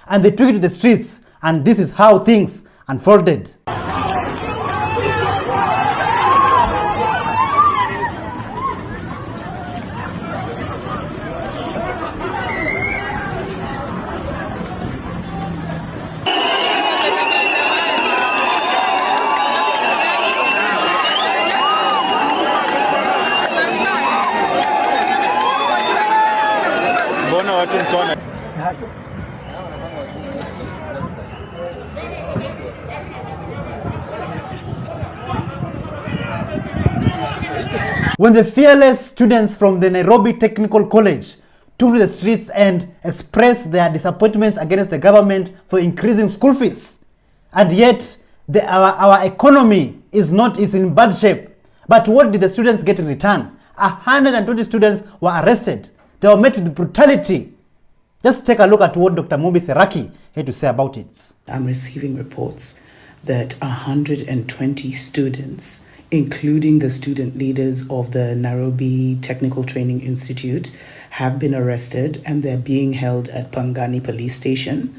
and they took it to the streets, and this is how things unfolded. When the fearless students from the Nairobi Technical College took to the streets and expressed their disappointments against the government for increasing school fees, and yet our economy is in bad shape. But what did the students get in return? 120 students were arrested. They were met with brutality. Just take a look at what Dr. Mumbi Seraki had to say about it. I'm receiving reports that 120 students, including the student leaders of the Nairobi Technical Training Institute, have been arrested and they're being held at Pangani Police Station.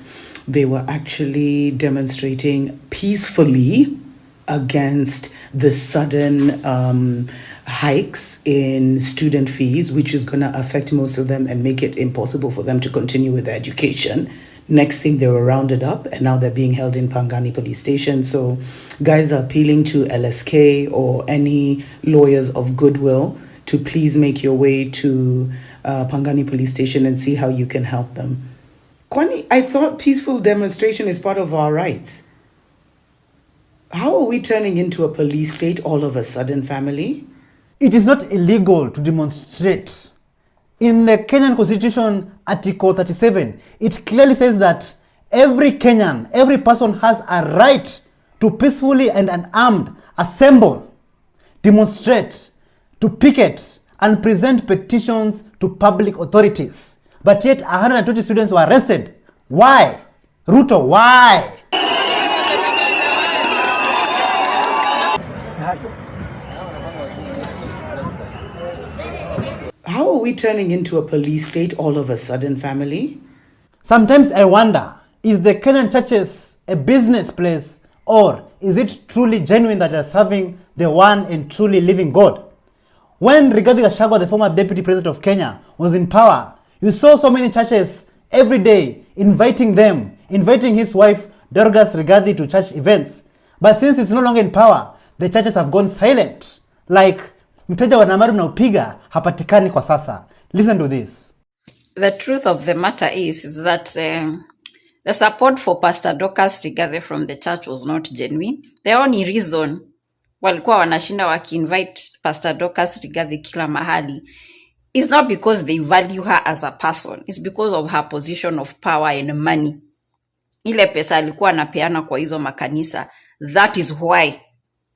They were actually demonstrating peacefully against the sudden hikes in student fees, which is going to affect most of them and make it impossible for them to continue with their education. Next thing, they were rounded up and now they're being held in Pangani Police Station. So guys are appealing to LSK or any lawyers of goodwill to please make your way to Pangani Police Station and see how you can help them. Kwani, I thought peaceful demonstration is part of our rights. How are we turning into a police state all of a sudden, family? It is not illegal to demonstrate. In the Kenyan Constitution, Article 37, it clearly says that every Kenyan, every person has a right to peacefully and unarmed assemble, demonstrate, to picket, and present petitions to public authorities. But yet 120 students were arrested. Why? Ruto, why? How are we turning into a police state all of a sudden, family? Sometimes I wonder, is the Kenyan churches a business place, or is it truly genuine that they are serving the one and truly living God? When Rigathi Gachagua, the former deputy president of Kenya, was in power, you saw so many churches every day inviting his wife Dorcas Rigathi to church events. But since it's no longer in power, the churches have gone silent. Like, mteja wa namaru na upiga hapatikani kwa sasa. Listen to this. The truth of the matter is that the support for Pastor Dorcas Rigathi from the church was not genuine. The only reason walikuwa wanashinda waki-invite Pastor Dorcas Rigathi kila mahali is not because they value her as a person. It's because of her position of power and money. Ile pesa alikuwa anapeana kwa hizo makanisa. That is why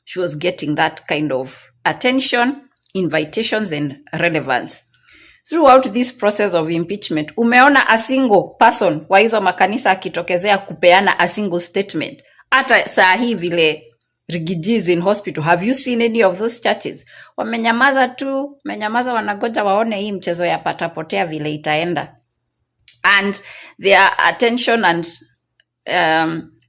she was getting that kind of attention, invitations, and relevance. Throughout this process of impeachment, umeona a single person wa hizo makanisa akitokezea kupeana a single statement. Hata saa hii vile Rigiji is in hospital, have you seen any of those churches? Wamenyamaza tu, wanagoja waone hii mchezo ya patapotea vile itaenda. And their attention and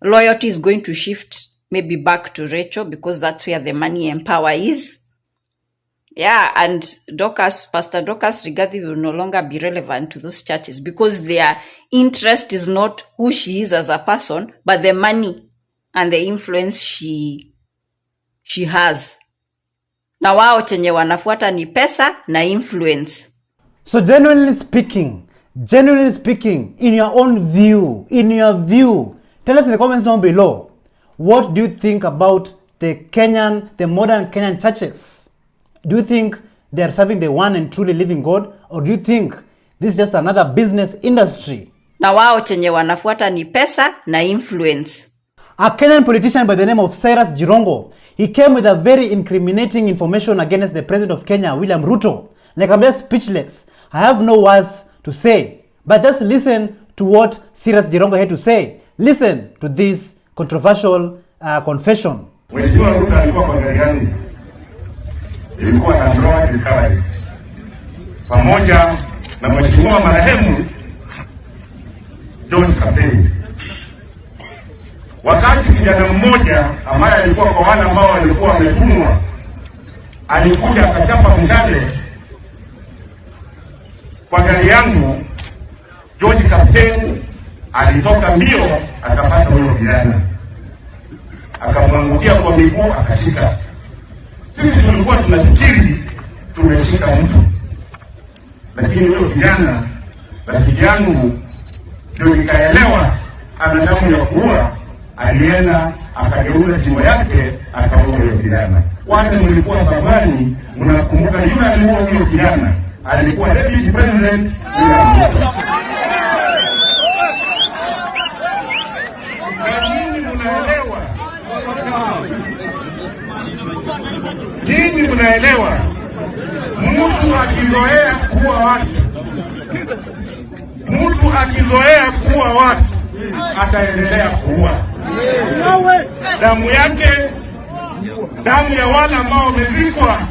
loyalty is going to shift maybe back to Rachel because that's where the money and power is. Yeah, and Pastor Dorcas Rigathi will no longer be relevant to those churches because their interest is not who she is as a person, but the money and the influence she has. Na wao chenye wanafuata ni pesa na influence. So genuinely speaking, in your own view, tell us in the comments down below, what do you think about the modern Kenyan churches? Do you think they are serving the one and truly living God, or do you think this is just another business industry? Na wao chenye wanafuata ni pesa na influence. A Kenyan politician by the name of Cyrus Jirongo, he came with a very incriminating information against the president of Kenya, William Ruto. Like, I'm just speechless. I have no words to say. But just listen to what Cyrus Jirongo had to say. Listen to this controversial confession. Mheshimiwa Ruto alikuwa kwa gari gani? Ilikuwa na Royal Recovery. Pamoja na Mheshimiwa marehemu George Kapteni. Wakati kijana mmoja ambaye alikuwa kwa wale ambao walikuwa wametumwa alikuja akachapa mshale kwa gari yangu, George Kapteni alitoka mbio akapata huyo kijana, akamwangukia kwa miguu akashika. Sisi tulikuwa tunafikiri tumeshika mtu, lakini huyo kijana, rafiki yangu, ndio nikaelewa ana damu ya kuua. Alienda akageuza shingo yake akaua huyo kijana. Wale mlikuwa sabani, mnakumbuka yule aliua huyo kijana alikuwa deputy president. Nyinyi mnaelewa, mtu akizoea kuua watu ataendelea kuua. Damu yake, damu ya wale ambao wamezikwa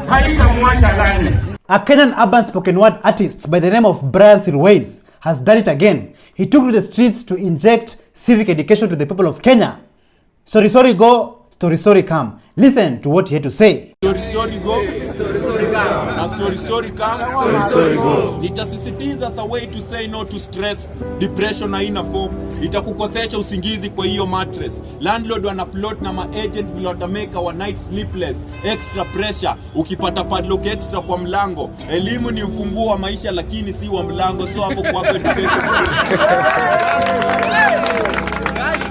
haitamwacha ndani. A Kenyan urban spoken word artist by the name of Brian Silways has done it again. He took to the streets to inject civic education to the people of Kenya. Story go, story come. Listen to what he had to say. Story go, story come. Na story come, story go. Nitasisitiza as a way to say no to stress, depression haina form. Itakukosesha usingizi kwa hiyo mattress. Landlord wana plot na ma-agent vile watamake our night sleepless. Extra pressure, ukipata padlock extra kwa mlango. Elimu ni ufunguo wa maisha lakini si wa mlango. So hapo kwa hapo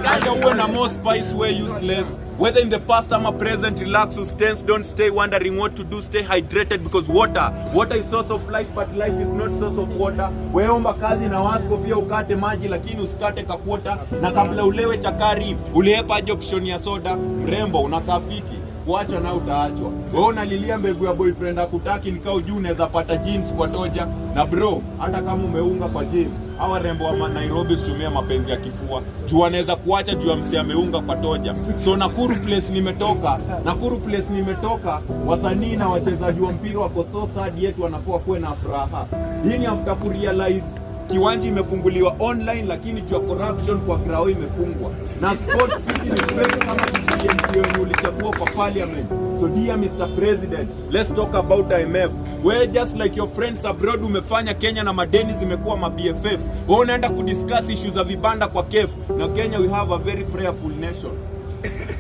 hata uwe na more spice way useless. Whether in the past or present, relax or tense, don't stay wondering what to do, stay hydrated because water is source of life, but life is not source of water. Weomba kazi na wasko pia ukate maji lakini usikate kakuota, na kabla ulewe chakari, ulihepa aje option ya soda, mrembo unakaa fiti. Kuacha na utaachwa. Wewe unalilia mbegu ya boyfriend akutaki nikao juu unaweza pata jeans kwa doja. Na bro, hata kama umeunga kwa gym, hawa rembo wa Nairobi usitumie mapenzi ya kifua. Juu anaweza kuacha juu amsi ameunga kwa toja. So Nakuru place nimetoka, wasanii na wachezaji wa mpira wako so sad yetu wanakuwa kuwe na furaha. Hii ni after kurealize kiwanja imefunguliwa online lakini juu corruption kwa crowd imefungwa. Na sports ni fake kama ndio ulichagua kwa parliament. So dear Mr. President, let's talk about IMF. Where just like your friends abroad umefanya Kenya na madeni zimekuwa ma BFF. Wewe unaenda kudiscuss issues za vibanda kwa KEF. Na Kenya we have a very prayerful nation.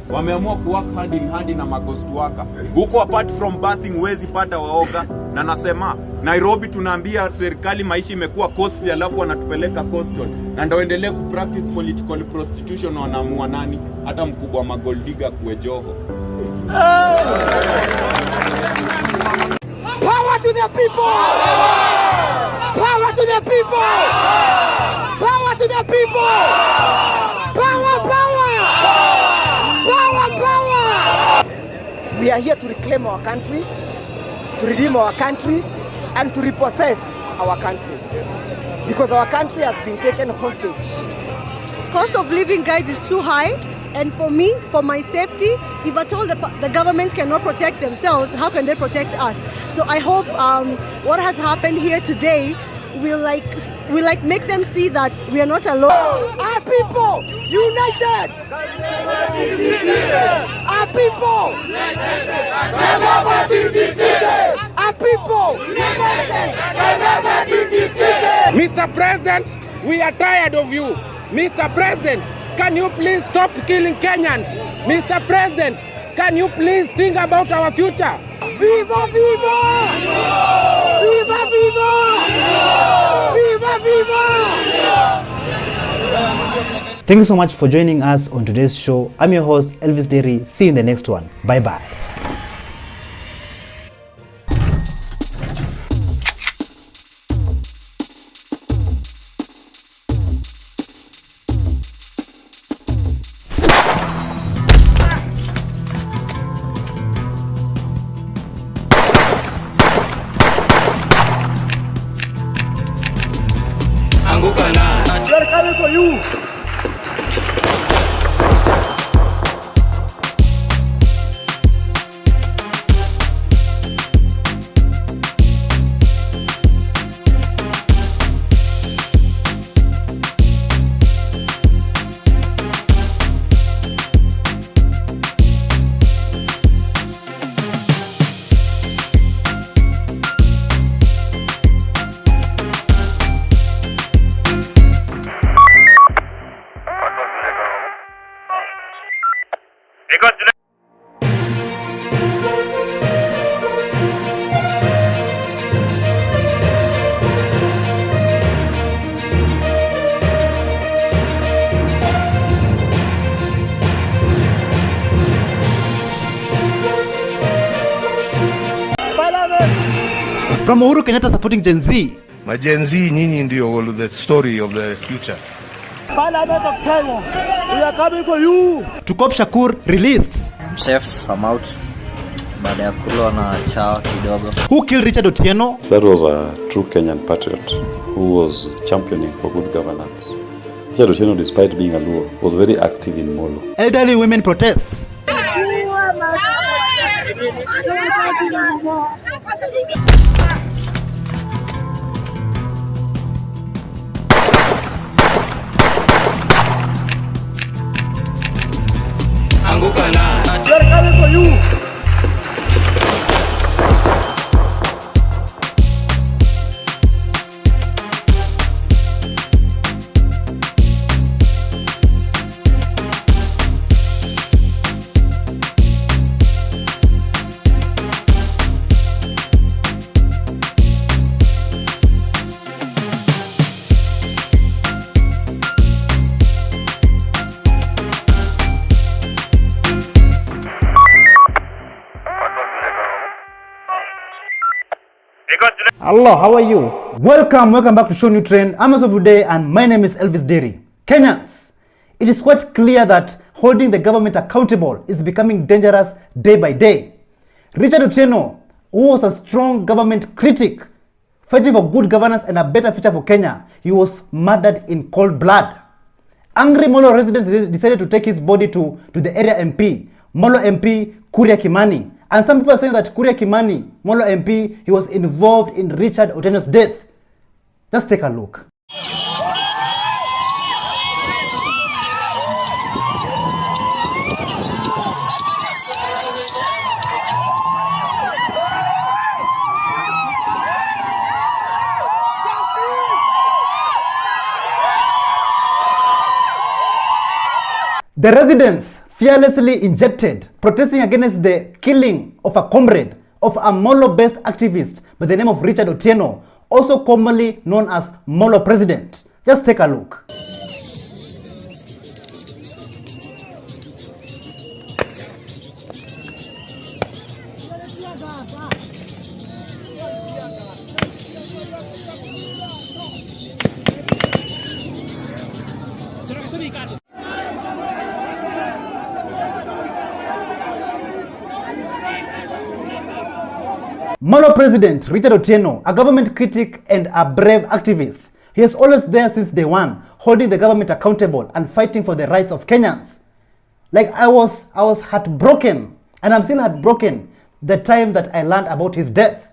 Wameamua kuwork hand in hand na maghost worker. Huko apart from bathing wezi pata waoga. Na nasema Nairobi tunaambia serikali maisha imekuwa costly alafu wanatupeleka coastal. Na ndio endelee kupractice political prostitution na wanaamua nani hata mkubwa wa magoldiga kuwe Joho. Power to the people! Power to the people! Power to the people! Power, power! Power, power! We are here to reclaim our country, to redeem our country, and to repossess our country. Because our country has been taken hostage. Cost of living, guys, is too high. And for me, for my safety, if at all the government cannot protect themselves, how can they protect us? So I hope what has happened here today will make them see that we are not alone. Our people united. Our people can never be defeated. Our people united can never be defeated. Mr. President, we are tired of you. Mr. President, can you please stop killing Kenyans? Mr. President, can you please think about our future? Viva, viva! Viva, viva! Viva, viva! Thank you so much for joining us on today's show. I'm your host, Elvis Derry. See you in the next one. Bye-bye. We are coming for you. From Uhuru Kenyatta supporting Gen Z. My Gen Z, nyinyi ndio the story of the future. Parliament of Kenya, we are coming for you. To Cop Shakur released. Chef, I'm out. Baada ya kula na chao kidogo. Who killed Richard Otieno? That was a true Kenyan patriot who was championing for good governance. Richard Otieno, despite being a Luo, was very active in Molo. Elderly women protests. We are coming for you. Hello, how are you? Welcome back to ShowNewTrend. I'm today and my name is Elvis Derry. Kenyans, it is quite clear that holding the government accountable is becoming dangerous day by day. Richard Otieno, who was a strong government critic, fighting for good governance and a better future for Kenya, he was murdered in cold blood. Angry Molo residents decided to take his body to the area MP, Molo MP Kuria Kimani. And some people are saying that Kuria Kimani, Molo MP, he was involved in Richard Otieno's death. Just take a look. The residents fearlessly injected, protesting against the killing of a comrade of a Molo-based activist by the name of Richard Otieno, also commonly known as Molo President. Just take a look. Molo President Richard Otieno, a government critic and a brave activist. He is always there since day one, holding the government accountable and fighting for the rights of Kenyans. Like I was heartbroken, and I'm still heartbroken the time that I learned about his death.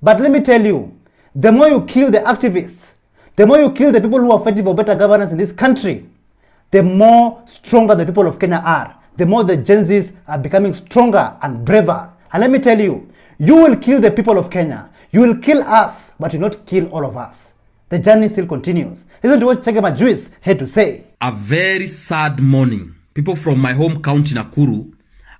But let me tell you, the more you kill the activists, the more you kill the people who are fighting for better governance in this country, the more stronger the people of Kenya are. The more the Gen Zs are becoming stronger and braver. And let me tell you, you will kill the people of Kenya. You will kill us, but you will not kill all of us. The journey still continues. Listen to what Chagema Juice had to say. A very sad morning. People from my home county, Nakuru,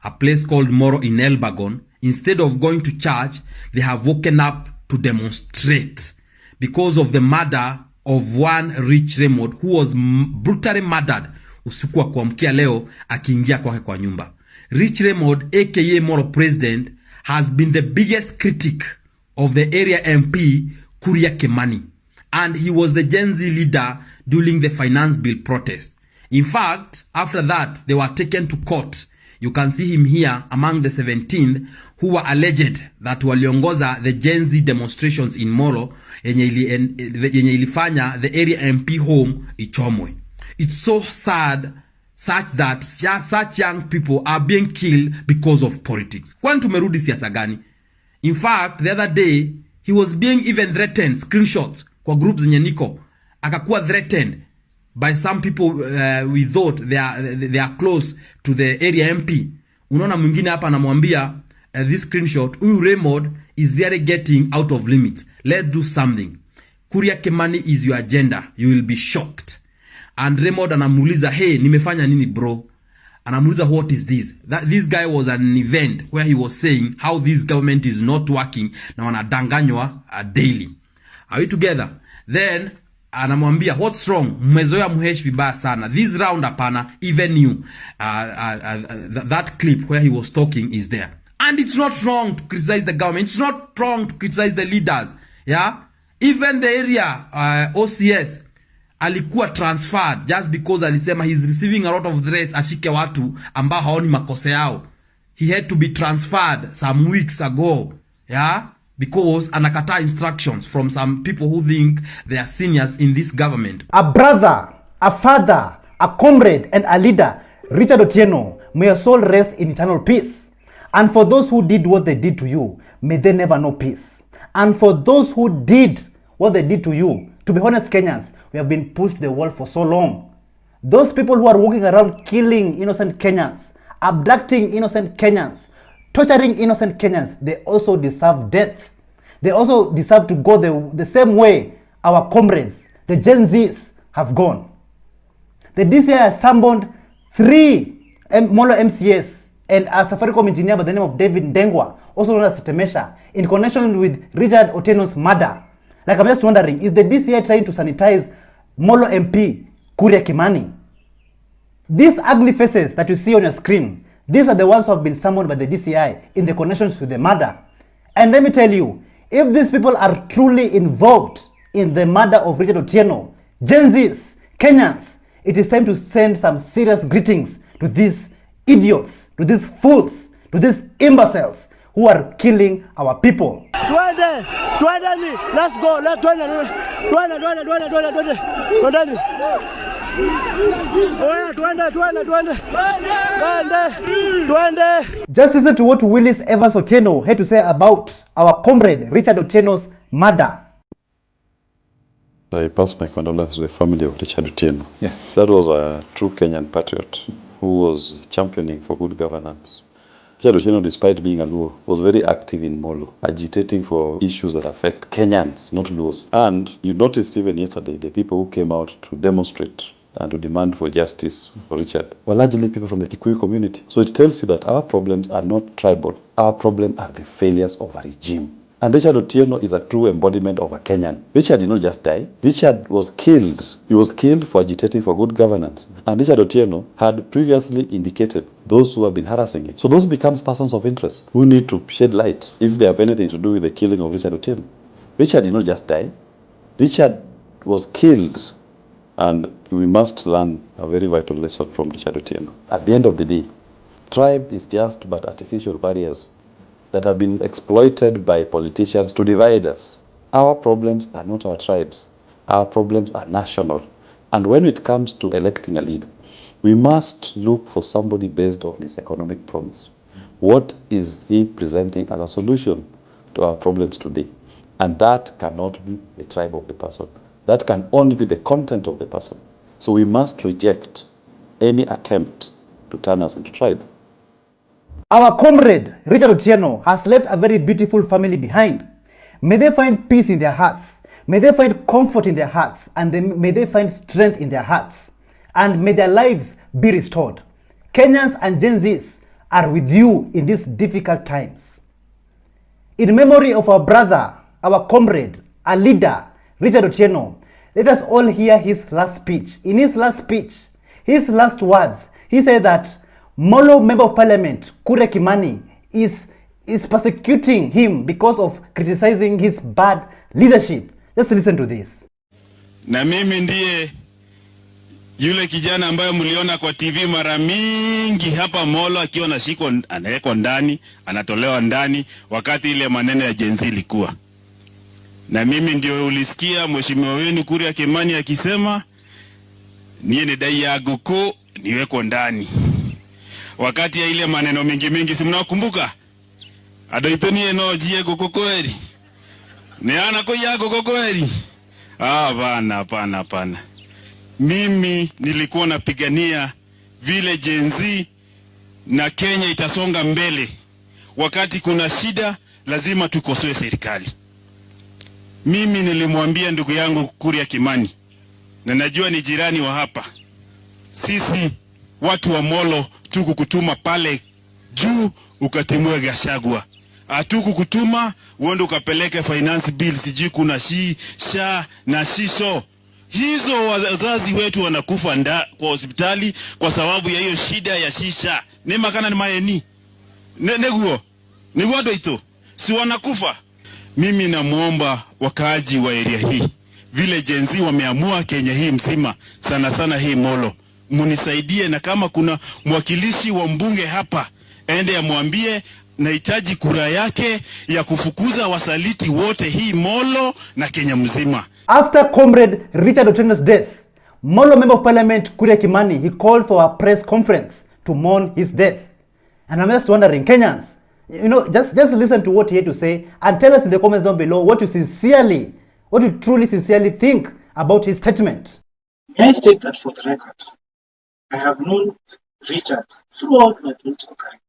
a place called Moro in Elbagon, instead of going to church, they have woken up to demonstrate because of the murder of one Rich Raymond who was brutally murdered usiku wa kuamkia leo akiingia kwake kwa nyumba. Rich Raymond, aka Moro President, has been the biggest critic of the area MP Kuria Kimani, and he was the Gen Z leader during the finance bill protest. In fact, after that, they were taken to court. You can see him here among the 17 who were alleged that waliongoza the Gen Z demonstrations in Molo yenye ilifanya the area MP home ichomwe. It's so sad such that such young people are being killed because of politics. Kwani tumerudi siasa gani? In fact, the other day, he was being even threatened, screenshots kwa groups zenye niko. Akakuwa threatened by some people we thought they are close to the area MP. Unaona mwingine hapa anamwambia this screenshot, huyu Raymond is really getting out of limits. Let's do something. Kuria Kimani is your agenda. You will be shocked. And Raymond anamuuliza, hey, nimefanya nini bro? Anamuuliza, what is this? This guy was at an event where he was saying how this government is not working na wanadanganywa daily. Are we together? Then anamwambia, what's wrong? Mmezoea muhesh vibaya sana. This round hapana, even you. That clip where he was talking is there. And it's not wrong to criticize the government. It's not wrong to criticize the leaders. Yeah? Even the area OCS alikuwa transferred just because alisema he's receiving a lot of threats ashike watu ambao haoni makosa yao. He had to be transferred some weeks ago. Yeah? Because anakata instructions from some people who think they are seniors in this government. A brother, a father, a comrade, and a leader, Richard Otieno, may your soul rest in eternal peace. And for those who did what they did to you, may they never know peace. And for those who did what they did to you, to be honest, Kenyans, we have been pushed to the wall for so long. Those people who are walking around killing innocent Kenyans, abducting innocent Kenyans, torturing innocent Kenyans, they also deserve death. They also deserve to go the same way our comrades, the Gen Zs, have gone. The DCI has summoned 3 Molo MCS and a Safaricom engineer by the name of David Ndengwa, also known as Temesha, in connection with Richard Otieno's murder. Like, I'm just wondering, is the DCI trying to sanitize Molo MP Kuria Kimani? These ugly faces that you see on your screen, these are the ones who have been summoned by the DCI in the connections with the murder. And let me tell you, if these people are truly involved in the murder of Richard Otieno, Gen Zs, Kenyans, it is time to send some serious greetings to these idiots, to these fools, to these imbeciles who are killing our people. Let's go. Just listen to what Willis Evans Otieno had to say about our comrade Richard Otieno's murder. I pass my condolences to the family of Richard Otieno. Yes. That was a true Kenyan patriot who was championing for good governance. Richard Otieno, despite being a Luo, was very active in Molo, agitating for issues that affect Kenyans, not Luos. And you noticed even yesterday, the people who came out to demonstrate and to demand for justice for Richard were largely people from the Kikuyu community. So it tells you that our problems are not tribal. Our problems are the failures of a regime. And Richard Otieno is a true embodiment of a Kenyan. Richard did not just die. Richard was killed. He was killed for agitating for good governance. And Richard Otieno had previously indicated those who have been harassing him. So those becomes persons of interest who need to shed light if they have anything to do with the killing of Richard Otieno. Richard did not just die. Richard was killed. And we must learn a very vital lesson from Richard Otieno. At the end of the day, tribe is just but artificial barriers that have been exploited by politicians to divide us. Our problems are not our tribes. Our problems are national. And when it comes to electing a leader, we must look for somebody based on his economic promise. What is he presenting as a solution to our problems today? And that cannot be the tribe of the person. That can only be the content of the person. So we must reject any attempt to turn us into tribe. Our comrade, Richard Otieno, has left a very beautiful family behind. May they find peace in their hearts. May they find comfort in their hearts. And may they find strength in their hearts. And may their lives be restored. Kenyans and Gen Zs are with you in these difficult times. In memory of our brother, our comrade, our leader, Richard Otieno, let us all hear his last speech. In his last speech, his last words, he said that Molo Member of Parliament, Kuria Kimani, is persecuting him because of criticizing his bad leadership. Let's listen to this. Na mimi ndiye yule kijana ambaye mliona kwa TV mara mingi hapa Molo akiwa anashikwa, anawekwa ndani, anatolewa ndani wakati ile maneno ya Gen Z ilikuwa. Na mimi ndio ulisikia mheshimiwa wenu Kuria Kimani akisema niye ni dai ya goko niweko ndani. Wakati ya ile maneno mingi si mnakumbuka? Adoitoni eno jie goko kweli. Ni ana ko ya goko kweli. Hapana. Mimi nilikuwa napigania vile Gen Z na Kenya itasonga mbele. Wakati kuna shida lazima tukosoe serikali. Mimi nilimwambia ndugu yangu Kuria Kimani, na najua ni jirani wa hapa, sisi watu wa Molo tukukutuma pale juu ukatimue Gachagua. Hatukukutuma uende ukapeleke finance bill, sijui kuna sha na shisho. Hizo wazazi wetu wanakufa kwa hospitali kwa sababu ya hiyo shida ya shisha. Ni makana ni maeni. Neguo. Ni wado ito. Si wanakufa. Mimi namuomba wakaaji wa area hii, vile Gen Z wameamua Kenya hii mzima, sana sana hii Molo, munisaidie, na kama kuna mwakilishi wa mbunge hapa, ende amwambie nahitaji kura yake ya kufukuza wasaliti wote hii Molo na Kenya mzima. After Comrade Richard Otieno's death, Molo Member of Parliament Kuria Kimani, he called for a press conference to mourn his death. And I'm just wondering, Kenyans, you know, just listen to what he had to say and tell us in the comments down below what you truly sincerely think about his statement. May I state that for the record, I have known Richard throughout my political career,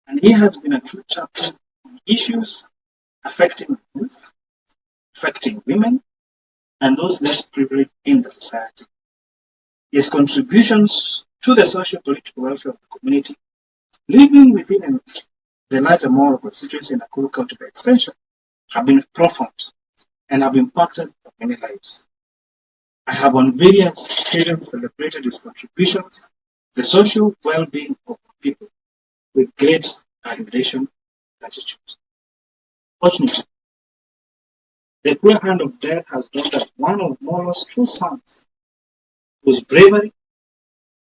and he has been a true champion on issues affecting youth, affecting women, and those less privileged in the society. His contributions to the social-political welfare of the community, living within the larger Molo constituency in Nakuru County by extension, have been profound and have impacted many lives. I have on various occasions celebrated his contributions, the social well-being of people, with great admiration and gratitude. Fortunately, the cruel hand of death has daunted one of Molo's true sons, whose bravery,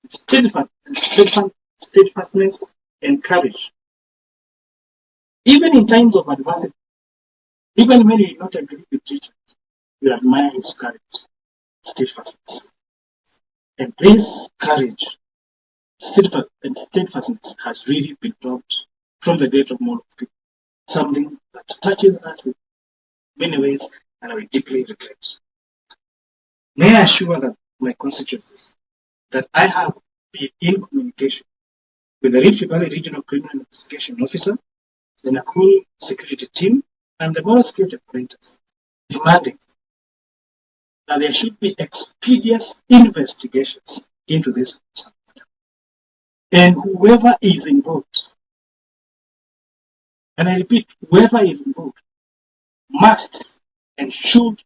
steadfastness, and courage, even in times of adversity, even when you did not agree with Richard, you admire his courage, steadfastness. And this courage, steadfastness has really been dropped from the great of Molo people, something that touches us in many ways and I deeply regret. May I assure that my constituencies that I have been in communication with the Rift Valley Regional Criminal Investigation Officer, the Nakuru security team, and the Molo security operators, demanding that there should be expeditious investigations into this. And whoever is involved, and I repeat, whoever is involved must and should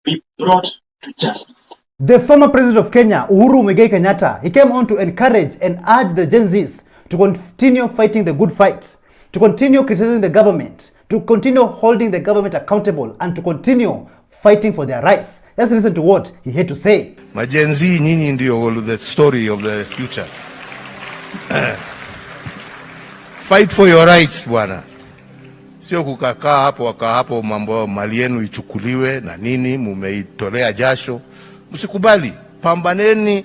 be brought to justice. The former president of Kenya, Uhuru Muigai Kenyatta, he came on to encourage and urge the Gen Zs to continue fighting the good fight, to continue criticizing the government, to continue holding the government accountable, and to continue fighting for their rights. Let's listen to what he had to say. My Gen Z, nyinyi ndio the story of the future. Fight for your rights, bwana. Sio kukakaa hapo wakaa hapo mambo mali yenu ichukuliwe na nini, mumeitolea jasho. Msikubali, pambaneni,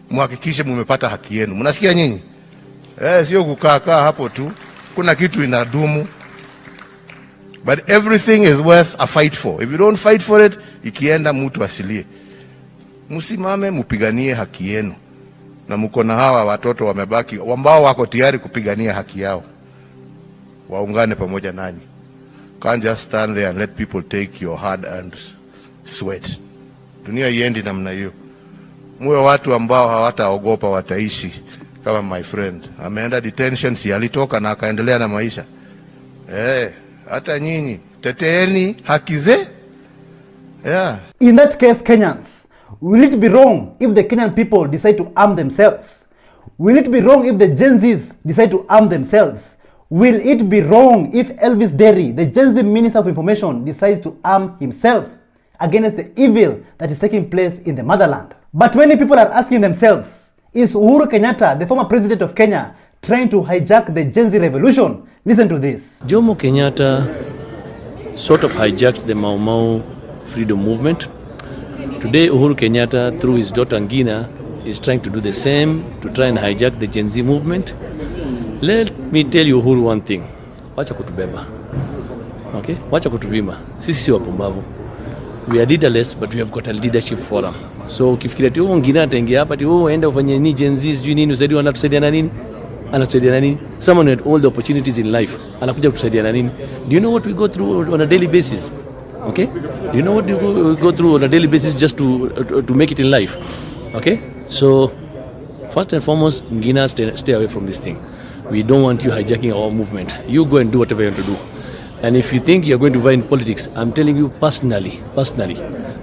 muhakikishe mumepata haki yenu. Mnasikia nyinyi? Sio kukaa hapo tu. Kuna kitu inadumu. But everything is worth a fight for. If you don't fight for it, ikienda mtu asilie. Msimame mupiganie haki yenu. Na mko na hawa watoto wamebaki ambao wako tayari kupigania haki yao. Waungane pamoja nanyi. Can't just stand there and let people take your hard-earned sweat. Dunia iendi namna hiyo. Muwe watu ambao hawataogopa, wataishi kama my friend. Ameenda detention, si alitoka na akaendelea na maisha. Hata nyinyi teteeni haki ze. Yeah. In that case, Kenyans, will it be wrong if the Kenyan people decide to arm themselves? Will it be wrong if the Gen Zs decide to arm themselves? Will it be wrong if Elvis Derry, the Gen Z Minister of Information, decides to arm himself against the evil that is taking place in the motherland? But many people are asking themselves, is Uhuru Kenyatta, the former president of Kenya, trying to hijack the Gen Z revolution? Listen to this. Jomo Kenyatta sort of hijacked the Mau Mau freedom movement. Today, Uhuru Kenyatta, through his daughter Ngina, is trying to do the same to try and hijack the Gen Z movement. Let me tell you, Uhuru, one thing. Wacha kutubeba. Okay? Wacha kutubima. Sisi si wapumbavu. We are leaderless, but we have got a leadership forum. So ukifikiria ati Ngina ataingia hapa ati enda ufanye ni Gen Z sijui nini usaidiwe, anatusaidia na nini? Anasaidia na nini? Someone had all the opportunities in life. Anakuja kutusaidia na nini? Do you know what we go through on a daily basis? Okay? Do you know what we go through on a daily basis just to make it in life? Okay? So first and foremost, Ngina, stay away from this thing. We don't want you hijacking our movement. You go and do whatever you want to do. And if you think you're going to vie in politics, I'm telling you personally,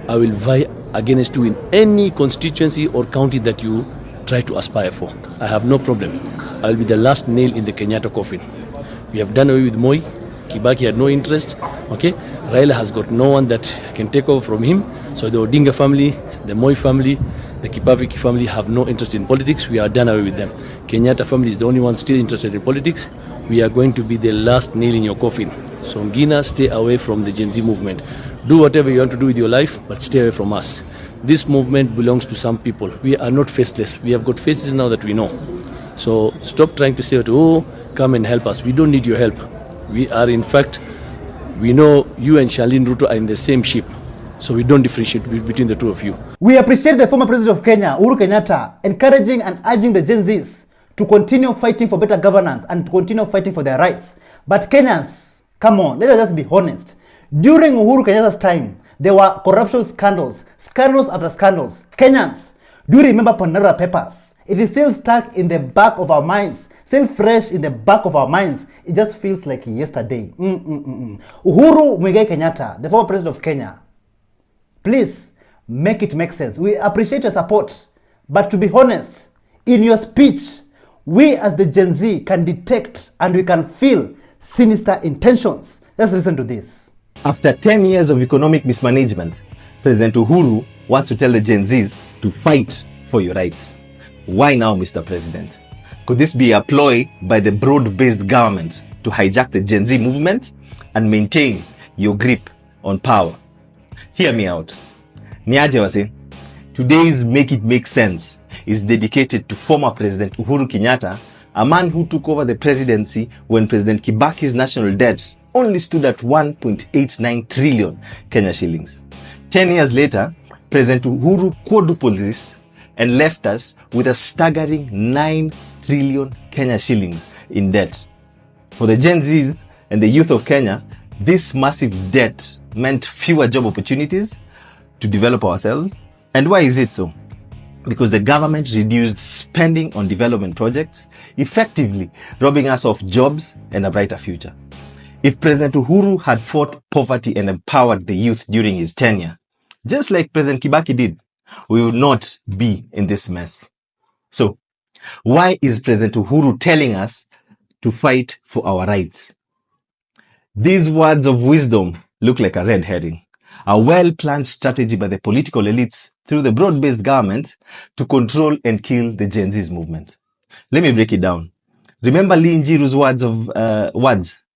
I will vie against you in any constituency or county that you try to aspire for. I have no problem. I will be the last nail in the Kenyatta coffin. We have done away with Moi. Kibaki had no interest. Okay, Raila has got no one that can take over from him. So the Odinga family, the Moi family, the Kibaki family have no interest in politics. We are done away with them. Kenyatta family is the only one still interested in politics. We are going to be the last nail in your coffin. So Ngina, stay away from the Gen Z movement. Do whatever you want to do with your life, but stay away from us. This movement belongs to some people. We are not faceless. We have got faces now that we know. So stop trying to say, oh, come and help us. We don't need your help. We are, in fact, we know you and Charlene Ruto are in the same ship. So we don't differentiate between the two of you. We appreciate the former president of Kenya, Uhuru Kenyatta, encouraging and urging the Gen Zs to continue fighting for better governance and to continue fighting for their rights. But Kenyans, come on, let us just be honest. During Uhuru Kenyatta's time, there were corruption scandals, scandals after scandals. Kenyans, do you remember Pandora Papers? It is still stuck in the back of our minds, still fresh in the back of our minds. It just feels like yesterday. Uhuru Muigai Kenyatta, the former president of Kenya, please make it make sense. We appreciate your support, but to be honest, in your speech, we as the Gen Z can detect and we can feel sinister intentions. Let's listen to this. After 10 years of economic mismanagement, President Uhuru wants to tell the Gen Zs to fight for your rights. Why now, Mr. President? Could this be a ploy by the broad-based government to hijack the Gen Z movement and maintain your grip on power? Hear me out. Niaje wase, today's Make It Make Sense is dedicated to former President Uhuru Kenyatta, a man who took over the presidency when President Kibaki's national debt only stood at 1.89 trillion Kenya shillings. 10 years later, President Uhuru quadrupled this and left us with a staggering 9 trillion Kenya shillings in debt. For the Gen Z and the youth of Kenya, this massive debt meant fewer job opportunities to develop ourselves. And why is it so? Because the government reduced spending on development projects, effectively robbing us of jobs and a brighter future. If President Uhuru had fought poverty and empowered the youth during his tenure, just like President Kibaki did, we would not be in this mess. So, why is President Uhuru telling us to fight for our rights? These words of wisdom look like a red herring, a well-planned strategy by the political elites through the broad-based government to control and kill the Gen Z's movement. Let me break it down. Remember Lee Njiru's words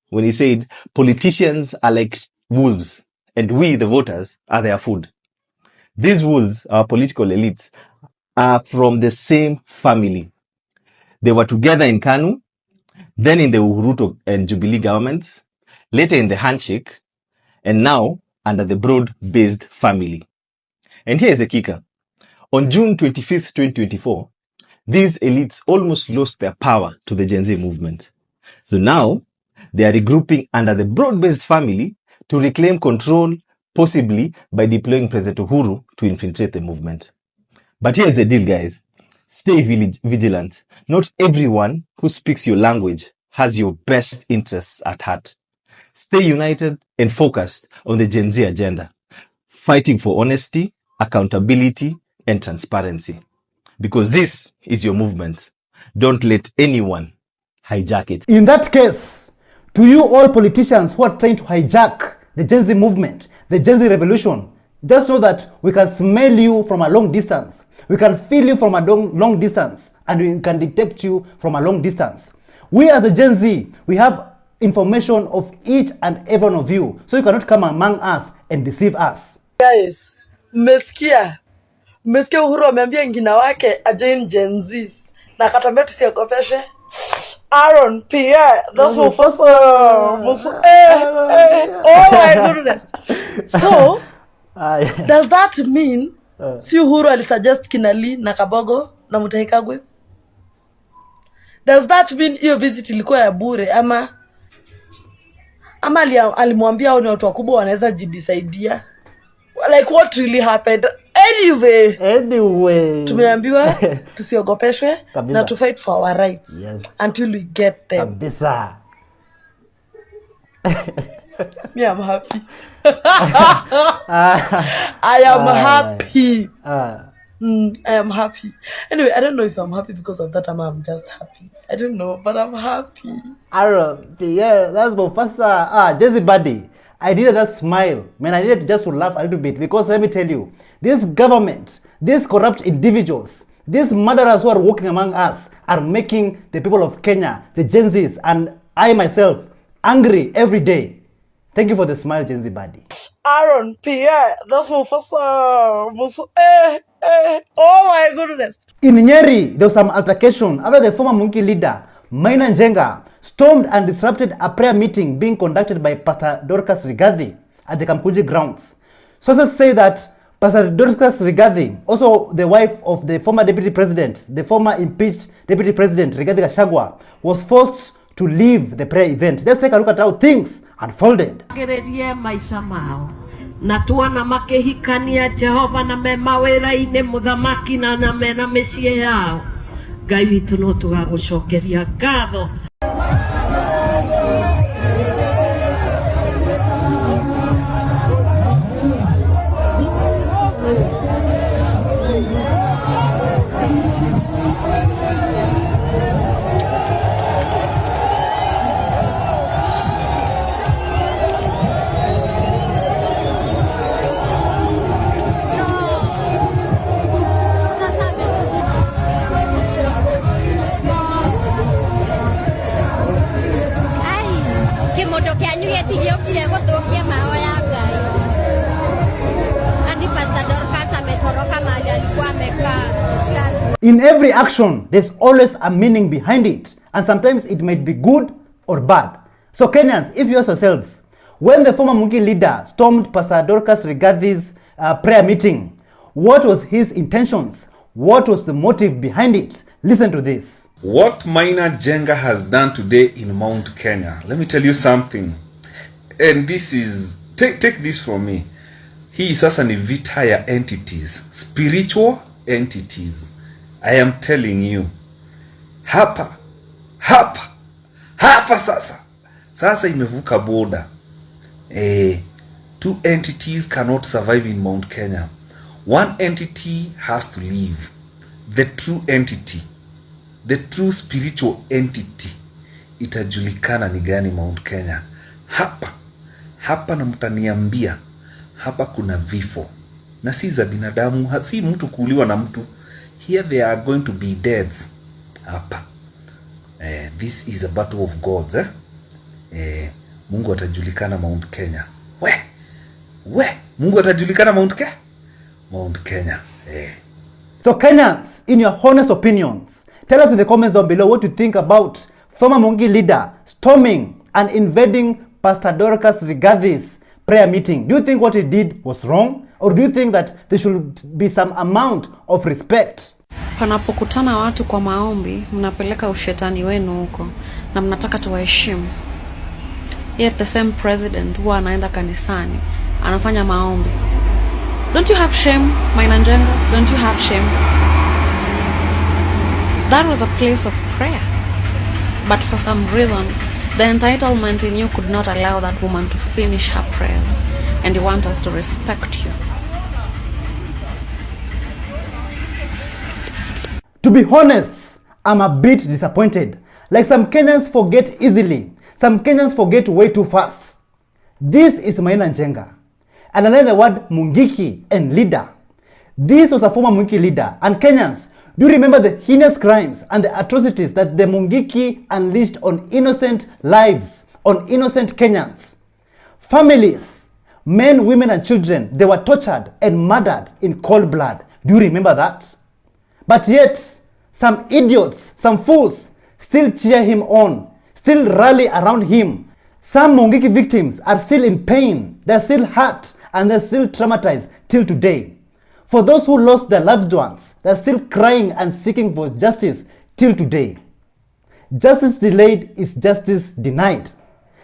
when he said, politicians are like wolves and we, the voters, are their food. These wolves, our political elites, are from the same family. They were together in KANU, then in the Uhuru and Jubilee governments, later in the handshake, and now under the broad-based family. And here's the kicker. On June 25th, 2024, these elites almost lost their power to the Gen Z movement. So now, they are regrouping under the broad-based family to reclaim control, possibly by deploying President Uhuru to infiltrate the movement. But here's the deal, guys. Stay vigilant. Not everyone who speaks your language has your best interests at heart. Stay united and focused on the Gen Z agenda, fighting for honesty, accountability, and transparency. Because this is your movement. Don't let anyone hijack it. In that case, to you all politicians who are trying to hijack the Gen Z movement, the Gen Z revolution, just know that we can smell you from a long distance. We can feel you from a long distance, and we can detect you from a long distance. We as the Gen Z, we have information of each and every one of you, so you cannot come among us and deceive us. Guys, mmesikia Uhuru ameambia ngina wake ajoin Gen Z na akatambia tusiogopeshe. Aaron, Pierre, that's what oh my goodness. So, does that mean si Uhuru alisuggest Kinali na Kabogo na Mutahi Kagwe? Does that mean hiyo visit ilikuwa ya bure ama alimwambia hao ni watu wakubwa wanaweza jidisaidia? Like what really happened? Anyway, tumeambiwa tusiogopeshwe na to fight for our rights. Yes. Until we get them. Kabisa. Me, I'm happy. I am happy. I am happy. Anyway, I don't know if I'm happy because of that, or I'm just happy. I don't know, but I'm happy. Aaron, yeah, that's Professor Jesse Buddy. I needed that smile. Man, I needed just to laugh a little bit because let me tell you, this government, these corrupt individuals, these murderers who are walking among us are making the people of Kenya, the Gen Zs, and I myself, angry every day. Thank you for the smile, Gen Z Buddy. Aaron, Pierre, that's Professor. Oh my goodness. In Nyeri, there was some altercation after the former Monkey leader, Maina Njenga, stormed and disrupted a prayer meeting being conducted by Pastor Dorcas Rigathi at the Kamkunji grounds. Sources say that Pastor Dorcas Rigathi, also the wife of the former deputy president, the former impeached deputy president Rigathi Gachagua, was forced to leave the prayer event. Let's take a look at how things unfolded. Na tuona makihikania Jehova na me mawira-ini muthamaki na mena mĩciĩ yao. Ngai witũ no tũgagũcokeria ngatho. In every action, there's always a meaning behind it, and sometimes it might be good or bad. So Kenyans, if you ask yourselves, when the former Monkey leader stormed Pastor Dorcas Rigathi's prayer meeting, what was his intentions? What was the motive behind it? Listen to this. What Maina Njenga has done today in Mount Kenya, let me tell you something. And this is, take this from me. He is sasa ni vita ya entities, spiritual entities. I am telling you. Hapa sasa imevuka border. Two entities cannot survive in Mount Kenya. One entity has to leave. The true entity, the true spiritual entity, itajulikana ni gani Mount Kenya. Hapa na mtaniambia, hapa kuna vifo. Na si za binadamu, si mtu kuuliwa na mtu. Here they are going to be deaths. Hapa. This is a battle of gods. Mungu atajulikana Mount Kenya. Mungu atajulikana Mount Kenya. So Kenyans, in your honest opinions, tell us in the comments down below what you think about former Monkey leader storming and invading Pastor Dorcas Rigathi's prayer meeting. Do you think what he did was wrong? Or do you think that there should be some amount of respect? Panapokutana watu kwa maombi, mnapeleka ushetani wenu huko na mnataka tuwaheshimu. Yet the same president huwa anaenda kanisani, anafanya maombi. Don't you have shame, Maina Njenga? Don't you have shame? That was a place of prayer. But for some reason, the entitlement in you could not allow that woman to finish her prayers. And you want us to respect you. To be honest, I'm a bit disappointed. Like some Kenyans forget easily. Some Kenyans forget way too fast. This is Maina Njenga. And I learned the word Mungiki and leader. This was a former Mungiki leader. And Kenyans, do you remember the heinous crimes and the atrocities that the Mungiki unleashed on innocent lives, on innocent Kenyans? Families, men, women, and children, they were tortured and murdered in cold blood. Do you remember that? But yet, some idiots, some fools, still cheer him on, still rally around him. Some Mungiki victims are still in pain, they're still hurt, and they're still traumatized till today. For those who lost their loved ones, they're still crying and seeking for justice till today. Justice delayed is justice denied.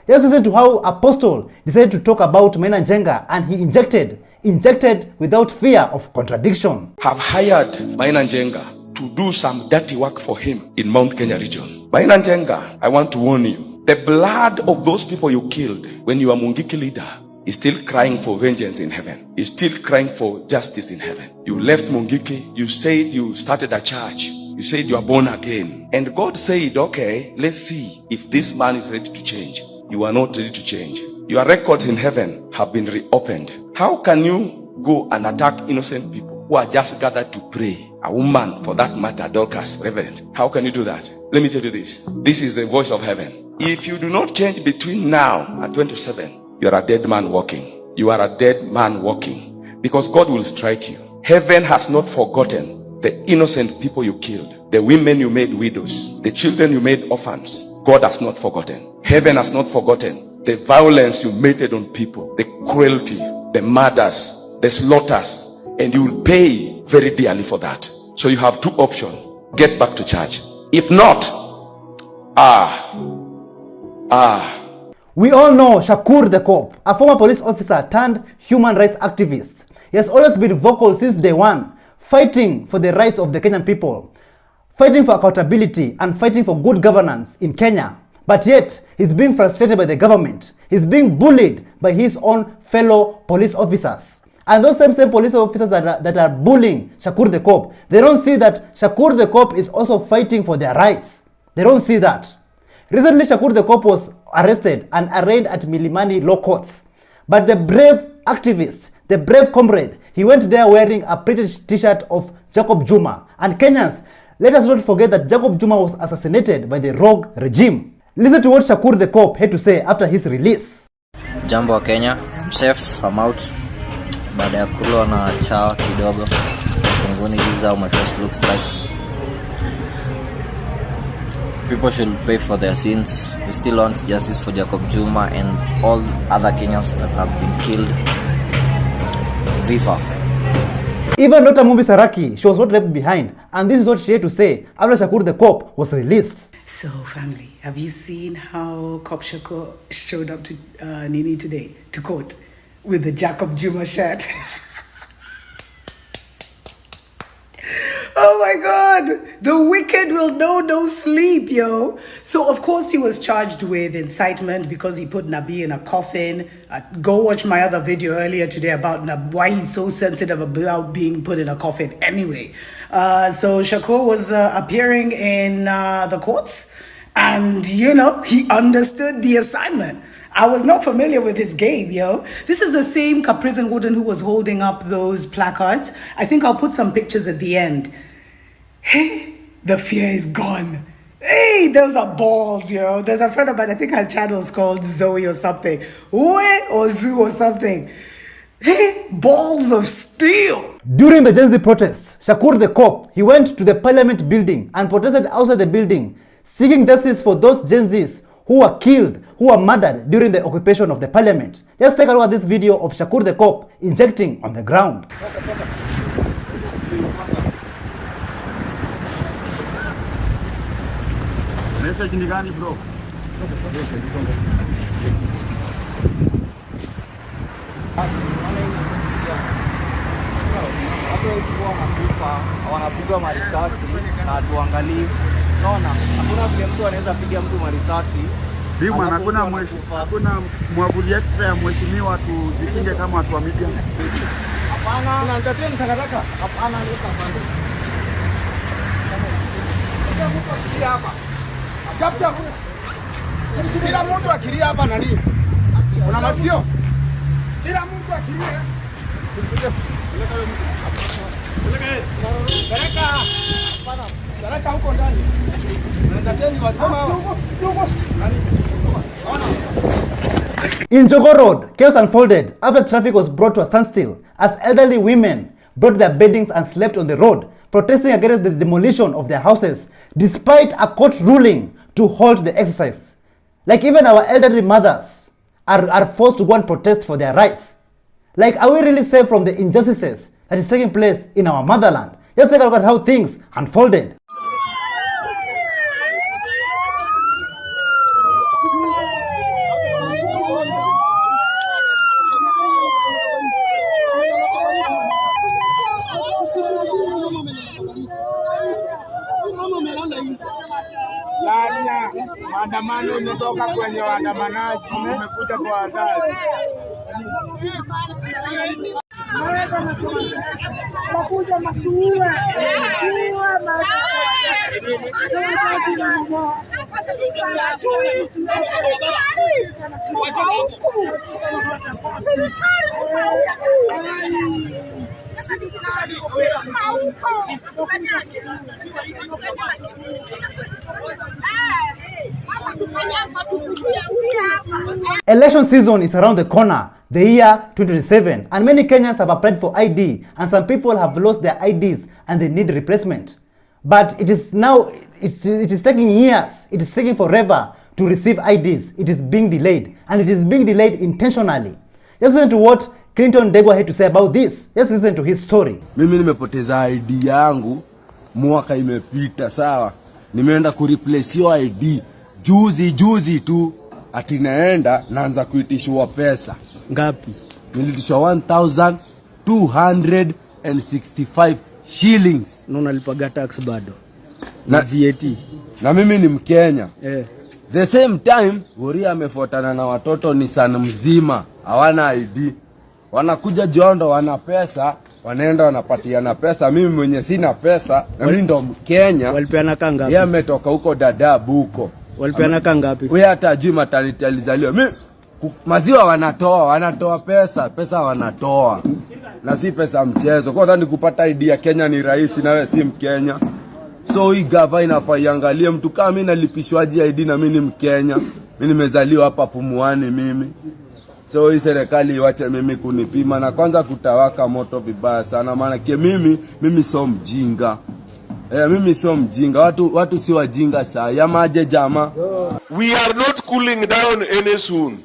Just listen to how Apostle decided to talk about Maina Njenga, and he injected without fear of contradiction. Have hired Maina Njenga to do some dirty work for him in Mount Kenya region. Maina Njenga, I want to warn you, the blood of those people you killed when you were Mungiki leader is still crying for vengeance in heaven. Is still crying for justice in heaven. You left Mungiki. You said you started a church. You said you are born again. And God said, okay, let's see if this man is ready to change. You are not ready to change. Your records in heaven have been reopened. How can you go and attack innocent people who are just gathered to pray? A woman, for that matter, Dorcas, Reverend. How can you do that? Let me tell you this. This is the voice of heaven. If you do not change between now and 27, you are a dead man walking. You are a dead man walking. Because God will strike you. Heaven has not forgotten the innocent people you killed, the women you made widows, the children you made orphans. God has not forgotten. Heaven has not forgotten the violence you meted on people, the cruelty, the murders, the slaughters, and you will pay very dearly for that. So you have two options. Get back to church. If not, We all know Shakur the cop, a former police officer turned human rights activist. He has always been vocal since day one, fighting for the rights of the Kenyan people, fighting for accountability and fighting for good governance in Kenya. But yet, he's being frustrated by the government. He's being bullied by his own fellow police officers. And those same police officers that are bullying Shakur the cop, they don't see that Shakur the cop is also fighting for their rights. They don't see that. Recently, Shakur the cop was arrested and arraigned at Milimani law courts. But the brave activist, the brave comrade, he went there wearing a British t-shirt of Jacob Juma. And Kenyans, let us not forget that Jacob Juma was assassinated by the rogue regime. Listen to what Shakur the cop had to say after his release. Jambo wa Kenya, I'm safe, I'm out. Baada ya kulwa na chawa kidogo. Kunguni, this is how my face looks like. People should pay for their sins. We still want justice for Jacob Juma and all other Kenyans that have been killed. Viva. Even Dr. Mumbi Saraki, she was not left behind. And this is what she had to say after Shakur the cop was released. So family, have you seen how Cop Shakur showed up to Nini today, to court, with the Jacob Juma shirt? Oh my God, the wicked will know no sleep, yo. So of course he was charged with incitement because he put Nabi in a coffin. Go watch my other video earlier today about why he's so sensitive about being put in a coffin anyway. So Shakur was appearing in the courts and, you know, he understood the assignment. I was not familiar with his game, yo. This is the same prison warden who was holding up those placards. I think I'll put some pictures at the end. Hey, the fear is gone. Hey, those are balls, yo. There's a friend of mine, I think her channel is called Zoe or something. Uwe or Zoo or something. Hey, balls of steel. During the Gen Z protests, Shakur the cop, he went to the parliament building and protested outside the building, seeking justice for those Gen Zs who were killed, who were murdered during the occupation of the parliament. Let's take a look at this video of Shakur the cop injecting on the ground. Message ni gani bro? Wanapigwa marisasi na tuangalie. Unaona, hakuna vile mtu anaweza piga mtu marisasi. Bigman, hakuna mwavuli extra ya mheshimiwa tujikinge kama watu wa media. Hapana. Unaangalia mtakataka? Hapana, leta pande. Hapa. Chapcha. Kila mtu akilia hapa nani? Una masikio? Kila mtu akilia. Peleka huko ndani. In Jogo Road, chaos unfolded after traffic was brought to a standstill as elderly women brought their beddings and slept on the road, protesting against the demolition of their houses, despite a court ruling to halt the exercise. Like even our elderly mothers are forced to go and protest for their rights. Like, are we really safe from the injustices that is taking place in our motherland? Let's take a look at how things unfolded. Maandamano imetoka kwenye waandamanaji, imekuja kwa wazazi. Election season is around the corner, the year 2027, and many Kenyans have applied for ID, and some people have lost their IDs and they need replacement. But it is now, it is taking years, it is taking forever to receive IDs. It is being delayed, and it is being delayed intentionally. Just listen to what Clinton Degwa had to say about this. Just listen to his story. Mimi nimepoteza ID yangu mwaka imepita, sawa. Nimeenda kureplace hiyo ID juzi tu. Ati naenda naanza kuitishwa pesa. Ngapi? Nilitishwa 1,265 shillings. Na unalipaga tax bado. Na VAT. Na mimi ni Mkenya. The same time, Goria amefuatana na watoto ni sana mzima. Hawana ID. Wanakuja Jondo, wana pesa. Wanaenda wanapatiana pesa. Mimi mwenye sina pesa. Na mimi ndo Mkenya. Walipeana kanga. Yeye ametoka huko Dadaab huko. Walipeana kanga ngapi? Wewe hata ajui maternity alizaliwa. Mimi maziwa wanatoa pesa wanatoa. Na si pesa mchezo. Kwa dhani kupata ID ya Kenya ni rahisi, na wewe si Mkenya. So hii gava inafaa iangalie mtu kama mimi nalipishwaje ID na mimi ni Mkenya. Mimi nimezaliwa hapa Pumuani mimi. So hii serikali iwache mimi kunipima na kwanza kutawaka moto vibaya sana, maana mimi sio mjinga. Mimi sio mjinga. Watu si wajinga saa. Yamaje jama. We are not cooling down any soon.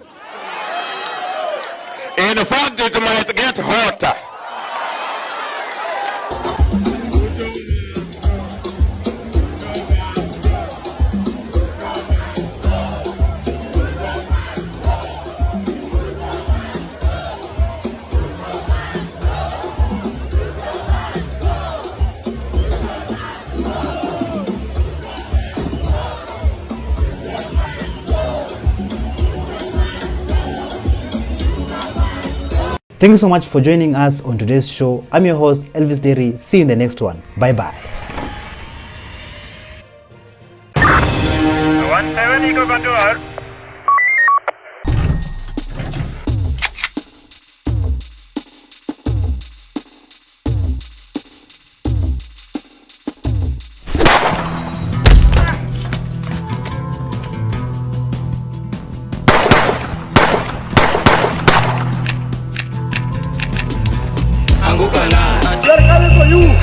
In fact, it might get hotter. Thank you so much for joining us on today's show. I'm your host, Elvis Derry. See you in the next one. Bye-bye. We are coming for you.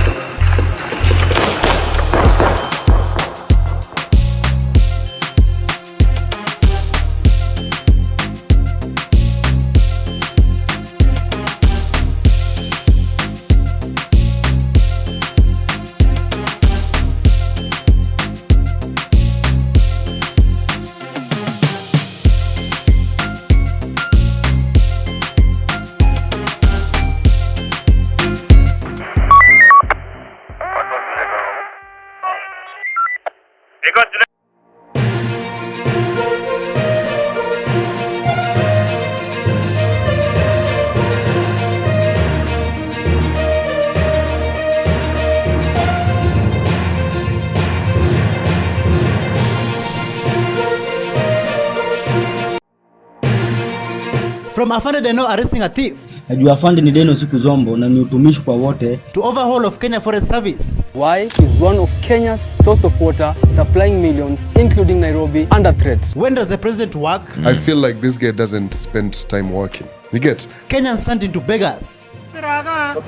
From Afande Deno arresting a thief, Najua afande ni Deno siku zombo na ni utumishi kwa wote, to overhaul of Kenya Forest Service. Why is one of Kenya's source of water supplying millions, including Nairobi, under threat? When does the president work? I feel like this guy doesn't spend time working. You get? Kenyans turned into beggars. Parliament,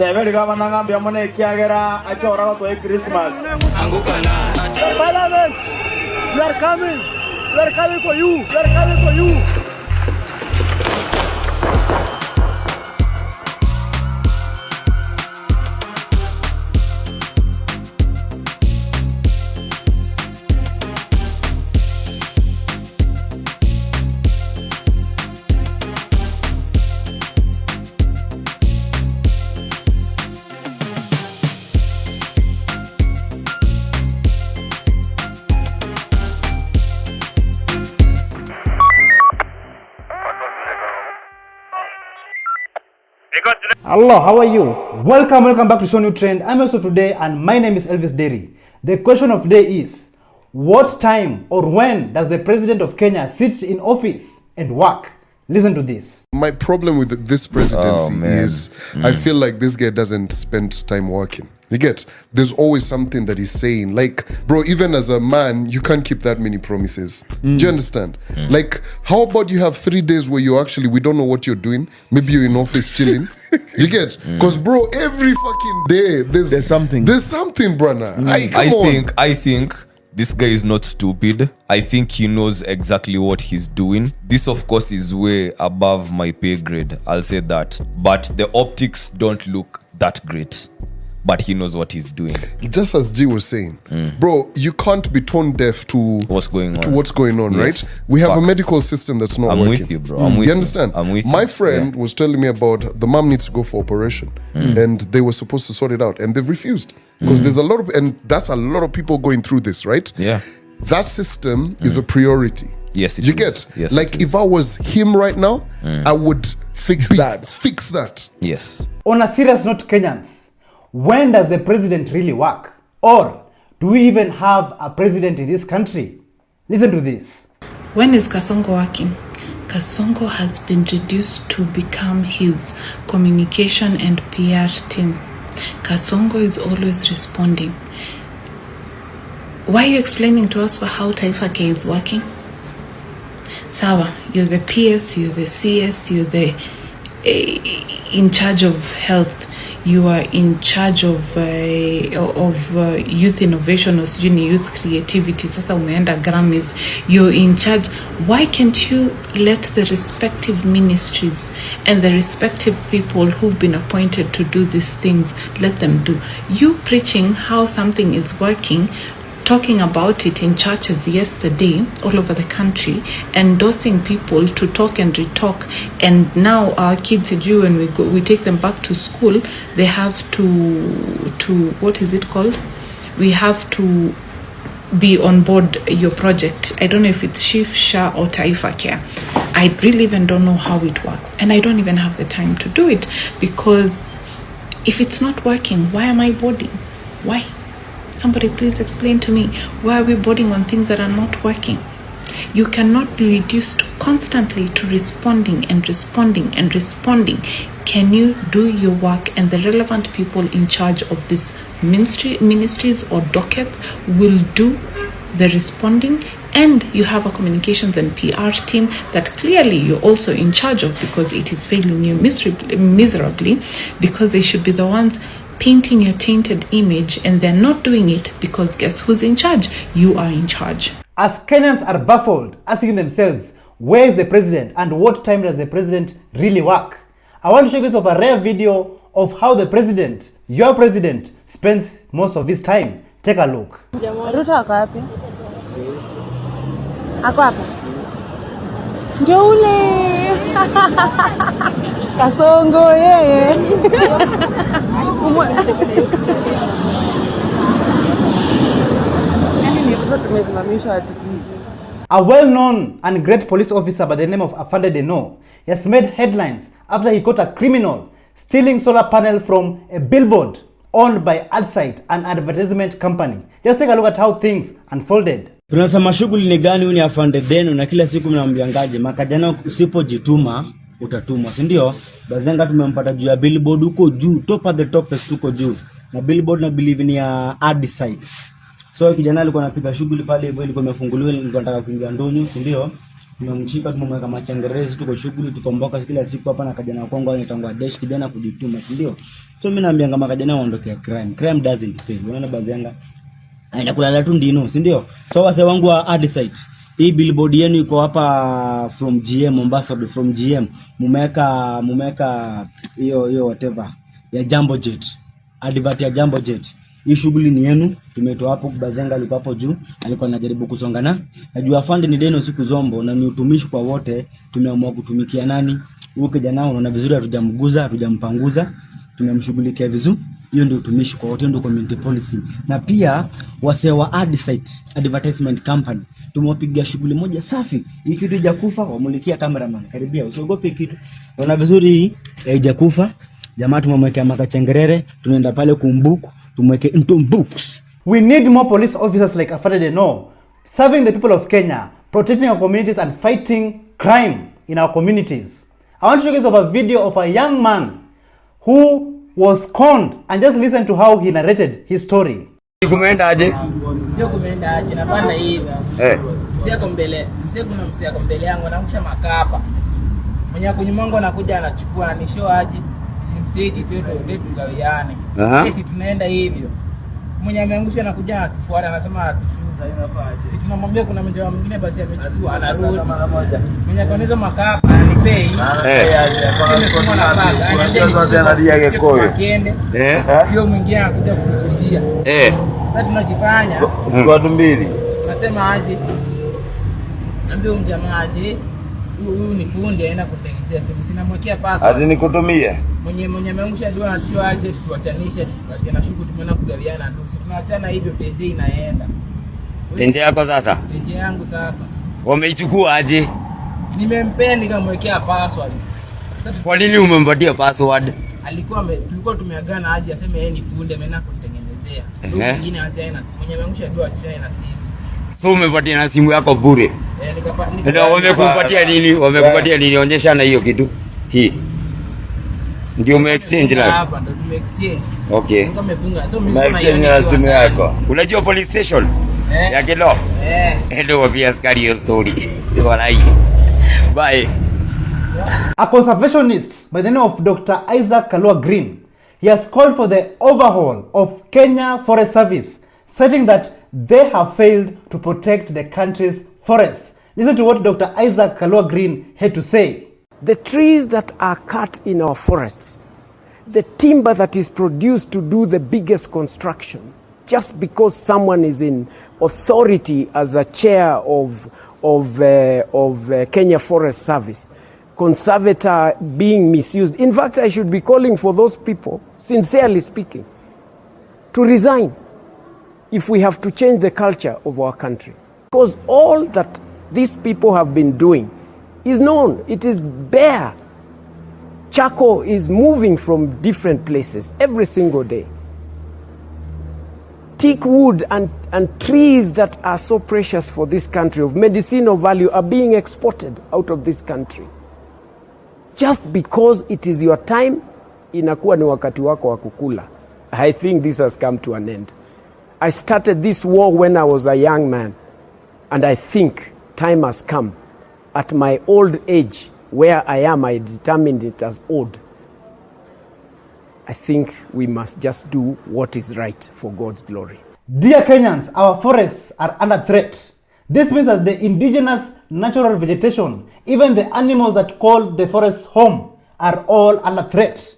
we are coming. We are coming for you. We are coming for you. Hello, how are you? Welcome back to ShowNewTrend. I'm also today and my name is Elvis Derry. The question of the day is, what time or when does the president of Kenya sit in office and work? Listen to this. My problem with this presidency is I feel like this guy doesn't spend time working. You get? There's always something that he's saying. Like, bro, even as a man, you can't keep that many promises. Do you understand? Like, how about you have 3 days where you actually, we don't know what you're doing. Maybe you're in office chilling. You get? Because, bro, every fucking day, there's something. There's something, brother. I think this guy is not stupid. I think he knows exactly what he's doing. This, of course, is way above my pay grade. I'll say that. But the optics don't look that great. But he knows what he's doing. Just as G was saying, bro, you can't be tone deaf to what's going on, Yes. right? We have a Facts. medical system that's not working. I'm with you, bro. I'm with you understand? I'm with you. My friend was telling me about the mom needs to go for operation, and they were supposed to sort it out, and they've refused because there's a lot of, and that's a lot of people going through this, right? Yeah. That system is a priority. Yes, it you is. get? Yes, like it is. if I was him right now, I would fix that. Fix that. Yes. On a serious note, Kenyans, when does the president really work? Or do we even have a president in this country? Listen to this. When is Kasongo working? Kasongo has been reduced to become his communication and PR team. Kasongo is always responding. Why are you explaining to us how Taifa K is working? Sawa, you're the PS, you're the CS, you're the in charge of health. You are in charge of youth innovation or youth creativity. Sasa umeenda Grammys. You're in charge. Why can't you let the respective ministries and the respective people who've been appointed to do these things, let them do? You preaching how something is working, talking about it in churches yesterday all over the country, endorsing people to talk and retalk, and now our kids, when we take them back to school, they have to what is it called? We have to be on board your project. I don't know if it's Shift, Sha or Taifa Care. I really even don't know how it works, and I don't even have the time to do it, because if it's not working, why am I boarding? Why? Somebody please explain to me, why are we boarding on things that are not working? You cannot be reduced constantly to responding and responding and responding. Can you do your work, and the relevant people in charge of this ministries or dockets will do the responding, and you have a communications and PR team that clearly you're also in charge of, because it is failing you miserably, because they should be the ones painting your tainted image, and they're not doing it because guess who's in charge? You are in charge. As Kenyans are baffled, asking themselves, where is the president and what time does the president really work? I want to show you guys of a rare video of how the president, your president, spends most of his time. Take a look. Ruto ako wapi? Ako hapa. Ndio ule. Kasongo yeye. A well-known and great police officer by the name of Afande Deno has made headlines after he caught a criminal stealing solar panel from a billboard owned by AdSite, an advertisement company. Just take a look at how things unfolded. Tunasema shughuli ni gani? Uni Afande Deno, na kila siku mnambiangaje makajana usipojituma utatumwa, si ndio? Bazenga tumempata juu ya billboard huko juu, top of the topest huko juu. Na billboard na believe ni ya AdSite. So kijana alikuwa anapiga shughuli pale hivyo, ilikuwa imefunguliwa, nilikuwa nataka kuingia ndonyo, si ndio? Tumemchika, tumemweka machengerezi, tuko shughuli, tukomboka kila siku hapa, na kijana kwangu anatangwa dash, kijana kujituma, si ndio? So mimi naambia kama kijana waondokea crime doesn't pay. Unaona Bazenga aenda kulala tu ndino, si ndio? So wase wangu wa AdSite, hii billboard yenu iko hapa from GM, ambassador from GM, mumeka hiyo whatever ya Jambo Jet, advert ya Jambo Jet. Hii shughuli ni yenu, tumetoa hapo. Bazenga alikuwa hapo juu, alikuwa anajaribu kusongana. Najua Afande ni Deno siku zombo, na ni utumishi kwa wote. Tumeamua kutumikia nani? Huyu kijana unaona vizuri, hatujamguza, hatujampanguza, tumemshughulikia vizuri. Hiyo ndio utumishi kwa wote, ndio community policy. Na pia wase wa AdSite, advertisement company, tumewapigia shughuli moja safi. Hii kitu haijakufa, wamulikia cameraman, karibia, usiogope kitu. Unaona vizuri hii haijakufa. Jamaa tumemwekea makachengerere, tunaenda pale kumbuku, tumweke into books. We need more police officers like Afande Deno, serving the people of Kenya, protecting our communities and fighting crime in our communities. I want to show you guys a video of a young man who was conned, and just listen to how he narrated his story. Kumeenda aje? Ndio kumeenda aje, napanda hivi. Mzee kombele, mzee kuna mzee kombele yangu anaamsha makapa. Mwenye kunyumongo anakuja anachukua anishow aje. Simseti peto ndetu gawiane. Sisi tunaenda hivyo. Mwenye ameangusha anakuja anatufuata anasema atushuka. Sisi tunamwambia kuna mjomba mwingine basi amechukua anarudi. Mwenye kaonizo makapa ananipei. Nimesoma na baba. Ananiambia gekoyo. Ndio mwingine anakuja kukujia. Sasa tunajifanya watu mbili. Nasema aje? Naambia mjamaa aje? Huyu ni fundi aenda kutengenezea simu. Sinamwekea pasa. Ati nikutumie. Mwenye ameangusha ndio anashua aje tuachanishe tupatie na shuku tumeenda kugawiana ndusi. Tunaachana hivyo tenje inaenda. Tenje yako sasa? Tenje yangu sasa. Wameichukua aje? Nimempea nikamwekea password. Kwa nini umempatia password? Tulikuwa tumeagana aje aseme yeye ni fundi ameenda kutengenezea. Ndio mwingine achaina. Mwenye ameangusha ndio achaina sisi. So umepatia na simu yako bure? Ndio wamekupatia nini? Wamekupatia nini? Onyesha na hiyo kitu. Hii. Ndio ume-exchange na hapa ndio tume-exchange. Okay. Kama umefunga. So mimi sina simu yako. Unajua police station? Ya Kilo? Ndio wapia askari hiyo story. Walai. Bye. A conservationist by the name of Dr. Isaac Kalua Green, he has called for the overhaul of Kenya Forest Service, citing that they have failed to protect the country's forests. Listen to what Dr. Isaac Kalua Green had to say. The trees that are cut in our forests, the timber that is produced to do the biggest construction, just because someone is in authority as a chair of Kenya Forest Service, conservator being misused. In fact, I should be calling for those people, sincerely speaking, to resign if we have to change the culture of our country. Because all that these people have been doing is known. It is bare. Charcoal is moving from different places every single day. Teak wood and trees that are so precious for this country of medicinal value are being exported out of this country. Just because it is your time, inakuwa ni wakati wako wa kukula. I think this has come to an end. I started this war when I was a young man, and I think time has come. At my old age, where I am, I determined it as old. I think we must just do what is right for God's glory. Dear Kenyans, our forests are under threat. This means that the indigenous natural vegetation, even the animals that call the forests home, are all under threat.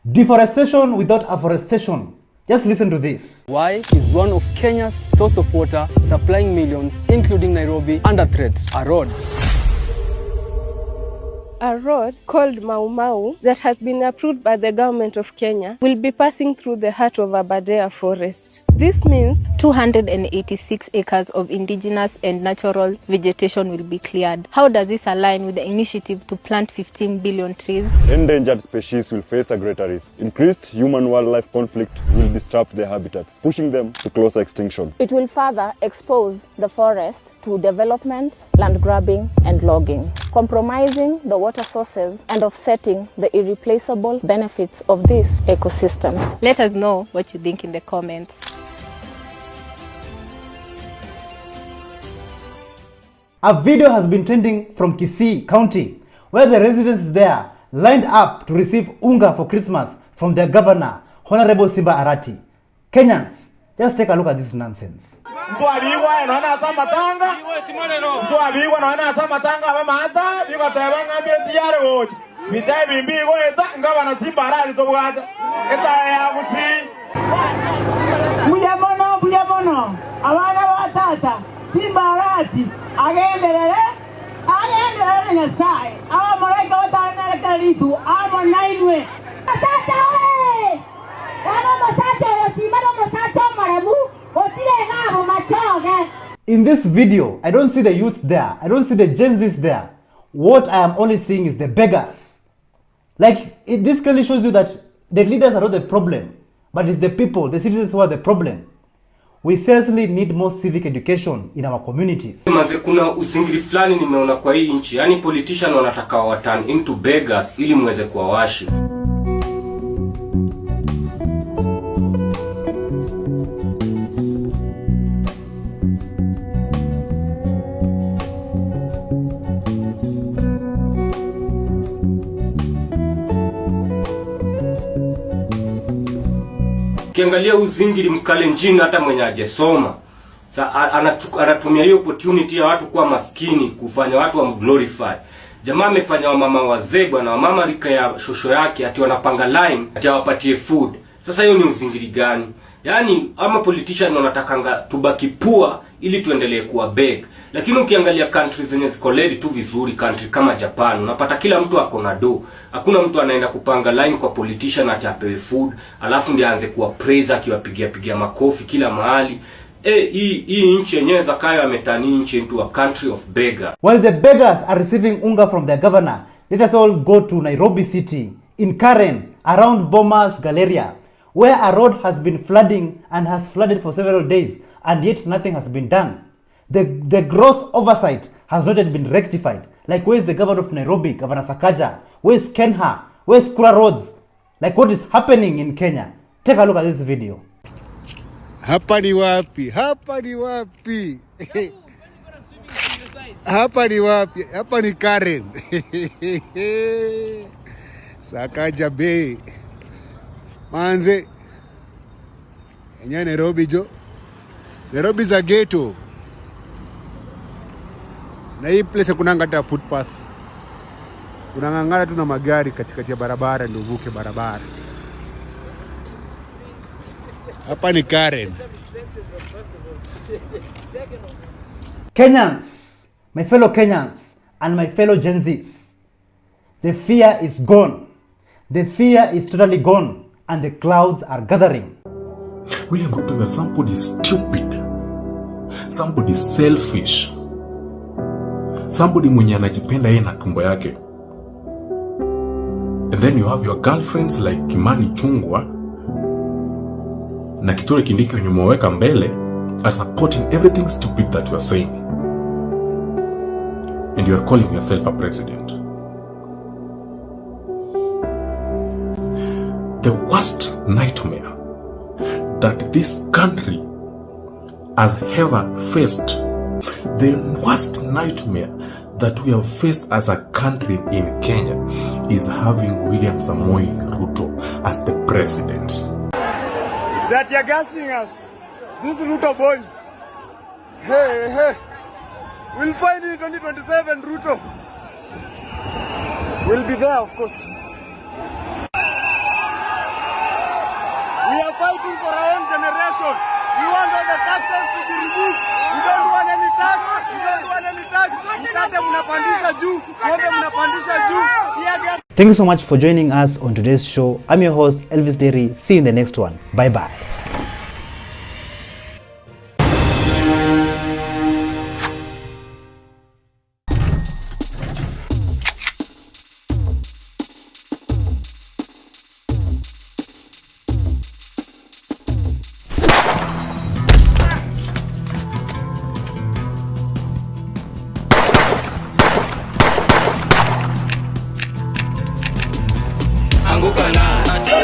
Deforestation without afforestation. Just listen to this. Why is one of Kenya's source of water, supplying millions, including Nairobi, under threat? A road. A road called Mau Mau that has been approved by the government of Kenya will be passing through the heart of Aberdare Forest. This means 286 acres of indigenous and natural vegetation will be cleared. How does this align with the initiative to plant 15 billion trees? Endangered species will face a greater risk. Increased human-wildlife conflict will disrupt their habitats, pushing them to closer extinction. It will further expose the forest to development, land grabbing and logging, compromising the water sources and offsetting the irreplaceable benefits of this ecosystem. Let us know what you think in the comments. A video has been trending from Kisii County, where the residents there lined up to receive unga for Christmas from their governor, Honorable Simba Arati. Kenyans, just take a look at this nonsense. Mtu abigwa anaona asama tanga. Mtu abigwa anaona asama tanga mama ata bigwa tabanga mbezi yare wote. Mitai bimbi go eta ngaba na Simba Arati to bugata. Eta ya musi. Bujamono. Abana batata Simba Arati agenderere nyasaye. Aba malaika batana kalitu aba nainwe. Asante we. Wana masate yosimano masato maremu. In this video, I don't see the youths there. I don't see the Gen Zs there. What I am only seeing is the beggars. Like, this clearly shows you that The leaders are not the problem, but it's the people, the citizens who are the problem. We seriously need more civic education in our communities. Kuna uzingiri fulani nimeona kwa hii nchi, yani politician wanataka wa turn into beggars ili mweze kuwawashi. Kiangalia uzingiri mkalenjini hata mwenye ajesoma. Anatumia hiyo opportunity ya watu kuwa maskini kufanya watu wa glorify. Jamaa amefanya wamama wazee bwana, wamama rika ya shosho yake ati wanapanga line ati wapatie food. Sasa hiyo ni uzingiri gani? Yaani ama politician wanatakanga tubaki poor ili tuendelee kuwa beg. Lakini ukiangalia countries zenye ziko led tu vizuri, country kama Japan, unapata kila mtu ako na do. Hakuna mtu anaenda kupanga line kwa politician ati apewe food, alafu ndiye aanze kuwa praise akiwapigia makofi kila mahali. Hii nchi yenyewe Zakayo ametani nchi into a country of beggars. While the beggars are receiving unga from their governor, let us all go to Nairobi City, in Karen, around Bomas Galleria, where a road has been flooding and has flooded for several days, and yet nothing has been done. The gross oversight has not yet been rectified. Like, where is the governor of Nairobi, Governor Sakaja? Where is Kenha? Where is Kura Roads? Like, what is happening in Kenya? Take a look at this video. Hapa ni wapi? Hapa ni wapi? Hapa ni wapi? Hapa ni Karen. Sakaja Bay. Manze. Enya Nairobi jo. Nairobi za ghetto. Na hii place kuna ngata footpath. Kuna ngangara tu na magari katikati ya barabara ndio uvuke barabara. Hapa ni Karen. Kenyans, my fellow Kenyans and my fellow Gen Zs, the fear is gone. The fear is totally gone and the clouds are gathering. William Ruto, that somebody is stupid, somebody is selfish, somebody mwenye anajipenda yeye na tumbo yake. And then you have your girlfriends like Kimani Chungwa na Kithure Kindiki wenye umeweka mbele are supporting everything stupid that you are saying. And you are calling yourself a president. The worst nightmare that this country has ever faced, the worst nightmare that we have faced as a country in Kenya is having William Samoei Ruto as the president. That you're gassing us. These Ruto boys. Hey. We'll find you in 2027, Ruto. We'll be there, of course. We are fighting for our own generation. We want all the taxes to be removed. We don't want any tax. We don't want any tax. Thank you so much for joining us on today's show. I'm your host, Elvis Derry. See you in the next one. Bye-bye.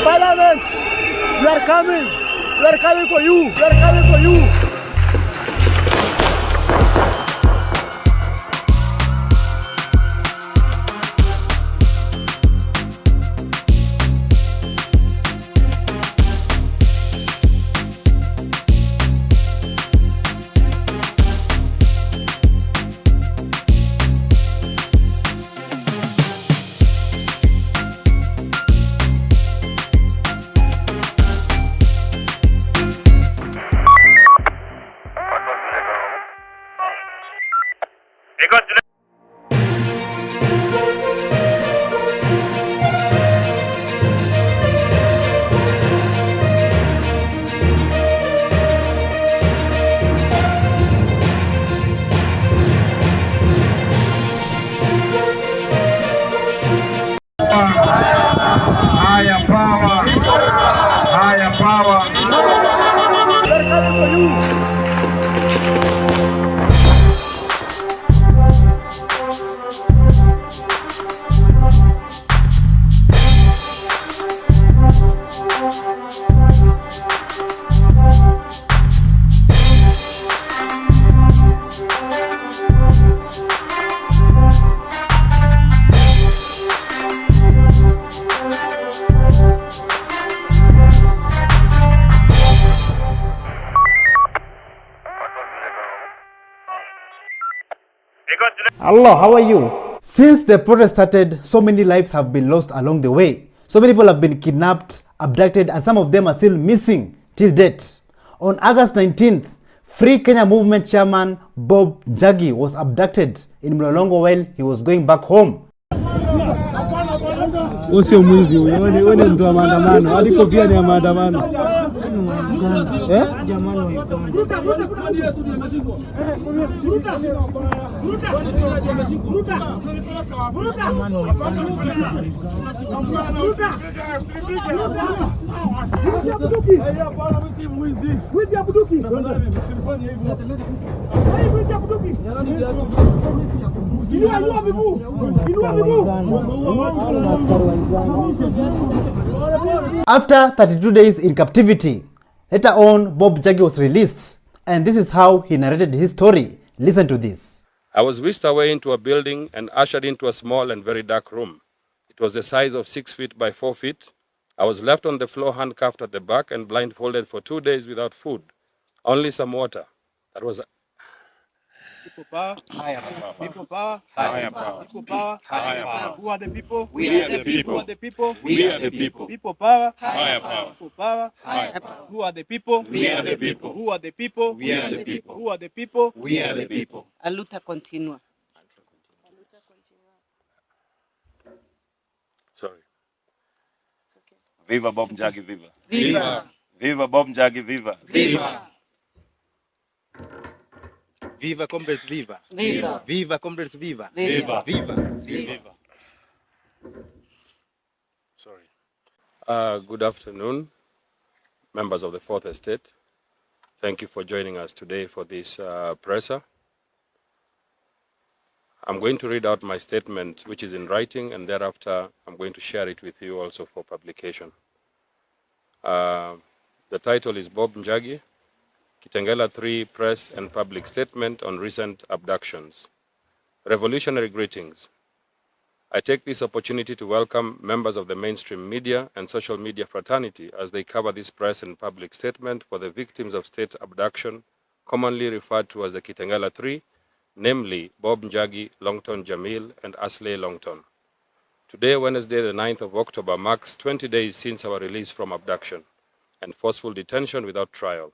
Parliament, we are coming. We are coming for you. We are coming for you. Higher power. Allah, how are you? Since the protest started, so many lives have been lost along the way. So many people have been kidnapped, abducted, and some of them are still missing till date. On August 19th, Free Kenya Movement chairman Bob Njagi was abducted in Mlolongo while he was going back home. Sio mwizi huyo, wewe ni mtu wa maandamano. Hadi kofia ni ya maandamano. Jamani wa After 32 days in captivity, later on Bob Njagi was released, and this is how he narrated his story. Listen to this. I was whisked away into a building and ushered into a small and very dark room. It was the size of 6 feet by 4 feet. I was left on the floor handcuffed at the back and blindfolded for 2 days without food, only some water. That was People power, higher power. People power, higher power. People power, higher power. Who are the people? We are the people. Who are the people? We are the people. People power, higher power. People power, higher power. Who are the people? We are the people. Who are the people? We are the people. Who are the people? We are the people. A luta continua. Sorry. Viva Bob Njagi, viva. Viva. Viva Bob Njagi, viva. Viva. Viva comrades, viva. Viva. Viva comrades, viva. Viva. Viva. Viva. Sorry. Good afternoon, members of the Fourth Estate. Thank you for joining us today for this presser. I'm going to read out my statement, which is in writing, and thereafter I'm going to share it with you also for publication. The title is Bob Njagi, Kitengela 3 Press and Public Statement on Recent Abductions. Revolutionary greetings. I take this opportunity to welcome members of the mainstream media and social media fraternity as they cover this press and public statement for the victims of state abduction, commonly referred to as the Kitengela 3, namely Bob Njagi, Longton Jamil, and Asley Longton. Today, Wednesday, the 9th of October, marks 20 days since our release from abduction and forceful detention without trial.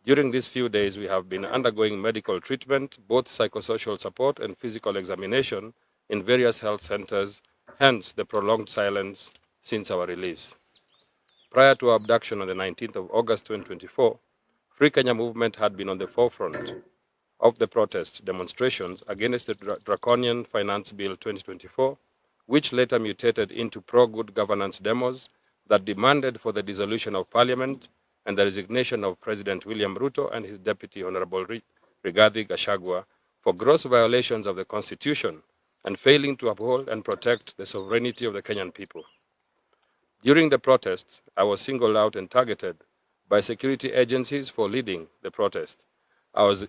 During these few days, we have been undergoing medical treatment, both psychosocial support and physical examination in various health centers, hence the prolonged silence since our release. Prior to our abduction on the 19th of August 2024, Free Kenya Movement had been on the forefront of the protest demonstrations against the draconian Finance Bill 2024, which later mutated into pro-good governance demos that demanded for the dissolution of Parliament and the resignation of President William Ruto and his Deputy Honorable Rigathi Gachagua for gross violations of the Constitution and failing to uphold and protect the sovereignty of the Kenyan people. During the protests, I was singled out and targeted by security agencies for leading the protest. I was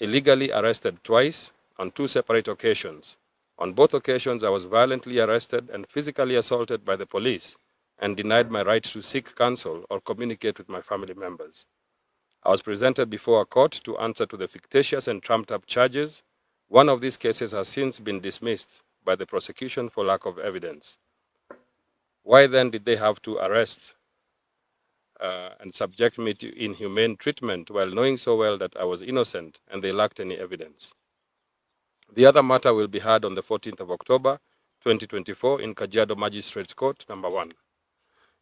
illegally arrested twice on 2 separate occasions. On both occasions, I was violently arrested and physically assaulted by the police and denied my right to seek counsel or communicate with my family members. I was presented before a court to answer to the fictitious and trumped-up charges. One of these cases has since been dismissed by the prosecution for lack of evidence. Why then did they have to arrest and subject me to inhumane treatment while knowing so well that I was innocent and they lacked any evidence? The other matter will be heard on the 14th of October, 2024 in Kajiado Magistrates Court, number 1.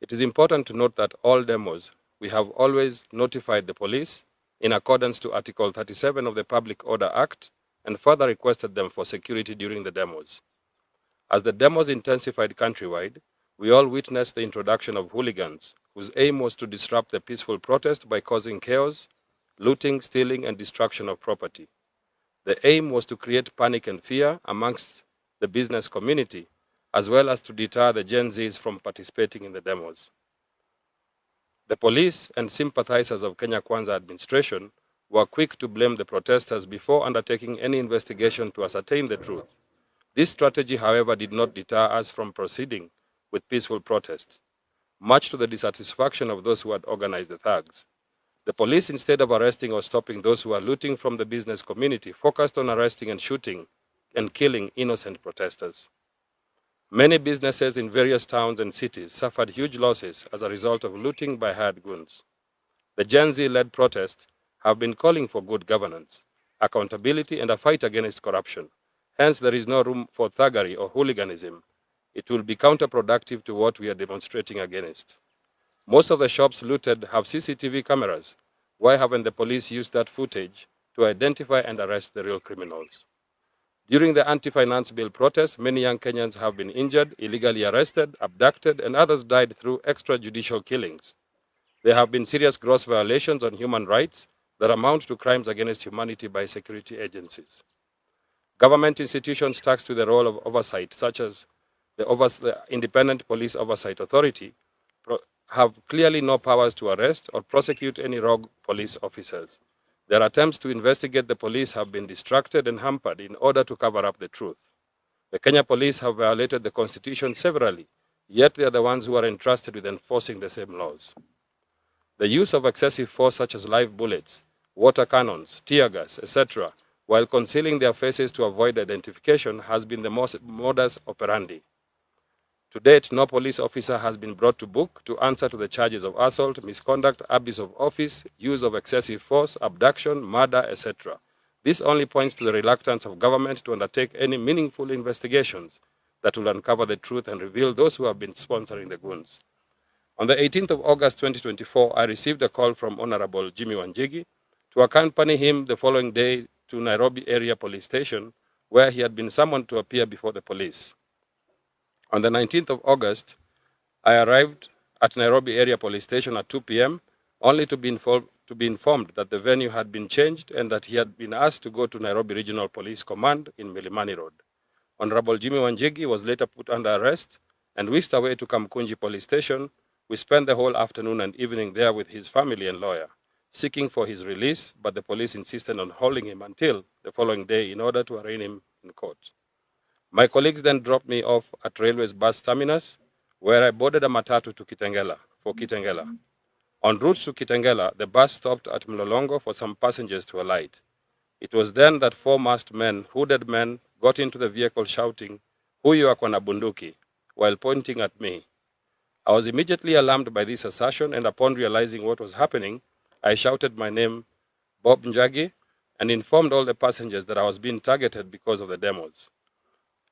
It is important to note that all demos, we have always notified the police in accordance to Article 37 of the Public Order Act and further requested them for security during the demos. As the demos intensified countrywide, we all witnessed the introduction of hooligans whose aim was to disrupt the peaceful protest by causing chaos, looting, stealing, and destruction of property. The aim was to create panic and fear amongst the business community, as well as to deter the Gen Zs from participating in the demos. The police and sympathizers of Kenya Kwanza administration were quick to blame the protesters before undertaking any investigation to ascertain the truth. This strategy, however, did not deter us from proceeding with peaceful protests, much to the dissatisfaction of those who had organized the thugs. The police, instead of arresting or stopping those who are looting from the business community, focused on arresting and shooting and killing innocent protesters. Many businesses in various towns and cities suffered huge losses as a result of looting by hired goons. The Gen Z-led protests have been calling for good governance, accountability, and a fight against corruption. Hence, there is no room for thuggery or hooliganism. It will be counterproductive to what we are demonstrating against. Most of the shops looted have CCTV cameras. Why haven't the police used that footage to identify and arrest the real criminals? During the anti-finance bill protest, many young Kenyans have been injured, illegally arrested, abducted, and others died through extrajudicial killings. There have been serious gross violations on human rights that amount to crimes against humanity by security agencies. Government institutions tasked with the role of oversight, such as the Independent Police Oversight Authority, have clearly no powers to arrest or prosecute any rogue police officers. Their attempts to investigate the police have been distracted and hampered in order to cover up the truth. The Kenya police have violated the Constitution severally, yet they are the ones who are entrusted with enforcing the same laws. The use of excessive force such as live bullets, water cannons, tear gas, etc., while concealing their faces to avoid identification has been the modus operandi. To date, no police officer has been brought to book to answer to the charges of assault, misconduct, abuse of office, use of excessive force, abduction, murder, etc. This only points to the reluctance of government to undertake any meaningful investigations that will uncover the truth and reveal those who have been sponsoring the goons. On the 18th of August 2024, I received a call from Honorable Jimmy Wanjigi to accompany him the following day to Nairobi Area Police Station, where he had been summoned to appear before the police. On the 19th of August, I arrived at Nairobi Area Police Station at 2 p.m., only to be informed that the venue had been changed and that he had been asked to go to Nairobi Regional Police Command in Milimani Road. Honorable Jimmy Wanjigi was later put under arrest and whisked away to Kamkunji Police Station. We spent the whole afternoon and evening there with his family and lawyer, seeking for his release, but the police insisted on holding him until the following day in order to arraign him in court. My colleagues then dropped me off at Railway's bus terminus, where I boarded a matatu to Kitengela, for Kitengela. En route to Kitengela, the bus stopped at Mlolongo for some passengers to alight. It was then that four masked men, hooded men, got into the vehicle shouting, "Huyu ako na bunduki," while pointing at me. I was immediately alarmed by this assertion, and upon realizing what was happening, I shouted my name, Bob Njagi, and informed all the passengers that I was being targeted because of the demos.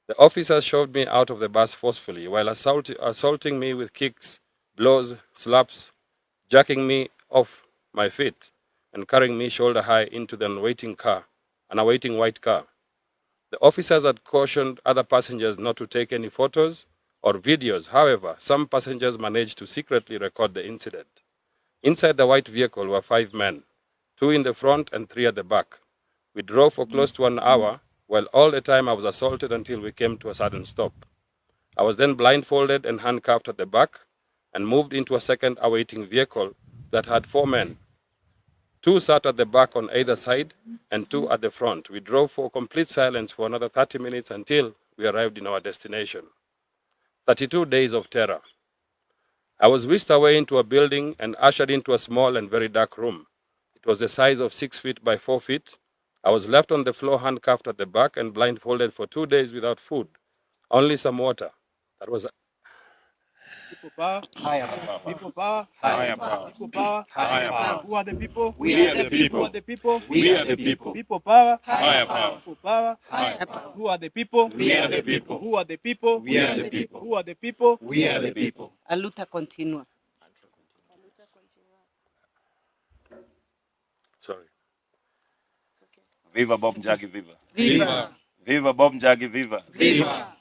The officers shoved me out of the bus forcefully while assaulting me with kicks, blows, slaps, jacking me off my feet, and carrying me shoulder high into an awaiting white car. The officers had cautioned other passengers not to take any photos or videos. However, some passengers managed to secretly record the incident. Inside the white vehicle were 5 men, 2 in the front and 3 at the back. We drove for close to an hour, while all the time I was assaulted until we came to a sudden stop. I was then blindfolded and handcuffed at the back and moved into a second awaiting vehicle that had 4 men. 2 sat at the back on either side and 2 at the front. We drove for complete silence for another 30 minutes until we arrived in our destination. 32 days of terror. I was whisked away into a building and ushered into a small and very dark room. It was the size of 6 feet by 4 feet. I was left on the floor handcuffed at the back and blindfolded for 2 days without food, only some water. That was People power, Higher power. people power, Higher power. people power, Higher power. Who are the people? We are the people. Who are the people? We are the people. People power, Higher power. people power, Higher power. Who are the people? We are the people. Who are the people? We are the people. Who are the people? We are the people. A luta continua. Sorry. Viva Bob Njagi, viva. Viva. Viva Bob Njagi, viva. Viva.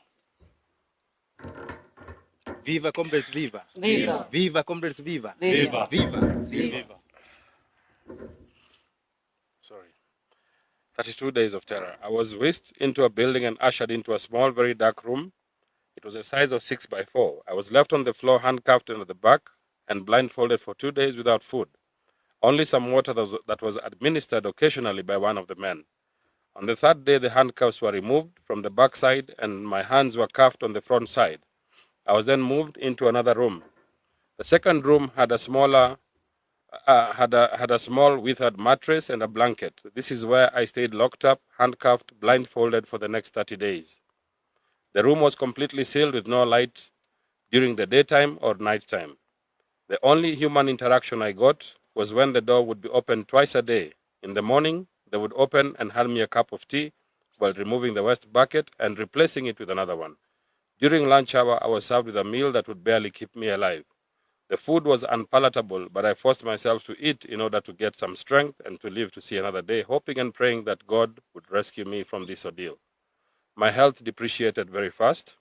Viva comrades, viva. Viva. Viva comrades, viva. Viva. Viva. Viva. Sorry. 32 days of terror. I was whisked into a building and ushered into a small, very dark room. It was a size of 6 by 4. I was left on the floor handcuffed at the back and blindfolded for 2 days without food. Only some water that was administered occasionally by one of the men. On the 3rd day, the handcuffs were removed from the back side and my hands were cuffed on the front side. I was then moved into another room. The second room had a smaller had a small withered mattress and a blanket. This is where I stayed locked up, handcuffed, blindfolded for the next 30 days. The room was completely sealed with no light during the daytime or nighttime. The only human interaction I got was when the door would be opened twice a day. In the morning, they would open and hand me a cup of tea while removing the waste bucket and replacing it with another one. During lunch hour, I was served with a meal that would barely keep me alive. The food was unpalatable, but I forced myself to eat in order to get some strength and to live to see another day, hoping and praying that God would rescue me from this ordeal. My health depreciated very fast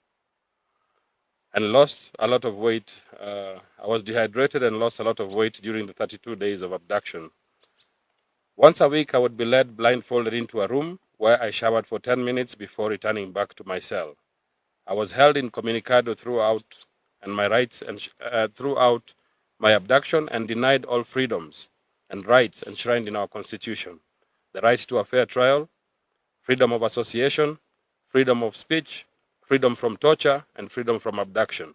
and lost a lot of weight. I was dehydrated and lost a lot of weight during the 32 days of abduction. Once a week, I would be led blindfolded into a room where I showered for 10 minutes before returning back to my cell. I was held incommunicado throughout and my rights and throughout my abduction and denied all freedoms and rights enshrined in our Constitution: the right to a fair trial, freedom of association, freedom of speech, freedom from torture, and freedom from abduction.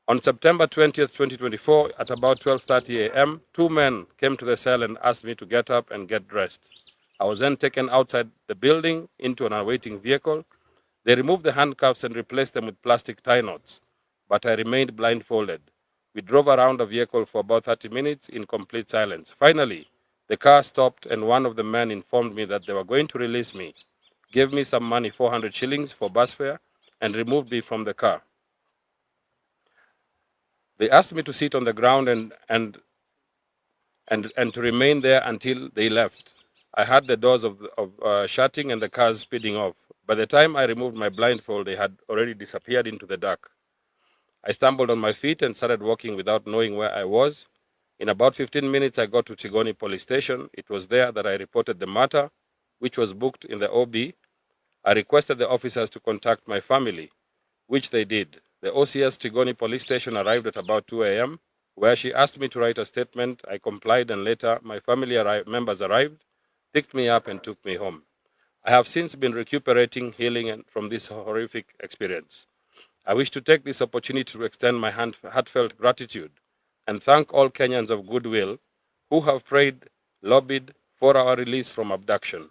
On September 20th, 2024, at about 12:30 a.m., two men came to the cell and asked me to get up and get dressed. I was then taken outside the building into an awaiting vehicle. They removed the handcuffs and replaced them with plastic tie knots, but I remained blindfolded. We drove around the vehicle for about 30 minutes in complete silence. Finally, the car stopped and one of the men informed me that they were going to release me, gave me some money, 400 shillings for bus fare, and removed me from the car. They asked me to sit on the ground and to remain there until they left. I heard the doors shutting and the cars speeding off. By the time I removed my blindfold, they had already disappeared into the dark. I stumbled on my feet and started walking without knowing where I was. In about 15 minutes, I got to Tigoni police station. It was there that I reported the matter, which was booked in the OB. I requested the officers to contact my family, which they did. The OCS Tigoni police station arrived at about 2 a.m., where she asked me to write a statement. I complied, and later my family members arrived, picked me up, and took me home. I have since been recuperating, healing from this horrific experience. I wish to take this opportunity to extend my heartfelt gratitude and thank all Kenyans of goodwill who have prayed, lobbied for our release from abduction.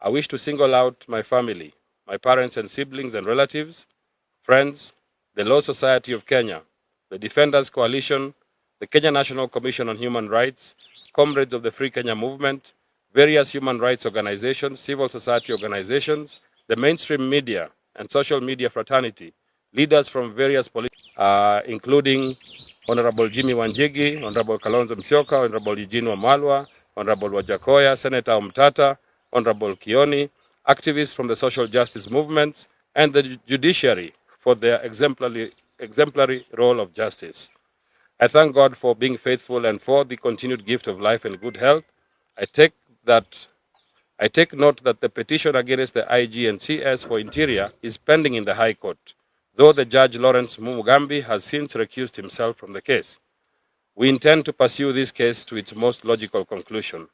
I wish to single out my family, my parents and siblings and relatives, friends, the Law Society of Kenya, the Defenders Coalition, the Kenya National Commission on Human Rights, comrades of the Free Kenya Movement, various human rights organizations, civil society organizations, the mainstream media and social media fraternity, leaders from various including Honorable Jimmy Wanjigi, Honorable Kalonzo Musyoka, Honorable Eugene Wamalwa, Honorable Wajakoya, Senator Umtata, Honorable Kioni, activists from the social justice movements, and the judiciary for their exemplary role of justice. I thank God for being faithful and for the continued gift of life and good health. I take note that the petition against the IG and CS for Interior is pending in the High Court, though the Judge Lawrence Mugambi has since recused himself from the case. We intend to pursue this case to its most logical conclusion.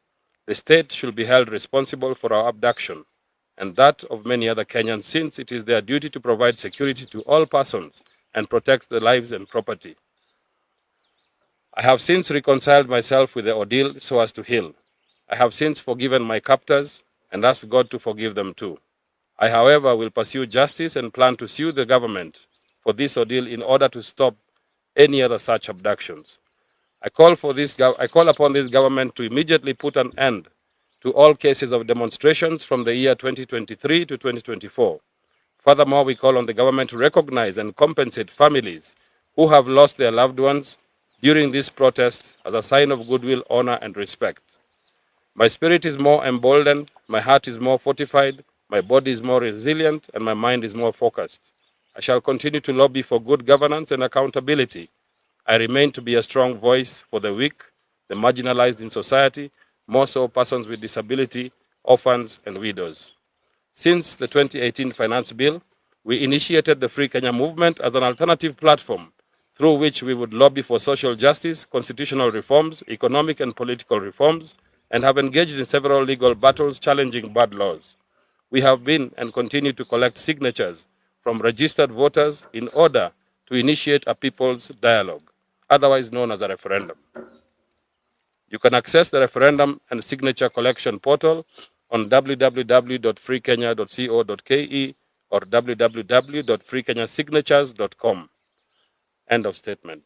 The state should be held responsible for our abduction and that of many other Kenyans, since it is their duty to provide security to all persons and protect their lives and property. I have since reconciled myself with the ordeal so as to heal. I have since forgiven my captors and asked God to forgive them too. I, however, will pursue justice and plan to sue the government for this ordeal in order to stop any other such abductions. I call upon this government to immediately put an end to all cases of demonstrations from the year 2023 to 2024. Furthermore, we call on the government to recognize and compensate families who have lost their loved ones during this protest as a sign of goodwill, honor, and respect. My spirit is more emboldened, my heart is more fortified, my body is more resilient, and my mind is more focused. I shall continue to lobby for good governance and accountability. I remain to be a strong voice for the weak, the marginalized in society, more so persons with disability, orphans, and widows. Since the 2018 Finance Bill, we initiated the Free Kenya Movement as an alternative platform through which we would lobby for social justice, constitutional reforms, economic and political reforms, and have engaged in several legal battles challenging bad laws. We have been and continue to collect signatures from registered voters in order to initiate a people's dialogue, otherwise known as a referendum. You can access the referendum and signature collection portal on www.freekenya.co.ke or www.freekenyasignatures.com. End of statement.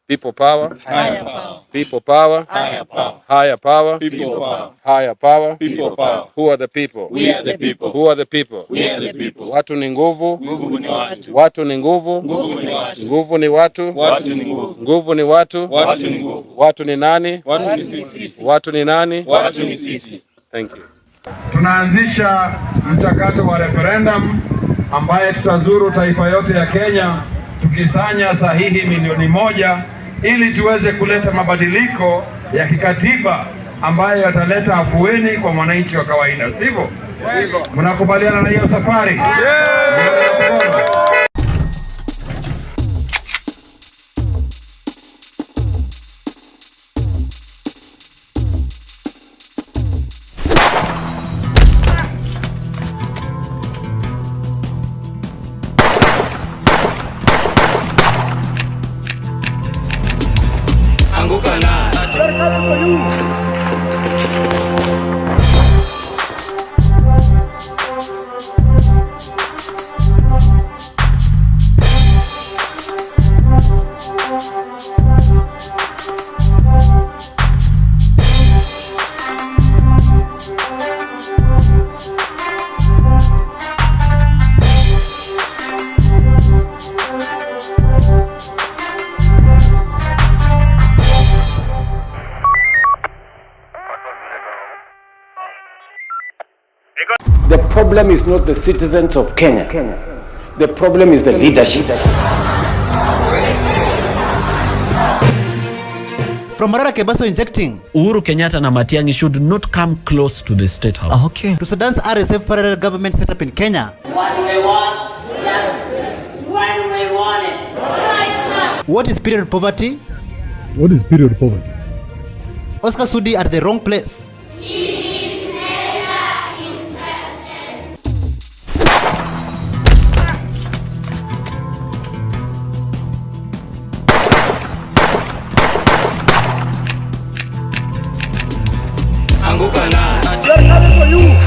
People power. Higher power. People power. Higher power. Higher power. People power. Higher power. People power. Who are the people? We are the people. Who are the people? We are the people. Watu ni nguvu. Nguvu ni watu. Watu ni nguvu. Nguvu ni watu. Nguvu ni watu. Watu ni nguvu. Nguvu ni watu. Watu ni nguvu. Watu ni nani? Watu ni sisi. Watu ni nani? Watu ni sisi. Thank you. Tunaanzisha mchakato wa referendum ambaye tutazuru taifa yote ya Kenya tukisanya sahihi milioni 1 ili tuweze kuleta mabadiliko ya kikatiba ambayo yataleta afueni kwa mwananchi wa kawaida. Sivyo? Mnakubaliana na hiyo safari? They're coming for you. The problem is not the citizens of Kenya. The problem is the leadership. From Marara Kebaso injecting Uhuru Kenyatta na Matiang'i should not come close to the State House. Okay. To Sudan's RSF parallel government set up in Kenya. What we want, just when we want it, right now. What is period poverty? What is period poverty? Oscar Sudi at the wrong place. They're coming for you.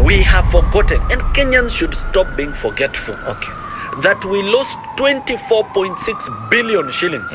We have forgotten, and Kenyans should stop being forgetful. Okay. That we lost 24.6 billion shillings.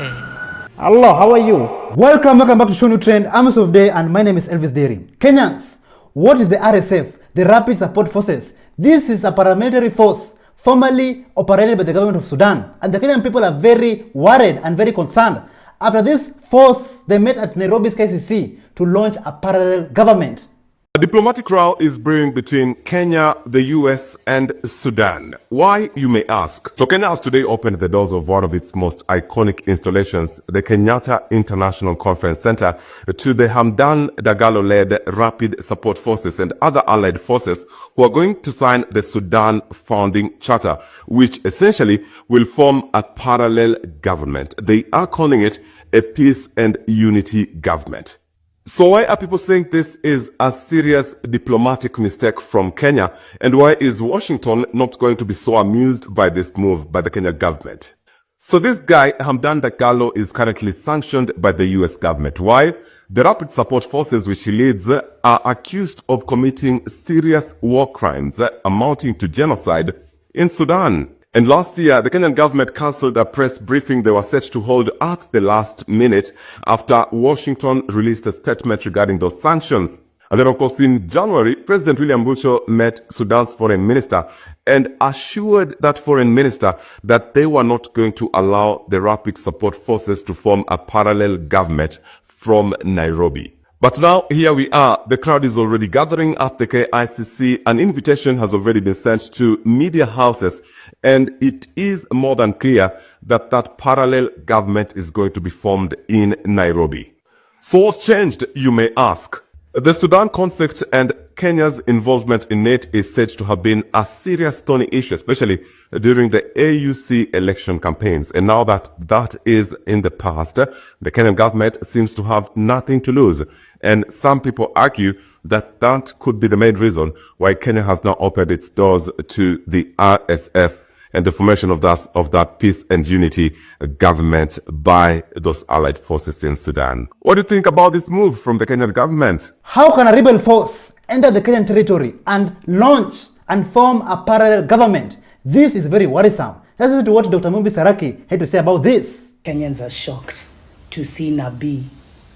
Hello, how are you? Welcome back to ShowNewTrend. I'm of Day, and my name is Elvis Daring. Kenyans, what is the RSF, the Rapid Support Forces? This is a paramilitary force formerly operated by the government of Sudan, and the Kenyan people are very worried and very concerned. After this force, they met at Nairobi's KCC to launch a parallel government. A diplomatic row is brewing between Kenya, the US, and Sudan. Why, you may ask? So Kenya has today opened the doors of one of its most iconic installations, the Kenyatta International Conference Center, to the Hamdan Dagalo-led Rapid Support Forces and other allied forces who are going to sign the Sudan Founding Charter, which essentially will form a parallel government. They are calling it a peace and unity government. So why are people saying this is a serious diplomatic mistake from Kenya? And why is Washington not going to be so amused by this move by the Kenya government? So this guy, Hamdan Dagalo, is currently sanctioned by the US government. Why? The Rapid Support Forces which he leads are accused of committing serious war crimes amounting to genocide in Sudan. And last year, the Kenyan government cancelled a press briefing they were set to hold at the last minute after Washington released a statement regarding those sanctions. And then, of course, in January, President William Ruto met Sudan's foreign minister and assured that foreign minister that they were not going to allow the Rapid Support Forces to form a parallel government from Nairobi. But now here we are. The crowd is already gathering at the KICC. An invitation has already been sent to media houses, and it is more than clear that that parallel government is going to be formed in Nairobi. So what's changed, you may ask? The Sudan conflict and Kenya's involvement in it is said to have been a serious thorny issue, especially during the AUC election campaigns. And now that that is in the past, the Kenyan government seems to have nothing to lose. And some people argue that that could be the main reason why Kenya has now opened its doors to the RSF and the formation of that peace and unity government by those allied forces in Sudan. What do you think about this move from the Kenyan government? How can a rebel force enter the Kenyan territory and launch and form a parallel government? This is very worrisome. Listen to what Dr. Mumbi Saraki had to say about this. Kenyans are shocked to see Nabi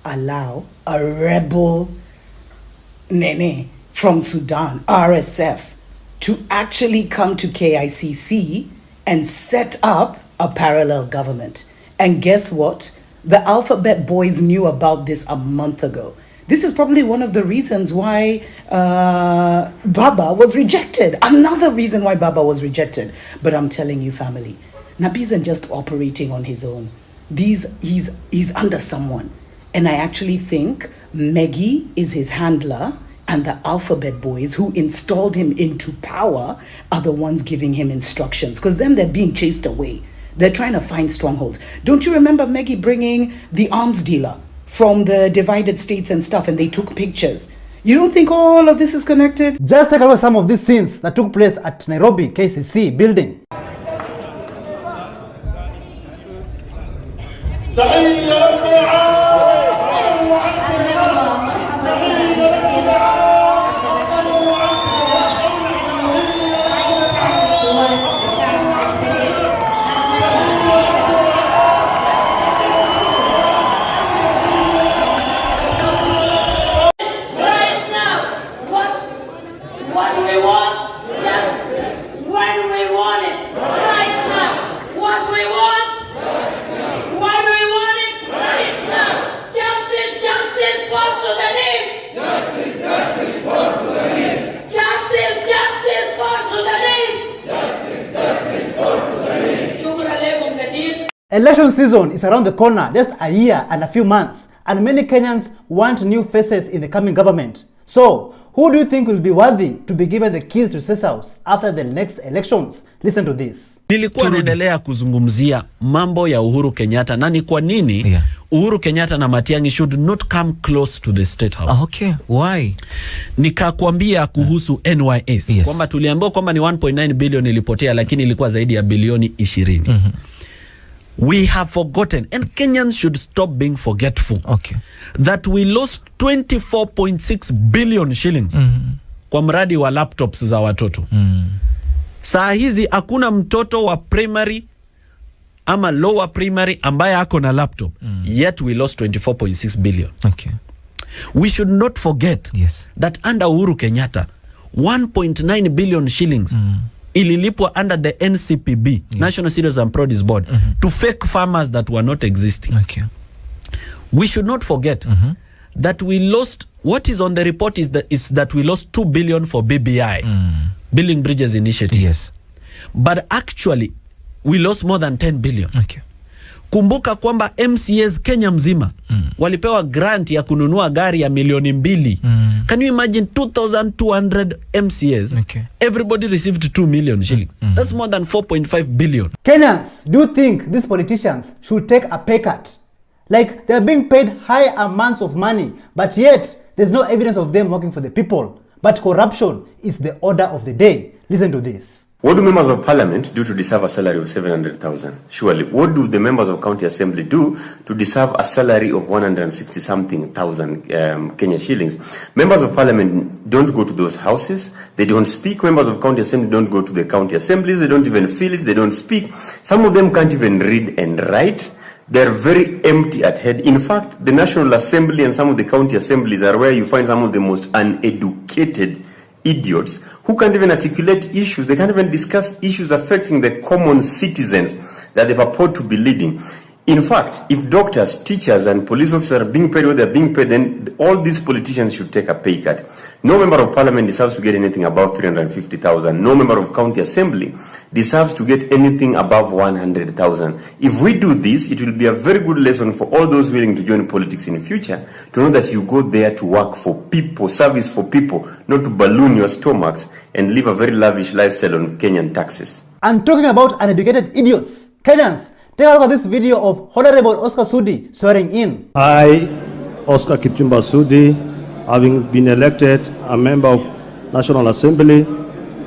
allow a rebel nene from Sudan, RSF, to actually come to KICC and set up a parallel government. And guess what? The Alphabet Boys knew about this a month ago. This is probably one of the reasons why Baba was rejected. Another reason why Baba was rejected. But I'm telling you, family, Nabi isn't just operating on his own. He's under someone. And I actually think Meggie is his handler, and the Alphabet Boys who installed him into power are the ones giving him instructions, because then they're being chased away. They're trying to find strongholds. Don't you remember Meggie bringing the arms dealer from the divided states and stuff, and they took pictures? You don't think all of this is connected? Just take a look at some of these scenes that took place at Nairobi KCC building. Election season is around the corner, just a year and a few months, and many Kenyans want new faces in the coming government. So, who do you think will be worthy to be given the keys to State House after the next elections? Listen to this. Nilikuwa naendelea kuzungumzia mambo ya Uhuru Kenyatta na ni kwa nini Uhuru Kenyatta na Matiang'i should not come close to the State House. Okay, why? Nikakwambia kuhusu NYS. Kwamba tuliambiwa kwamba ni 1.9 billion ilipotea, lakini ilikuwa zaidi ya bilioni 20. We have forgotten, and Kenyans should stop being forgetful, that we lost 24.6 billion shillings kwa mradi wa laptops za watoto. Saa hizi hakuna mtoto wa primary ama lower primary ambaye ako na laptop. Yet we lost 24.6 billion. We should not forget that under Uhuru Kenyatta, 1.9 billion shillings ililipwa under the NCPB, National Cereals and Produce Board, to fake farmers that were not existing. We should not forget that we lost, what is on the report is that we lost 2 billion for BBI, Building Bridges Initiative. But actually, we lost more than 10 billion. Kumbuka kwamba MCAs Kenya mzima walipewa grant ya kununua gari ya milioni 2. Can you imagine 2,200 MCAs? Everybody received 2 million shillings. That's more than 4.5 billion. Kenyans, do you think these politicians should take a pay cut? Like, they're being paid high amounts of money, but yet there's no evidence of them working for the people. But corruption is the order of the day. Listen to this. What do members of parliament do to deserve a salary of 700,000? Surely. What do the members of county assembly do to deserve a salary of 160-something thousand Kenya shillings? Members of parliament don't go to those houses. They don't speak. Members of county assembly don't go to the county assemblies. They don't even feel it. They don't speak. Some of them can't even read and write. They're very empty at head. In fact, the National Assembly and some of the county assemblies are where you find some of the most uneducated idiots who can't even articulate issues. They can't even discuss issues affecting the common citizens that they purport to be leading. In fact, if doctors, teachers, and police officers are being paid what they're being paid, then all these politicians should take a pay cut. No member of parliament deserves to get anything above 350,000. No member of county assembly deserves to get anything above 100,000. If we do this, it will be a very good lesson for all those willing to join politics in the future to know that you go there to work for people, service for people, not to balloon your stomachs and live a very lavish lifestyle on Kenyan taxes. And talking about uneducated idiots, Kenyans, take a look at this video of Honorable Oscar Sudi swearing in. I, Oscar Kipchumba Sudi, having been elected a member of National Assembly,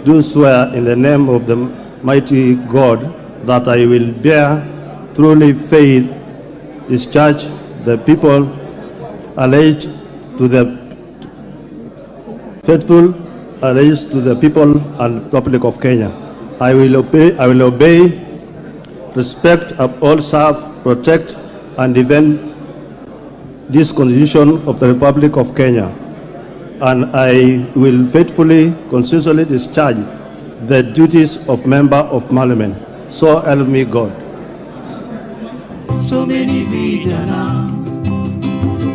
do swear in the name of the mighty God that I will bear truly faith, discharge the people alleged to the faithful, alleged to the people and Republic of Kenya. I will obey, respect, uphold, serve, protect, and defend this Constitution of the Republic of Kenya, and I will faithfully, consistently discharge the duties of Member of Parliament. So help me God. So many vijana,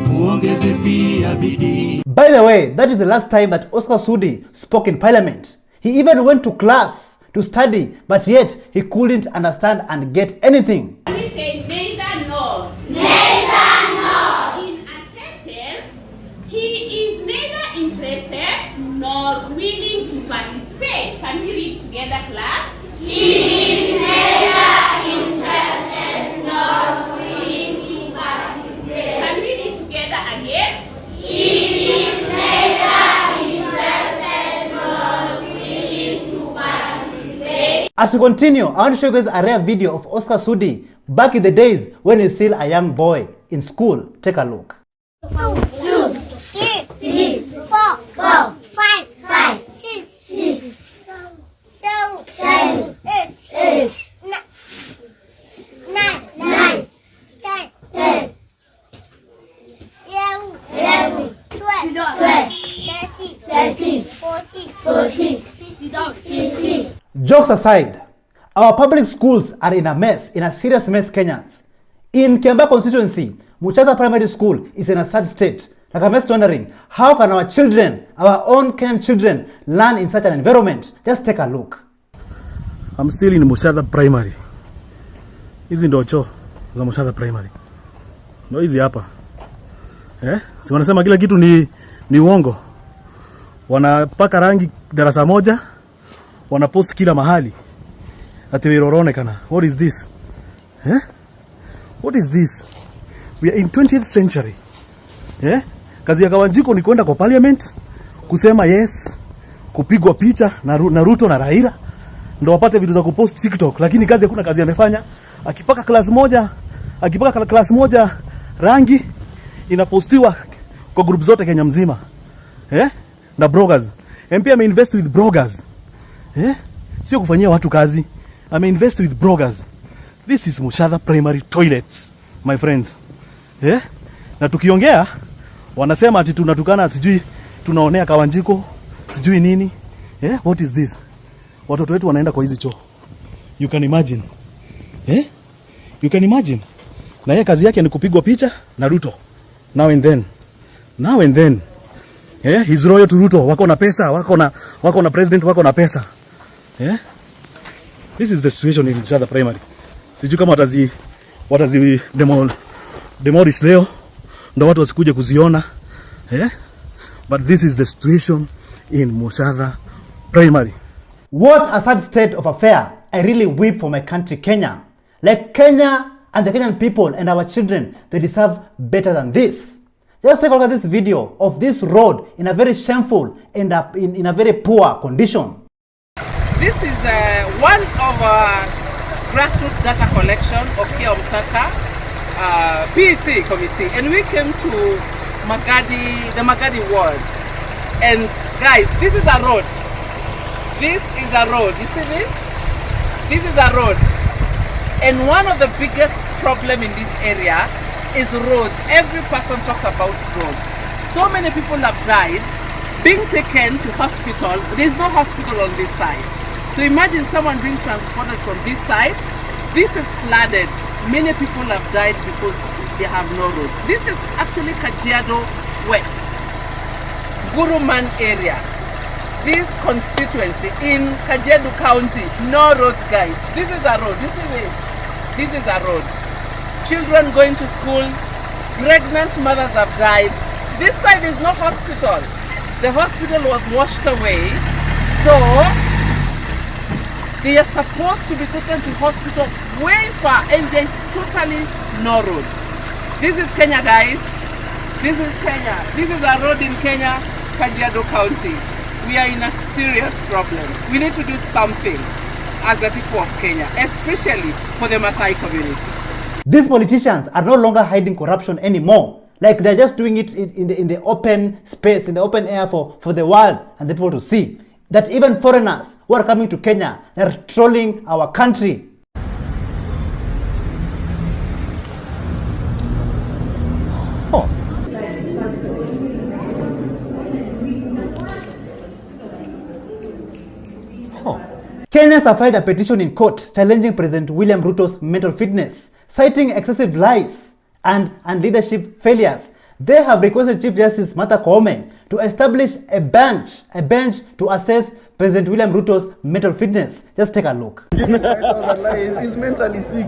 muongeze pia bidii. By the way, that is the last time that Oscar Sudi spoke in Parliament. He even went to class to study, but yet he couldn't understand and get anything. We say neither nor. Neither nor. In a sentence, he is neither interested nor willing to participate. Can we read together, class? He is neither interested nor willing to participate. Can we read together again? He is neither interested nor willing to participate. As we continue, I want to show you guys a rare video of Oscar Sudi back in the days when he was still a young boy in school. Take a look. 2, 3, 4, 5, 6, 7, 8, 9, 10, 11, 12, 13, 14, 15. Jokes aside, our public schools are in a mess, in a serious mess, Kenyans. In Kiambaa constituency, Muchadha Primary School is in a sad state. Like I'm just wondering, how can our children, our own Kenyan children, learn in such an environment? Just take a look. I'm still in Muchadha Primary. Hizi ndo choo za Muchadha Primary. Ndo hizi hapa. Si wanasema kila kitu ni uongo. Wanapaka rangi darasa moja, wanapost kila mahali. Ati viroronekana. What is this? What is this? We are in 20th century. Kazi ya Kawanjiko ni kwenda kwa parliament kusema yes, kupigwa picha na Ruto na Raila ndo wapate vitu za kupost TikTok, lakini kazi hakuna kazi amefanya. Akipaka class moja rangi inapostiwa kwa group zote Kenya mzima. Na bloggers. MP ameinvest with bloggers. Sio kufanyia watu kazi. Ameinvest with bloggers. This is Muchadha Primary toilets, my friends. Na tukiongea wanasema ati tunatukana, sijui tunaonea Kawanjiko, sijui nini. What is this? Watoto wetu wanaenda kwa hizi choo. You can imagine. You can imagine. Na yeye kazi yake ni kupigwa picha na Ruto. Now and then. He's royal to Ruto. Wako na pesa, wako na president, wako na pesa. This is the situation in Muchadha Primary. Sijui kama watazi demolish leo ndo watu wasikuje kuziona. But this is the situation in Muchadha Primary. What a sad state of affair. I really weep for my country, Kenya. Like Kenya and the Kenyan people and our children, they deserve better than this. Just take a look at this video of this road in a very shameful and in a very poor condition. This is one of grassroots data collection of Kia Mtata PEC committee, and we came to the Magadi ward. And guys, this is a road. This is a road. You see this? This is a road. And one of the biggest problem in this area is roads. Every person talks about roads. So many people have died being taken to hospital. There's no hospital on this side. So imagine someone being transported from this side. This is flooded. Many people have died because they have no roads. This is actually Kajiado West, Guruman area. This constituency in Kajiado County, no roads, guys. This is a road. This is it. This is a road. Children going to school, pregnant mothers have died. This side is no hospital. The hospital was washed away, so they are supposed to be taken to hospital way far, and there's totally no roads. This is Kenya, guys. This is Kenya. This is a road in Kenya, Kajiado County. We are in a serious problem. We need to do something as the people of Kenya, especially for the Maasai community. These politicians are no longer hiding corruption anymore. Like they're just doing it in the open space, in the open air for the world and the people to see. That even foreigners who are coming to Kenya, they're trolling our country. Oh. Kenyans have filed a petition in court challenging President William Ruto's mental fitness, citing excessive lies and leadership failures. They have requested Chief Justice Martha Koome to establish a bench to assess President William Ruto's mental fitness. Just take a look. He's mentally sick.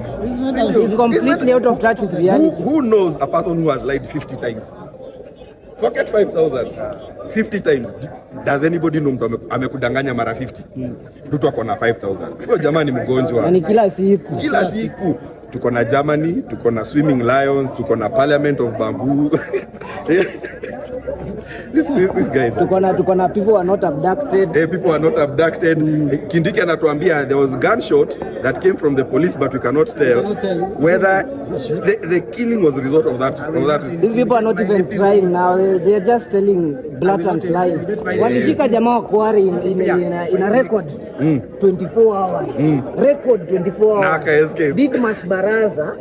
He's completely out of touch with reality. Who knows a person who has lied 50 times? Forget 5,000. 50 times. Does anybody know mtu amekudanganya mara 50? Ruto ako na 5,000. Huyo jamaa ni mgonjwa. Ni kila siku. Kila siku. Tuko na Germany, tuko na Swimming Lions, tuko na Parliament of Bamboo. This guys. Tuko na people are not abducted. People are not abducted. Kindiki anatuambia there was gunshot that came from the police, but we cannot tell whether the killing was a result of that. These people are not even trying now. They are just telling blatant lies. Walishika jamaa kwari in a record 24 hours. Record 24 hours. Na aka escape. Didmas Baraza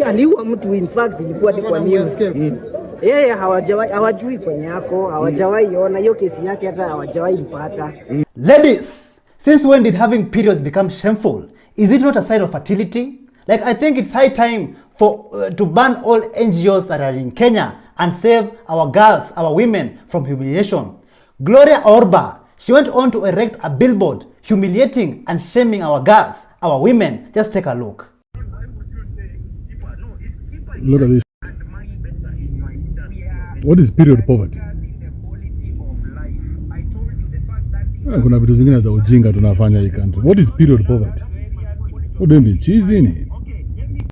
aliua mtu, in fact ilikuwa ni kwa news. Yeye hawajui kwenye yako, hawajawahi ona hiyo kesi yake, hata hawajawahi mpata. Ladies, since when did having periods become shameful? Is it not a sign of fertility? Like, I think it's high time for to ban all NGOs that are in Kenya and save our girls, our women from humiliation. Gloria Orba, she went on to erect a billboard humiliating and shaming our girls, our women. Just take a look. Look at this. What is period poverty? Kuna vitu zingine za ujinga tunafanya hii country. What is period poverty? What do you mean? Cheesy ni?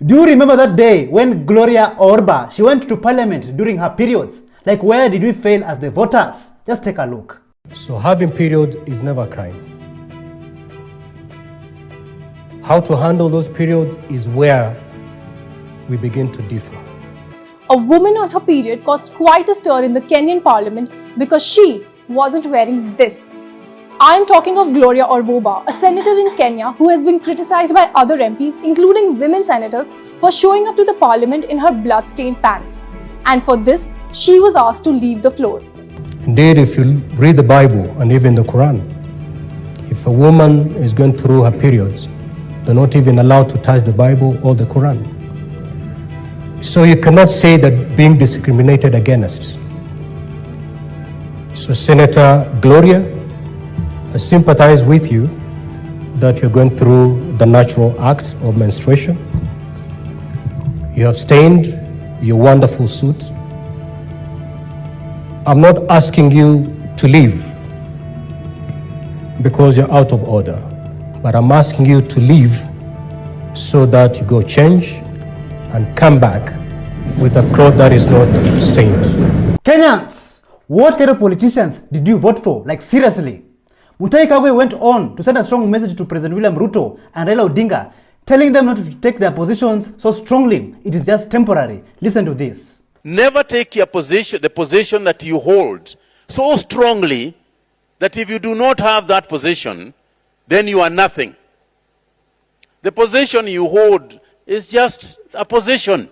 Do you remember that day when Gloria Orba, she went to parliament during her periods? Like, where did we fail as the voters? Just take a look. So having period is never a crime. How to handle those periods is where we begin to differ. A woman on her period caused quite a stir in the Kenyan parliament because she wasn't wearing this. I am talking of Gloria Orboba, a senator in Kenya who has been criticized by other MPs, including women senators, for showing up to the parliament in her blood-stained pants. And for this, she was asked to leave the floor. Indeed, if you read the Bible and even the Quran, if a woman is going through her periods, they're not even allowed to touch the Bible or the Quran. So you cannot say that being discriminated against. So Senator Gloria, I sympathize with you that you're going through the natural act of menstruation. You have stained your wonderful suit. I'm not asking you to leave because you're out of order, but I'm asking you to leave so that you go change and come back with a cloth that is not stained. Kenyans, what kind of politicians did you vote for? Like, seriously? Mutahi Kagwe went on to send a strong message to President William Ruto and Raila Odinga, telling them not to take their positions so strongly. It is just temporary. Listen to this. Never take your position, the position that you hold, so strongly that if you do not have that position, then you are nothing. The position you hold is just a position.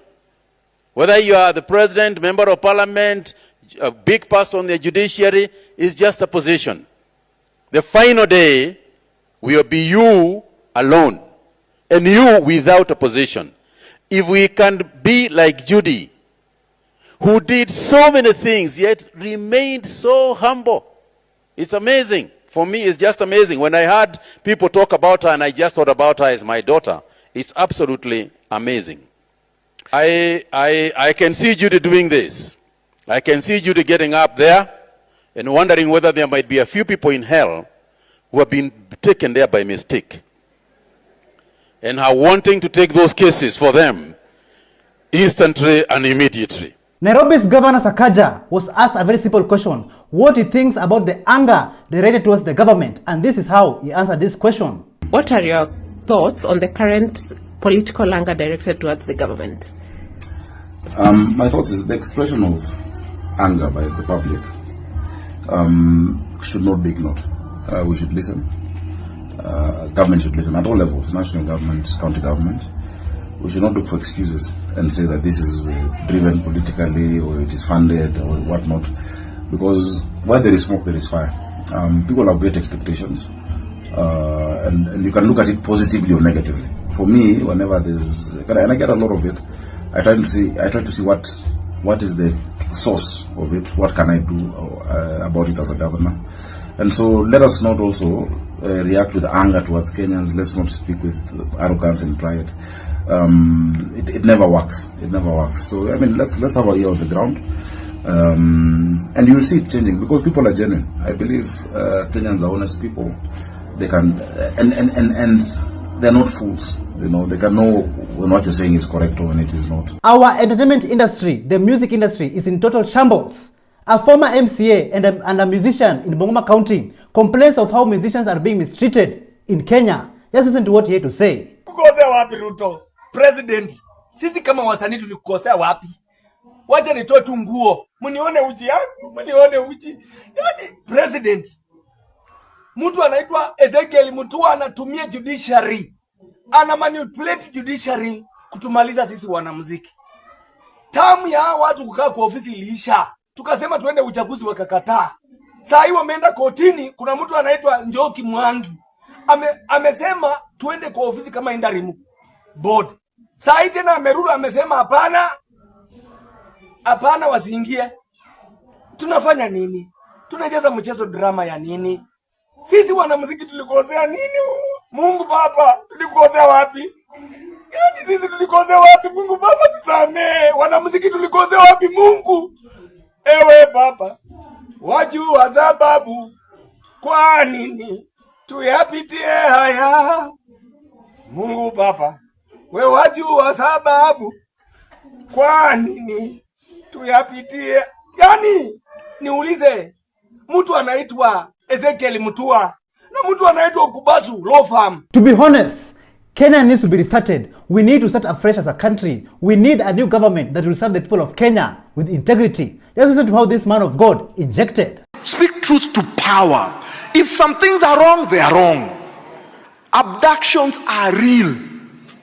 Whether you are the president, member of parliament, a big person on the judiciary, is just a position. The final day will be you alone. and you without opposition. If we can be like Judy, who did so many things yet remained so humble. It's amazing. For me, it's just amazing. When I heard people talk about her and I just thought about her as my daughter, it's absolutely amazing. I can see Judy doing this. I can see Judy getting up there and wondering whether there might be a few people in hell who have been taken there by mistake, and are wanting to take those cases for them instantly and immediately. Nairobi's Governor Sakaja was asked a very simple question: what he thinks about the anger directed towards the government, and this is how he answered this question. What are your thoughts on the current political anger directed towards the government? My thoughts is the expression of anger by the public should not be ignored. We should listen. Government should listen at all levels, national government, county government. We should not look for excuses and say that this is driven politically or it is funded or whatnot, because where there is smoke, there is fire. People have great expectations, and you can look at it positively or negatively. For me, whenever there's, and I get a lot of it, I try to see what is the source of it, what can I do about it as a governor. And so let us not also react with anger towards Kenyans. Let's not speak with arrogance and pride. It never works. It never works. So I mean, let's have our ear on the ground, and you will see it changing because people are genuine. I believe Kenyans are honest people. They can and they're not fools. You know, they can know when what you're saying is correct or when it is not. Our entertainment industry, the music industry, is in total shambles. A former MCA and a musician in Bungoma County complains of how musicians are being mistreated in Kenya. Just listen to what he had to say. Tukosea wapi Ruto? President, sisi kama wasanii tulikosea wapi? Wacha nitoe tu nguo. Mnione uchi yangu, mnione uchi. Yaani president, mtu anaitwa Ezekiel Mutua anatumia judiciary. Ana manipulate judiciary kutumaliza sisi wanamuziki. Tamu ya watu kukaa kwa ofisi iliisha. Tukasema tuende uchaguzi wakakataa. Saa hii wameenda kotini, kuna mtu anaitwa Njoki Mwangi. Amesema tuende kwa ofisi kama interim board. Saa hii tena amerudi amesema hapana. Hapana wasiingie. Tunafanya nini? Tunacheza mchezo drama ya nini? Sisi wanamuziki tulikosea nini? Mungu Baba, tulikosea wapi? Yaani sisi tulikosea wapi? Mungu Baba tusamee. Wanamuziki tulikosea wapi Mungu? Ewe Baba, wajua sababu kwa nini tuyapitie haya. Mungu Baba, wewe wajua sababu kwa nini tuyapitie. Yani niulize, mtu anaitwa Ezekiel Mutua na mtu anaitwa Kubasu Law Firm. To be honest, Kenya needs to be restarted. We need to start afresh as a country. We need a new government that will serve the people of Kenya with integrity. Let's listen to how this man of God injected. Speak truth to power. If some things are wrong, they are wrong. Abductions are real.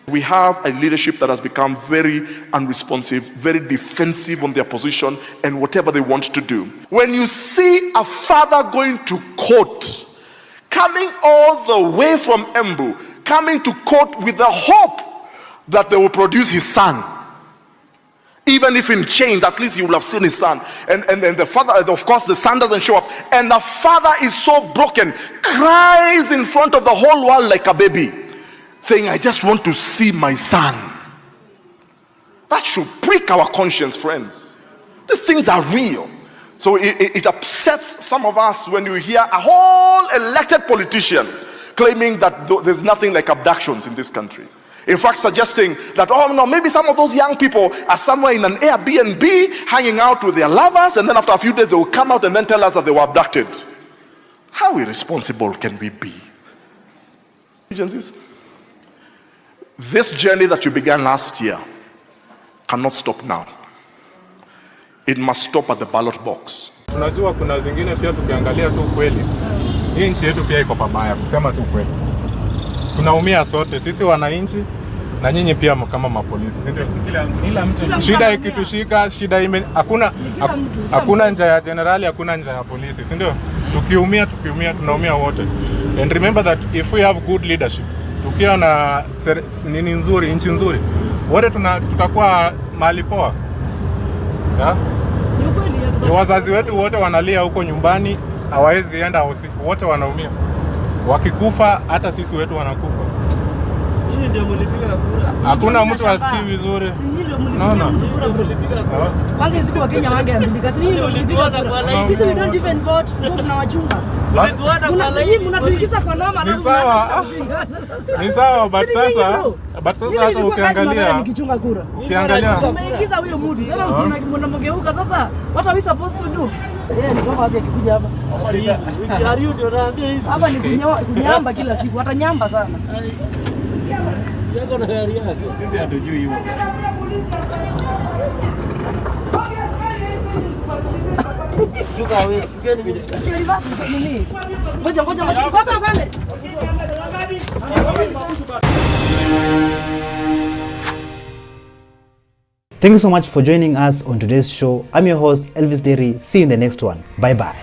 We have a leadership that has become very unresponsive, very defensive on their position and whatever they want to do. When you see a father going to court, coming all the way from Embu, coming to court with the hope that they will produce his son. Even if in chains, at least you will have seen his son. And the father, of course, the son doesn't show up. And the father is so broken, cries in front of the whole world like a baby, saying, I just want to see my son. That should prick our conscience, friends. These things are real. So it upsets some of us when you hear a whole elected politician claiming that there's nothing like abductions in this country. In fact, suggesting that, oh no, maybe some of those young people are somewhere in an Airbnb hanging out with their lovers, and then after a few days they will come out and then tell us that they were abducted. How irresponsible can we be? Agencies? This journey that you began last year cannot stop now. It must stop at the ballot box. Tunajua kuna zingine pia tukiangalia tu kweli. Hii nchi yetu pia iko pabaya, kusema tu kweli. Tunaumia sote, sisi wananchi na nyinyi pia kama mapolisi. Kila mtu. Shida ikitushika, shida hakuna njia ya generali, hakuna njia ya polisi, si ndio? Tukiumia tunaumia wote. And remember that if we have good leadership, Ukiwa na nini nzuri, nchi nzuri, wote tutakuwa mahali poa. Wazazi wetu wote wanalia huko nyumbani, hawawezi enda usiku, wote wanaumia. Wakikufa hata sisi wetu wanakufa. Hii ndio mlipiga kura. Hakuna mtu asikii vizuri. Naona. Kwanza siku wa Kenya wangeambilika. Sisi ndio mlipiga kura. Sisi we don't even vote, tunawachunga. Mnatuingiza kwa noma na ni sawa, but sasa hata ukiangalia nikichunga kura. Ukiangalia umeingiza huyo mudi. Sasa mnamgeuka sasa. What are we supposed to do? Ni kama wapi akikuja hapa. Hapa ni kunyamba kila siku. Hata nyamba sana. Yako na gari yake. Sisi hatujui hiyo. Thank you so much for joining us on today's show. I'm your host, Elvis Derry. See you in the next one. Bye-bye.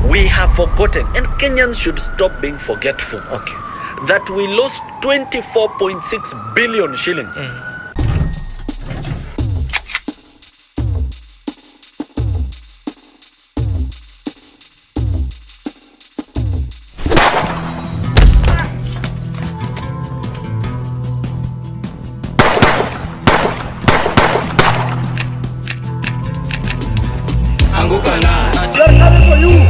We have forgotten, and Kenyans should stop being forgetful, that we lost 24.6 billion shillings. They're coming for you.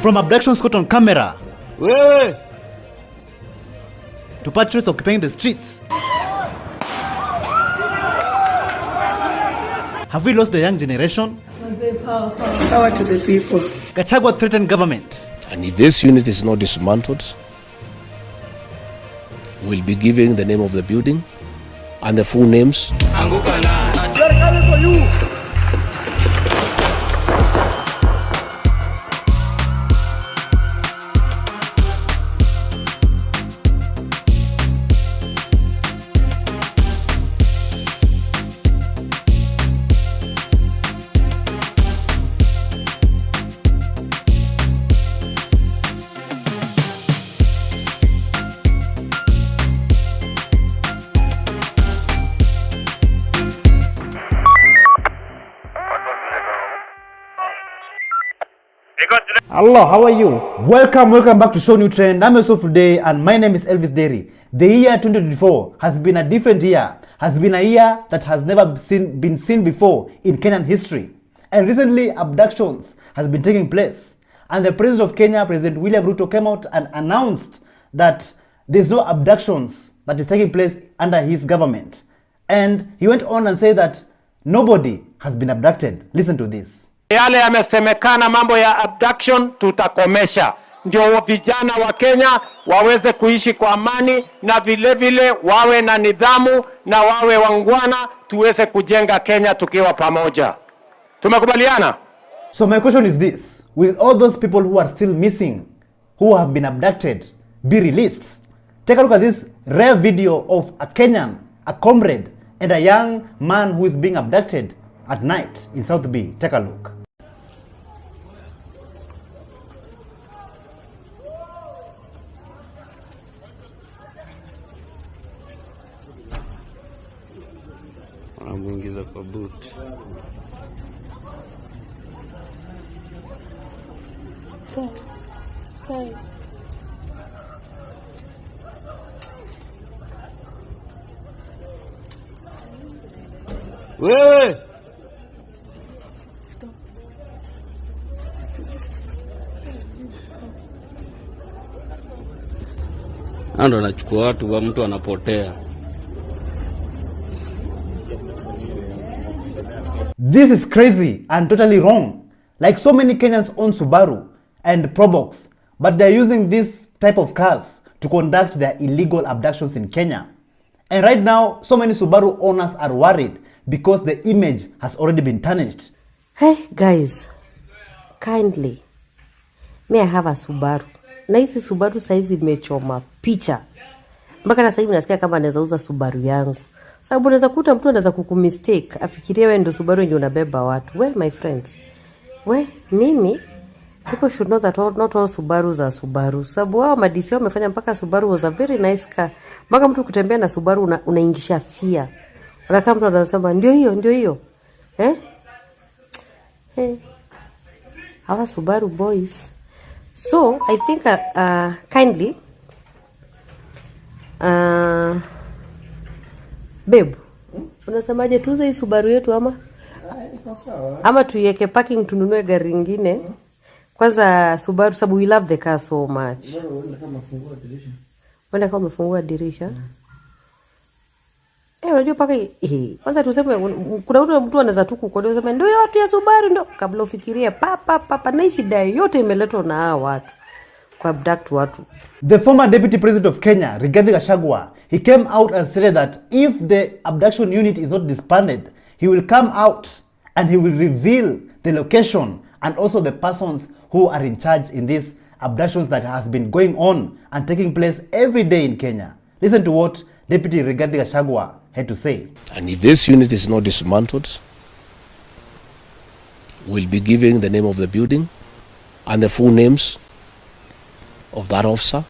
From abductions caught on camera to patriots occupying the streets, have we lost the young generation? Power to the people. Gachagua threatened government. And if this unit is not dismantled, we'll be giving the name of the building and the full names. They're coming for you. Hello, how are you? Welcome back to ShowNewTrend. I'm yourself today, and my name is Elvis Derry. The year 2024 has been a different year, has been a year that has never been seen before in Kenyan history. And recently, abductions has been taking place. And the President of Kenya, President William Ruto, came out and announced that there's no abductions that is taking place under his government. And he went on and said that nobody has been abducted. Listen to this. Yale yamesemekana mambo ya abduction tutakomesha, ndio vijana wa Kenya waweze kuishi kwa amani na vile vile wawe na nidhamu na wawe wangwana, tuweze kujenga Kenya tukiwa pamoja. Tumekubaliana? So my question is this: will all those people who are still missing, who have been abducted, be released? Take a look at this rare video of a Kenyan, a comrade, and a young man who is being abducted at night in South B. Take a look. Anamuingiza kwa boot. Guys. Wewe ando anachukua watu wa mtu anapotea. This is crazy and totally wrong. Like so many Kenyans own Subaru and Probox, but they're using this type of cars to conduct their illegal abductions in Kenya. And right now, so many Subaru owners are worried because the image has already been tarnished. Hey guys, kindly, may I have a Subaru? Na hizi Subaru saizi imechoma picha. Mpaka na sasa hivi nasikia kama anaweza uza Subaru yangu. Sababu unaweza kuta mtu anaweza kukumistake, afikirie wewe ndio Subaru ndio unabeba watu. Well my friends, mimi people should know that not all Subarus are Subaru. Sababu wao madisi wamefanya mpaka Subaru was a very nice car. Mpaka mtu kutembea na Subaru unaingisha fear. Kama mtu anasema ndio hiyo. Hawa Subaru boys. So I think kindly babe, unasemaje tuuze hii Subaru yetu ama tuiweke parking tununue gari lingine? Kwanza Subaru sababu we love the car so much. Wenda kama umefungua dirisha. Unajua paka kwanza tuseme kuna mtu anaweza tu kukodea sema ndio yote ya Subaru ndio kabla ufikirie papa na shida yote imeletwa na hao watu kwa abduct watu. The former deputy president of Kenya, Rigathi Gachagua, he came out and said that if the abduction unit is not disbanded, he will come out and he will reveal the location and also the persons who are in charge in these abductions that has been going on and taking place every day in Kenya. Listen to what Deputy Rigathi Gachagua had to say. And if this unit is not dismantled, we'll be giving the name of the building and the full names of that officer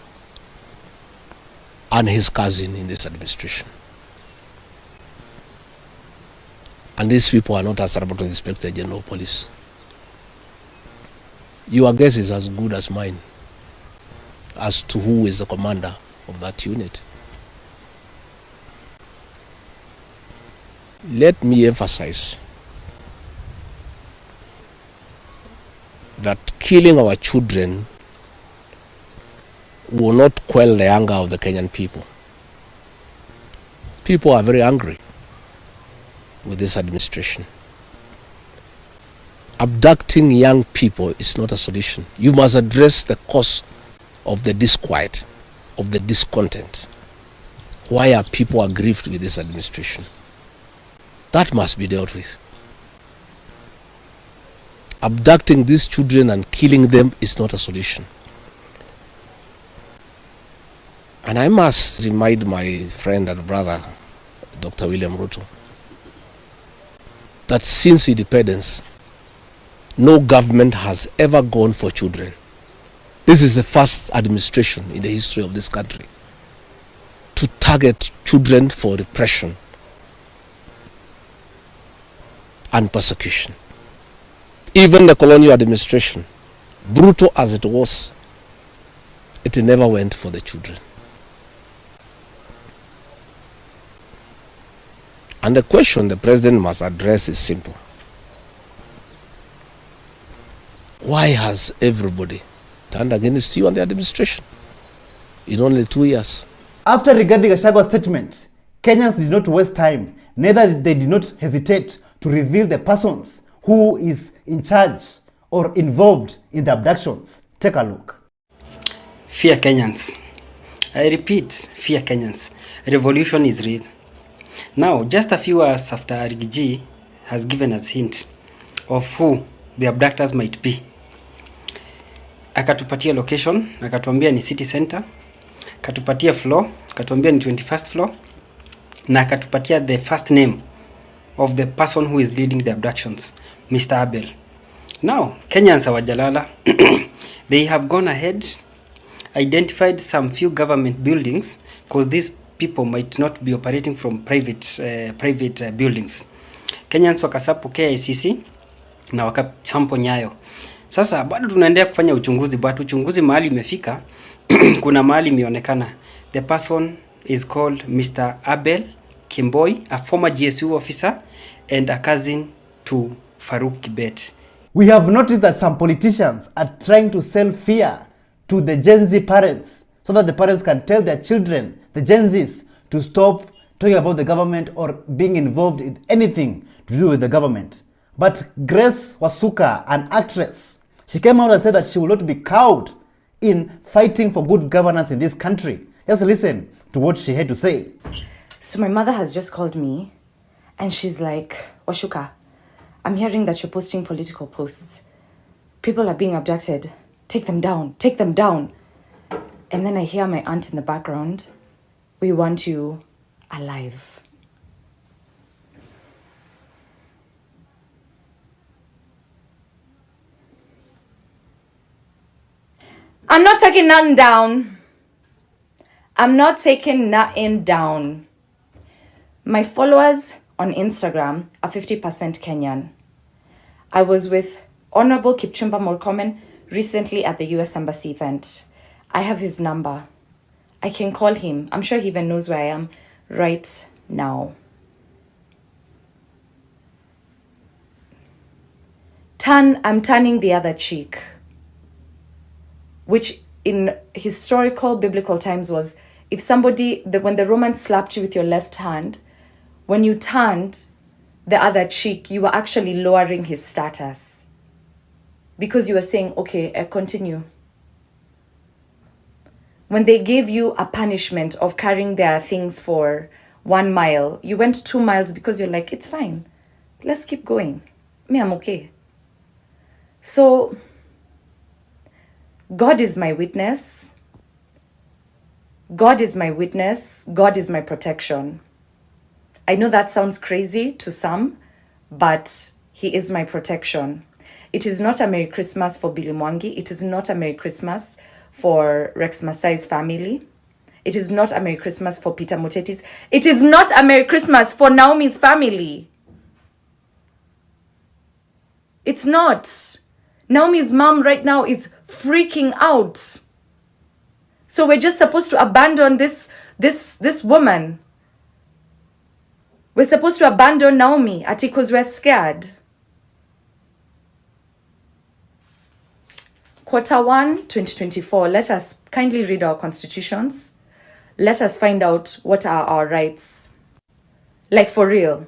and his cousin in this administration. And these people are not answerable to the Inspector General of Police. Your guess is as good as mine as to who is the commander of that unit. Let me emphasize that killing our children will not quell the anger of the Kenyan people. People are very angry with this administration. Abducting young people is not a solution. You must address the cause of the disquiet, of the discontent. Why are people aggrieved with this administration? That must be dealt with. Abducting these children and killing them is not a solution. And I must remind my friend and brother, Dr. William Ruto, that since independence, no government has ever gone for children. This is the first administration in the history of this country to target children for repression and persecution. Even the colonial administration, brutal as it was, it never went for the children. And the question the president must address is simple. Why has everybody turned against you and the administration in only 2 years? After Rigathi Gachagua's statement, Kenyans did not waste time, neither they did not hesitate to reveal the persons who is in charge or involved in the abductions. Take a look. Fear Kenyans. I repeat, fear Kenyans. Revolution is real. Now, just a few hours after Rigiji has given us hint of who the abductors might be, akatupatia location, akatuambia ni city center, akatupatia floor, akatuambia ni 21st floor, na akatupatia the first name of the person who is leading the abductions, Mr. Abel. Now, Kenyans hawajalala. They have gone ahead, identified some few government buildings, because these people might not be operating from private buildings. Kenyans wakasapo KICC na wakasampo Nyayo. Sasa bado tunaendelea kufanya uchunguzi, but uchunguzi mahali imefika kuna mahali imeonekana the person is called Mr. Abel Kimboi, a former GSU officer, and a cousin to Farouk Kibet. We have noticed that some politicians are trying to sell fear to the Gen Z parents so that the parents can tell their children, the Gen Zs, to stop talking about the government or being involved in anything to do with the government. But Grace Wasuka, an actress, she came out and said that she will not be cowed in fighting for good governance in this country. Just listen to what she had to say. So my mother has just called me and she's like, Washuka, I'm hearing that you're posting political posts. People are being abducted. Take them down. Take them down. And then I hear my aunt in the background. We want you alive. I'm not taking nothing down. I'm not taking nothing down. My followers on Instagram are 50% Kenyan. I was with Honorable Kipchumba Murkomen recently at the US Embassy event. I have his number. I can call him. I'm sure he even knows where I am right now. I'm turning the other cheek, which in historical biblical times was if somebody, when the Romans slapped you with your left hand, when you turned the other cheek, you were actually lowering his status because you were saying, okay, continue. When they gave you a punishment of carrying their things for 1 mile, you went 2 miles because you're like, it's fine. Let's keep going. Me, I'm okay. So, God is my witness. God is my witness. God is my protection. I know that sounds crazy to some, but he is my protection. It is not a Merry Christmas for Billy Mwangi. It is not a Merry Christmas for Rex Masai's family. It is not a Merry Christmas for Peter Muteti's. It is not a Merry Christmas for Naomi's family. It's not. Naomi's mom right now is freaking out. So we're just supposed to abandon this woman. We're supposed to abandon Naomi because we're scared. Q1, 2024, let us kindly read our constitutions. Let us find out what are our rights. Like for real.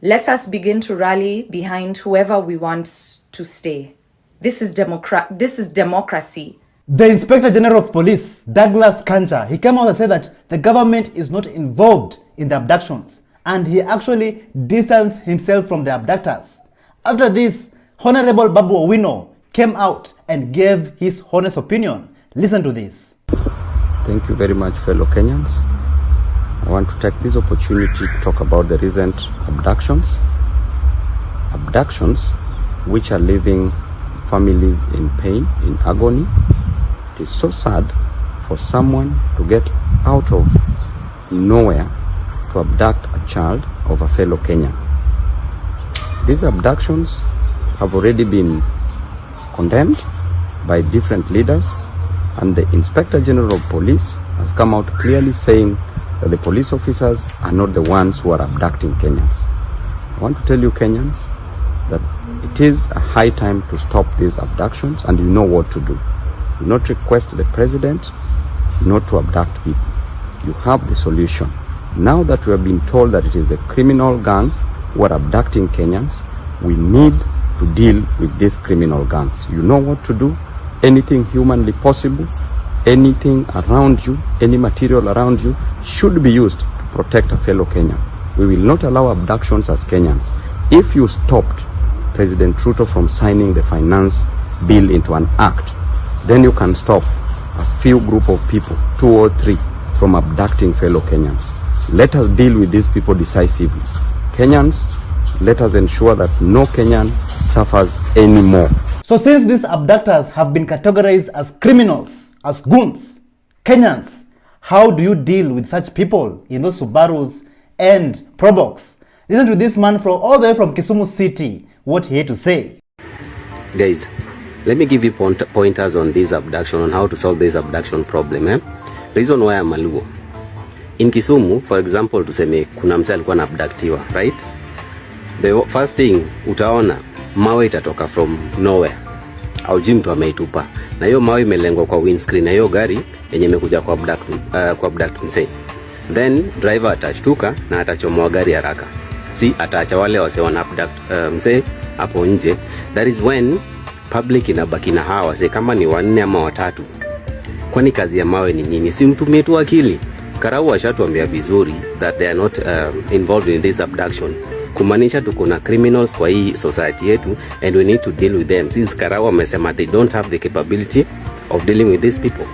Let us begin to rally behind whoever we want to stay. This is democracy. The Inspector General of Police, Douglas Kanja, he came out and said that the government is not involved in the abductions, and he actually distanced himself from the abductors. After this, Honorable Babu Owino came out and gave his honest opinion. Listen to this. Thank you very much, fellow Kenyans. I want to take this opportunity to talk about the recent abductions. Abductions which are leaving families in pain, in agony. It is so sad for someone to get out of nowhere to abduct a child of a fellow Kenyan. These abductions have already been condemned by different leaders, and the Inspector General of Police has come out clearly saying that the police officers are not the ones who are abducting Kenyans. I want to tell you, Kenyans, that it is a high time to stop these abductions, and you know what to do. Do not request the president not to abduct people. You have the solution. Now that we have been told that it is the criminal gangs who are abducting Kenyans, we need to deal with these criminal gangs. You know what to do. Anything humanly possible, anything around you, any material around you should be used to protect a fellow Kenyan. We will not allow abductions as Kenyans. If you stopped President Ruto from signing the finance bill into an act, then you can stop a few group of people, 2 or 3, from abducting fellow Kenyans. Let us deal with these people decisively. Kenyans, let us ensure that no Kenyan suffers anymore. So since these abductors have been categorized as criminals, as goons, Kenyans, how do you deal with such people in those Subarus and Probox? Listen to this man from all the way from Kisumu City, what he had to say. Guys, let me give you pointers on this abduction, on how to solve this abduction problem. The reason why I'm a Luo, In Kisumu, for example, tuseme kuna msee alikuwa abductiwa, right? The first thing utaona mawe itatoka from nowhere. Au mtu ameitupa. Na hiyo mawe imelengwa kwa windscreen na hiyo gari yenye imekuja kwa abduct msee. Then driver atashtuka na atachomoa gari haraka. Si ataacha wale wase wana abduct msee hapo nje. That is when public inabaki na hawa wase kama ni 4 ama 3. Kwani kazi ya mawe ni nini? Si mtumie tu akili. Karau ashatuambia vizuri that they are not involved in this abduction. Kumaanisha tuko na criminals kwa hii society yetu and we need to deal with them. Since Karau wamesema they don't have the capability of dealing with these people.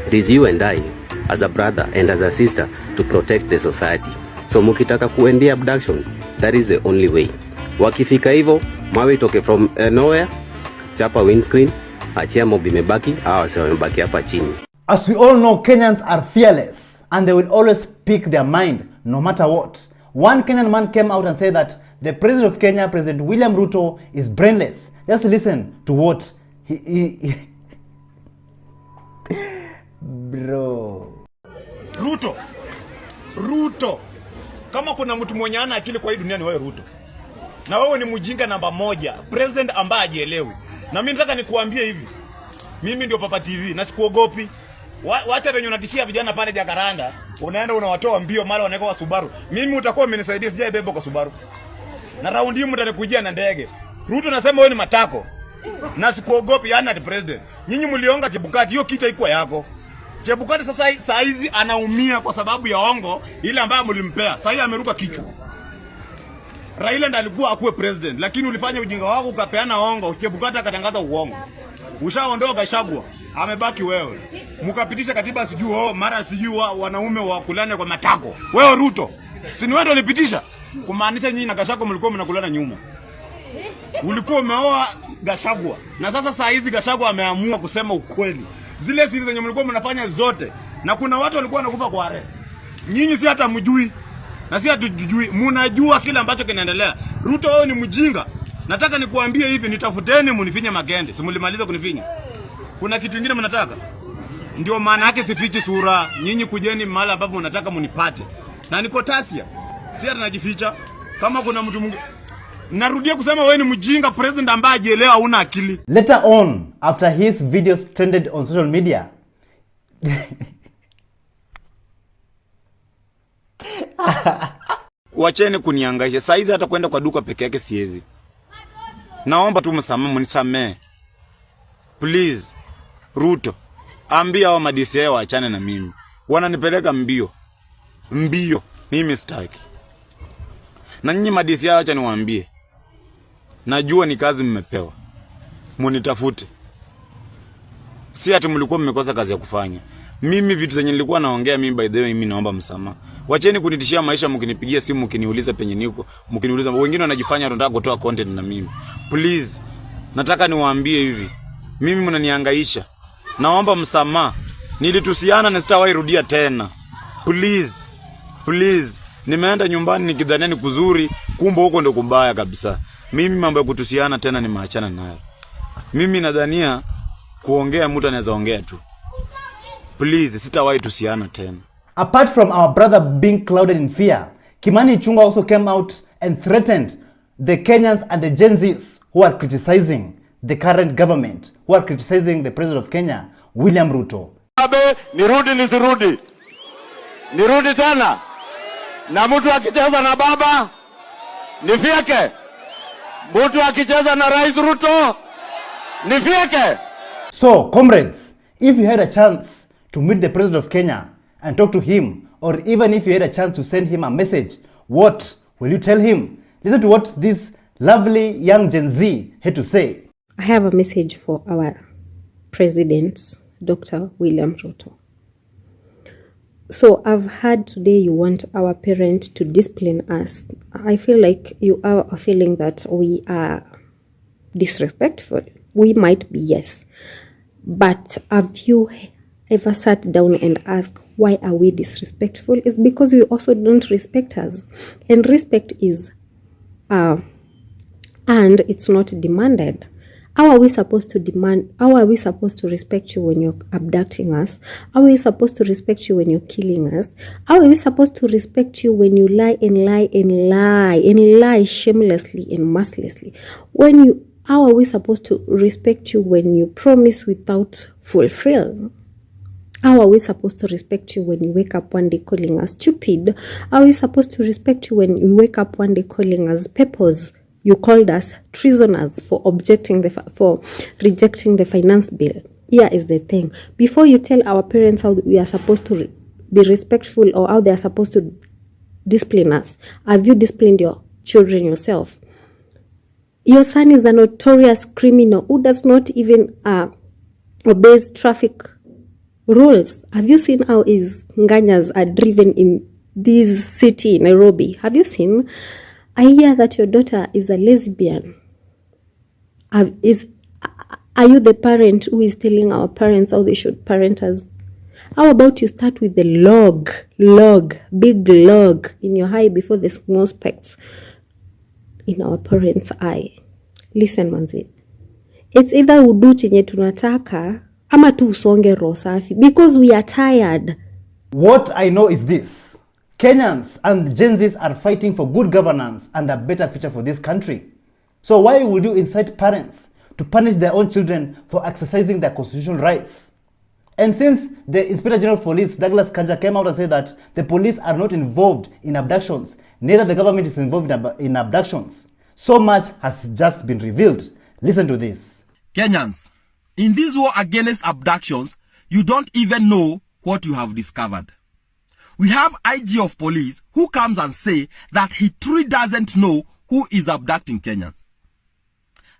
It is you and I as a brother and as a sister to protect the society. So mukitaka kuendia abduction, that is the only way. Wakifika hivyo, mawe itoke from nowhere, chapa windscreen, achia mob imebaki, hawa sasa wamebaki hapa chini. As we all know, Kenyans are fearless and they will always speak their mind no matter what. One Kenyan man came out and said that the president of Kenya, President William Ruto, is brainless. Just listen to what he Bro. Ruto. Kama kuna mtu mwenye ana akili kwa hii dunia ni wewe Ruto. Na wewe ni mjinga namba 1, president ambaye hajielewi. Na mimi nataka nikuambie hivi. Mimi ndio Papa TV na sikuogopi. Wacha venye unatishia vijana pale Jakaranda, unaenda unawatoa mbio mara wanaweka wa Subaru. Mimi utakuwa umenisaidia sijai bebo kwa Subaru. Na raundi hii mtanikujia na ndege. Ruto nasema wewe ni matako. Na sikuogopi yana the president. Nyinyi mlionga Chebukati, hiyo kita iko yako. Chebukati sasa saa hizi anaumia kwa sababu ya ongo ile ambayo mlimpea. Sasa hivi ameruka kichwa. Raila ndiye alikuwa akuwe president, lakini ulifanya ujinga wako ukapeana ongo, Chebukati akatangaza uongo. Ushaondoa Gachagua, amebaki wewe. Mkapitisha katiba sijui mara sijui wanaume wa kulana kwa matako. Wewe Ruto, si ni wewe ndio ulipitisha? Kumaanisha nyinyi na Gachagua mlikuwa mnakulana nyuma. Ulikuwa umeoa Gachagua. Na sasa saa hizi Gachagua ameamua kusema ukweli. Zile siri zenye mlikuwa mnafanya zote. Na kuna watu walikuwa wanakufa kwa are. Nyinyi si hata mjui. Na si hatujui. Mnajua kile ambacho kinaendelea. Ruto wewe ni mjinga. Nataka nikuambie hivi, nitafuteni munifinye magende. Simulimaliza kunifinya. Kuna kitu kingine mnataka? Ndio maana yake sifichi sura. Nyinyi kujeni mahali ambapo mnataka munipate. Na niko Tasia. Si hata najificha. Kama kuna mtu mwingine narudia kusema wewe ni mjinga president ambaye hajielewa huna akili. Later on, after his videos trended on social media, wacheni kuniangaisha. Saizi hata kwenda kwa duka peke yake siwezi. Naomba tu mnisamee. Please. Ruto, ambia hao madisiao waachane na mimi. Wananipeleka mbio. Mimi sitaki. Na nyinyi madisiao acha niwaambie. Najua ni kazi mmepewa. Munitafute. Si ati mlikuwa mmekosa kazi ya kufanya. Mimi vitu zenye nilikuwa naongea mimi by the way mimi naomba msamaha. Wacheni kunitishia maisha mkinipigia simu mkiniuliza penye niko, mkiniuliza wengine wanajifanya wanataka kutoa content na mimi. Please. Nataka niwaambie hivi. Mimi mnanihangaisha. Naomba msamaha. Nilitusiana na sitawahi rudia tena. Please. Nimeenda nyumbani nikidhania ni kuzuri, kumbe huko ndo kubaya kabisa. Mimi mambo ya kutusiana tena nimeachana nayo. Mimi nadhania kuongea mtu anaweza ongea tu. Please, sitawahi tusiana tena. Apart from our brother being clouded in fear, Kimani Ichung'wah also came out and threatened the Kenyans and the Gen Zs who are criticizing the current government, who are criticizing the president of Kenya, William Ruto. Nirudi nisirudi. Nirudi tena. Na mtu akicheza na baba nifieke. Mtu akicheza na Rais Ruto nifieke. So, comrades, if you had a chance to meet the president of Kenya and talk to him, or even if you had a chance to send him a message, what will you tell him? Listen to what this lovely young Gen Z had to say. I have a message for our president, Dr. William Ruto. So I've heard today you want our parents to discipline us. I feel like you are feeling that we are disrespectful. We might be, yes. But have you ever sat down and asked, why are we disrespectful? It's because you also don't respect us. And respect is and it's not demanded. How are we supposed to demand? How are we supposed to respect you when you're abducting us? How are we supposed to respect you when you're killing us? How are we supposed to respect you when you lie and lie and lie and lie shamelessly and mercilessly? How are we supposed to respect you when you promise without fulfill? How are we supposed to respect you when you wake up one day calling us stupid? How are we supposed to respect you when you wake up one day calling us peppers? You called us treasoners for rejecting the finance bill. Here is the thing. Before you tell our parents how we are supposed to be respectful or how they are supposed to discipline us, have you disciplined your children yourself? Your son is a notorious criminal who does not even obeys traffic rules. Have you seen how his nganyas are driven in this city, Nairobi? Have you seen? I hear that your daughter is a lesbian. Are you the parent who is telling our parents how they should parent us? How about you start with the big log in your eye before the small specks in our parents' eye? Listen, manzi. It's either udu chenye tunataka ama tu usonge roho safi because we are tired. What I know is this. Kenyans and Gen Zs are fighting for good governance and a better future for this country. So why would you incite parents to punish their own children for exercising their constitutional rights? And since the Inspector General of Police, Douglas Kanja, came out and said that the police are not involved in abductions, neither the government is involved in abductions, so much has just been revealed. Listen to this. Kenyans, in this war against abductions, you don't even know what you have discovered. We have IG of police who comes and say that he truly doesn't know who is abducting Kenyans.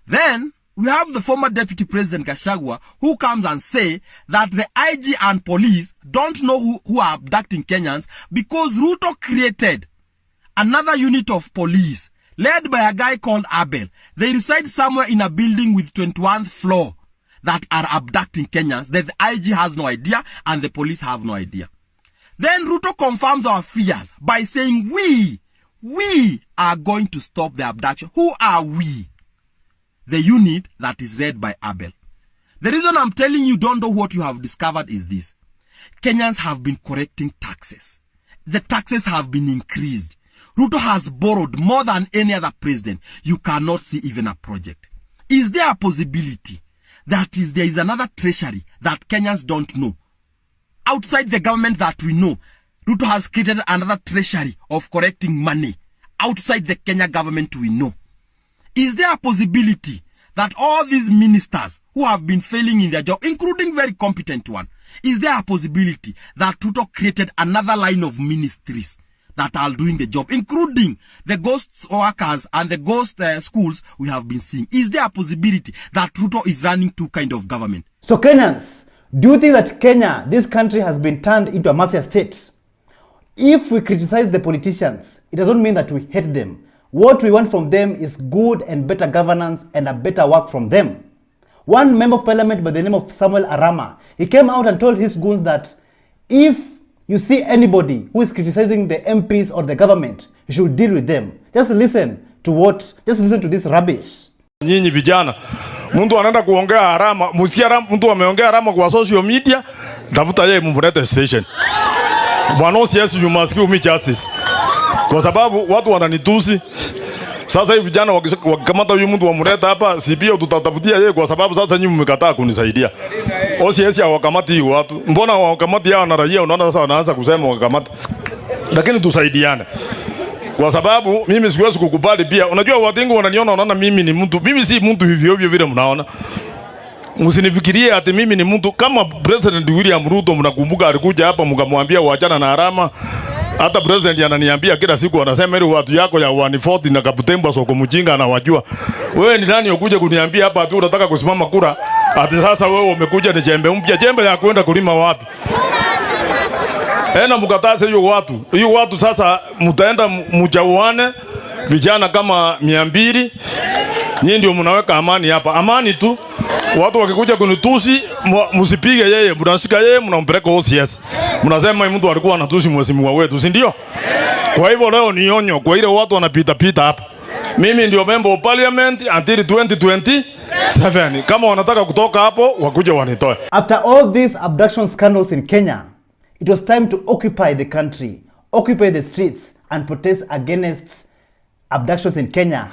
Then we have the former Deputy President Gachagua who comes and say that the IG and police don't know who are abducting Kenyans because Ruto created another unit of police led by a guy called Abel. They reside somewhere in a building with 21st floor that are abducting Kenyans that the IG has no idea and the police have no idea. Then Ruto confirms our fears by saying we are going to stop the abduction. Who are we? The unit that is led by Abel. The reason I'm telling you don't know what you have discovered is this. Kenyans have been correcting taxes. The taxes have been increased. Ruto has borrowed more than any other president. You cannot see even a project. Is there a possibility that there is another treasury that Kenyans don't know? Outside the government that we know, Ruto has created another treasury of correcting money outside the Kenya government we know. Is there a possibility that all these ministers who have been failing in their job, including very competent one, is there a possibility that Ruto created another line of ministries that are doing the job, including the ghost workers and the ghost schools we have been seeing? Is there a possibility that Ruto is running two kind of government? So Kenyans, do you think that Kenya, this country, has been turned into a mafia state? If we criticize the politicians, it doesn't mean that we hate them. What we want from them is good and better governance and a better work from them. One member of parliament by the name of Samuel Arama, he came out and told his goons that if you see anybody who is criticizing the MPs or the government, you should deal with them. Just listen to this rubbish. Nyinyi vijana, mtu anaenda kuongea harama, msikia mtu ameongea harama kwa social media, tafuta yeye mumlete station. Bwana yes, you must give me justice. Kwa sababu watu wananitusi. Sasa hivi vijana wakikamata huyu mtu wamleta hapa, si pia tutatafutia yeye kwa sababu sasa nyinyi mmekataa kunisaidia. OCS hawakamati watu. Mbona hawakamati hao na raia, unaona sasa wanaanza kusema wakamata. Lakini tusaidiane. Kwa sababu mimi siwezi kukubali pia. Unajua watu wengi wananiona wanaona mimi ni mtu. Mimi si mtu hivyo vile mnaona. Msinifikirie ati mimi ni mtu kama President William Ruto. Mnakumbuka alikuja hapa mkamwambia waachana na Arama. Hata president ananiambia kila siku anasema ile watu yako ya 140 na Kabutembo soko mjinga anawajua. Wewe ni nani ukuje kuniambia hapa ati unataka kusimama kura? Ati sasa wewe umekuja ni jembe mpya, jembe ya kwenda kulima wapi? Ena mkataze hiyo watu. Hiyo watu sasa mtaenda mchauane vijana kama 200. Nyinyi ndio mnaweka amani hapa. Amani tu. Watu wakikuja kunitusi msipige yeye, mnashika yeye mnampeleka OCS. Mnasema mtu alikuwa anatusi mheshimiwa wetu, si ndio? Kwa hivyo leo ni onyo kwa ile watu wanapita hapa. Mimi ndio member of parliament until 2020. 7. Kama wanataka kutoka hapo, wakuja wanitoe. After all these abduction scandals in Kenya, it was time to occupy the country, occupy the streets, and protest against abductions in Kenya.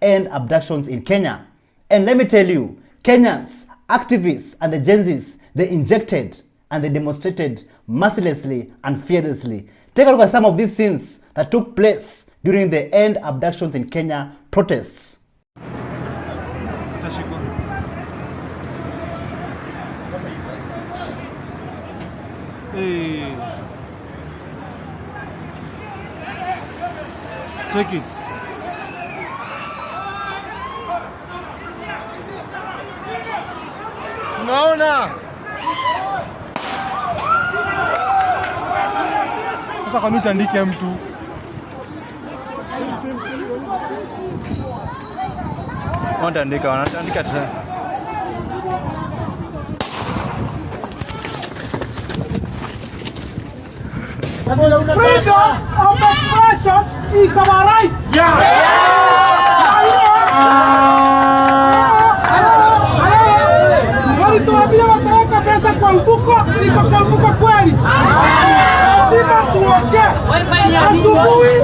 #end abductions in Kenya. And let me tell you, Kenyans, activists, and the Gen Zs, they injected and they demonstrated mercilessly and fearlessly. Take a look at some of these scenes that took place during the End Abductions in Kenya protests. Hey. Take it. Tunaona. Sasa kwa nini utandike mtu? Wanaandika tena. Freedom of expression is our right. Walituambia wataweka pesa kwa mfuko, iko kwa mfuko kweli. Lazima tuongee. Asubuhi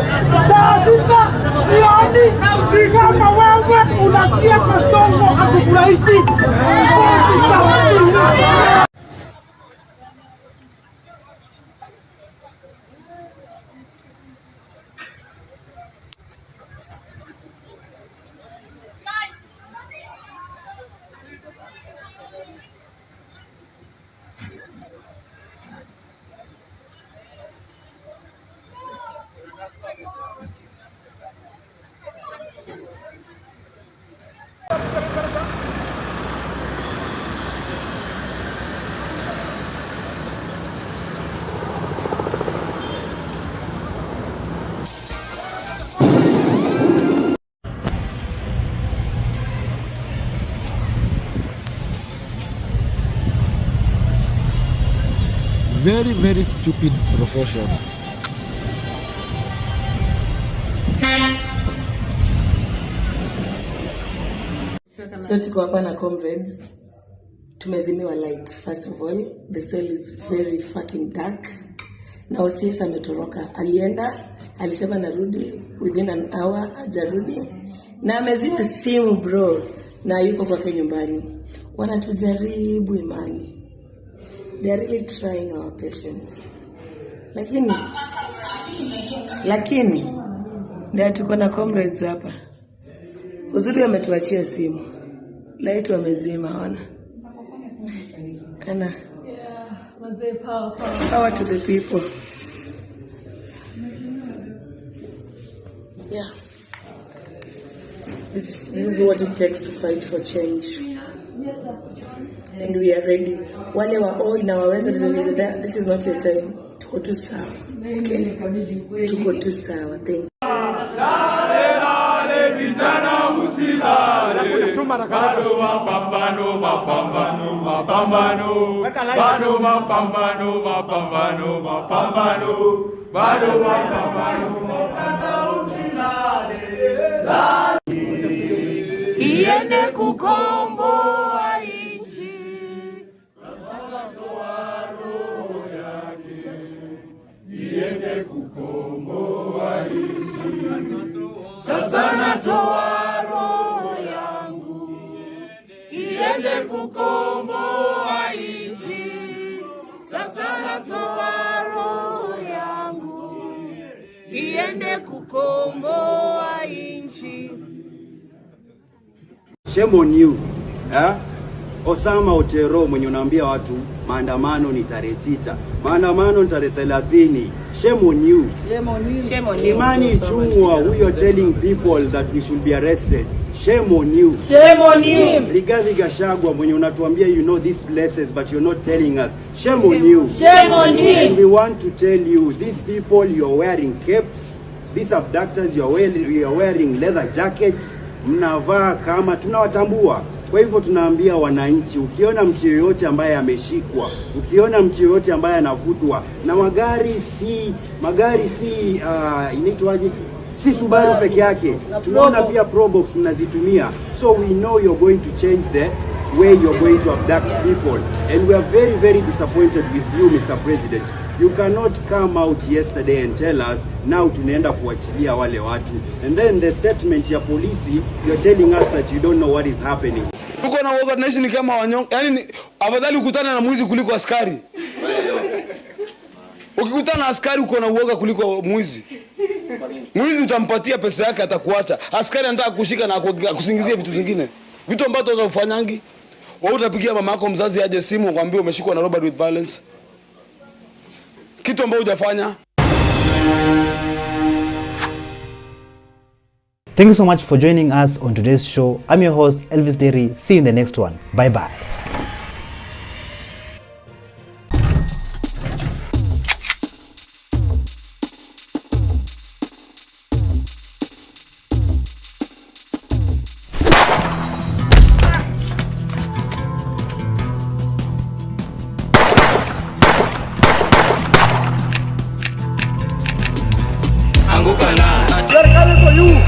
saa 6 jioni, si kama wewe unasikia kasongo hakufurahishi. Very, very stupid profession. So tuko hapa na comrades. Tumezimiwa light. First of all, the cell is very fucking dark. Na OCS ametoroka. Alienda, alisema narudi within an hour, hajarudi. Na amezima simu bro. Na yuko kwake nyumbani. Wanatujaribu imani. They are really trying our patience. Lakini ndio tuko na comrades hapa. Uzuri wametuachia simu. Light wamezima ona. Ana. Power to the people. Yeah. This is what it takes to fight for change. And we are ready. Wale wa oi na waweza this is not your time. Tuko tu sawa. Okay. Tuko tu sawa. Thank you. Iende kukomboa iende kukomboa nchi. Sasa natoa roho yangu iende kukomboa nchi. Sasa natoa roho yangu iende kukomboa nchi. Shame on you. Osama Otero mwenye unaambia watu maandamano ni tarehe 6. Maandamano ni tarehe 30. Shame on you. Shame on you. Shame on you. Imani Chungwa, who you're telling people that we should be arrested. Shame on you. Shame on you. Rigathi Gachagua mwenye unatuambia you know these places but you're not telling us. Shame on you. Shame on you. And we want to tell you, these people you're wearing capes, these abductors you're wearing leather jackets, mnavaa kama tunawatambua. Kwa hivyo tunaambia wananchi, ukiona mtu yoyote ambaye ameshikwa, ukiona mtu yoyote ambaye anavutwa na magari si inaitwaje, Si Subaru peke yake. Tunaona pia Probox mnazitumia. So we know you're going to change the way you're going to abduct people. And we are very, very disappointed with you, Mr. President. You cannot come out yesterday and tell us now tunaenda kuachilia wale watu. And then the statement ya polisi, you're telling us that you don't know what is happening. Tuko na uoga tunaishi ni kama wanyonge. Yaani afadhali ukutana na mwizi kuliko askari. Ukikutana na askari uko na uoga kuliko mwizi. Mwizi utampatia pesa yake atakuacha. Askari anataka kushika na kusingizia vitu vingine. Vitu ambavyo unafanyangi. Wewe utapigia mama yako mzazi aje simu akwambie umeshikwa na robbery with violence. Kitu ambacho hujafanya. Thank you so much for joining us on today's show. I'm your host, Elvis Derry. See you in the next one. Bye-bye. They're coming for you.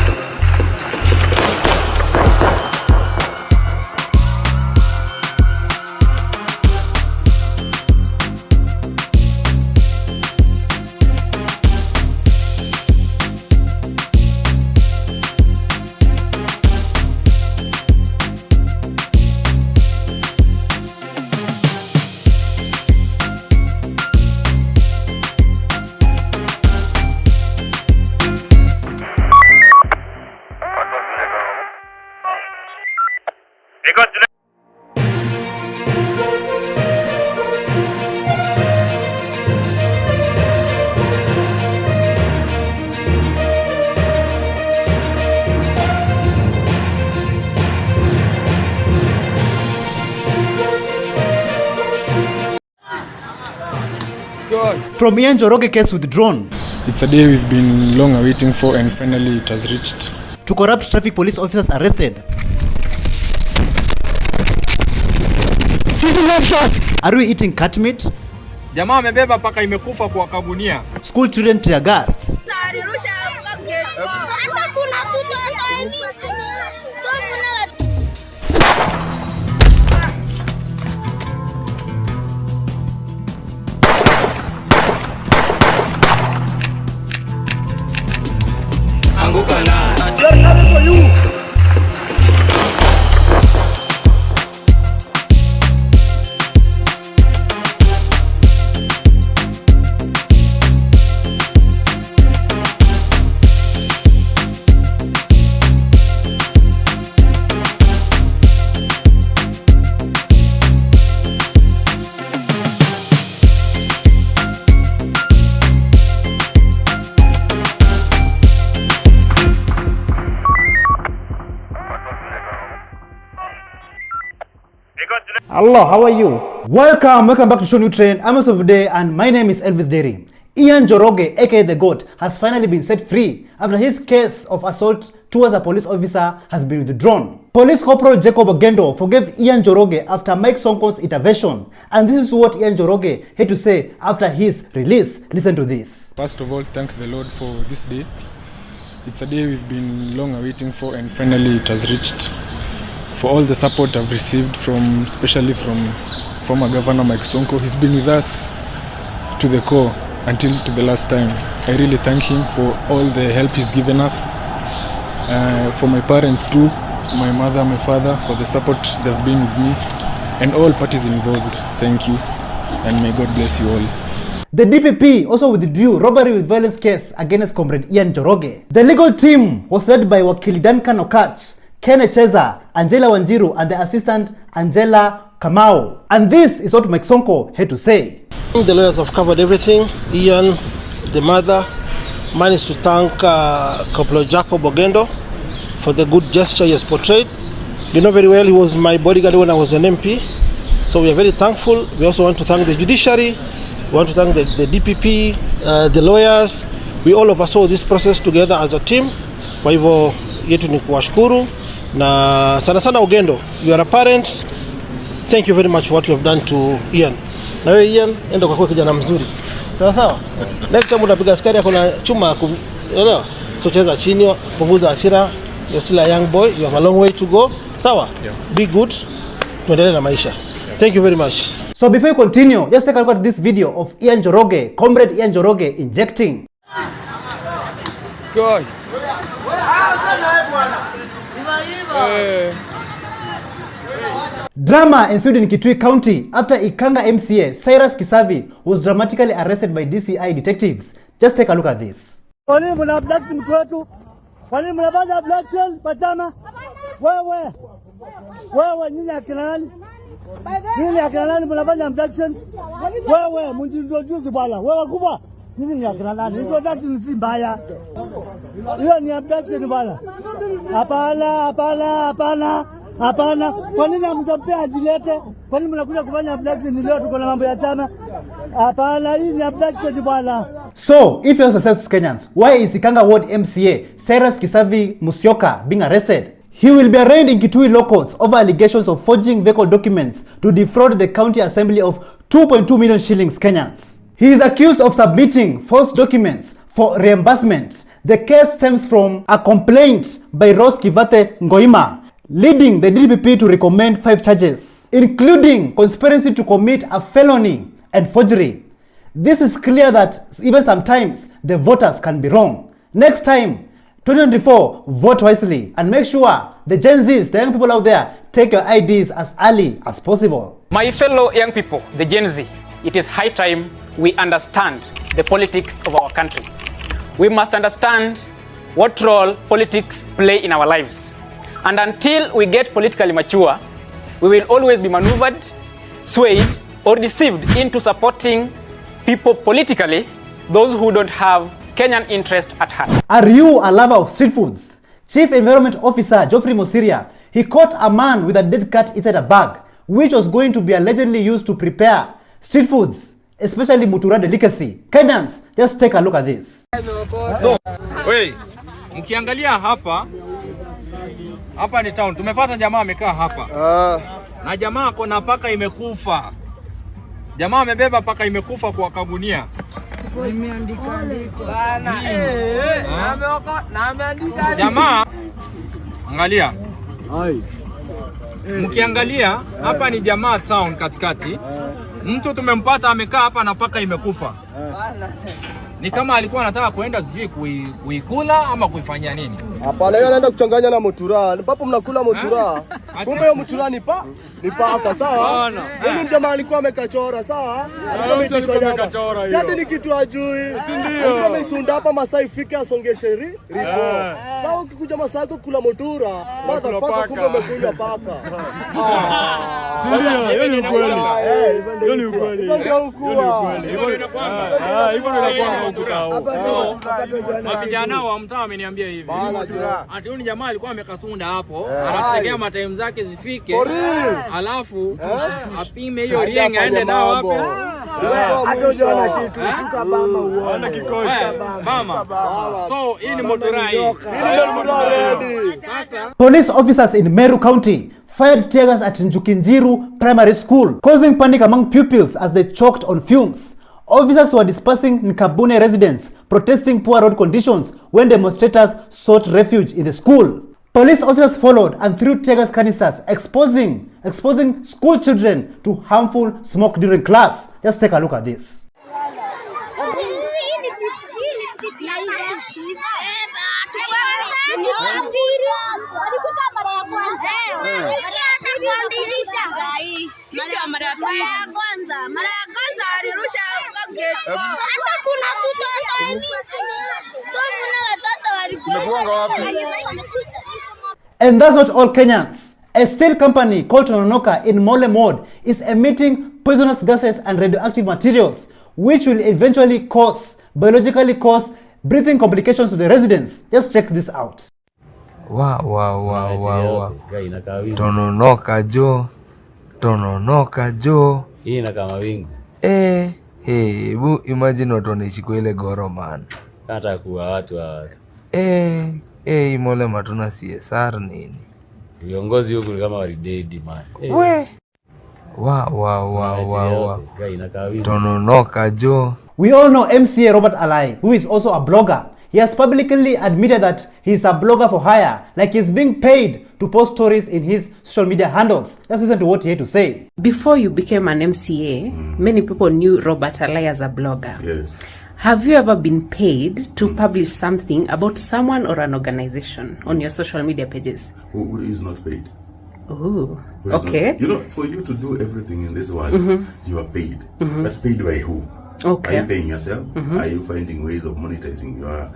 From Ian Njoroge case withdrawn. It's a day we've been long awaiting for, and finally it has reached. To corrupt traffic police officers arrested. Are we eating cat meat? Jamaa amebeba paka imekufa kwa kagunia. School children tear gassed. They're coming for you. Hello, how are you? Welcome back to ShowNewTrend. I'm host of the day and my name is Elvis Derry. Ian Njoroge, aka The GOAT, has finally been set free after his case of assault towards a police officer has been withdrawn. Police Corporal Jacob Ogendo forgave Ian Njoroge after Mike Sonko's intervention, and this is what Ian Njoroge had to say after his release. Listen to this. First of all, thank the Lord for this day. It's a day we've been long awaiting for, and finally it has reached. For all the support I've received from, especially from former Governor Mike Sonko. He's been with us to the core until to the last time. I really thank him for all the help he's given us. For my parents too, my mother, my father, for the support they've been with me, and all parties involved. Thank you, and may God bless you all. The DPP also withdrew robbery with violence case against Comrade Ian Njoroge. The legal team was led by Wakili Duncan Okach, Ken Echeza, Angela Wanjiru, and the assistant Angela Kamau. And this is what Mike Sonko had to say. The lawyers have covered everything. Ian, the mother, managed to thank Corporal Jacob Ogendo for the good gesture he has portrayed. You know very well he was my bodyguard when I was an MP. So we are very thankful. We also want to thank the judiciary. We want to thank the DPP, the lawyers. We all oversaw this process together as a team. Kwa hivyo yetu ni kuwashukuru na sana sana Ogendo. You are a parent. Thank you very much for what you have done to Ian. Na wewe Ian, enda kwa kijana mzuri. Sawa sawa. Next time unapiga askari yako na chuma, unaelewa? So cheza chini, punguza hasira. You're still a young boy, you have a long way to go. Sawa? Yeah. Be good. Tuendelee na maisha. Yes. Thank you very much. So before you continue, just take a look at this video of Ian Njoroge, Comrade Ian Njoroge injecting. Good. Drama ensued in Kitui County after Ikanga MCA Cyrus Kisavi was dramatically arrested by DCI detectives. Just take a look at this. Kwa nini mna abduct mtu wetu? Kwa nini mnafanya abduction pachama? Wewe nyinyi akina nani? Nyinyi akina nani mnafanya abduction? Wewe mjintroduce bwana. Wewe kubwa. Nyinyi ni akina nani? Introduction si mbaya. Hiyo ni abduction bwana. Hapana. Kwa nini mtampea ajilete? Kwa nini mnakuja kufanya abduction leo tuko na mambo ya chama? Hapana, hii ni abduction bwana. So, if you ask yourselves Kenyans, why is Ikanga Ward MCA Cyrus Kisavi Musyoka being arrested? He will be arraigned in Kitui law courts over allegations of forging vehicle documents to defraud the county assembly of 2.2 million shillings Kenyans. He is accused of submitting false documents for reimbursement. The case stems from a complaint by Rose Kivate Ngoima, leading the DPP to recommend 5 charges, including conspiracy to commit a felony and forgery. This is clear that even sometimes the voters can be wrong. Next time, 2024, vote wisely and make sure the Gen Zs, the young people out there, take your IDs as early as possible. My fellow young people, the Gen Z, it is high time we understand the politics of our country. We must understand what role politics play in our lives. And until we get politically mature, we will always be maneuvered, swayed, or deceived into supporting people politically, those who don't have Kenyan interest at heart. Are you a lover of street foods? Chief Environment Officer Geoffrey Mosiria, he caught a man with a dead cat inside a bag, which was going to be allegedly used to prepare street foods, especially Mutura delicacy. Kenyans, just take a look at this. So, mkiangalia hapa ni town. Tumepata jamaa amekaa hapa. Na jamaa kona paka imekufa. Jamaa amebeba paka imekufa kwa kagunia. Nimeandika bana. Ameandika. Jamaa angalia. Mkiangalia hapa ni jamaa town katikati. Mtu tumempata amekaa hapa na paka imekufa. Ni kama alikuwa anataka kuenda sijui kuikula ama kuifanyia nini. Hapana, yeye anaenda kuchanganya na mutura. Papo mnakula mutura. Kumbe hiyo mutura ni paka sawa? Mimi jamaa alikuwa amekachora sawa? Alikuwa amekachora hiyo. Sasa ni kitu ajui. Si ndio? Alikuwa amesunda hapa Masai fika asongeshe ripo. Sawa ukikuja Masako kula mutura, mother paka kumbe umekunywa paka. Si ndio? Hiyo ni ukweli. Hiyo ni ukweli. Hiyo ndio ukweli. Hivyo ndio vijana wa mtaa wameniambia hivi. Ati huyu jamaa alikuwa amekasunda hapo, anategea matime zake zifike. Alafu apime hiyo ring aende nao wapi? Hata unaona kitu shuka bama uone. Ana kikosi bama. So hii ni motorai. Police officers in Meru County fired tear gas at Njukinjiru Primary School, causing panic among pupils as they choked on fumes. Officers were dispersing Nkabune residents, protesting poor road conditions when demonstrators sought refuge in the school. Police officers followed and threw tear gas canisters, exposing school children to harmful smoke during class. Just take a look at this. Mara ya kwanza alirusha gate. Hata kuna mtoto kuna watoto walikuwa. And that's not all, Kenyans. A steel company called Tononoka in Mole Mode is emitting poisonous gases and radioactive materials, which will eventually biologically cause breathing complications to the residents. Just check this out. Tononoka jo. Hii na kama wingu. Hebu imagine watu wanaishi kwa ile goro man. Hata kuwa watu wa watu. Mole matuna CSR nini? Viongozi huku kama walidedi man. We. Tononoka jo. We all know MCA Robert Alai, who is also a blogger. He has publicly admitted that he is a blogger for hire, like he's being paid to post stories in his social media handles. Let's listen to what he had to say. Before you became an MCA, many people knew Robert Alai as a blogger. Yes. Have you ever been paid to publish something about someone or an organization on your social media pages? Who is not paid? Oh, Who is okay. Not, you know, for you to do everything in this world, you are paid. But paid by who? Okay. Are you paying yourself? Are you finding ways of monetizing your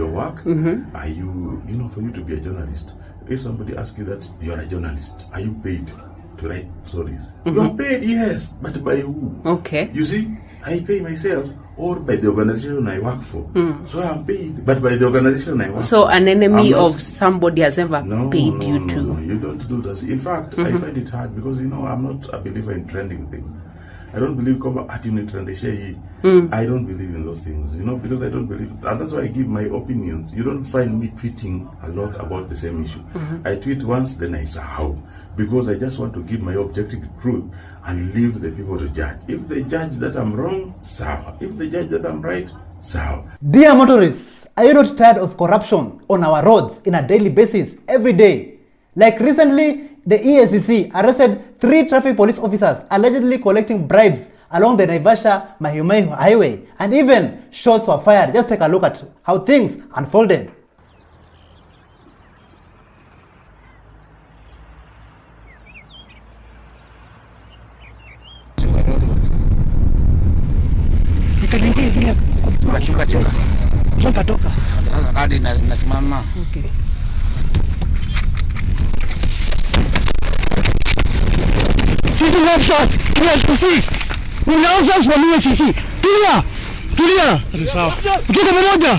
work? Are you, you know, for you to be a journalist, if somebody asks you that you are a journalist, are you paid to write stories? You are paid, yes, but by who? Okay. You see, I pay myself or by the organization I work for. So I'm paid, but by the organization I work for. So an enemy of somebody has ever paid you to? No, you don't do that. In fact, I find it hard because, you know, I'm not a believer in trending things. I don't believe I don't believe in those things, you know, because I don't believe, and that's why I give my opinions. You don't find me tweeting a lot about the same issue. I tweet once, then I say how, because I just want to give my objective truth and leave the people to judge. If they judge that I'm wrong, sawa. If they judge that I'm right, sawa. Dear motorists, are you not tired of corruption on our roads in a daily basis every day? Like recently, the EACC arrested 3 traffic police officers allegedly collecting bribes along the Naivasha-Mahimai highway, and even shots were fired. Just take a look at how things unfolded. Okay. Sisi website, EACC. Unaanza kwa EACC. Tulia. Sawa. Tuko pamoja.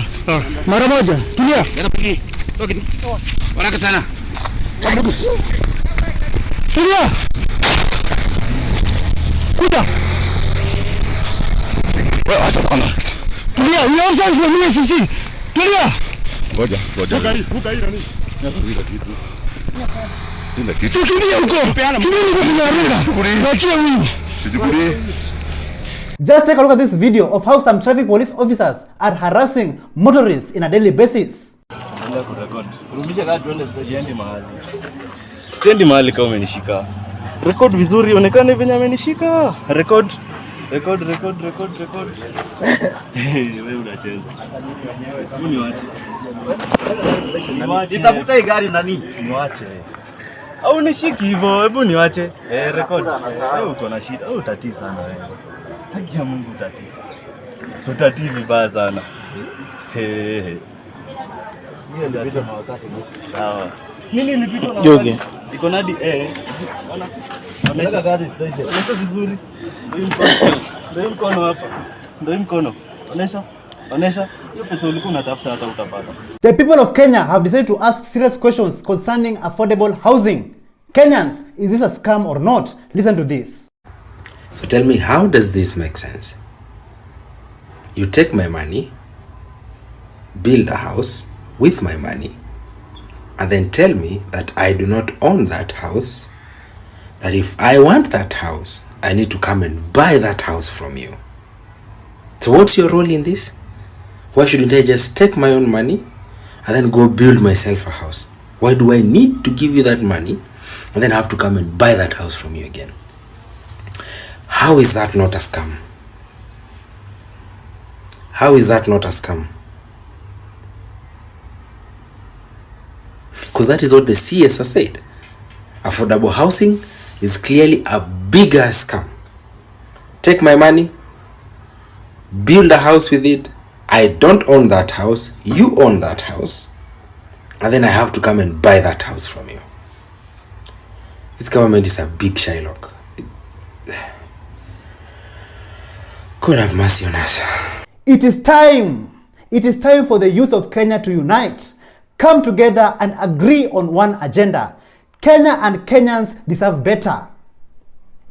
Mara moja. Tulia. Yanapigi. Toki. Waraka sana. Tulia. Kuta. Wewe acha kwanza. Tulia. Unaanza kwa EACC. Tulia. Ngoja. Buka hii nani? Nasubiria kitu. Sina kitu. Tulia huko. Tulia huko tunaruka. Achia huyu. Just take a look at this video of how some traffic police officers are harassing motorists in a daily basis. Tendi mahali kama umenishika. Record vizuri, onekane venye amenishika. Record. Wewe unacheza. Ni wache. Itafuta hii gari nani? Niwache. Au nishiki hivyo, hebu niwache. Record. Wewe uko na shida, wewe utatii sana wewe. Haki ya Mungu utatii. Utatii vibaya sana. Hiyo ndio vitu na wakati. Sawa. Nini nilipita na wakati? Iko nadi ona. Onesha gari station. Onesha vizuri. Ndio mkono hapa. Ndio mkono. Onesha. Hiyo pesa ulikuwa unatafuta hata utapata. The people of Kenya have decided to ask serious questions concerning affordable housing. Kenyans, is this a scam or not? Listen to this. So tell me, how does this make sense? You take my money, build a house with my money, and then tell me that I do not own that house, that if I want that house, I need to come and buy that house from you. So what's your role in this? Why shouldn't I just take my own money and then go build myself a house? Why do I need to give you that money and then have to come and buy that house from you again? How is that not a scam? How is that not a scam? Because that is what the CS has said. Affordable housing is clearly a bigger scam. Take my money, build a house with it. I don't own that house, you own that house, and then I have to come and buy that house from you. This government is a big Shylock. God have mercy on us. It is time. It is time for the youth of Kenya to unite, come together and agree on one agenda. Kenya and Kenyans deserve better.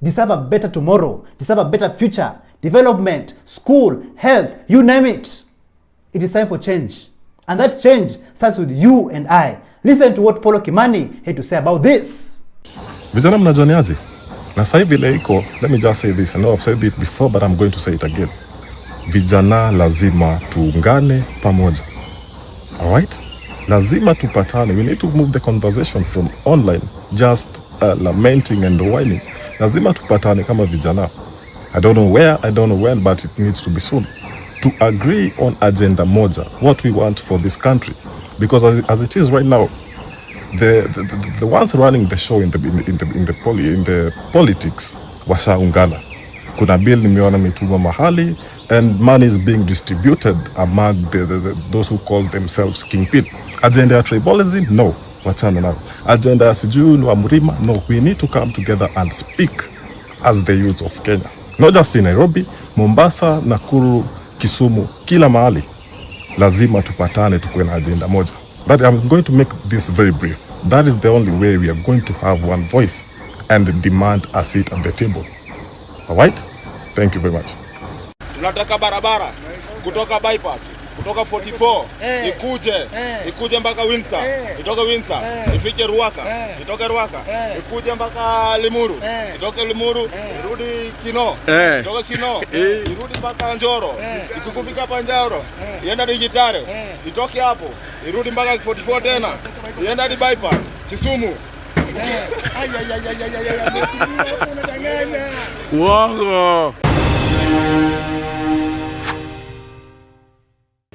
Deserve a better tomorrow. Deserve a better future. Development, school, health, you name it. It is time for change. And that change starts with you and I. Listen to what Polo Kimani had to say about this. Vijana mnajuaniaje? Na sasa hivi ile iko, let me just say this. I know I've said it before, but I'm going to say it again. vijana lazima tuungane pamoja. Alright? Lazima tupatane. We need to move the conversation from online, just lamenting and whining. Lazima tupatane kama vijana. I don't know where, I don't know when, but it needs to be soon. To agree on agenda moja, what we want for this country. Because as it is right now, the ones running the show in the politics washaungana. Kuna bill nimeona mituma mahali, and money is being distributed among those who call themselves kingpin. Agenda ya tribalism? No. Wachana na. Agenda ya sijui wa mlima? No. We need to come together and speak as the youth of Kenya. Not just in Nairobi, Mombasa, Nakuru, Kisumu, kila mahali. Lazima tupatane tukuwe na agenda moja. But I'm going to make this very brief. That is the only way we are going to have one voice and demand a seat at the table. Alright? Thank you very much. Tunataka barabara kutoka bypass, kutoka 44 ikuje mpaka Windsor, itoke Windsor ifike Ruaka, itoke Ruaka ikuje mpaka Limuru, itoke Limuru irudi Kino, itoke Kino irudi mpaka Njoro, ikikufika hapa Njoro ienda Digitare, itoke hapo irudi mpaka 44 tena ienda hadi bypass Kisumu. Uongo.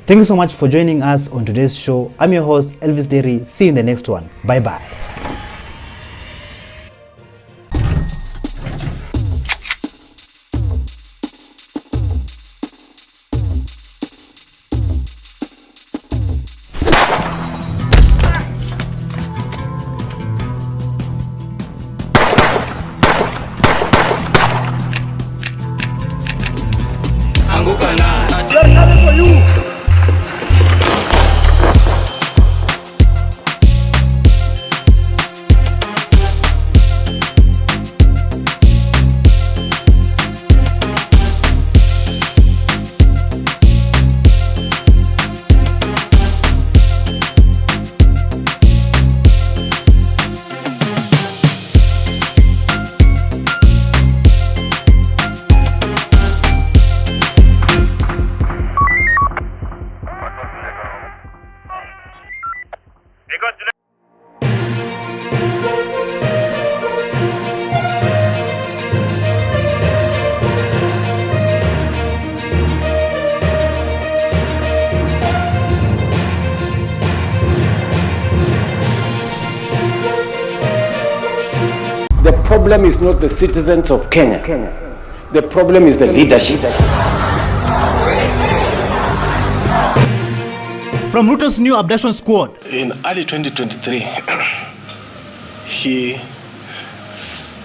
Thank you so much for joining us on today's show. I'm your host, Elvis Derry. See you in the next one. Bye-bye. They're coming for you. The problem is not the citizens of Kenya. The problem is the leadership. From Ruto's new abduction squad. In early 2023, he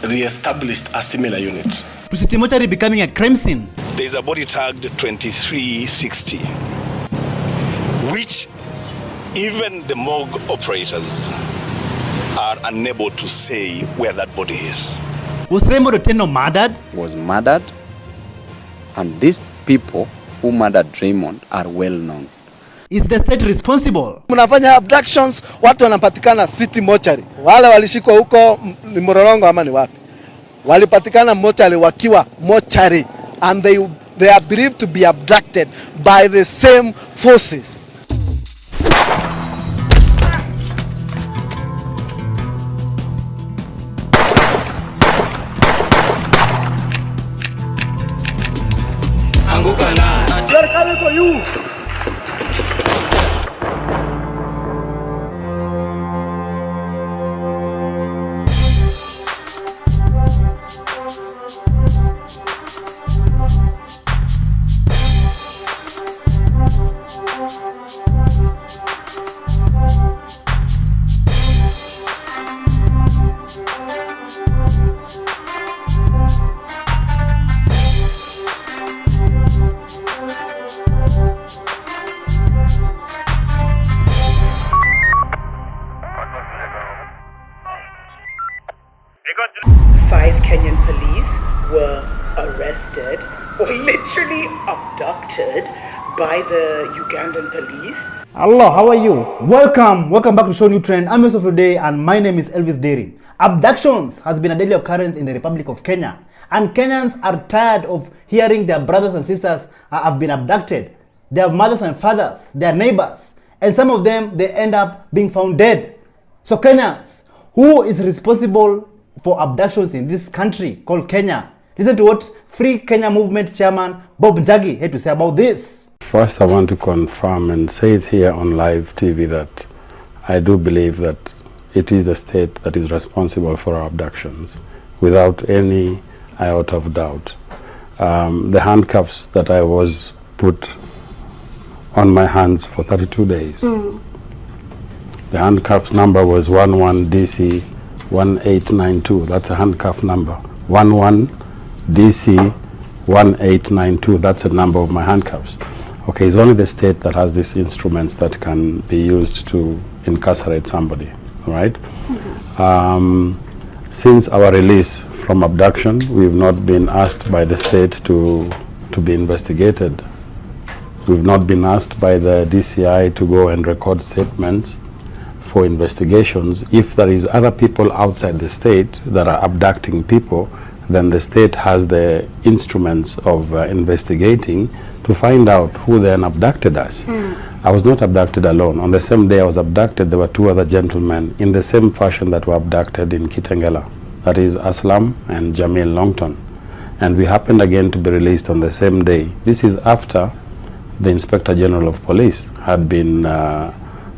re-established a similar unit. To City Mortuary becoming a crime scene. There is a body tagged 2360, which even the morgue operators are unable to say where that body is. Was Raymond Otieno murdered? Was murdered, and these people who murdered Raymond are well known. Is the state responsible? Mnafanya abductions, watu wanapatikana City Mortuary. Wale walishikwa huko ni Mororongo ama ni wapi? Walipatikana mortuary wakiwa mortuary, and they are believed to be abducted by the same forces. They're coming for you. Five Kenyan police were arrested or literally abducted by the Ugandan police. Hello, how are you? Welcome back to ShowNewTrend. I'm Yusuf today and my name is Elvis Dairy. Abductions has been a daily occurrence in the Republic of Kenya, and Kenyans are tired of hearing their brothers and sisters have been abducted, their mothers and fathers, their neighbors, and some of them they end up being found dead. So Kenyans, who is responsible for abductions in this country called Kenya? Listen to what Free Kenya Movement Chairman Bob Njagi had to say about this. First, I want to confirm and say it here on live TV that I do believe that it is the state that is responsible for our abductions, without any iota of doubt. The handcuffs that I was put on my hands for 32 days, the handcuff number was 11DC 1892. That's a handcuff number. 11DC 1892. That's a number of my handcuffs. Okay, it's only the state that has these instruments that can be used to incarcerate somebody, right? Since our release from abduction, we've not been asked by the state to be investigated. We've not been asked by the DCI to go and record statements for investigations. If there is other people outside the state that are abducting people, then the state has the instruments of investigating to find out who then abducted us. I was not abducted alone. On the same day I was abducted, there were two other gentlemen in the same fashion that were abducted in Kitengela. That is Aslam and Jamil Longton. And we happened again to be released on the same day. This is after the Inspector General of Police had been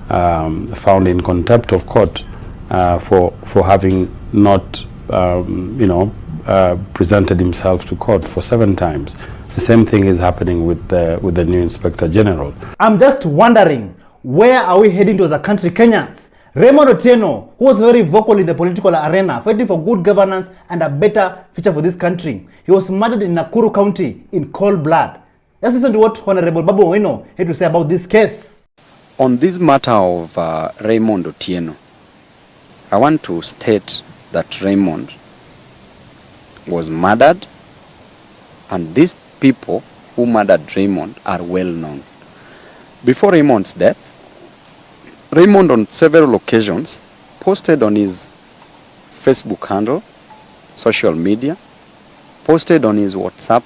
found in contempt of court for having not, presented himself to court for 7 times. The same thing is happening with the new Inspector General. I'm just wondering, where are we heading to as a country, Kenyans? Raymond Otieno, who was very vocal in the political arena, fighting for good governance and a better future for this country, he was murdered in Nakuru County in cold blood. Let's listen to what Honorable Babu Owino had to say about this case. On this matter of Raymond Otieno, I want to state that Raymond was murdered, and these people who murdered Raymond are well known. Before Raymond's death, Raymond on several occasions posted on his Facebook handle, social media, posted on his WhatsApp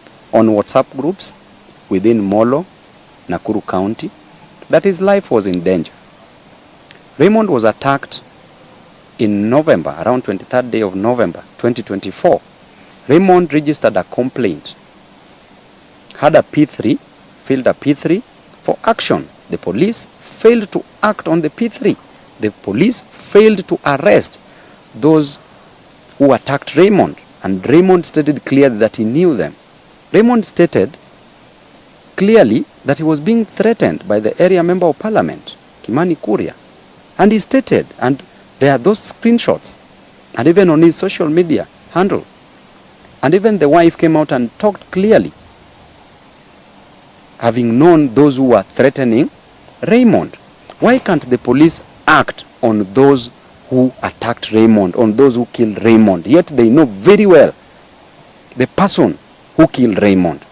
groups within Molo, Nakuru County, that his life was in danger. Raymond was attacked in November, around 23rd day of November 2024. Raymond registered a complaint, had a P3, filled a P3 for action. The police failed to act on the P3. The police failed to arrest those who attacked Raymond, and Raymond stated clearly that he knew them. Raymond stated clearly that he was being threatened by the area member of parliament, Kimani Kuria. And he stated, and there are those screenshots, and even on his social media handle. And even the wife came out and talked clearly, having known those who were threatening Raymond. Why can't the police act on those who attacked Raymond, on those who killed Raymond? Yet they know very well the person who killed Raymond.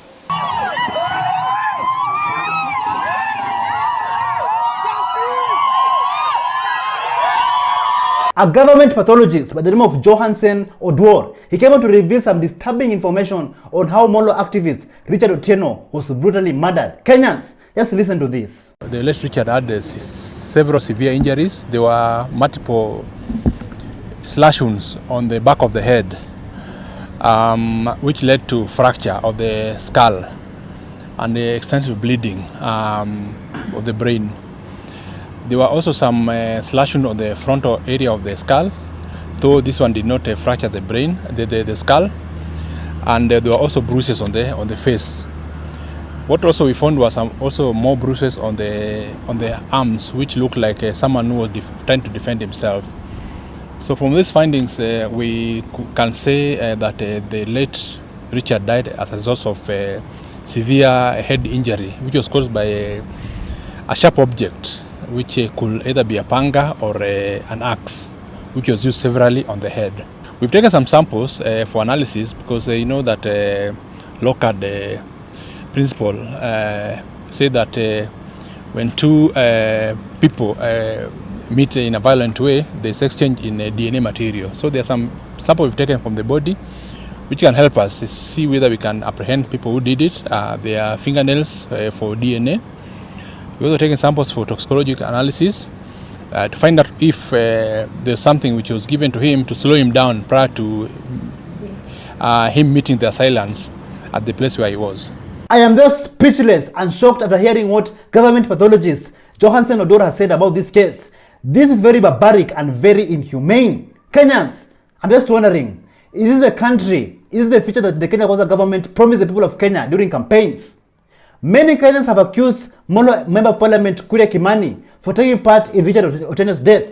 A government pathologist by the name of Johansen Odwor, he came out to reveal some disturbing information on how Molo activist Richard Otieno was brutally murdered. Kenyans, just listen to this. The late Richard had several severe injuries. There were multiple slash wounds on the back of the head, which led to fracture of the skull and the extensive bleeding of the brain. There were also some slash wounds on the frontal area of the skull, though this one did not fracture the brain, the skull, and there were also bruises on the face. What also we found was also more bruises on the arms, which looked like someone who was trying to defend himself. So from these findings, we can say that the late Richard died as a result of severe head injury, which was caused by a sharp object, which could either be a panga or an axe, which was used severally on the head. We've taken some samples for analysis because you know that Lockhart, the principal, say that when two people meet in a violent way, there's exchange in DNA material. So there's some sample we've taken from the body, which can help us see whether we can apprehend people who did it, their fingernails for DNA. We're also taking samples for toxicological analysis to find out if there's something which was given to him to slow him down prior to him meeting the assailants at the place where he was. I am thus speechless and shocked after hearing what government pathologist Johansen Odor has said about this case. This is very barbaric and very inhumane. Kenyans, I'm just wondering, is this the country, is this the future that the Kenya Kwanza government promised the people of Kenya during campaigns? Many Kenyans have accused Molo Member of Parliament Kuria Kimani for taking part in Richard Otieno's death.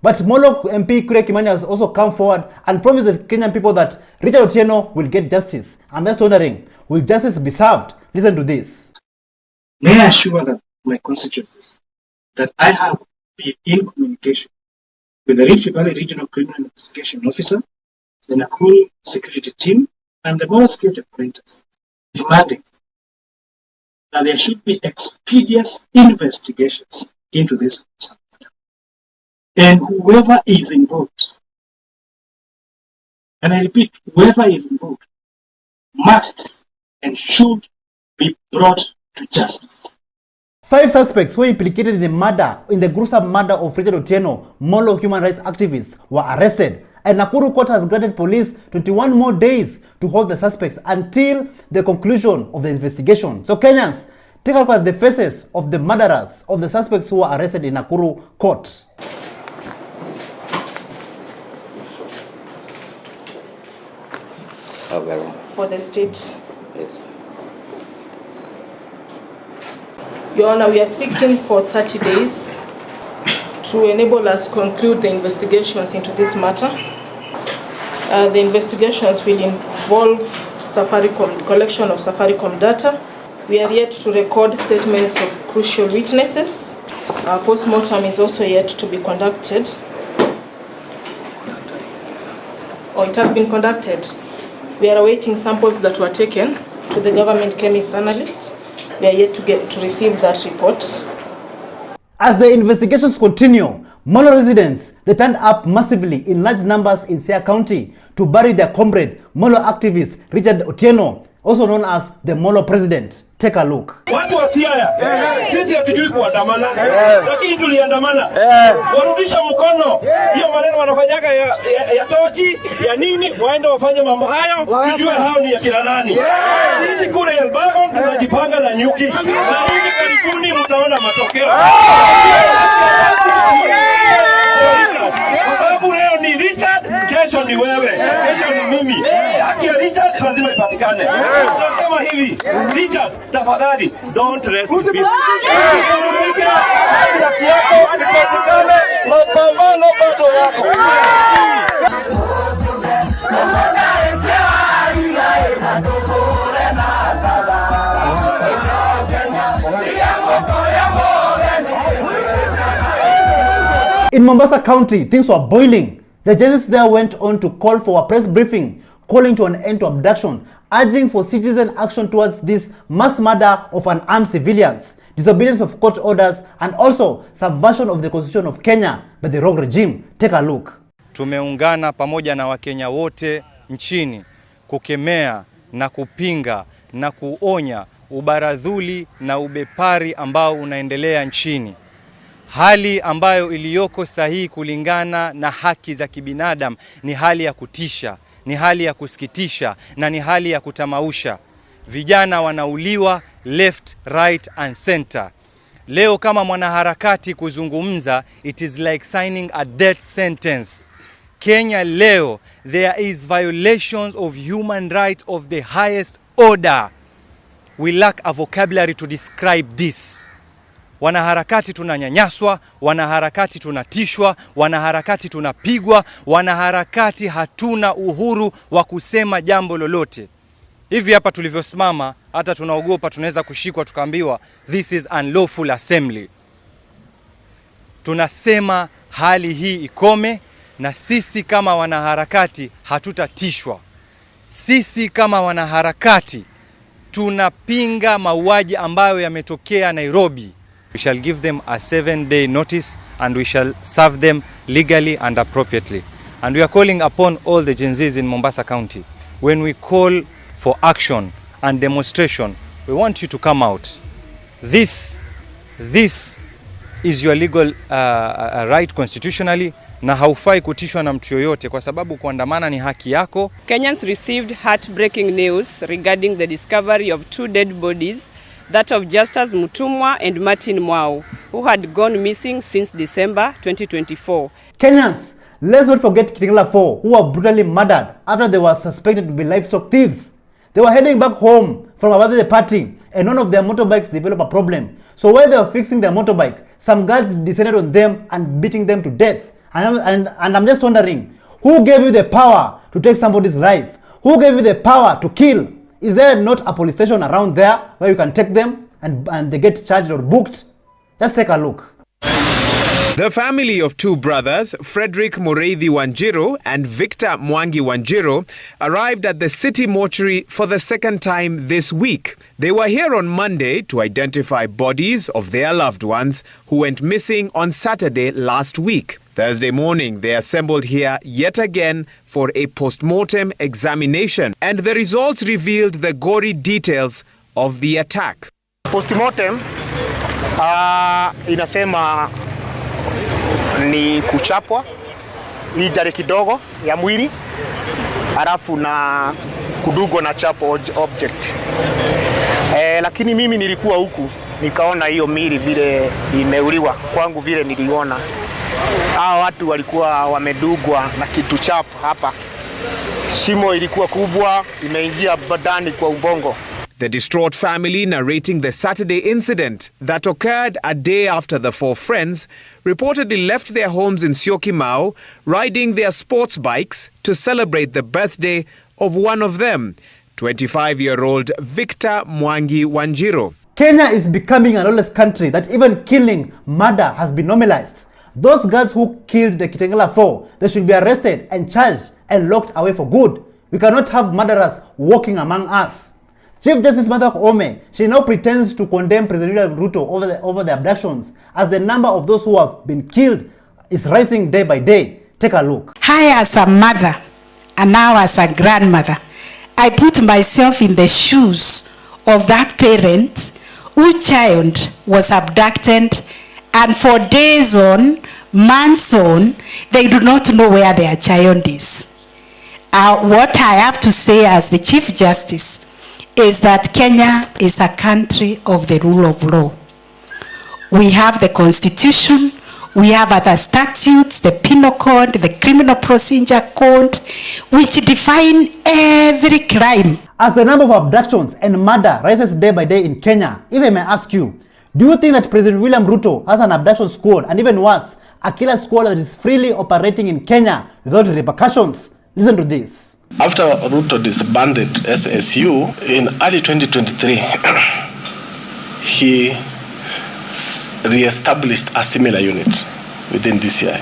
But Molo MP Kuria Kimani has also come forward and promised the Kenyan people that Richard Otieno will get justice. I'm just wondering, will justice be served? Listen to this. May I assure that my constituencies that I have been in communication with the Rift Valley Regional Criminal Investigation Officer, the Nakuru security team, and the Molo security operators, demanding that there should be expeditious investigations into this. And whoever is involved, and I repeat, whoever is involved must and should be brought to justice. 5 suspects who were implicated in the gruesome murder of Richard Otieno, Molo human rights activists, were arrested. And Nakuru court has granted police 21 more days to hold the suspects until the conclusion of the investigation. So Kenyans, take a look at the faces of the murderers, of the suspects who were arrested in Nakuru court. For the state. Yes. Your Honor, we are seeking for 30 days to enable us conclude the investigations into this matter. The investigations will involve collection of Safaricom data. We are yet to record statements of crucial witnesses. Post-mortem is also yet to be conducted. Or it has been conducted. We are awaiting samples that were taken to the government chemist analyst. We are yet to receive that report. As the investigations continue, Molo residents, they turned up massively in large numbers in Siaya County to bury their comrade, Molo activist Richard Otieno, also known as the Molo president. Take a look. Watu wa Siaya, sisi hatujui kuandamana, lakini tuliandamana. Warudisha mkono, hiyo maneno wanafanyaga ya tochi, ya nini, waende wafanye mambo hayo, tujue hao ni ya kina nani. Sisi kule Elbago tunajipanga na nyuki, na hivi karibuni mtaona matokeo. Kwa sababu leo ni Richard, kesho ni wewe, kesho ni mimi. Haki ya Richard lazima ipatikane. Tunasema hivi, Richard, tafadhali, don't rest in peace. Haki yako ipatikane, mapambano bado yako. In Mombasa County, things were boiling. The judges there went on to call for a press briefing, calling to an end to abduction, urging for citizen action towards this mass murder of unarmed civilians, disobedience of court orders, and also subversion of the constitution of Kenya by the rogue regime. Take a look. Tumeungana pamoja na Wakenya wote nchini kukemea na kupinga na kuonya ubaradhuli na ubepari ambao unaendelea nchini. Hali ambayo iliyoko sahihi kulingana na haki za kibinadamu ni hali ya kutisha, ni hali ya kusikitisha na ni hali ya kutamausha. Vijana wanauliwa left, right and center. Leo kama mwanaharakati kuzungumza, it is like signing a death sentence. Kenya leo, there is violations of human rights of the highest order. We lack a vocabulary to describe this. Wanaharakati tunanyanyaswa, wanaharakati tunatishwa, wanaharakati tunapigwa, wanaharakati hatuna uhuru wa kusema jambo lolote. Hivi hapa tulivyosimama, hata tunaogopa tunaweza kushikwa tukaambiwa this is unlawful assembly. Tunasema hali hii ikome, na sisi kama wanaharakati hatutatishwa. Sisi kama wanaharakati tunapinga mauaji ambayo yametokea Nairobi. We shall give them a 7-day notice and we shall serve them legally and appropriately. And we are calling upon all the Gen Zs in Mombasa County. When we call for action and demonstration, we want you to come out. This is your legal right constitutionally, na haufai kutishwa na mtu yoyote kwa sababu kuandamana ni haki yako. Kenyans received heartbreaking news regarding the discovery of 2 dead bodies, that of Justus Mutumwa and Martin Mwau, who had gone missing since December 2024. Kenyans, let's not forget Kitengela 4, who were brutally murdered after they were suspected to be livestock thieves. They were heading back home from a birthday party and none of their motorbikes developed a problem. So while they were fixing their motorbike, some guards descended on them and beating them to death. And I'm just wondering, who gave you the power to take somebody's life? Who gave you the power to kill? Is there not a police station around there where you can take them and they get charged or booked? Let's take a look. The family of 2 brothers, Frederick Mureithi Wanjiru and Victor Mwangi Wanjiru, arrived at the city mortuary for the second time this week. They were here on Monday to identify bodies of their loved ones who went missing on Saturday last week. Thursday morning, they assembled here yet again for a post-mortem examination, and the results revealed the gory details of the attack. Post-mortem inasema ni kuchapwa ijare kidogo ya mwili halafu na kudugwa na chapo object. Lakini mimi nilikuwa huku nikaona hiyo mili vile imeuliwa kwangu, vile niliona hao watu walikuwa wamedugwa na kitu chapo hapa. Shimo ilikuwa kubwa, imeingia badani kwa ubongo. The distraught family narrating the Saturday incident that occurred a day after the 4 friends reportedly left their homes in Syokimau, riding their sports bikes to celebrate the birthday of one of them, 25-year-old Victor Mwangi Wanjiru. Kenya is becoming a lawless country that even killing, murder has been normalized. Those guards who killed the Kitengela 4, they should be arrested and charged and locked away for good. We cannot have murderers walking among us. Chief Justice Martha Koome, she now pretends to condemn President William Ruto over the abductions, as the number of those who have been killed is rising day by day. Take a look. I, as a mother, and now as a grandmother, I put myself in the shoes of that parent whose child was abducted, and for days on, months on, they do not know where their child is. What I have to say as the Chief Justice is that Kenya is a country of the rule of law. We have the Constitution, we have other statutes, the Penal Code, the Criminal Procedure Code, which define every crime. As the number of abductions and murder rises day by day in Kenya, if I may ask you, do you think that President William Ruto has an abduction squad, and even worse, a killer squad that is freely operating in Kenya without repercussions? Listen to this. After Ruto disbanded SSU in early 2023, he re-established a similar unit within DCI.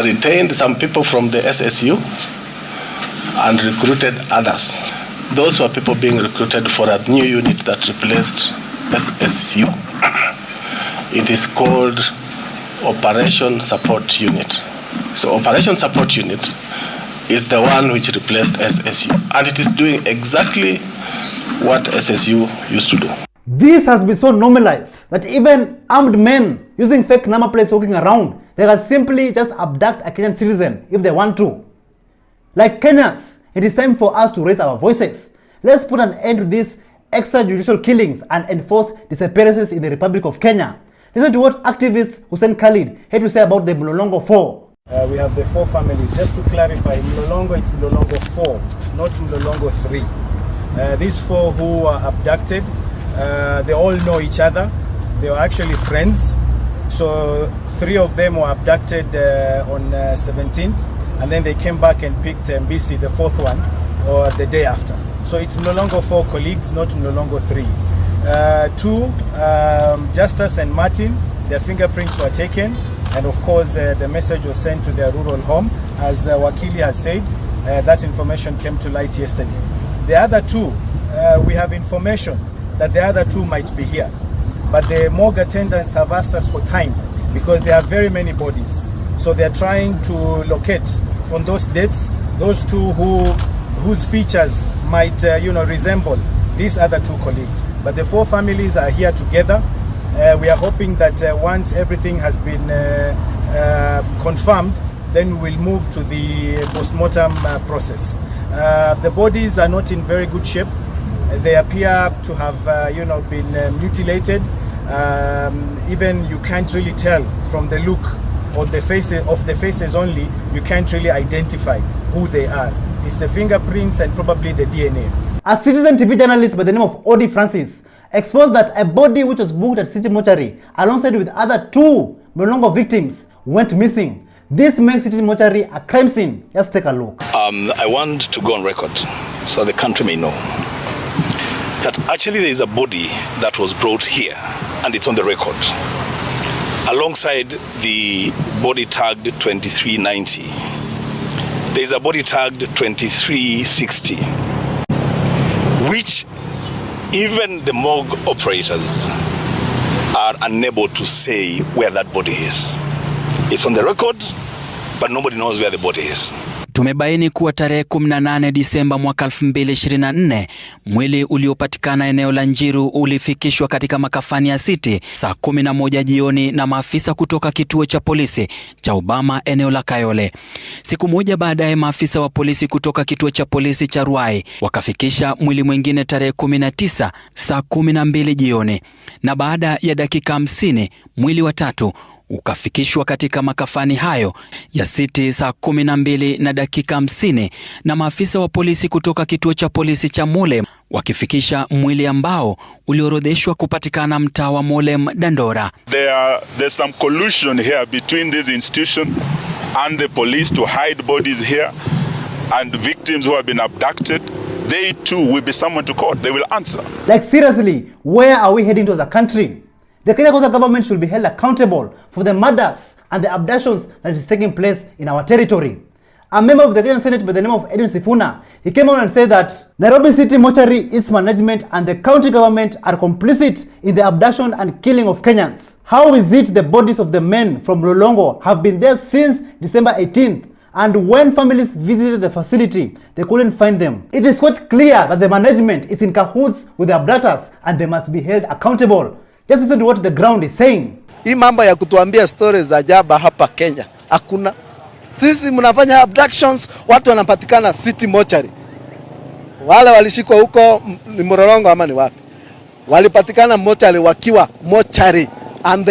Retained some people from the SSU and recruited others. Those were people being recruited for a new unit that replaced SSU. It is called Operation Support Unit. So Operation Support Unit is the one which replaced SSU, and it is doing exactly what SSU used to do. This has been so normalized that even armed men using fake number plates walking around, they can simply just abduct a Kenyan citizen if they want to. Like Kenyans, it is time for us to raise our voices. Let's put an end to these extrajudicial killings and enforce disappearances in the Republic of Kenya. Listen to what activist Hussein Khalid had to say about the Mlolongo 4. We have the 4 families. Just to clarify, Mlolongo, it's Mlolongo 4, not Mlolongo 3. These 4 who were abducted, they all know each other. They were actually friends. So 3 of them were abducted on 17th, and then they came back and picked Mbisi, the 4th one, or the day after. So it's Mlolongo 4 colleagues, not Mlolongo 3. 2, Justus and Martin, their fingerprints were taken, and of course the message was sent to their rural home. As Wakili has said, that information came to light yesterday. The other two, we have information that the other two might be here. But the morgue attendants have asked us for time because there are very many bodies. So they're trying to locate on those dates those two whose features might resemble these other two colleagues. But the four families are here together. We are hoping that once everything has been confirmed, then we'll move to the postmortem process. The bodies are not in very good shape. They appear to have been mutilated. Even you can't really tell from the look on the faces only, you can't really identify who they are. It's the fingerprints and probably the DNA. A citizen TV journalist by the name of Odi Francis exposed that a body which was booked at City Mortuary alongside with other two Mlolongo victims went missing. This makes City Mortuary a crime scene. Let's take a look. I want to go on record so the country may know that actually there is a body that was brought here, and it's on the record, alongside the body tagged 2390. There is a body tagged 2360, which even the morgue operators are unable to say where that body is. It's on the record, but nobody knows where the body is. Tumebaini kuwa tarehe 18 Disemba mwaka 2024 mwili uliopatikana eneo la Njiru ulifikishwa katika makafani ya City saa 11 jioni na maafisa kutoka kituo cha polisi cha Obama eneo la Kayole. Siku moja baadaye maafisa wa polisi kutoka kituo cha polisi cha Ruai wakafikisha mwili mwingine tarehe 19 saa 12 jioni, na baada ya dakika 50 mwili wa tatu ukafikishwa katika makafani hayo ya City saa 12 na dakika 50 na maafisa wa polisi kutoka kituo cha polisi cha Molem wakifikisha mwili ambao uliorodheshwa kupatikana mtaa wa Molem Dandora. There's some collusion here between this institution and the police to hide bodies here, and victims who have been abducted, they too will be summoned to court. They will answer. Like seriously, where are we heading to as a country? The Kenya government should be held accountable for the murders and the abductions that is taking place in our territory. A member of the Kenyan Senate by the name of Edwin Sifuna, he came on and said that Nairobi City Mortuary, its management and the county government are complicit in the abduction and killing of Kenyans. How is it the bodies of the men from Lolongo have been there since December 18th, and when families visited the facility, they couldn't find them? It is quite clear that the management is in cahoots with the abductors and they must be held accountable. Just listen to what the ground is saying. Hii mambo ya kutuambia stories za jaba hapa Kenya hakuna. Sisi mnafanya abductions, watu wanapatikana City Mortuary. Wale walishikwa huko ni Mlolongo ama ni wapi? Walipatikana mortuary wakiwa mortuary, and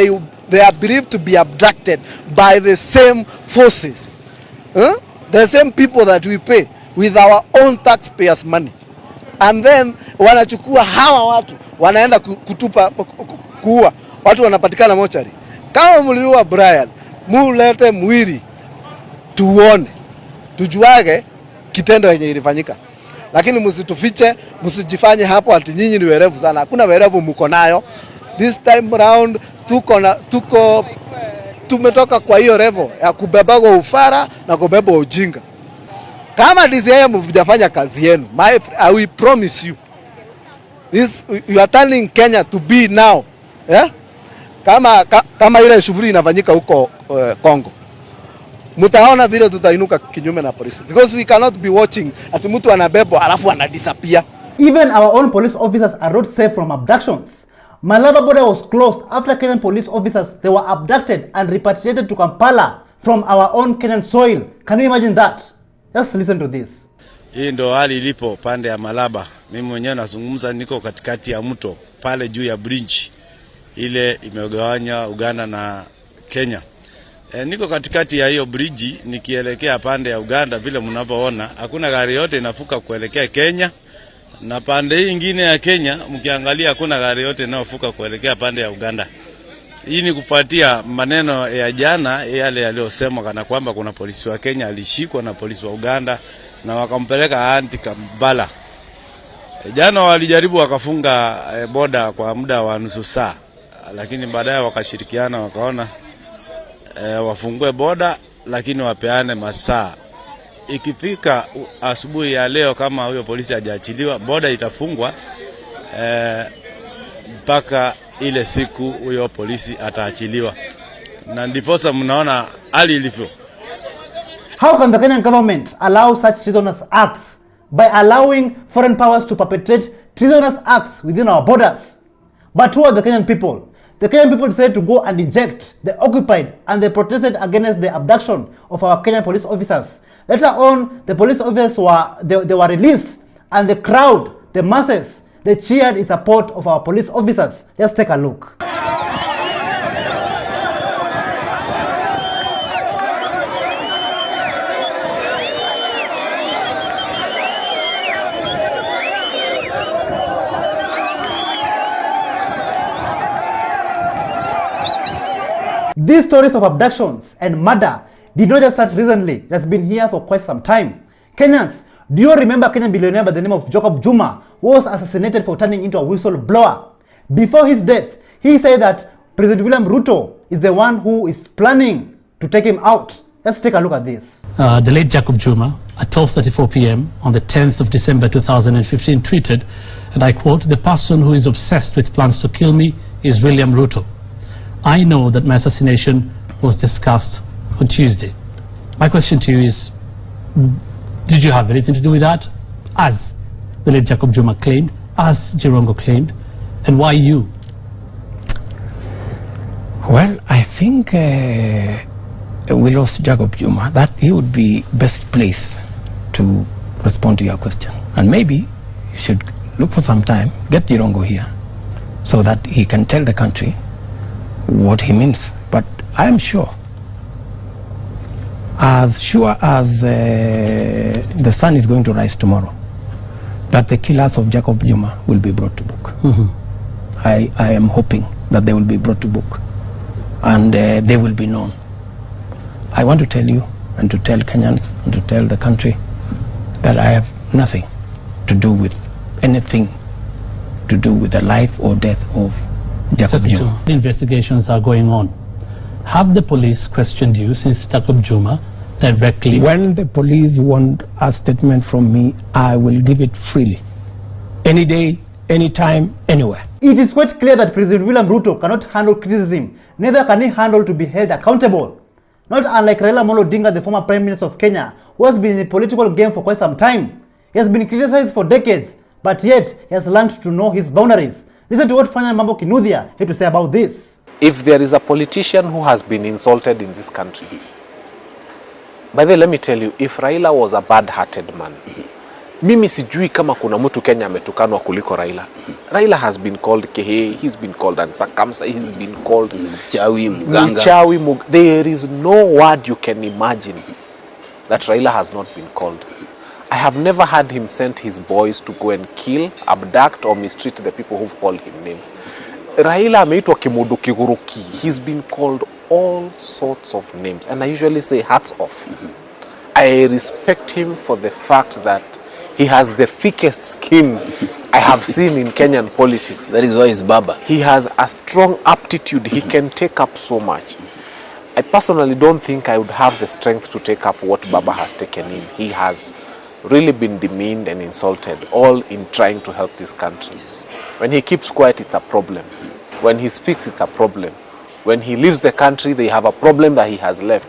they are believed to be abducted by the same forces. The same people that we pay with our own taxpayers money. And then wanachukua hawa watu wanaenda kutupa kuua watu wanapatikana mochari. Kama mliua Brian, mulete mwili tuone, tujuage kitendo yenye ilifanyika. Lakini msitufiche, msijifanye hapo ati nyinyi ni werevu sana. Hakuna werevu mko nayo. This time round tumetoka kwa hiyo level ya kubeba ufara na kubeba ujinga. Kama DCI mjafanya kazi yenu, I will promise you, you are turning Kenya to be now. Yeah? Kama ile shughuli inafanyika huko Congo. Mtaona vile tutainuka kinyume na polisi. Because we cannot be watching ati mtu anabebo alafu anadisappear. Even our own police officers are not safe from abductions. Malaba border was closed after Kenyan police officers, they were abducted and repatriated to Kampala from our own Kenyan soil. Can you imagine that? Just listen to this. Hii ndo hali ilipo pande ya Malaba. Mimi mwenyewe nazungumza, niko katikati ya mto pale juu ya bridge ile imegawanya Uganda na Kenya. Niko katikati ya hiyo bridge nikielekea pande ya Uganda. Vile mnapoona hakuna gari yote inafuka kuelekea Kenya, na pande hii nyingine ya Kenya mkiangalia hakuna gari yote inayofuka kuelekea pande ya Uganda. Hii ni kufuatia maneno ya jana yale yaliyosemwa kana kwamba kuna polisi wa Kenya alishikwa na polisi wa Uganda na wakampeleka anti Kampala. Jana walijaribu wakafunga boda kwa muda wa nusu saa, lakini baadaye wakashirikiana wakaona wafungue boda lakini wapeane masaa ikifika asubuhi ya leo kama huyo polisi hajaachiliwa, boda itafungwa mpaka ile siku huyo polisi ataachiliwa. Na ndiposa mnaona hali ilivyo. How can the Kenyan government allow such treasonous acts by allowing foreign powers to perpetrate treasonous acts within our borders? But who are the Kenyan people? The Kenyan people decided to go and inject, they occupied and they protested against the abduction of our Kenyan police officers. Later on, the police officers were released, and the crowd, the masses, they cheered in support of our police officers. Let's take a look. These stories of abductions and murder did not just start recently. It has been here for quite some time. Kenyans, do you remember Kenyan billionaire by the name of Jacob Juma, who was assassinated for turning into a whistleblower? Before his death, he said that President William Ruto is the one who is planning to take him out. Let's take a look at this. The late Jacob Juma, at 12:34 p.m. on the 10th of December 2015, tweeted, and I quote, "The person who is obsessed with plans to kill me is William Ruto. I know that my assassination was discussed on Tuesday." My question to you is, did you have anything to do with that? As the late Jacob Juma claimed, as Jirongo claimed, and why you? Well, I think we lost Jacob Juma. That he would be best placed to respond to your question. And maybe you should look for some time, get Jirongo here, so that he can tell the country what he means. But I am sure as the sun is going to rise tomorrow, that the killers of Jacob Juma will be brought to book. I am hoping that they will be brought to book, and they will be known. I want to tell you, and to tell Kenyans, and to tell the country, that I have nothing to do with anything to do with the life or death of Jacob Juma. Investigations are going on. Have the police questioned you since Jacob Juma directly? When the police want a statement from me, I will give it freely. Any day, any time, anywhere. It is quite clear that President William Ruto cannot handle criticism, neither can he handle to be held accountable. Not unlike Raila Amolo Odinga, the former Prime Minister of Kenya, who has been in the political game for quite some time. He has been criticized for decades, but yet he has learned to know his boundaries. Listen to what Fanya Mambo Kinuthia had to say about this. If there is a politician who has been insulted in this country, by the way, let me tell you, if Raila was a bad-hearted man, mimi sijui kama kuna mtu Kenya ametukanwa kuliko Raila. Raila has been called Kehe, he's been called uncircumcised, he's been called Mchawi, Muganga. There is no word you can imagine that Raila has not been called. I have never had him send his boys to go and kill, abduct or mistreat the people who've called him names. Raila ameitwa Kimudu Kiguruki. He's been called all sorts of names, and I usually say hats off. I respect him for the fact that he has the thickest skin I have seen in Kenyan politics. That is why he's Baba. He has a strong aptitude. He can take up so much. I personally don't think I would have the strength to take up what Baba has taken in. He has really been demeaned and insulted, all in trying to help these countries. When he keeps quiet, it's a problem. When he speaks, it's a problem. When he leaves the country, they have a problem that he has left.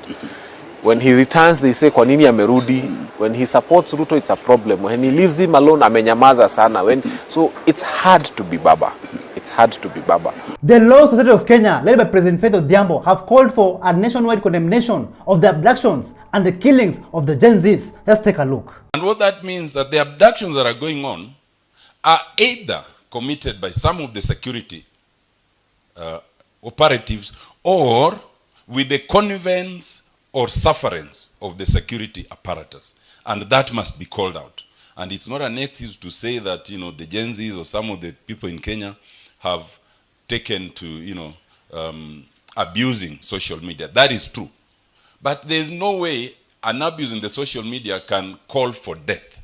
When he returns, they say, kwa nini amerudi? When he supports Ruto, it's a problem. When he leaves him alone, amenyamaza sana. So it's hard to be Baba. It's hard to be Baba. The Law Society of Kenya, led by President Faith Odhiambo, have called for a nationwide condemnation of the abductions and the killings of the Gen Zs. Let's take a look. And what that means that the abductions that are going on are either committed by some of the security operatives or with the connivance or sufferance of the security apparatus. And that must be called out. And it's not an excuse to say that, the Gen Zs or some of the people in Kenya have taken to, abusing social media. That is true. But there's no way an abuse in the social media can call for death.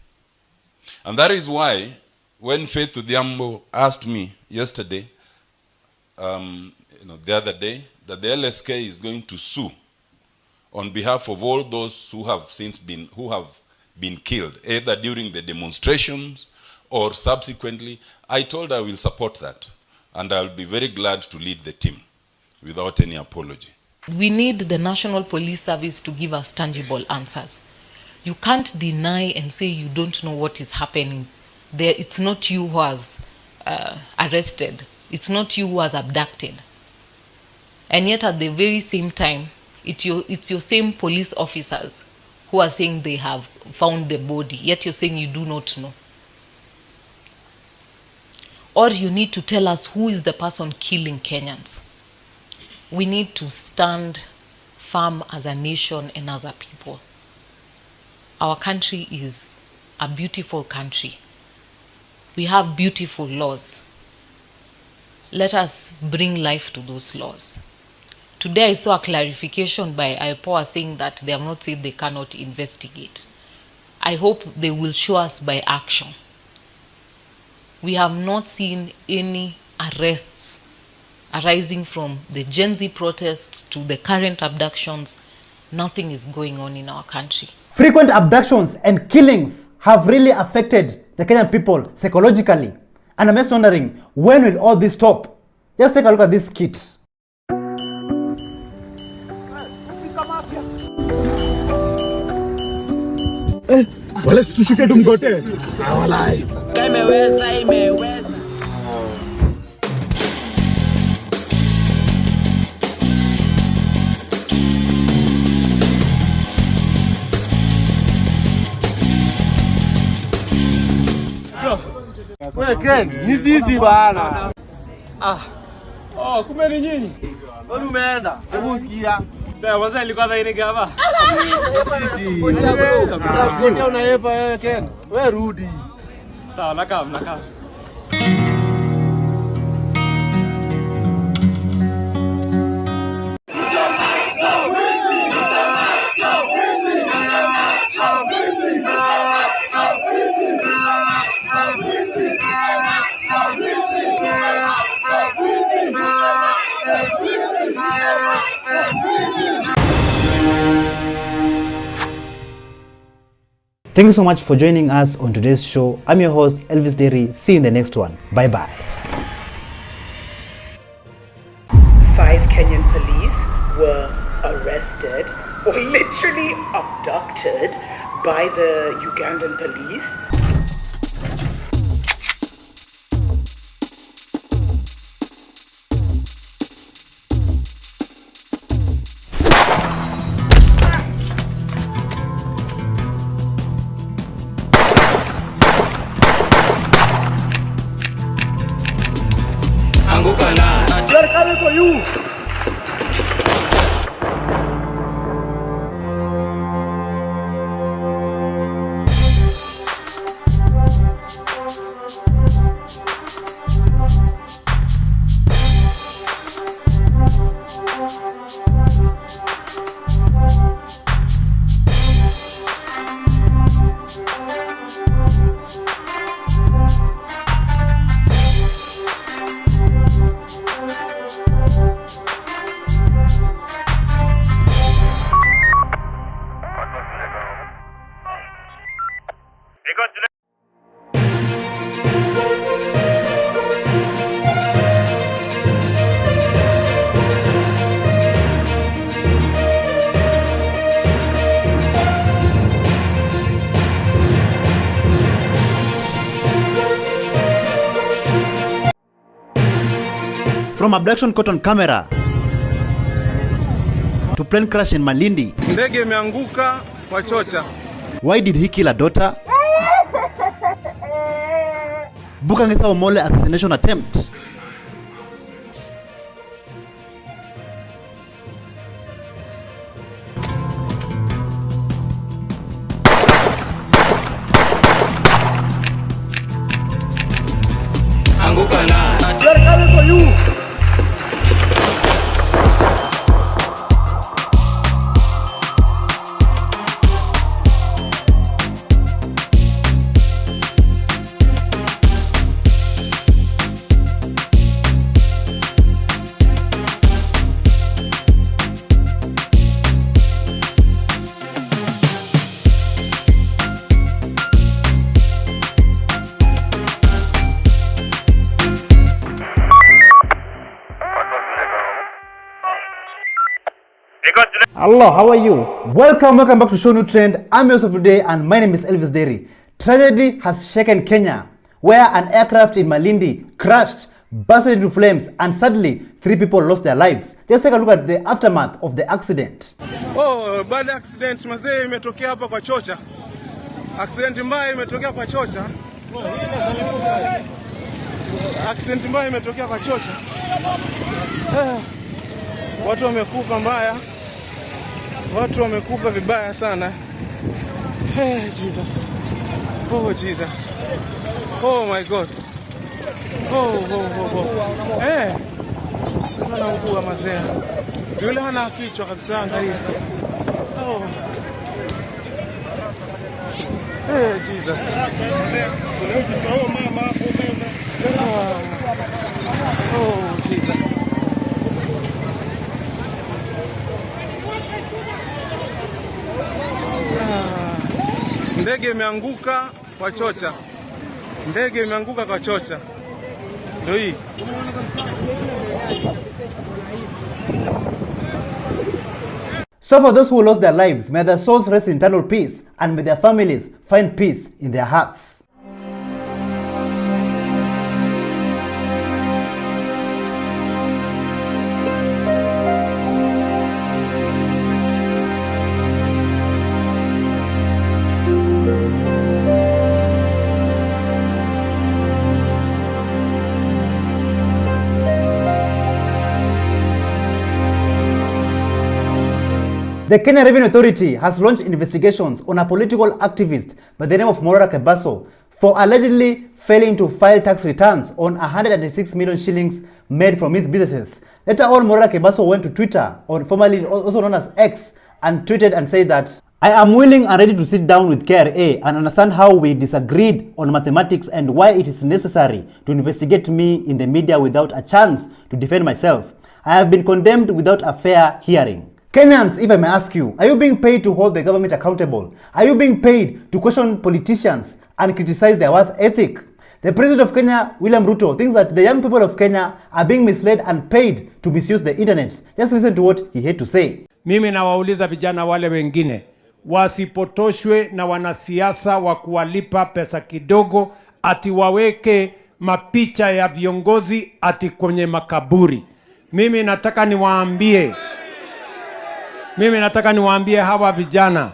And that is why when Faith Odhiambo asked me yesterday, the other day, that the LSK is going to sue on behalf of all those who have been killed, either during the demonstrations or subsequently, I told her I will support that. And I'll be very glad to lead the team without any apology. We need the National Police Service to give us tangible answers. You can't deny and say you don't know what is happening. It's not you who was arrested. It's not you who was abducted. And yet at the very same time, it's your same police officers who are saying they have found the body, yet you're saying you do not know. Or you need to tell us who is the person killing Kenyans. We need to stand firm as a nation and as a people. Our country is a beautiful country. We have beautiful laws. Let us bring life to those laws. Today I saw a clarification by IPOA saying that they have not said they cannot investigate. I hope they will show us by action. We have not seen any arrests arising from the Gen Z protest to the current abductions. Nothing is going on in our country. Frequent abductions and killings have really affected the Kenyan people psychologically. And I'm just wondering, when will all this stop? Just take a look at this skit. Wale tushuke tumgote. Walai. Imeweza. Wewe Ken, ni sisi bana. Oh, kumbe ni nyinyi. Wewe umeenda? Hebu usikia. Ndio wazee alikuwa dhaini hapa. Sisi. Unayepa wewe Ken. Wewe rudi. Sawa, nakaa. Thank you so much for joining us on today's show. I'm your host, Elvis Derry. See you in the next one. Bye-bye. 5 Kenyan police were arrested or literally abducted by the Ugandan police. We are coming for you. From abduction caught on camera to plane crash in Malindi. Ndege imeanguka kwa chocha. Why did he kill a daughter? Bukangesa Omole assassination attempt. Anguka na. We are coming for you. Hello, how are you? Welcome back to ShowNewTrend. I'm your host of today and my name is Elvis Derry. Tragedy has shaken Kenya, where an aircraft in Malindi crashed, busted into flames, and sadly 3 people lost their lives. Let's take a look at the aftermath of the accident. Oh, bad accident mazee imetokea hapa kwa Chocha. Accident mbaya imetokea kwa Chocha. Accident mbaya imetokea kwa Chocha. Watu wamekufa mbaya. Watu wamekufa vibaya sana. Jesus. Oh Jesus. Oh my God. Hana mkuu wa mazea. Yule hana kichwa kabisa, angalia. Jesus. Oh mama. Oh Jesus. Ndege imeanguka kwa Chocha. Ndege imeanguka kwa Chocha. Ndio hii. So for those who lost their lives, may their souls rest in eternal peace and may their families find peace in their hearts. The Kenya Revenue Authority has launched investigations on a political activist by the name of Morara Kebaso for allegedly failing to file tax returns on 106 million shillings made from his businesses. Later on, Morara Kebaso went to Twitter, or formerly also known as X, and tweeted and said that, "I am willing and ready to sit down with KRA and understand how we disagreed on mathematics and why it is necessary to investigate me in the media without a chance to defend myself. I have been condemned without a fair hearing." Kenyans, if I may ask you, are you being paid to hold the government accountable? Are you being paid to question politicians and criticize their work ethic? The President of Kenya, William Ruto, thinks that the young people of Kenya are being misled and paid to misuse the internet. Just listen to what he had to say. Mimi nawauliza vijana wale wengine wasipotoshwe na wanasiasa wa kuwalipa pesa kidogo ati waweke mapicha ya viongozi ati kwenye makaburi. Mimi nataka niwaambie hawa vijana,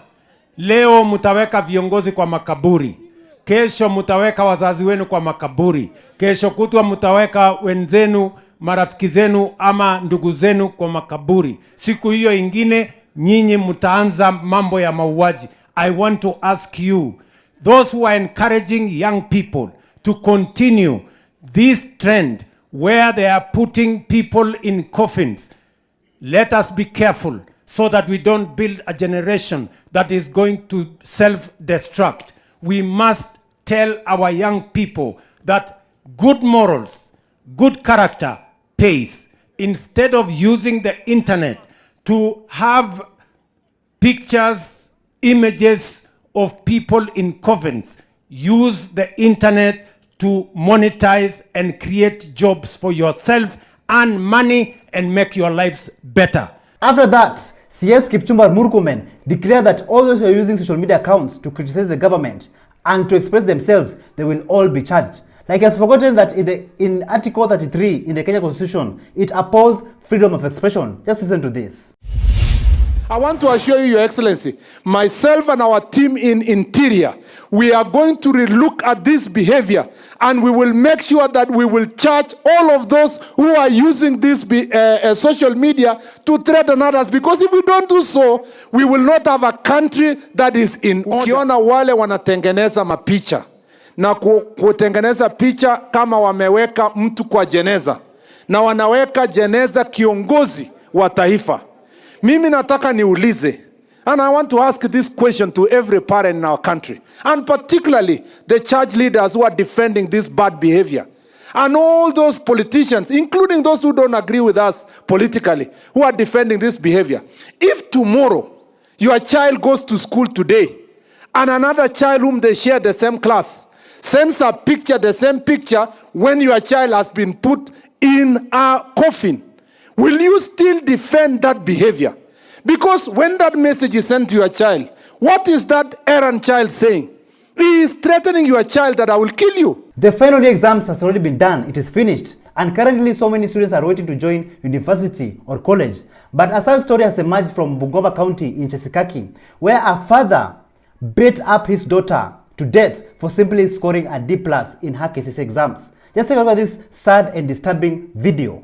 leo mtaweka viongozi kwa makaburi, kesho mtaweka wazazi wenu kwa makaburi, kesho kutwa mtaweka wenzenu, marafiki zenu ama ndugu zenu kwa makaburi. Siku hiyo ingine nyinyi mtaanza mambo ya mauaji. I want to ask you, those who are encouraging young people to continue this trend where they are putting people in coffins, let us be careful so that we don't build a generation that is going to self-destruct. We must tell our young people that good morals, good character pays. Instead of using the internet to have pictures, images of people in coffins, use the internet to monetize and create jobs for yourself, earn money and make your lives better. After that, CS Kipchumba Murkomen declared that all those who are using social media accounts to criticize the government and to express themselves, they will all be charged. Like he has forgotten that in Article 33 in the Kenya Constitution, it upholds freedom of expression. Just listen to this. I want to assure you, Your Excellency, myself and our team in Interior, we are going to relook at this behavior and we will make sure that we will charge all of those who are using this social media to threaten others, because if we don't do so, we will not have a country that is in order. Ukiona wale wanatengeneza mapicha na kutengeneza picha kama wameweka mtu kwa jeneza na wanaweka jeneza kiongozi wa taifa, mimi nataka niulize, and I want to ask this question to every parent in our country, and particularly the church leaders who are defending this bad behavior, and all those politicians, including those who don't agree with us politically, who are defending this behavior. If tomorrow your child goes to school today, and another child whom they share the same class sends a picture, the same picture, when your child has been put in a coffin, will you still defend that behavior? Because when that message is sent to your child, what is that errant child saying? He is threatening your child that I will kill you. The final year exams has already been done. It is finished. And currently so many students are waiting to join university or college. But a sad story has emerged from Bungoma County in Chesikaki, where a father beat up his daughter to death for simply scoring a D+ in her KCSE exams. Just take a look at this sad and disturbing video.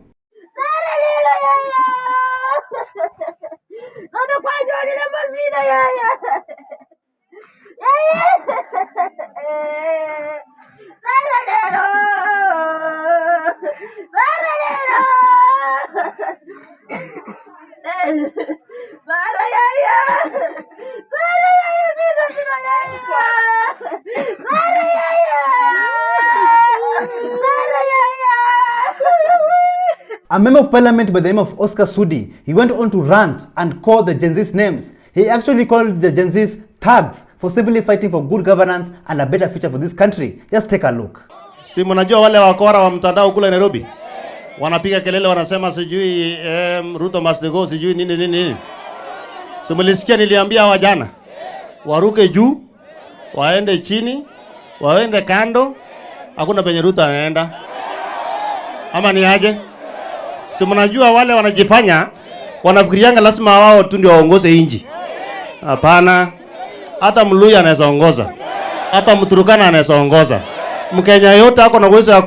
A member of parliament by the name of Oscar Sudi, he went on to rant and call the Gen Z's names. He actually called the Gen Z's thugs for simply fighting for good governance and a better future for this country. Just take a look. Si mnajua wale wakora wa mtandao kule Nairobi? Wanapiga kelele wanasema sijui Ruto must go sijui nini. Si mlisikia niliambia hawa jana? Waruke juu, waende chini, waende kando. Hakuna penye Ruto anaenda. Ama ni aje? Si mnajua wale wanajifanya wanafikirianga lazima wao tu ndio waongoze inji. Hapana. Hata Mluya anaweza ongoza. Hata Mturukana anaweza ongoza. Mkenya yote ako na uwezo ya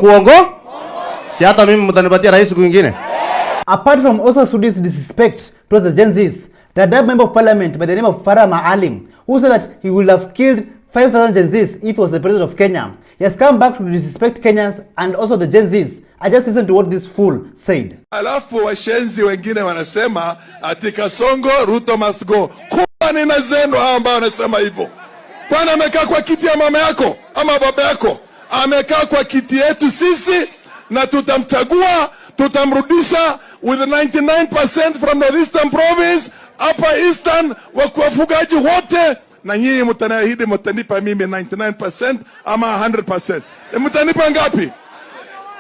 si hata mimi mtanipatia rais mwingine. Apart from Oscar Sudi's disrespect towards the Gen Zs, the other member of parliament by the name of Farah Maalim, who said that he would have killed 5,000 Gen Zs if he was the president of Kenya, he has come back to disrespect Kenyans and also the Gen Zs. I just listened to what this fool said. Alafu washenzi wengine wanasema ati Kasongo Ruto must go. Kwa nina zenu ambao wanasema hivyo? Kwani amekaa kwa kiti ya mama yako ama baba yako? Amekaa kwa kiti yetu sisi na tutamchagua, tutamrudisha with 99% from the Eastern province, upper Eastern wafugaji wote, na nyinyi mtaniahidi mtanipa mimi 99% ama 100%. Mtanipa ngapi?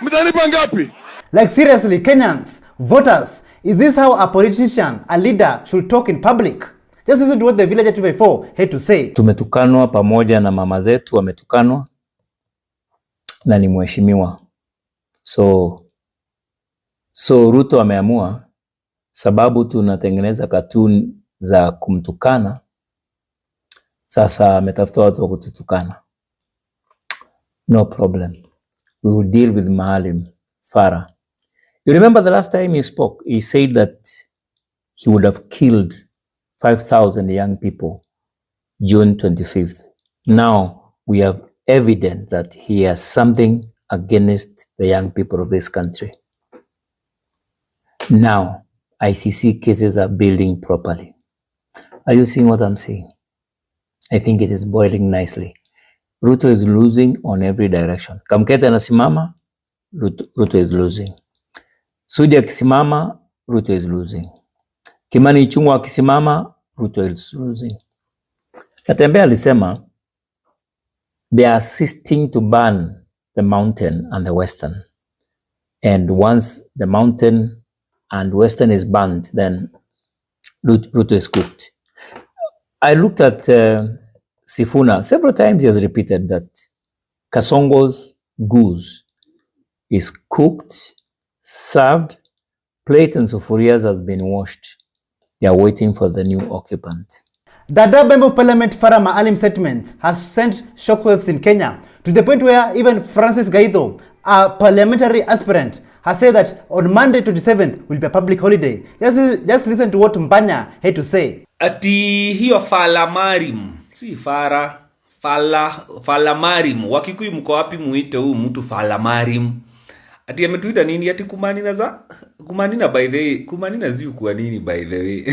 Mtanipa ngapi? Like seriously, Kenyans, voters, is this how a politician, a leader should talk in public? Just listen to what the villager 254 had to say. Tumetukanwa pamoja na mama zetu wametukanwa na ni mheshimiwa. So Ruto ameamua sababu tunatengeneza cartoon za kumtukana, sasa ametafuta watu wa kututukana. No problem. We will deal with Maalim Farah. You remember the last time he spoke, he said that he would have killed 5,000 young people June 25th. Now we have evidence that he has something against the young people of this country. Now, ICC cases are building properly. Are you seeing what I'm saying? I think it is boiling nicely. Ruto is losing on every direction. Kamkete anasimama, Ruto is losing. Sudi akisimama, Ruto is losing. Kimani Ichung'wah akisimama, Ruto is losing. Natembeya alisema they are assisting to burn the mountain and the western. And once the mountain and western is burnt, then Ruto is cooked. I looked at Sifuna. Several times he has repeated that Kasongo's goose is cooked, served, plate and sufurias has been washed. They are waiting for the new occupant. The other member of parliament Farah Maalim's statement has sent shockwaves in Kenya to the point where even Francis Gaido, a parliamentary aspirant, has said that on Monday 27th will be a public holiday. Just listen to what Mbanya had to say. Ati hiyo falamarim, si falamarim, Wakikuyu mko wapi muite huu mtu falamarim? Ati ametuita nini? Ati kumanina by the way, kumanina ziu kwa nini by the way?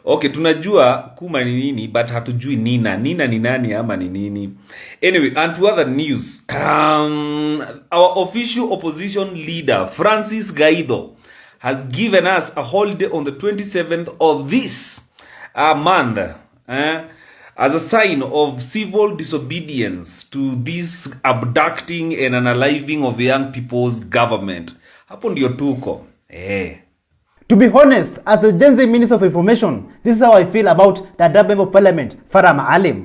Okay, tunajua kuma ni nini, but hatujui nina ni nani ama ni nini. Anyway, and to other news, our official opposition leader Francis Gaido has given us a holiday on the 27th of this month as a sign of civil disobedience to this abducting and unaliving of young people's government. Hapo ndio tuko. To be honest, as the Gen Z Minister of Information, this is how I feel about the Adab Member of Parliament, Farah Maalim.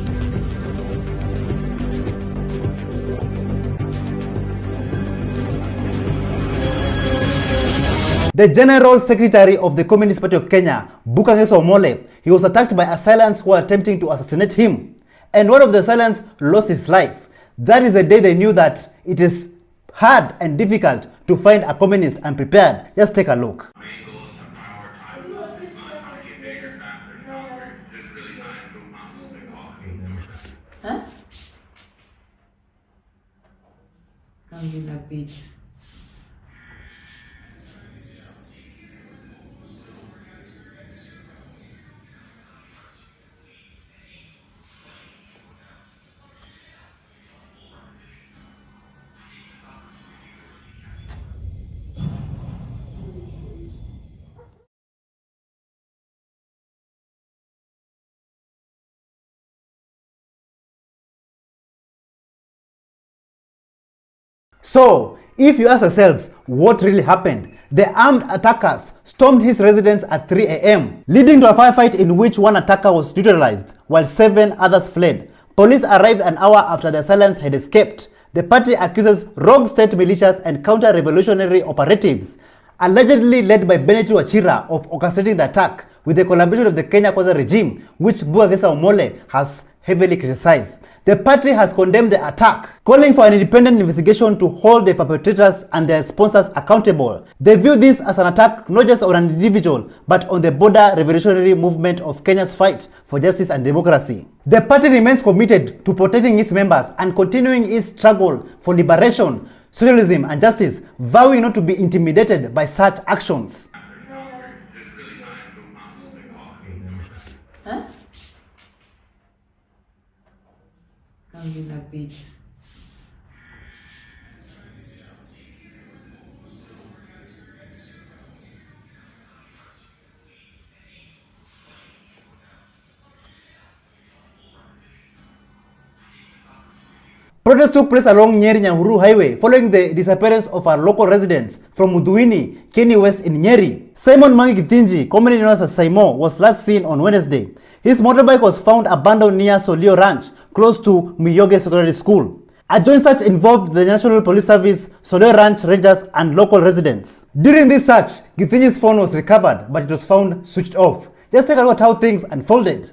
The General Secretary of the Communist Party of Kenya, Bukangeso Omole, he was attacked by assailants who were attempting to assassinate him. And one of the assailants lost his life. That is the day they knew that it is hard and difficult to find a communist unprepared. Just take a look. Huh? Comes in a bit. So, if you ask yourselves what really happened, the armed attackers stormed his residence at 3 a.m., leading to a firefight in which one attacker was neutralized, while 7 others fled. Police arrived an hour after the assailants had escaped. The party accuses rogue state militias and counter-revolutionary operatives, allegedly led by Benedict Wachira, of orchestrating the attack with the collaboration of the Kenya Kwanza regime, which Bukangeso Omole has heavily criticized. The party has condemned the attack, calling for an independent investigation to hold the perpetrators and their sponsors accountable. They view this as an attack not just on an individual, but on the broader revolutionary movement of Kenya's fight for justice and democracy. The party remains committed to protecting its members and continuing its struggle for liberation, socialism and justice, vowing not to be intimidated by such actions. Huh? Comes in a bit. Protests took place along Nyeri-Nyahururu Highway following the disappearance of our local residents from Muduini, Kenny West in Nyeri. Simon Mangi Gitinji, commonly known as Saimo, was last seen on Wednesday. His motorbike was found abandoned near Solio Ranch, close to Miyoge Secondary School. A joint search involved the National Police Service, Solio Ranch Rangers and local residents. During this search, Gitinji's phone was recovered, but it was found switched off. Just take a look at how things unfolded.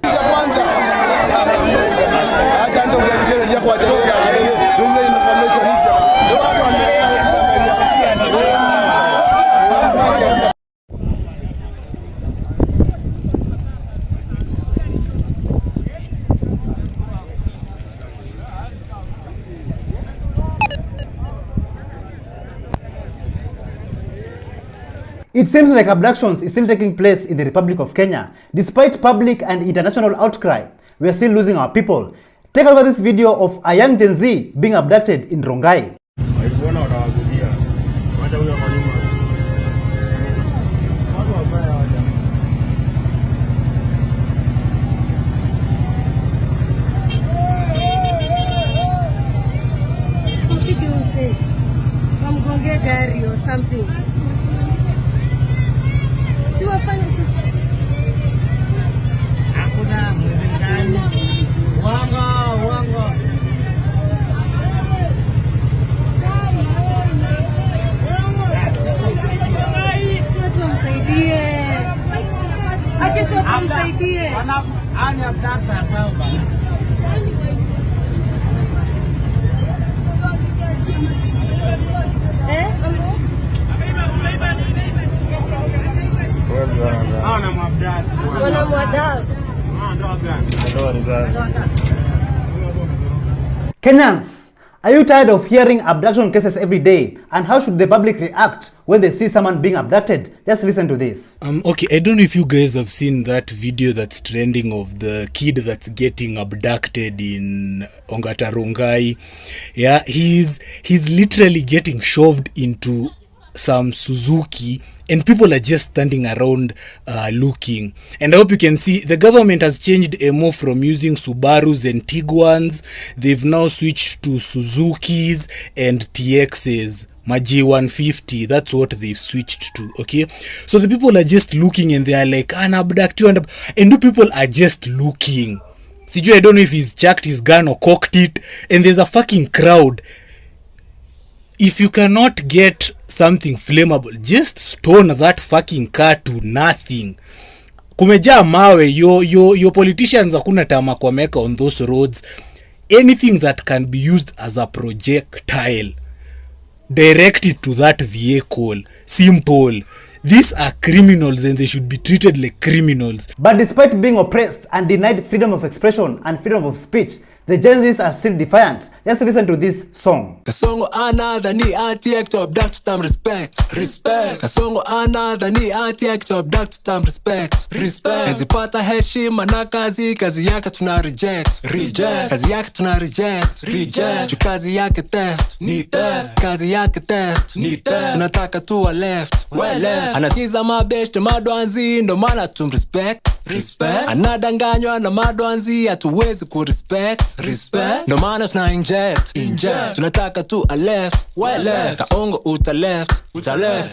It seems like abductions is still taking place in the Republic of Kenya. Despite public and international outcry, we are still losing our people. Take a look at this video of a young Gen Z being abducted in Rongai. Gari or something. Si wafanye si. Hakuna mwezekano. Wanga. Sio tumsaidie. Aje sio tumsaidie. Ani abdata sawa. Kenyans, are you tired of hearing abduction cases every day? And how should the public react when they see someone being abducted? Just listen to this. Okay, I don't know if you guys have seen that video that's trending of the kid that's getting abducted in Ongata Rongai. Yeah, he's literally getting shoved into some Suzuki and people are just standing around looking. And I hope you can see the government has changed MO from using Subarus and Tiguans. They've now switched to Suzukis and TXs. my J150, that's what they've switched to. Okay, so the people are just looking and they are like, an abduct you, and the people are just looking. Siju, I don't know if he's chucked his gun or cocked it, and there's a fucking crowd. If you cannot get something flammable, just stone that fucking car to nothing. Kumejaa mawe, your politicians hakuna tama kwa meka on those roads. Anything that can be used as a projectile, direct it to that vehicle. Simple. These are criminals and they should be treated like criminals. But despite being oppressed and denied freedom of expression and freedom of speech, the Gen Zs are still defiant. Just listen to this song. Kasongo ana dhani ati abduct tam respect. Kasongo ana dhani ati abduct tam respect. Kazipata heshima na kazi yake tuna reject. Kazi yake tuna reject. Kazi yake theft. Ni theft. Kazi yake theft. Ni theft. Tunataka tuwa left. Anasikiza mabeshte madwanzi ndo maana tumrespect. Anadanganywa na madwanzi hatuwezi kurespect. No maana tuna inject. Tunataka tu a left. Kaongo uta left.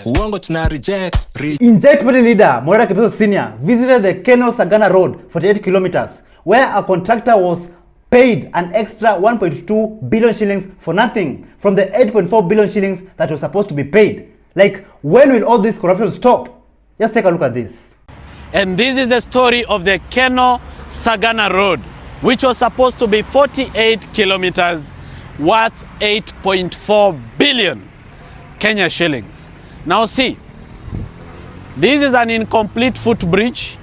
Uongo tuna reject. Inject party leader Moira Kipeso Senior visited the Keno Sagana Road 48 kilometers where a contractor was paid an extra 1.2 billion shillings for nothing from the 8.4 billion shillings that was supposed to be paid. Like, when will all this corruption stop? Just take a look at this. And this is the story of the Keno Sagana Road, which was supposed to be 48 kilometers worth 8.4 billion Kenya shillings. Now see, this is an incomplete footbridge,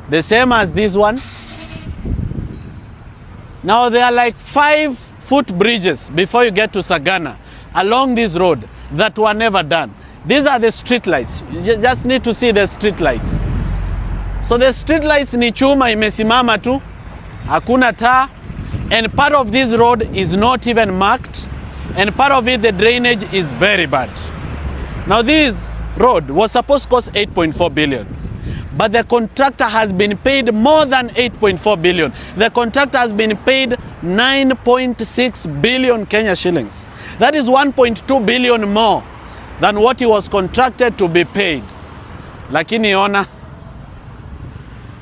the same as this one. Now there are like 5 footbridges before you get to Sagana along this road that were never done. These are the street lights. You just need to see the street lights. So the street lights ni chuma imesimama tu, hakuna taa, and part of this road is not even marked, and part of it the drainage is very bad. Now this road was supposed to cost 8.4 billion, but the contractor has been paid more than 8.4 billion. The contractor has been paid 9.6 billion Kenya shillings. That is 1.2 billion more than what he was contracted to be paid. Lakini ona,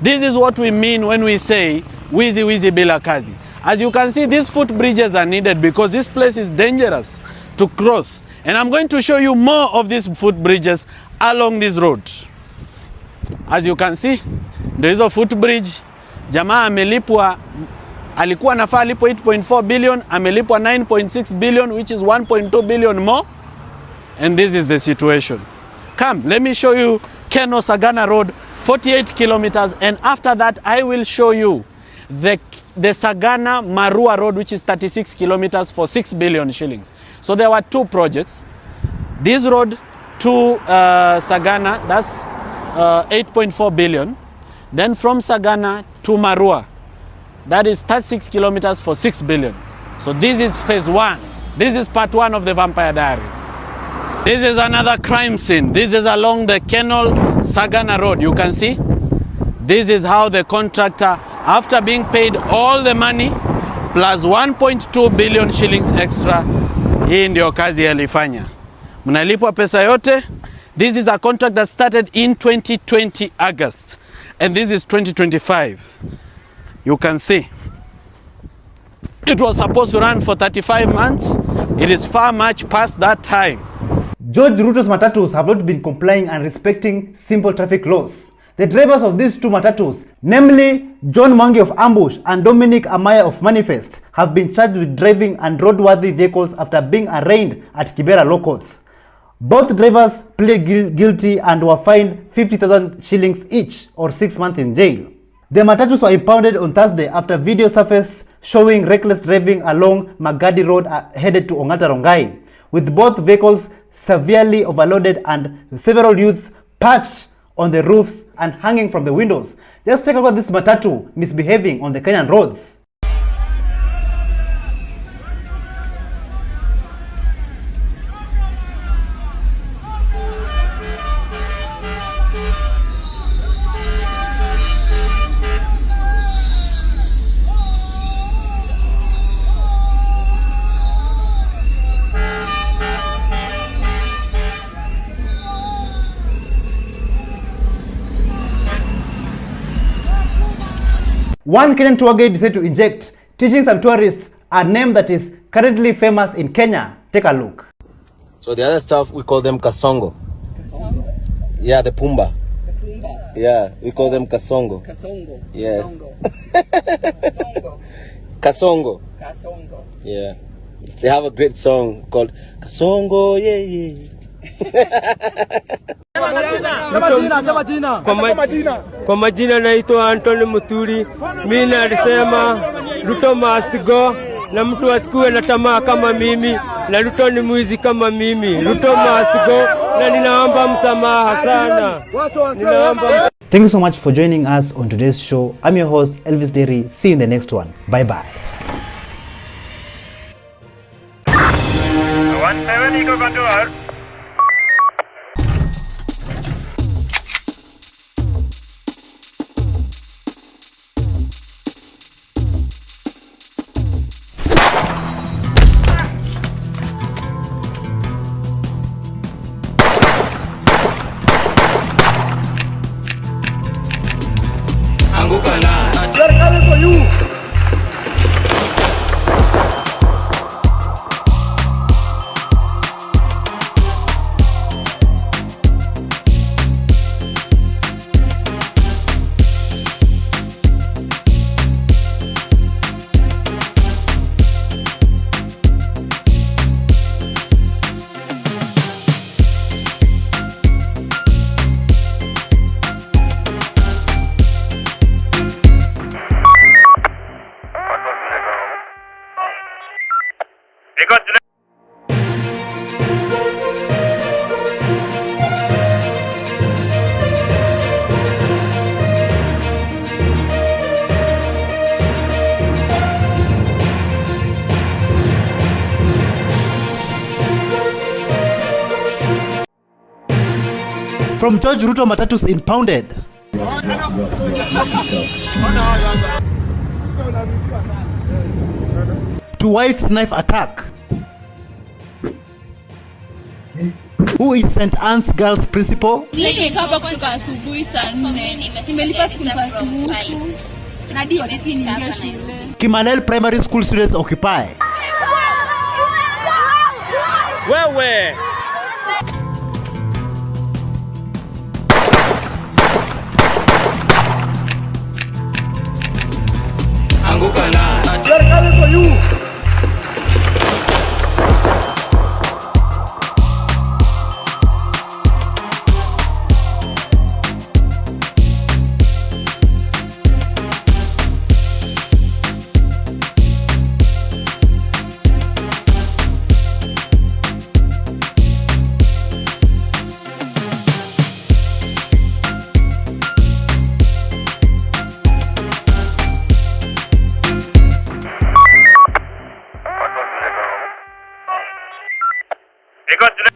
this is what we mean when we say wizi wizi bila kazi. As you can see, these footbridges are needed because this place is dangerous to cross. And I'm going to show you more of these footbridges along this road. As you can see, there is a footbridge. Jamaa amelipwa, alikuwa nafaa alipo 8.4 billion, amelipwa 9.6 billion, which is 1.2 billion more. And this is the situation. Come, let me show you Keno Sagana Road, 48 kilometers, and after that I will show you the Sagana Marua Road, which is 36 kilometers for 6 billion shillings. So there were 2 projects. This road to Sagana, that's 8.4 billion. Then from Sagana to Marua, that is 36 kilometers for 6 billion. So this is phase 1. This is part 1 of the Vampire Diaries. This is another crime scene. This is along the Keno Sagana Road. You can see, this is how the contractor, after being paid all the money plus 1.2 billion shillings extra, hii ndio kazi alifanya. Mnalipwa pesa yote. This is a contract that started in 2020 August, and this is 2025. You can see it was supposed to run for 35 months. It is far much past that time. George Ruto's matatus have not been complying and respecting simple traffic laws. The drivers of these 2 matatus, namely John Mwangi of Ambush and Dominic Amaya of Manifest, have been charged with driving unroadworthy vehicles after being arraigned at Kibera law courts. Both drivers pleaded guilty and were fined 50,000 shillings each, or 6 months in jail. The matatus were impounded on Thursday after video surfaced showing reckless driving along Magadi Road headed to Ongata Rongai, with both vehicles severely overloaded and several youths perched on the roofs and hanging from the windows. Just take a look at this matatu misbehaving on the Kenyan roads. One Kenyan tour guide decided to inject, teaching some tourists a name that is currently famous in Kenya. Take a look. So the other stuff, we call them kasongo. Kasongo? Yeah, the Pumba. The Pumba? Yeah, we call them kasongo. Kasongo? Yes. Kasongo. Kasongo. Kasongo. Yeah. They have a great song called Kasongo, yeah, yeah. Kwa majina naitwa Anthony Muturi. Mimi alisema Ruto must go, na mtu asikuwe na tamaa kama mimi, na Ruto ni mwizi kama mimi. Ruto must go, na ninaomba msamaha sana. Ninaomba. Thank you so much for joining us on today's show. I'm your host Elvis Derry. See you in the next one. Bye bye. They're coming for you. From George Ruto Matatus impounded. To wife's knife attack. Who is St. Anne's Girls Principal? Nimekaa kutoka asubuhi saa 4. Nimelipa school pass nusu. Na ndio niingia shule. Kimalel Primary School students occupy. Wewe. They're coming for you.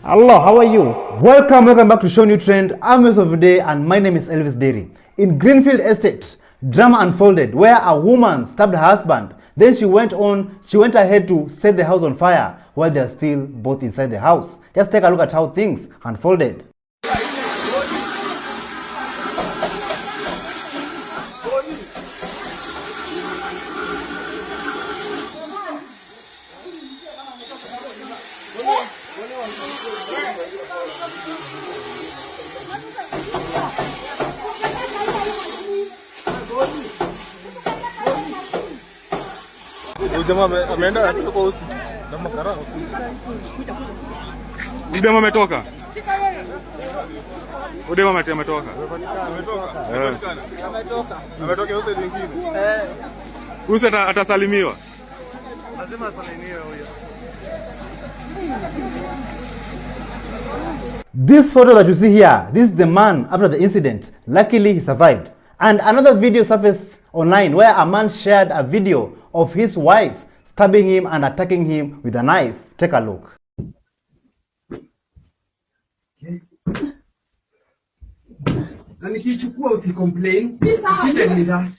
Hello, how are you? Welcome back to ShowNewTrend. I'm your host of the day and my name is Elvis Derry. In Greenfield Estate, drama unfolded where a woman stabbed her husband. Then she went ahead to set the house on fire while they are still both inside the house. Just take a look at how things unfolded. Jamaa ameenda kwa usi. Kama karao. Udema ametoka. Udema ametoka. Ametoka. Ametoka usi nyingine. Usi atasalimiwa. Lazima asalimiwe huyo. This photo that you see here, this is the man after the incident. Luckily, he survived. And another video surfaced online where a man shared a video of his wife stabbing him and attacking him with a knife. Take a look. Na nikichukua usicomplain. Usitenida.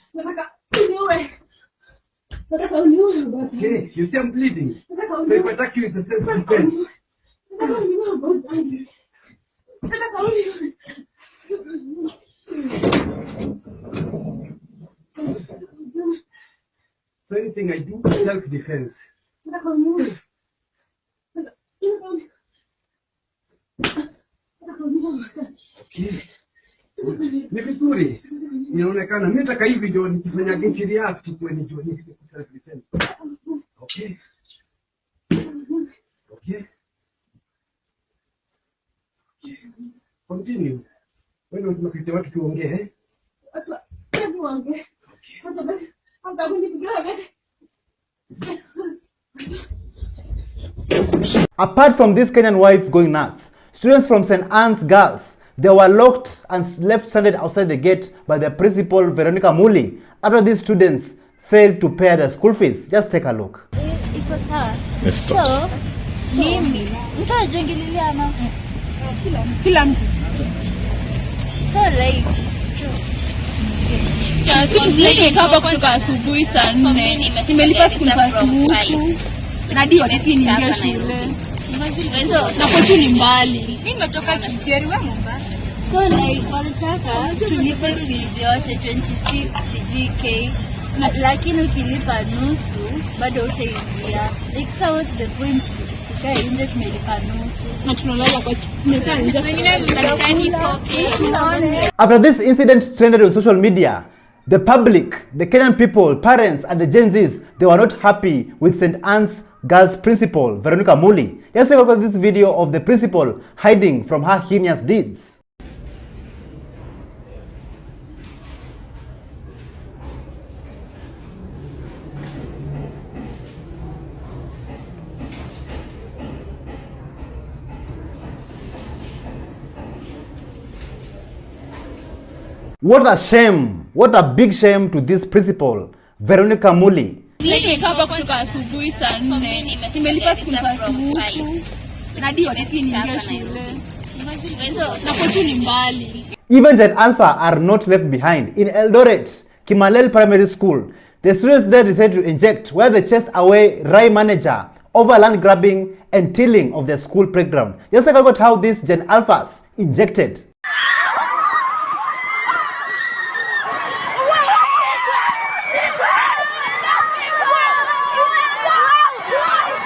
Nataka uniue basi. Okay, you see I'm bleeding. So if I attack you, it's a self-defense. Nataka uniue basi. Nataka uniue. only thing I do is self-defense. Okay. Ni vizuri. Inaonekana mimi nataka hivi ndio nikifanya against react kwa ni ndio ni self-defense. Okay. Okay. Continue. Wewe unasema kitu watu tuongee. Watu waongee. Hata kunipigia wewe. Apart from these Kenyan wives going nuts, students from St. Anne's Girls, they were locked and left stranded outside the gate by their principal, Veronica Muli, after these students failed to pay their school fees. Just take a look. It was her. So, mimi, mtu ajengililia ama kila mtu. So like, kama kutoka asubuhi saa 4 nimelipa school pass huku na ndio niingia shule. Na kwa tu ni mbali. Mimi nimetoka Kiseri wewe Mombasa. So like wanataka tulipe fees yote 26 CGK na lakini ukilipa nusu bado utaingia. Like so what's the point? Kukaa nje tumelipa nusu na tunalala kwa tumekaa nje. After this incident trended on social media, the public, the Kenyan people, parents and the Gen Zs, they were not happy with St. Anne's Girls principal, Veronica Muli. Let's take a look at this video of the principal hiding from her heinous deeds. What a shame, what a big shame to this principal, Veronica Muli. Nimekapa kutoka asubuhi saa 4 nimelipa school pass huku na ndio niingia shule. Na kwa tu ni mbali. Even Gen Alpha are not left behind. In Eldoret, Kimalel Primary School, the students there decided to inject where they chased away Rai manager over land grabbing and tilling of their school playground. Just take a look at how these Gen Alphas injected.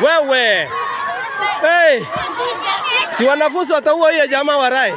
Wewe. Hey. Si wanafunzi wataua hiyo jamaa wa Rai.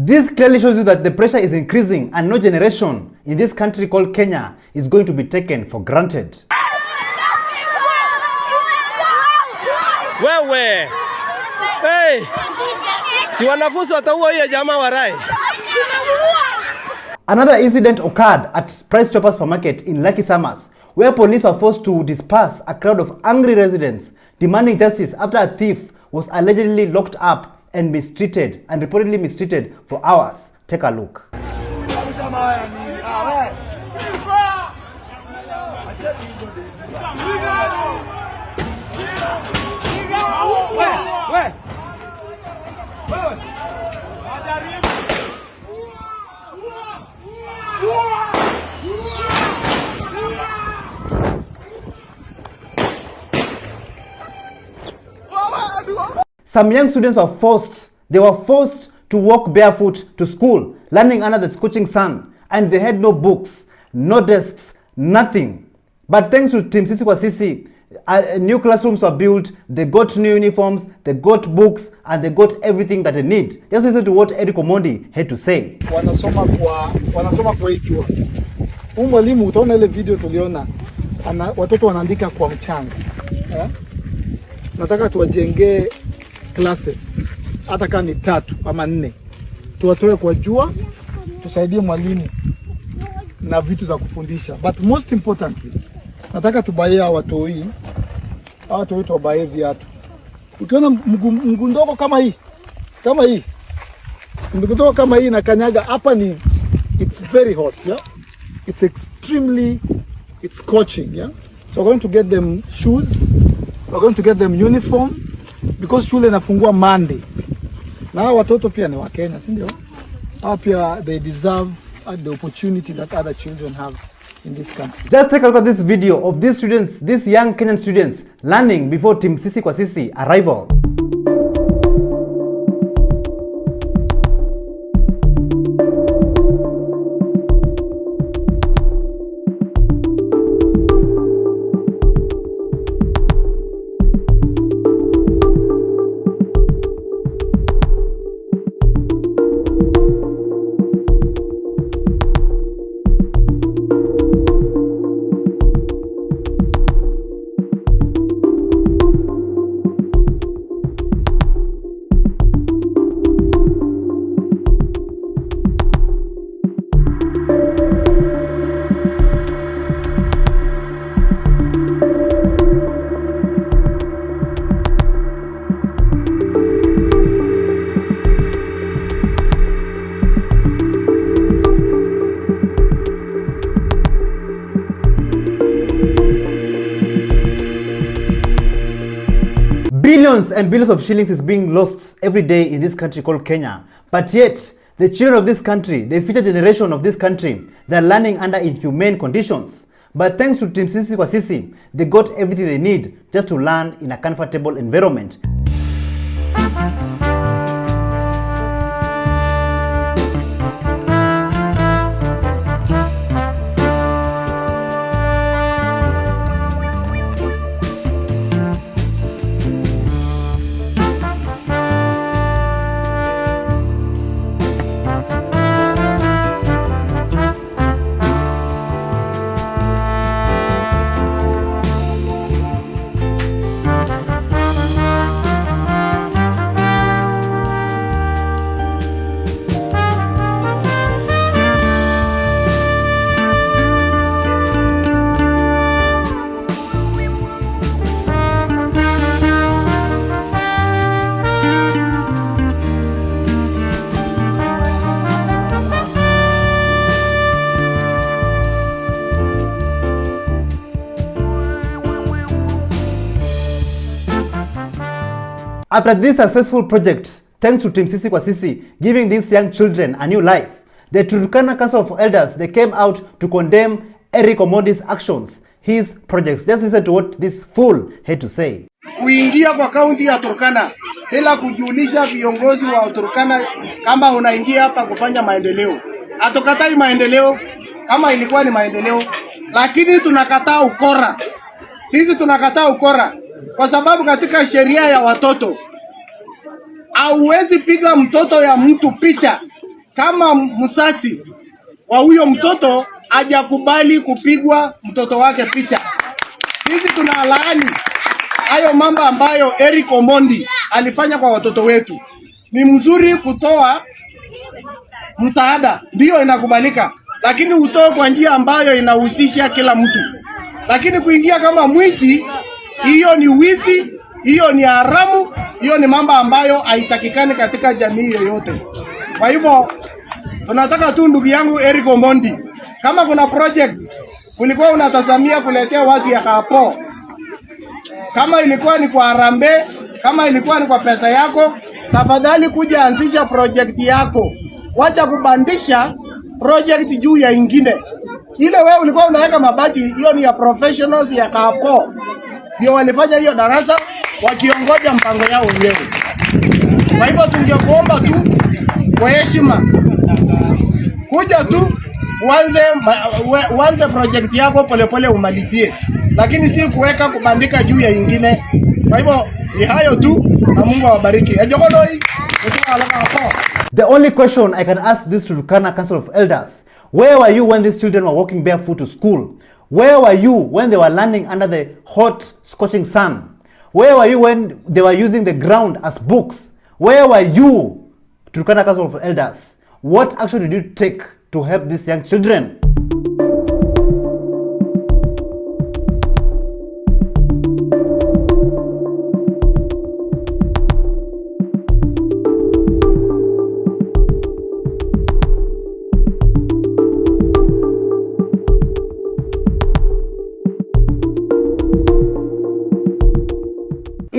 This clearly shows you that the pressure is increasing and no generation in this country called Kenya is going to be taken for granted. Wewe. Hey. Si wanafunzi wataua hiyo jamaa wa Rai. Another incident occurred at Price Chopper Supermarket in Lucky Summers, where police were forced to disperse a crowd of angry residents demanding justice after a thief was allegedly locked up and mistreated and reportedly mistreated for hours. Take a look. Some young students were forced to walk barefoot to school, learning under the scorching sun, and they had no books, no desks, nothing. But thanks to Team Sisi kwa Sisi, new classrooms were built, they got new uniforms, they got books, and they got everything that they need. Just listen to what Eric Omondi had to say. Wanasoma kwa hicho. Huyu mwalimu utaona ile video tuliona, watoto wanaandika kwa mchanga. Nataka tuwajengee classes hata kama ni 3 ama 4, tuwatoe kwa jua, tusaidie mwalimu na vitu za kufundisha, but most importantly nataka tubaie hawa watoi. Hawa watoi tuwabaie viatu. Ukiona mguu ndogo kama hii, mguu ndogo kama hii na kanyaga hapa ni, it's very hot, yeah? It's extremely, it's scorching, yeah? So we're going to get them shoes, we're going to get them uniform, because shule inafungua Monday. Na hawa watoto pia ni wa Kenya, si ndio? Hawa pia they deserve the opportunity that other children have in this country. Just take a look at this video of these students, these young Kenyan students learning before Team Sisi kwa Sisi arrival. Billions and billions of shillings is being lost every day in this country called Kenya. But yet, the children of this country, the future generation of this country, they're learning under inhumane conditions. But thanks to Team Sisi kwa Sisi, they got everything they need just to learn in a comfortable environment. After this successful project, thanks to Team Sisi kwa Sisi giving these young children a new life, the Turkana Council of Elders, they came out to condemn Eric Omondi's actions, his projects. Just listen to what this fool had to say. Kuingia kwa kaunti ya Turkana bila kujulisha viongozi wa Turkana kama unaingia hapa kufanya maendeleo. Hatukatai maendeleo kama ilikuwa ni maendeleo, lakini tunakataa ukora. Sisi tunakataa ukora kwa sababu katika sheria ya watoto hauwezi piga mtoto ya mtu picha kama msasi wa huyo mtoto hajakubali kupigwa mtoto wake picha. Sisi tunalaani hayo mambo ambayo Eric Omondi alifanya kwa watoto wetu. Ni mzuri kutoa msaada, ndio inakubalika, lakini utoe kwa njia ambayo inahusisha kila mtu. Lakini kuingia kama mwizi, hiyo ni wizi, hiyo ni haramu, hiyo ni mambo ambayo haitakikani katika jamii yoyote. Kwa hivyo tunataka tu ndugu yangu Eric Omondi, kama kuna project ulikuwa unatazamia kuletea watu ya hapo, kama ilikuwa ni kwa Harambee, kama ilikuwa ni kwa pesa yako, tafadhali kuja anzisha project yako. Wacha kubandisha project juu ya ingine. Ile wewe ulikuwa unaweka mabati, hiyo ni ya professionals ya hapo. Ndio walifanya hiyo darasa wakiongoja mpango yao wenyewe. Kwa hivyo tungekuomba tu kwa heshima, kuja tu uanze project yako polepole umalizie, lakini si kuweka kubandika juu ya ingine. Kwa hivyo ni hayo tu na Mungu awabariki. The only question I can ask this Turkana Council of Elders, where were you when these children were walking barefoot to school? Where were you when they were learning under the hot, scorching sun? Where were you when they were using the ground as books? Where were you, Turkana Council of Elders? What action did you take to help these young children?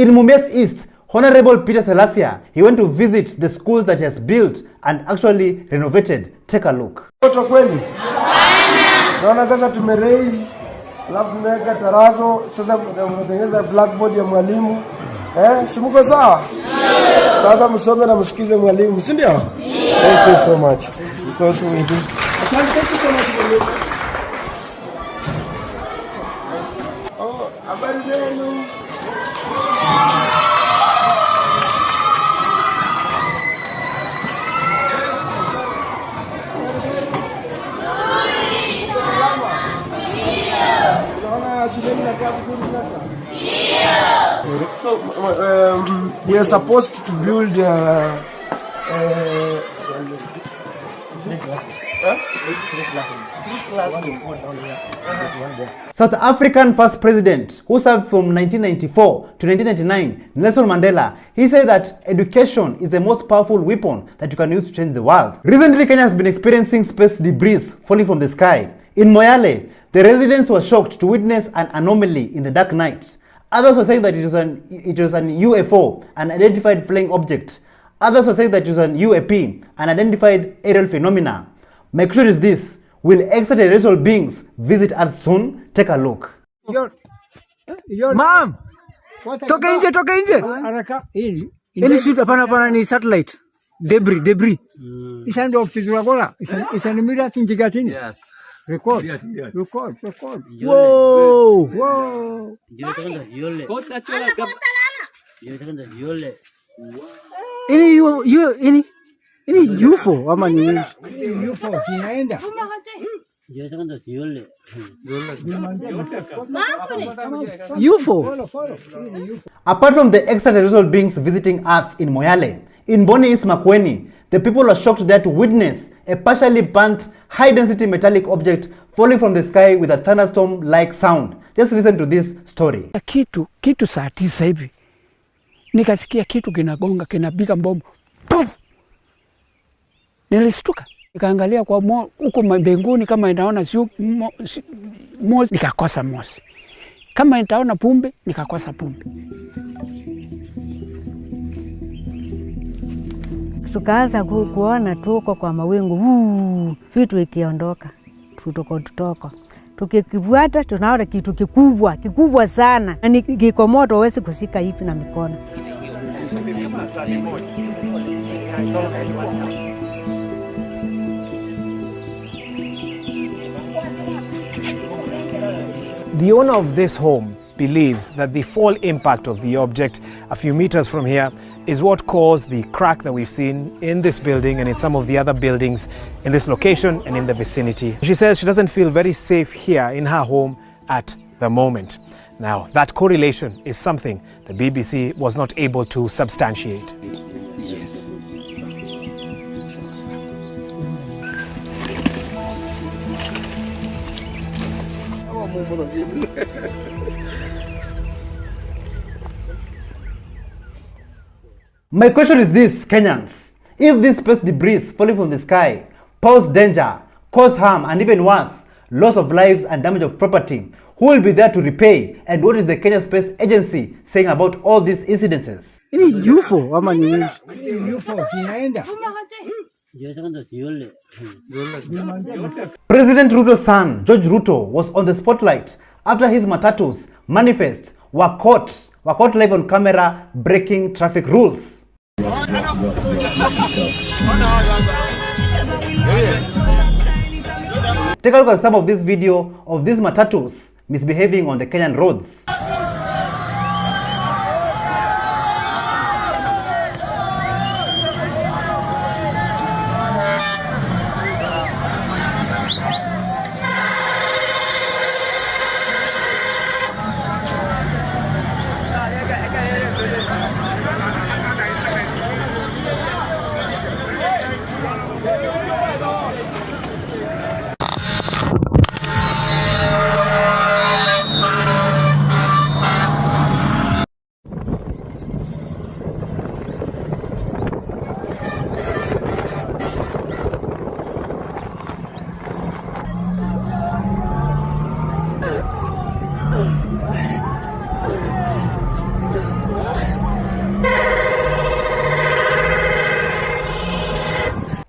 In Mumias East, Honorable Peter Selassie, he went to visit the schools that he has built and actually renovated. Take a look. Kweli? Naona sasa tumeraise, alafu tumeweka tarazo, sasa tunatengeneza blackboard ya mwalimu. Si mko sawa? Sasa msome na msikize mwalimu, si ndio? Thank you so much. So sweet. Thank you so much. Oh, habari zenu. So we are supposed to build South African first president who served from 1994 to 1999, Nelson Mandela, he said that education is the most powerful weapon that you can use to change the world. Recently, Kenya has been experiencing space debris falling from the sky. In Moyale, the residents were shocked to witness an anomaly in the dark night. Others were saying that it was an UFO, an identified flying object. Others were saying that it was an UAP, an identified aerial phenomena. My question is this: will extraterrestrial beings visit Earth soon? Take a look. Mom! Toka nje! Ili shoot hapana ni satellite. Debris. Ishaenda optical bora. Ishanimira tinjigatini. Yes. Record. Whoa! Ini UFO ama ni UFO inaenda. UFO. Apart from the extraterrestrial beings visiting Earth in Moyale, in Boni East Makueni, the people were shocked there to witness a partially burnt, high-density metallic object falling from the sky with a thunderstorm-like sound. Just listen to this story. Kitu saa 9 hivi nikasikia kitu kinagonga, kinapiga bomu. Nilishtuka, nikaangalia kwa huko mbinguni kama inaona mosi, nikakosa mosi. Kama nitaona pumbe, nikakosa pumbe. Tukaanza kuona tuko kwa mawingu, vitu ikiondoka, tutoko. Tukikifuata tunaona kitu kikubwa sana. Ni kiko moto, huwezi kusika hivi na mikono. The owner of this home believes that the fall impact of the object a few meters from here is what caused the crack that we've seen in this building and in some of the other buildings in this location and in the vicinity. She says she doesn't feel very safe here in her home at the moment. Now, that correlation is something the BBC was not able to substantiate. My question is this, Kenyans. If this space debris falling from the sky pose danger, cause harm, and even worse, loss of lives and damage of property, who will be there to repay? And what is the Kenya Space Agency saying about all these incidences? Ini UFO ama ni UFO inaenda. President Ruto's son, George Ruto, was on the spotlight after his matatus manifest were caught live on camera breaking traffic rules. Take a look at some of this video of these matatus misbehaving on the Kenyan roads.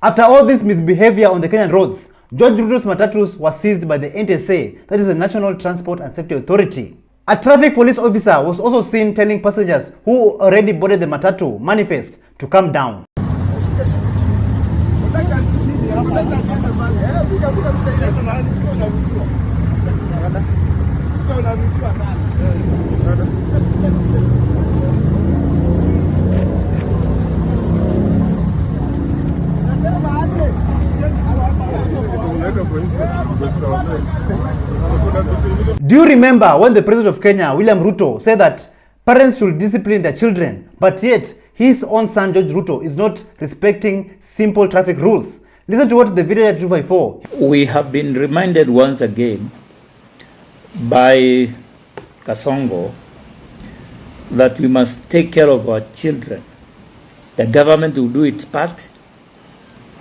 After all this misbehavior on the Kenyan roads, George Ruto's matatus was seized by the NTSA, that is the National Transport and Safety Authority. A traffic police officer was also seen telling passengers who already boarded the matatu manifest to come down. Do you remember when the President of Kenya, William Ruto, said that parents should discipline their children, but yet his own son, George Ruto, is not respecting simple traffic rules? Listen to what the video at 254. We have been reminded once again by Kasongo that we must take care of our children. The government will do its part,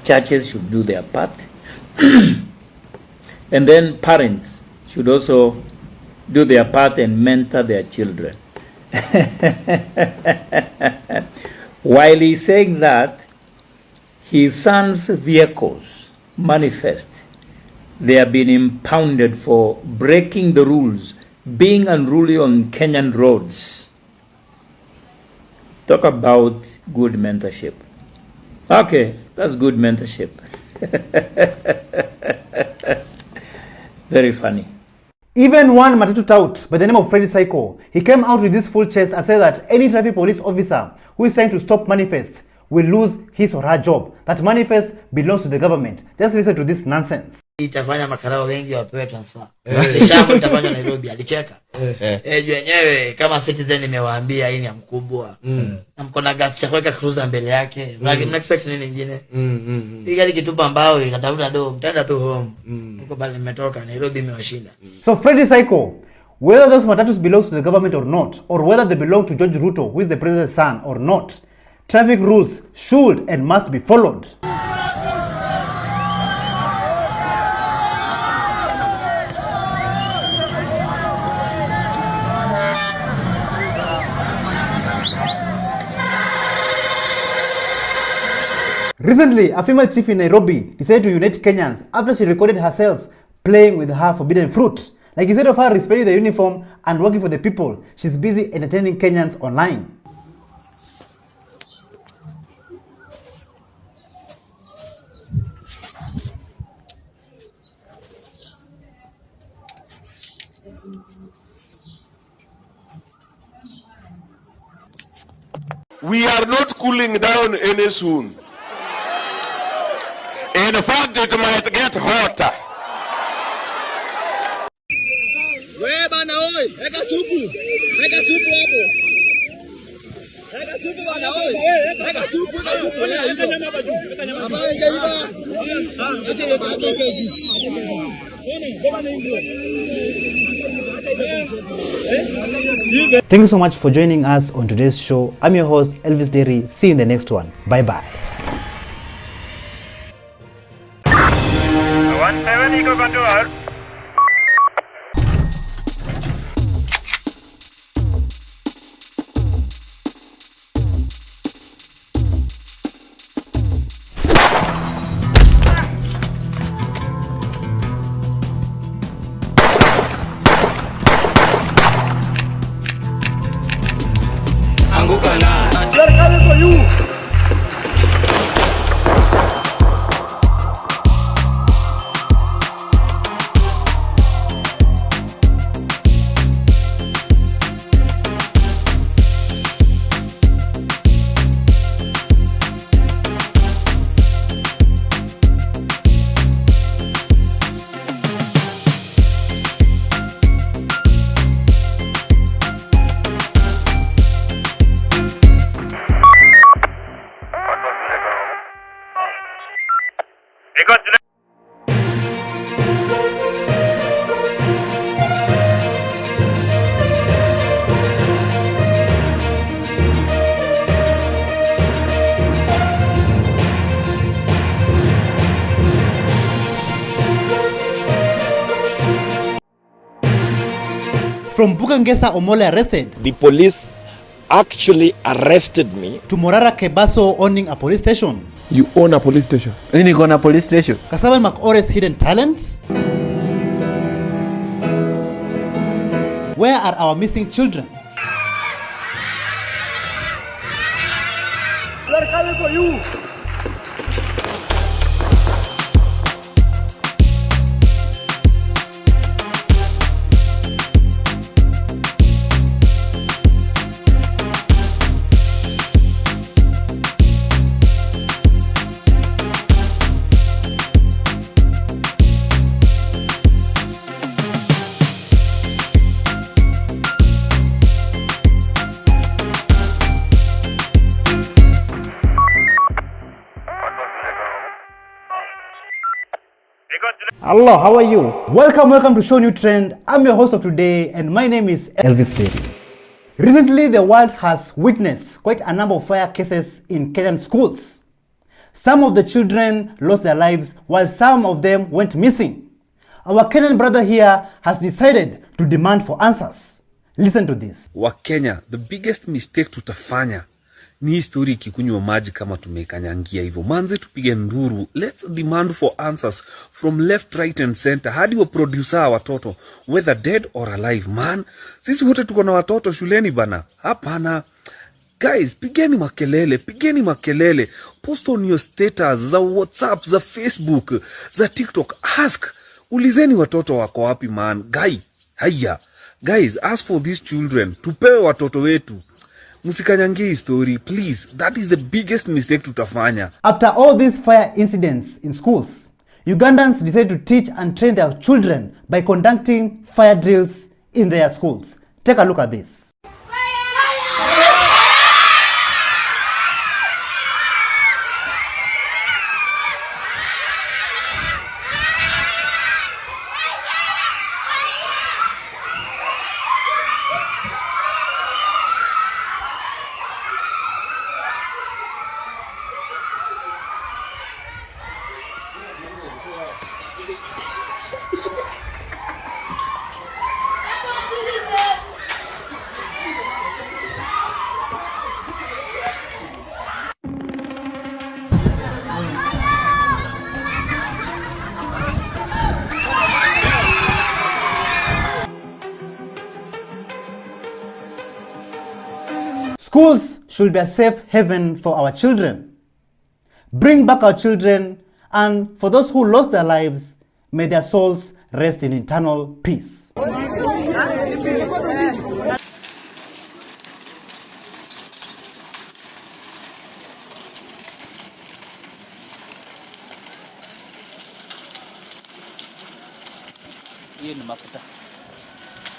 churches should do their part, and then parents should also do their part and mentor their children. While he's saying that, his son's vehicles manifest. They have been impounded for breaking the rules, being unruly on Kenyan roads. Talk about good mentorship. Okay, that's good mentorship. Very funny. Even one matatu tout by the name of Freddy Psycho, he came out with this full chest and said that any traffic police officer who is trying to stop manifest will lose his or her job. That manifest belongs to the government. Just listen to this nonsense. Itafanya makarao wengi wapewe transfer. Nishapo itafanya Nairobi alicheka. Yenyewe kama citizen nimewaambia hii ni mkubwa. Na mko na gati ya kuweka cruiser mbele yake. Na expect nini nyingine? Hii gari kitupa mbao inatafuta do, mtaenda tu home. Huko bali nimetoka Nairobi imewashinda. So Freddy Psycho, whether those matatus belongs to the government or not, or whether they belong to George Ruto, who is the president's son or not, traffic rules should and must be followed. Recently, a female chief in Nairobi decided to unite Kenyans after she recorded herself playing with her forbidden fruit. Like, instead of her respecting the uniform and working for the people, she's busy entertaining Kenyans online. We are not cooling down any soon. In fact, it might get hotter. Wewe bana oi, weka supu. Weka supu hapo. Weka supu bana oi. Weka supu, weka supu. Weka nyama hapa juu. Weka nyama. Hapa nje hivi. Acha baba atoke juu. Thank you so much for joining us on today's show. I'm your host, Elvis Derry. See you in the next one. Bye-bye. They're coming for you. From Bukangesa Omole arrested, the police actually arrested me, to Morara Kebaso owning a police station, You own a police station. Mimi niko na police station. Kasaban Makore's hidden talents? Where are our missing children? We're coming for you. Hello, how are you? Welcome to ShowNewTrend. I'm your host of today and my name is Elvis Day. Recently, the world has witnessed quite a number of fire cases in Kenyan schools. Some of the children lost their lives while some of them went missing. Our Kenyan brother here has decided to demand for answers. Listen to this. Wakenya, the biggest mistake tutafanya ni history ikikunywa maji kama tumekanyangia hivyo. Manze tupige nduru. Let's demand for answers from left, right and center. Hadi wa producer watoto, whether dead or alive. Man, sisi wote tuko na watoto shuleni bana. Hapana. Guys, pigeni makelele. Post on your status za WhatsApp, za Facebook, za TikTok. Ask. Ulizeni watoto wako wapi man. Guys, ask for these children. Tupewe watoto wetu. Musikanyangi story, please. That is the biggest mistake tutafanya. After all these fire incidents in schools, Ugandans decided to teach and train their children by conducting fire drills in their schools. Take a look at this. Schools should be a safe haven for our children. Bring back our children, and for those who lost their lives, may their souls rest in eternal peace.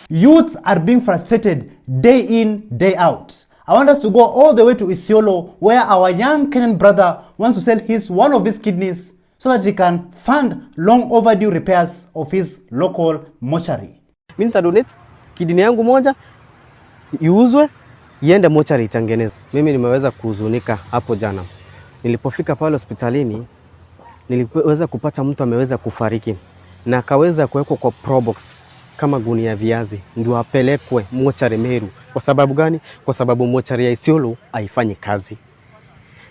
Youths are being frustrated day in, day out. I want us to go all the way to Isiolo, where our young Kenyan brother wants to sell one of his kidneys so that he can fund long overdue repairs of his local mortuary. Mimi nitadonate kidney yangu moja iuzwe iende mortuary itengenezwe. Mimi nimeweza kuhuzunika hapo jana. Nilipofika pale hospitalini niliweza kupata mtu ameweza kufariki na akaweza kuwekwa kwa probox kama gunia ya viazi ndio apelekwe mochari Meru. Kwa sababu gani? Kwa sababu mochari ya Isiolo haifanyi kazi.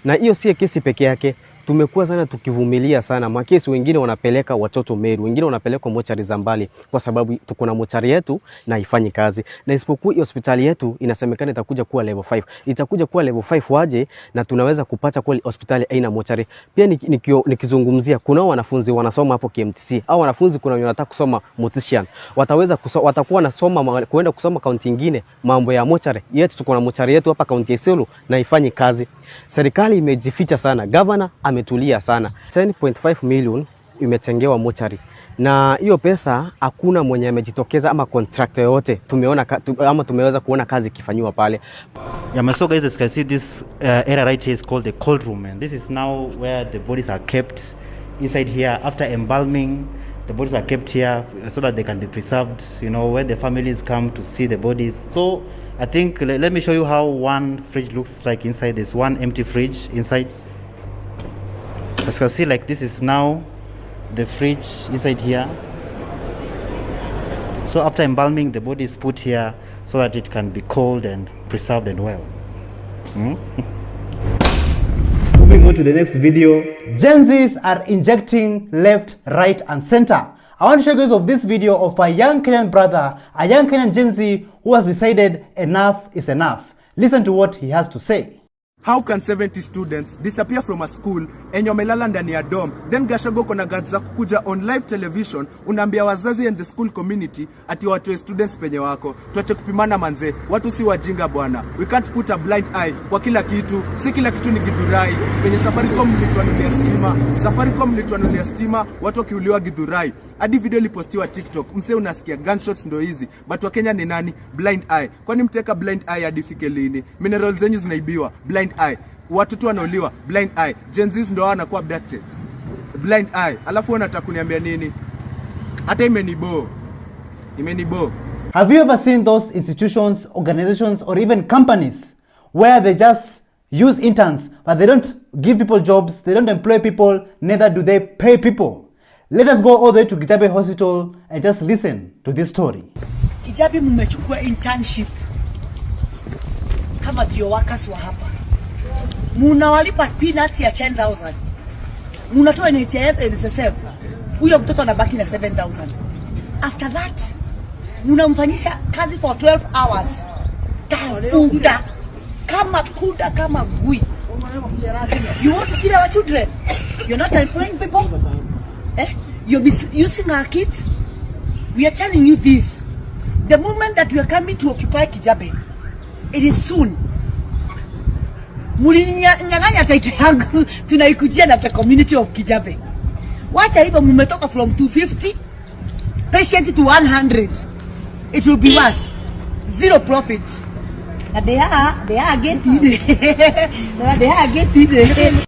Na hiyo si kesi peke yake, tumekuwa sana tukivumilia sana. Makesi wengine wanapeleka watoto Meru, wengine wanapeleka mochari za mbali kwa sababu tuko na mochari yetu na haifanyi kazi. Na isipokuwa hospitali yetu inasemekana itakuja kuwa level 5. Itakuja kuwa level 5 waje na tunaweza kupata kwa hospitali aina mochari. Pia nikizungumzia kuna wanafunzi wanasoma hapo KMTC. Au wanafunzi kuna wenye wanataka kusoma mortician. Watakuwa nasoma kuenda kusoma kaunti nyingine mambo ya mochari. Yetu tuko na mochari yetu hapa kaunti ya Isiolo na haifanyi kazi. Serikali imejificha sana. Governor ametulia sana. 10.5 million imetengewa mochari. Na hiyo pesa hakuna mwenye amejitokeza ama contractor yote tumeweza kuona kazi ikifanywa pale. Yeah, so guys, as you can see, this area right here is called the cold room, and this is now where the bodies are kept inside here. After embalming, the bodies are kept here so that they can be preserved, you know, where the families come to see the bodies. So I think let me show you how one fridge looks like inside. There's one empty fridge inside. As you can see, like this is now the fridge inside here. So after embalming, the body is put here so that it can be cold and preserved and well. Moving on to the next video. Gen Zs are injecting left, right and center. I want to show you guys of this video of a young Kenyan brother, a young Kenyan Gen Z who has decided enough is enough. Listen to what he has to say. How can 70 students disappear from a school enye wamelala ndani ya dorm, then Gachagua kona guts za kukuja on live television unaambia wazazi and the school community ati watoe students penye wako? Tuache kupimana manze, watu si wajinga bwana. We can't put a blind eye kwa kila kitu. Si kila kitu ni Githurai. Penye Safaricom mlituanulia stima, watu wakiuliwa Githurai. Hadi video lipostiwa TikTok, mse unasikia gunshots ndo hizi. But Wakenya ni nani? Blind eye. Kwani mteka blind eye hadi fike lini? Minerals zenyu zinaibiwa, blind eye. Watoto wanauliwa, blind eye. Gen Zs ndo wanakuwa abducted, blind eye. Alafu unataka kuniambia nini? Hata imenibo. Have you ever seen those institutions, organizations or even companies where they just use interns but they don't give people jobs, they don't employ people, neither do they pay people? Let us go all the way to Kijabe Hospital and just listen to this story. Kijabe mmechukua internship kama ndio workers wa hapa. Munawalipa peanuts ya 10,000. Munatoa NHIF and NSSF. Huyo mtoto anabaki na 7,000. After that, munamfanyisha kazi for 12 hours. Kuda kama gui. You want to kill our children? You're not employing people? You're using our kids? We are telling you this. The moment that we are coming to occupy Kijabe, it is soon. Mulininyang'anya title yangu tunaikujia na the community of Kijabe. Wacha hivyo mmetoka from 250 patient to 100. It will be worse. Zero profit. And they are getting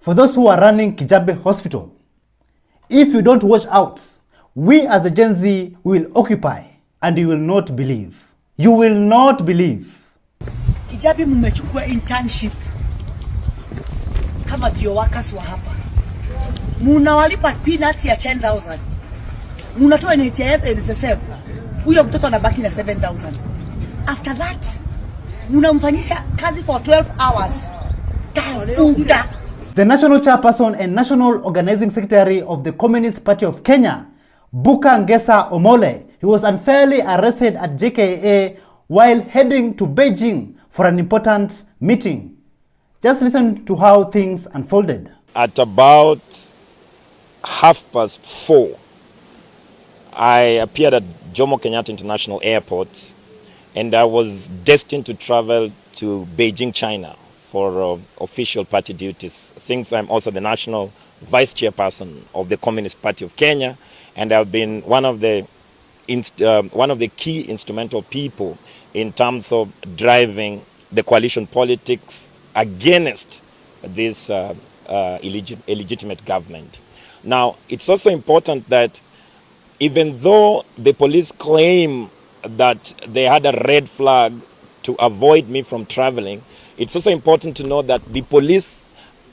For those who are running Kijabe Hospital, if you don't watch out, we as a Gen Z will occupy and you will not believe. You will not believe. Kijabe mmechukua internship kama ndio workers wa hapa. Munawalipa peanuts ya 10,000. Munatoa NHIF and NSSF. Huyo mtoto anabaki na 7,000. After that, munamfanyisha kazi for 12 hours. The National Chairperson and National Organizing Secretary of the Communist Party of Kenya, Buka Ngesa Omole, he was unfairly arrested at JKA while heading to Beijing for an important meeting. Just listen to how things unfolded. At about 4:30, I appeared at Jomo Kenyatta International Airport and I was destined to travel to Beijing, China for official party duties, since I'm also the national vice chairperson of the Communist Party of Kenya, and I've been one of the key instrumental people in terms of driving the coalition politics against this illegitimate government. Now, it's also important that even though the police claim that they had a red flag to avoid me from traveling, it's also important to know that the police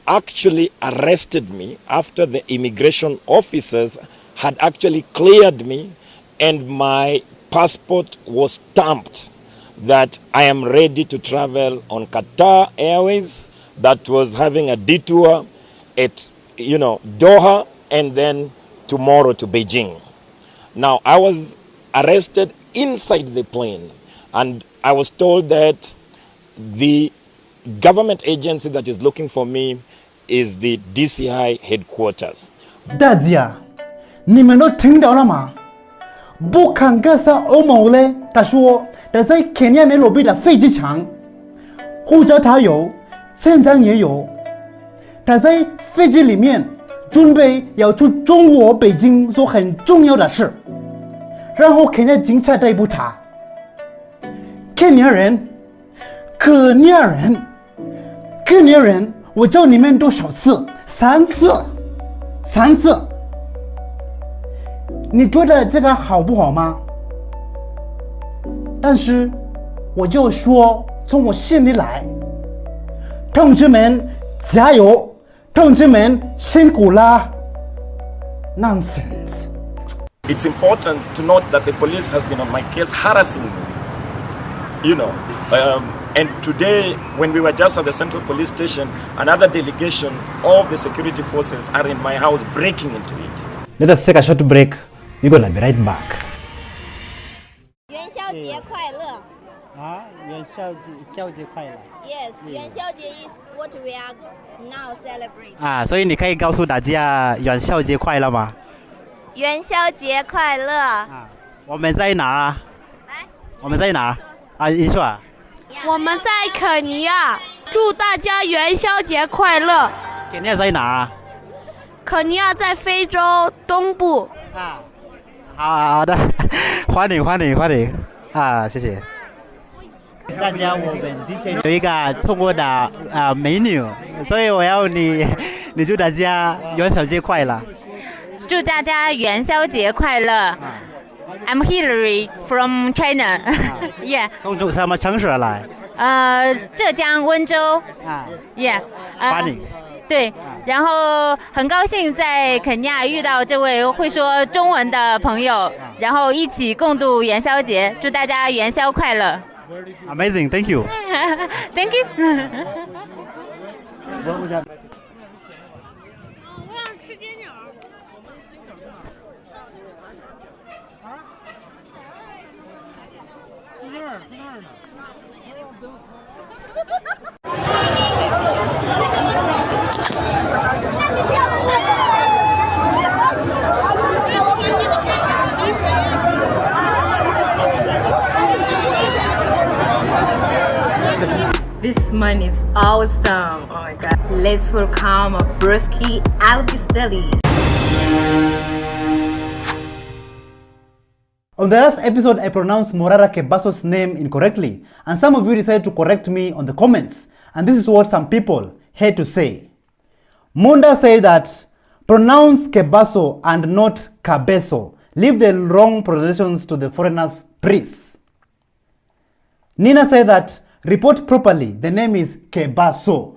actually arrested me after the immigration officers had actually cleared me and my passport was stamped that I am ready to travel on Qatar Airways that was having a detour at Doha and then tomorrow to Beijing. Now, I was arrested inside the plane and I was told that the government agency that is looking for me is the DCI headquarters. Dadzia, nimeno tingda olama. Bukangasa omole tashuo, dazai Kenya ne lobi da Feiji chang. Huja ta you, 现在也有。他在飞机里面准备要去中国北京做很重要的事，然后肯尼亚警察逮捕他。肯尼亚人，我叫你们多少次？3次。你觉得这个好不好吗？但是我就说从我心里来，同志们加油，同志们辛苦了。Nonsense. It's important to note that the police has been on my case harassing me. And today, when we were just at the Central Police Station, another delegation of the security forces are in my house breaking into it. Let us take a short break. We're gonna be right back. 元宵节快乐 元宵节快乐 Yes, 元宵节 is what we are now celebrating. 所以你可以告诉大家元宵节快乐吗？元宵节快乐。我们在哪啊？我们在哪？你说啊？我们在肯尼亚，祝大家元宵节快乐。肯尼亚在哪啊？肯尼亚在非洲东部。好的，欢迎谢谢。大家，我们今天有一个中国的美女，所以我要你祝大家元宵节快乐。祝大家元宵节快乐。I'm Hillary from China. Yeah. 从什么城市来？浙江温州。Yeah. 欢迎。对，然后很高兴在肯尼亚遇到这位会说中文的朋友，然后一起共度元宵节，祝大家元宵快乐。Amazing, thank you. Thank you. 我想吃煎饺。是那儿呢。This man is awesome. Oh my god. Let's welcome Brusky Albistelli. On the last episode, I pronounced Morara Kebaso's name incorrectly, and some of you decided to correct me on the comments, and this is what some people had to say. Munda said that pronounce Kebaso and not Cabeso. Leave the wrong pronunciations to the foreigners' priests. Nina said that report properly, the name is Kebaso.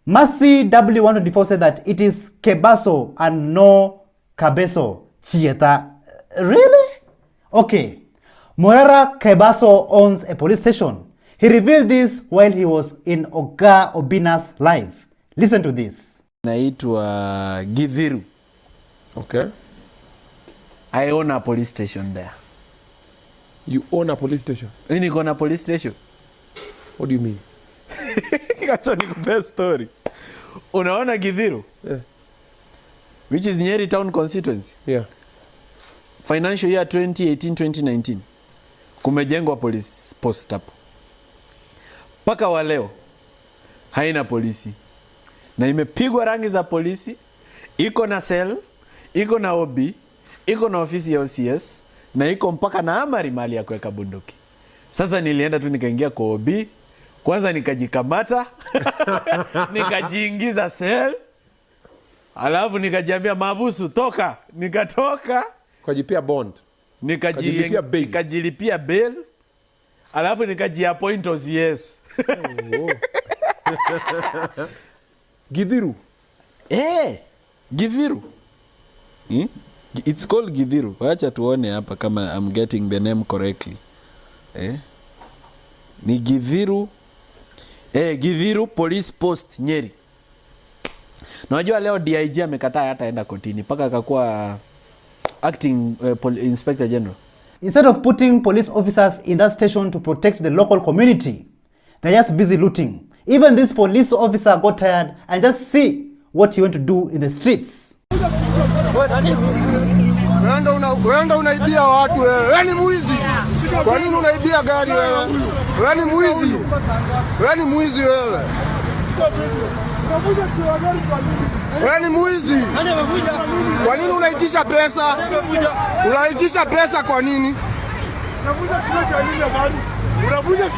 Mercy W124 said that it is Kebaso and no Cabeso. Chieta. Really? Okay. Morara Kebaso owns a police station. He revealed this while he was in Oga Obina's live. Listen to this. Naitwa Githiru. Okay. I own a police station there. You own a police station? Mimi niko na police station. What do you mean? Acha nikupe story. Unaona Githiru? Yeah. Which is Nyeri town constituency. Yeah. Financial year 2018-2019. Kumejengwa police post hapo. Paka wa leo haina polisi. Na imepigwa rangi za polisi, iko na cell, iko na OB, iko na ofisi ya OCS, na iko mpaka na amari mali ya kuweka bunduki. Sasa nilienda tu nikaingia kwa OB, kwanza nikajikamata, nikajiingiza cell, alafu nikajiambia mabusu toka, nikatoka. Kajipia bond. Nikajilipia bail, alafu nikajiappoint OCS. Githiru. Githiru. It's called Githiru. Wacha tuone hapa kama I'm getting the name correctly. Ni Githiru. Githiru Police Post Nyeri. Najua leo DIG amekataa hata enda kotini paka akakuwa acting Inspector General. Instead of putting police officers in that station to protect the local community, they're just busy looting. Even this police officer got tired and just see what he went to do in the streets. Unaenda unaibia watu wewe. Wewe ni mwizi. Kwa nini unaibia gari wewe? Wewe ni mwizi. Wewe ni mwizi wewe. Wewe ni mwizi. Kwa nini unaitisha pesa? Unaitisha pesa kwa nini? Unavunja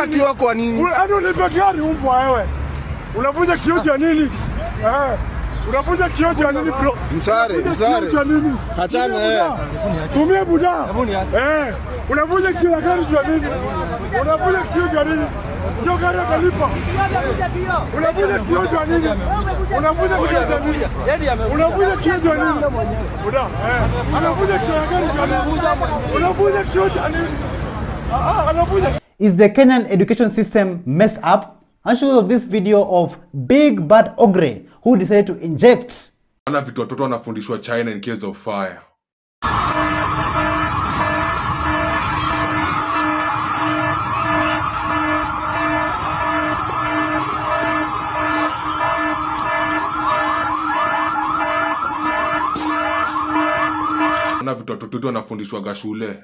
kioo kwa nini? Unanipa gari umbwa wewe. Unavunja kioo cha nini? Unavunja kioo cha nini bro? Msare. Achana Tumia buda. Unavunja kioo cha gari cha nini? Unavunja kioo cha nini? Ndio gari kalipa. Unavunja kioo cha nini? Unavunja kioo cha nini? Unavunja kioo cha nini? Buda. Unavunja kioo cha gari cha nini? Unavunja kioo cha nini? Is the Kenyan education system messed up? I'll show you this video of Big Bad Ogre who decided to inject. Ana vitu watoto wanafundishwa China in case of fire. Ana vitu watoto wanafundishwa shule.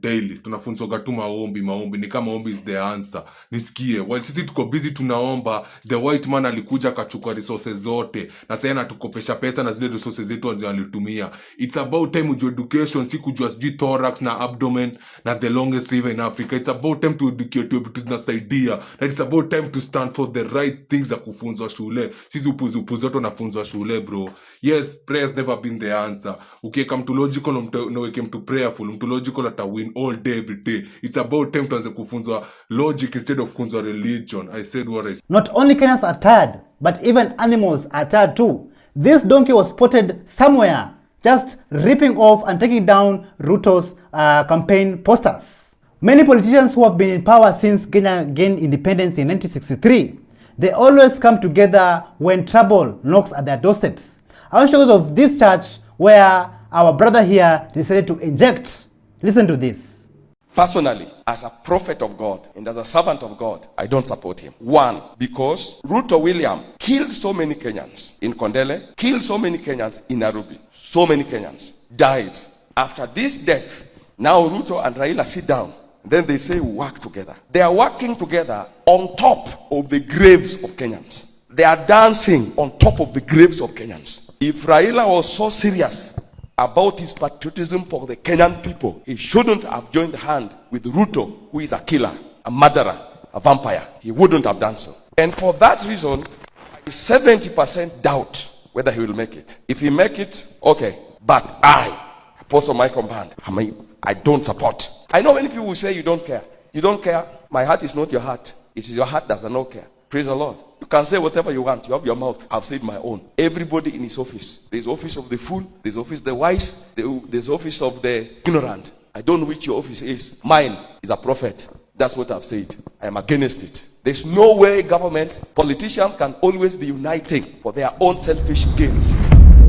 Daily tunafunzwa tu maombi ni kama maombi is the answer. Nisikie, while sisi tuko busy tunaomba, the white man alikuja akachukua resources zote na sasa anatukopesha pesa na zile resources zetu alitumia. It's about time to education, si kujua sijui thorax na abdomen na the longest river in Africa. It's about time to educate vitu zinasaidia, and it's about time to stand for the right things za kufunzwa shule. Sisi upuzi zote tunafunzwa shule bro. Yes, prayers never been the answer. Ukiweka mtu logical na uweke mtu prayerful, mtu logical atawin all day every day. It's about time tuanze kufunzwa logic instead of kufunzwa religion. I said what I said. Not only Kenyans are tired, but even animals are tired too. This donkey was spotted somewhere just ripping off and taking down Ruto's campaign posters. Many politicians who have been in power since Kenya gained independence in 1963, they always come together when trouble knocks at their doorsteps. I want to show you of this church where our brother here decided to inject. Listen to this. Personally, as a prophet of God and as a servant of God, I don't support him. One, because Ruto William killed so many Kenyans in Kondele, killed so many Kenyans in Nairobi. So many Kenyans died. After this death, now Ruto and Raila sit down. Then they say work together. They are working together on top of the graves of Kenyans. They are dancing on top of the graves of Kenyans. If Raila was so serious about his patriotism for the Kenyan people, he shouldn't have joined hand with Ruto, who is a killer, a murderer, a vampire. He wouldn't have done so. And for that reason, I 70% doubt whether he will make it. If he make it, okay. But I, Apostle Michael Band, I don't support. I know many people will say you don't care. You don't care. My heart is not your heart. It is your heart that does not care. Praise the Lord. You can say whatever you want. You have your mouth. I've said my own. Everybody in his office. There's office of the fool. There's office of the wise. There's office of the ignorant. I don't know which your office is. Mine is a prophet. That's what I've said. I am against it. There's no way government, politicians can always be uniting for their own selfish gains.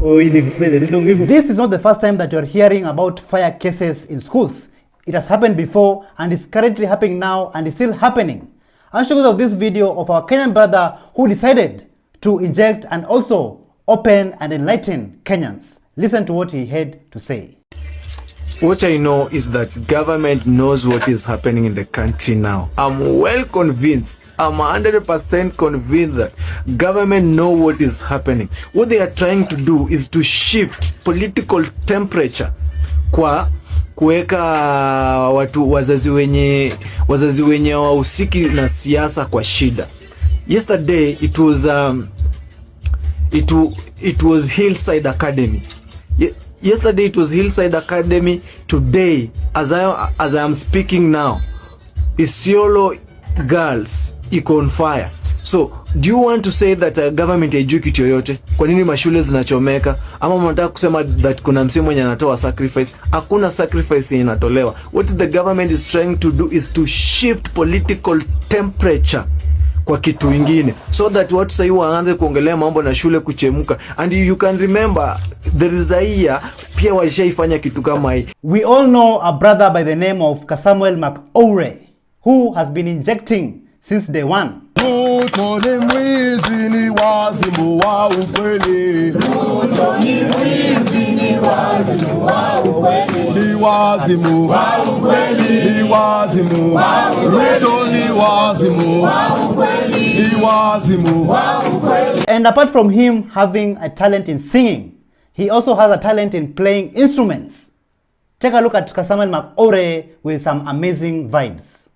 This is not the first time that you're hearing about fire cases in schools. It has happened before and is currently happening now and is still happening. I'll show you of this video of our Kenyan brother who decided to inject and also open and enlighten Kenyans. Listen to what he had to say. What I know is that government knows what is happening in the country now. I'm well convinced. I'm 100% convinced that government know what is happening. What they are trying to do is to shift political temperature kwa kuweka watu wazazi wenye wahusiki na siasa kwa shida. Yesterday it was Hillside Academy. Yesterday it was Hillside Academy. Today, as I am speaking now, Isiolo girls iko on fire. So, do you want to say that government haijui kitu yoyote? Kwa nini mashule zinachomeka? Ama mnataka kusema that kuna msemo mwenye anatoa sacrifice? Hakuna sacrifice inatolewa. What the government is trying to do is to shift political temperature kwa kitu ingine, so that watu sasa waanze kuongelea mambo na shule kuchemuka. And you can remember there is a year pia washaifanya kitu kama hii. We all know a brother by the name of Samuel Macoure who has been injecting since day one. Ruto ni mwizi, ni wazimu wa ukweli. Ruto ni mwizi, ni wazimu wa ukweli. Ni wazimu wa ukweli. Ni wazimu wa ukweli. Ruto ni wazimu wa ukweli. Ni wazimu wa ukweli. And apart from him having a talent in singing, he also has a talent in playing instruments. Take a look at Samuel Macoure with some amazing vibes.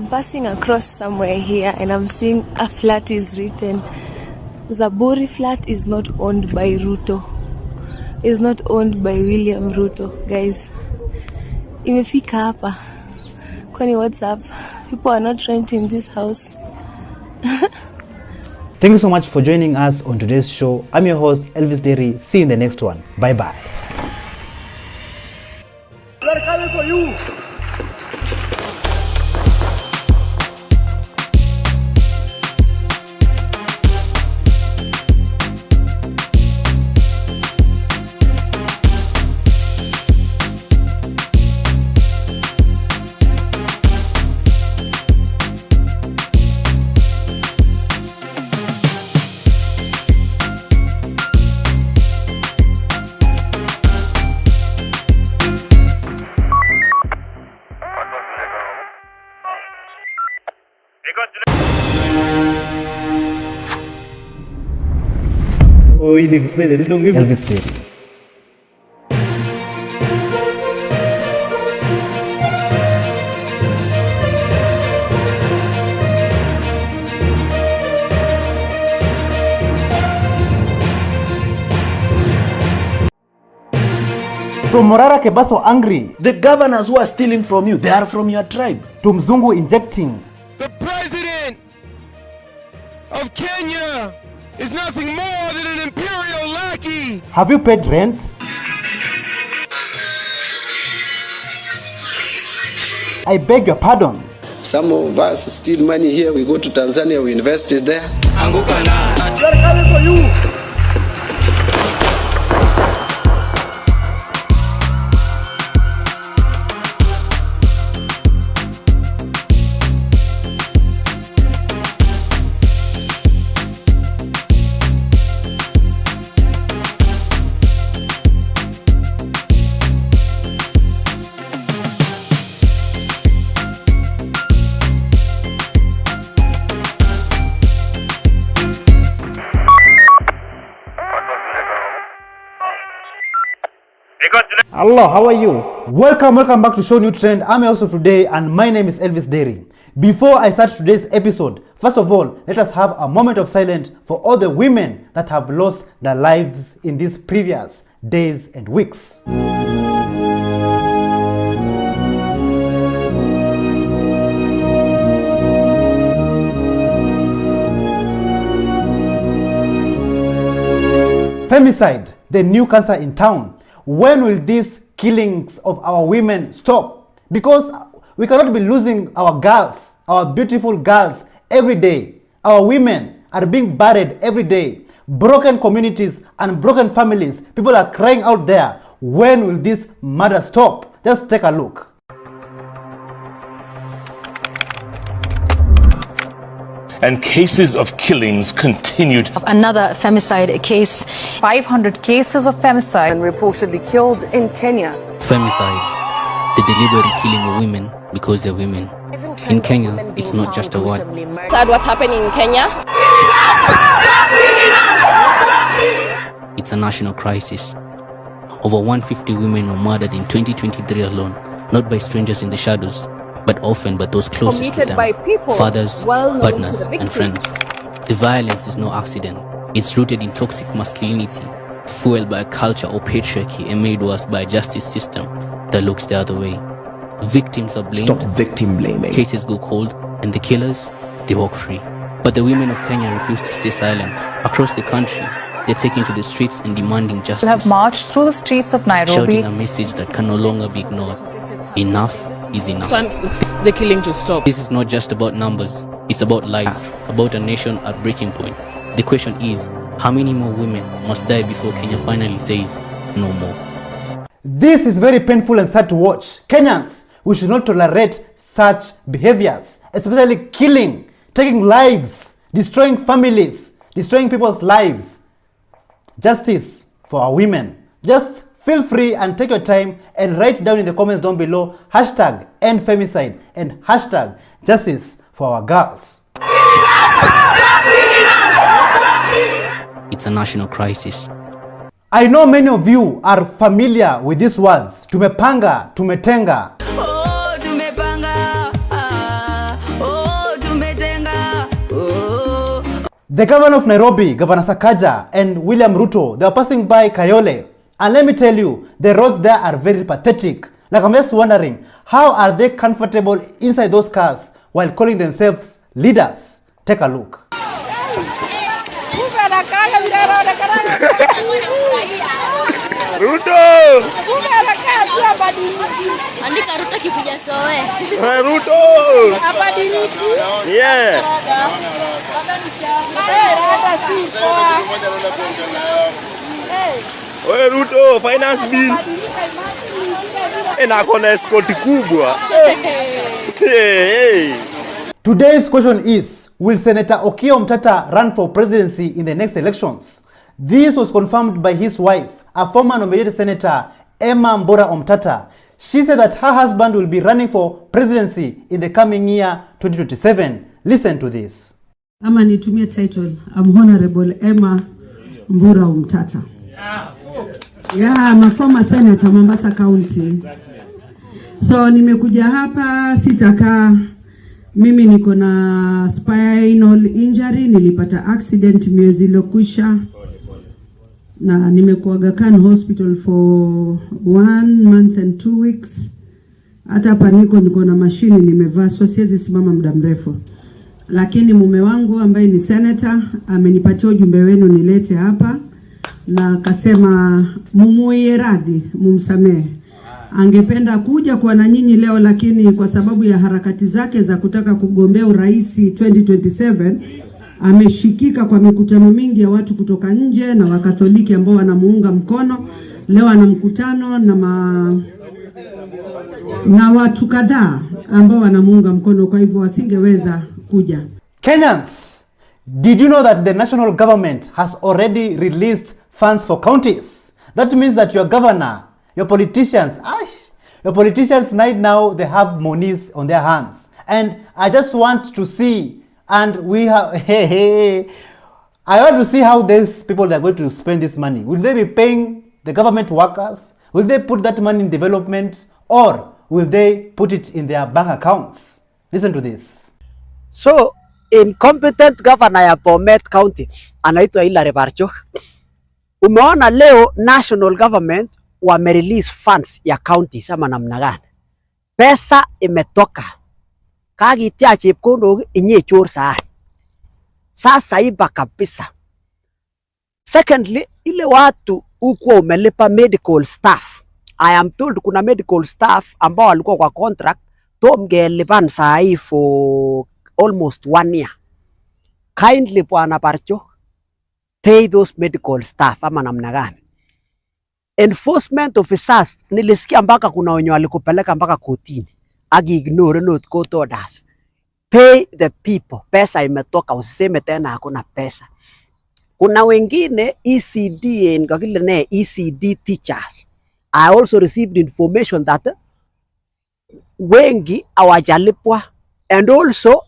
I'm passing across somewhere here and I'm seeing a flat is written. Zaburi flat is not owned by Ruto. It's not owned by William Ruto. Guys, imefika hapa. Kwani what's up? People are not renting this house. Thank you so much for joining us on today's show. I'm your host, Elvis Derry. See you in the next one. Bye-bye. We're coming for you. Elvis Derry. From Morara Kebaso angry. The governors who are stealing from you, they are from your tribe. To Mzungu injecting. The president of Kenya is nothing more than an imperial lackey. Have you paid rent? I beg your pardon. Some of us steal money here, we go to Tanzania, we invest it there. We're coming for you. Hello, how are you? Welcome back to ShowNewTrend. I'm your host of today and my name is Elvis Derry. Before I start today's episode, first of all, let us have a moment of silence for all the women that have lost their lives in these previous days and weeks. Femicide, the new cancer in town. When will these killings of our women stop? Because we cannot be losing our girls, our beautiful girls every day. Our women are being buried every day. Broken communities and broken families. People are crying out there. When will this murder stop? Just take a look. And cases of killings continued. Another femicide case. 500 cases of femicide. And reportedly killed in Kenya. Femicide, the deliberate killing of women because they're women. In Kenya, it's not just a word. Sad what's happening in Kenya? It's a national crisis. Over 150 women were murdered in 2023 alone, not by strangers in the shadows, but often by those closest to them, by people fathers, well partners, and friends. The violence is no accident. It's rooted in toxic masculinity, fueled by a culture or patriarchy and made worse by a justice system that looks the other way. Victims are blamed, Stop victim blaming. cases go cold, and the killers, they walk free. But the women of Kenya refuse to stay silent. Across the country, they're taking to the streets and demanding justice. We have marched through the streets of Nairobi. Shouting a message that can no longer be ignored. Enough is enough. The killing to stop. This is not just about numbers, it's about lives, about a nation at breaking point. The question is, how many more women must die before Kenya finally says no more? This is very painful and sad to watch. Kenyans, we should not tolerate such behaviors, especially killing, taking lives, destroying families, destroying people's lives. Justice for our women. Just feel free and take your time and write down in the comments down below hashtag end femicide and hashtag justice for our girls. It's a national crisis. I know many of you are familiar with these words. Tumepanga, tumetenga. The governor of Nairobi, Governor Sakaja, and William Ruto, they were passing by Kayole. And let me tell you, the roads there are very pathetic. Like, I'm just wondering, how are they comfortable inside those cars while calling themselves leaders? Take a look. Ruto! Andika Ruto kikuja sowe. Ruto! Yeah. Oye Ruto, finance bill. Na kona escort kubwa. Today's question is, will Senator Okiya Omtata run for presidency in the next elections? This was confirmed by his wife, a former nominated senator, Emma Mbora Omtata. She said that her husband will be running for presidency in the coming year 2027. Listen to this. Ama nitumie title, I'm Honorable Emma Mbora Omtata. Yeah, I'm a former senator, Mombasa County. So nimekuja hapa sitakaa. Mimi niko na spinal injury, nilipata accident miezi iliyokwisha. Na nimekuaga Khan Hospital for 1 month and 2 weeks. Hata hapa niko na mashini nimevaa, so siwezi simama muda mrefu. Lakini mume wangu ambaye ni senator amenipatia ujumbe wenu nilete hapa, na akasema mumuie radhi, mumsamehe. Angependa kuja kwa na nyinyi leo, lakini kwa sababu ya harakati zake za kutaka kugombea urais 2027 ameshikika kwa mikutano mingi ya watu kutoka nje na Wakatoliki ambao wanamuunga mkono. Leo ana mkutano na watu kadhaa ambao wanamuunga mkono, kwa hivyo wasingeweza kuja. Kenyans, did you know that the national government has already released funds for counties? That means that your governor, your politicians right now, they have monies on their hands. And I just want to see, and we have, I want to see how these people are going to spend this money. Will they be paying the government workers? Will they put that money in development? Or will they put it in their bank accounts? Listen to this. So, incompetent governor ya Bomet County anaitwa Hilary Barcho. Umeona leo national government wamerelease funds ya counties ama namna gani? Pesa imetoka. Kagitia chepkondok inyechor saa. Sasa iba kabisa. Secondly, ile watu huko umelipa medical staff. I am told kuna medical staff ambao walikuwa kwa contract tomgelipan saa hii for almost 1 year. Kindly Bwana Barcho, pay those medical staff ama namna gani? Enforcement officers, nilisikia mpaka kuna wenye walikupeleka mpaka kotini agi-ignore not court orders. Pay the people. Pesa imetoka, usiseme tena hakuna pesa. Kuna wengine ECD ECD teachers. I also received information that wengi hawajalipwa, and also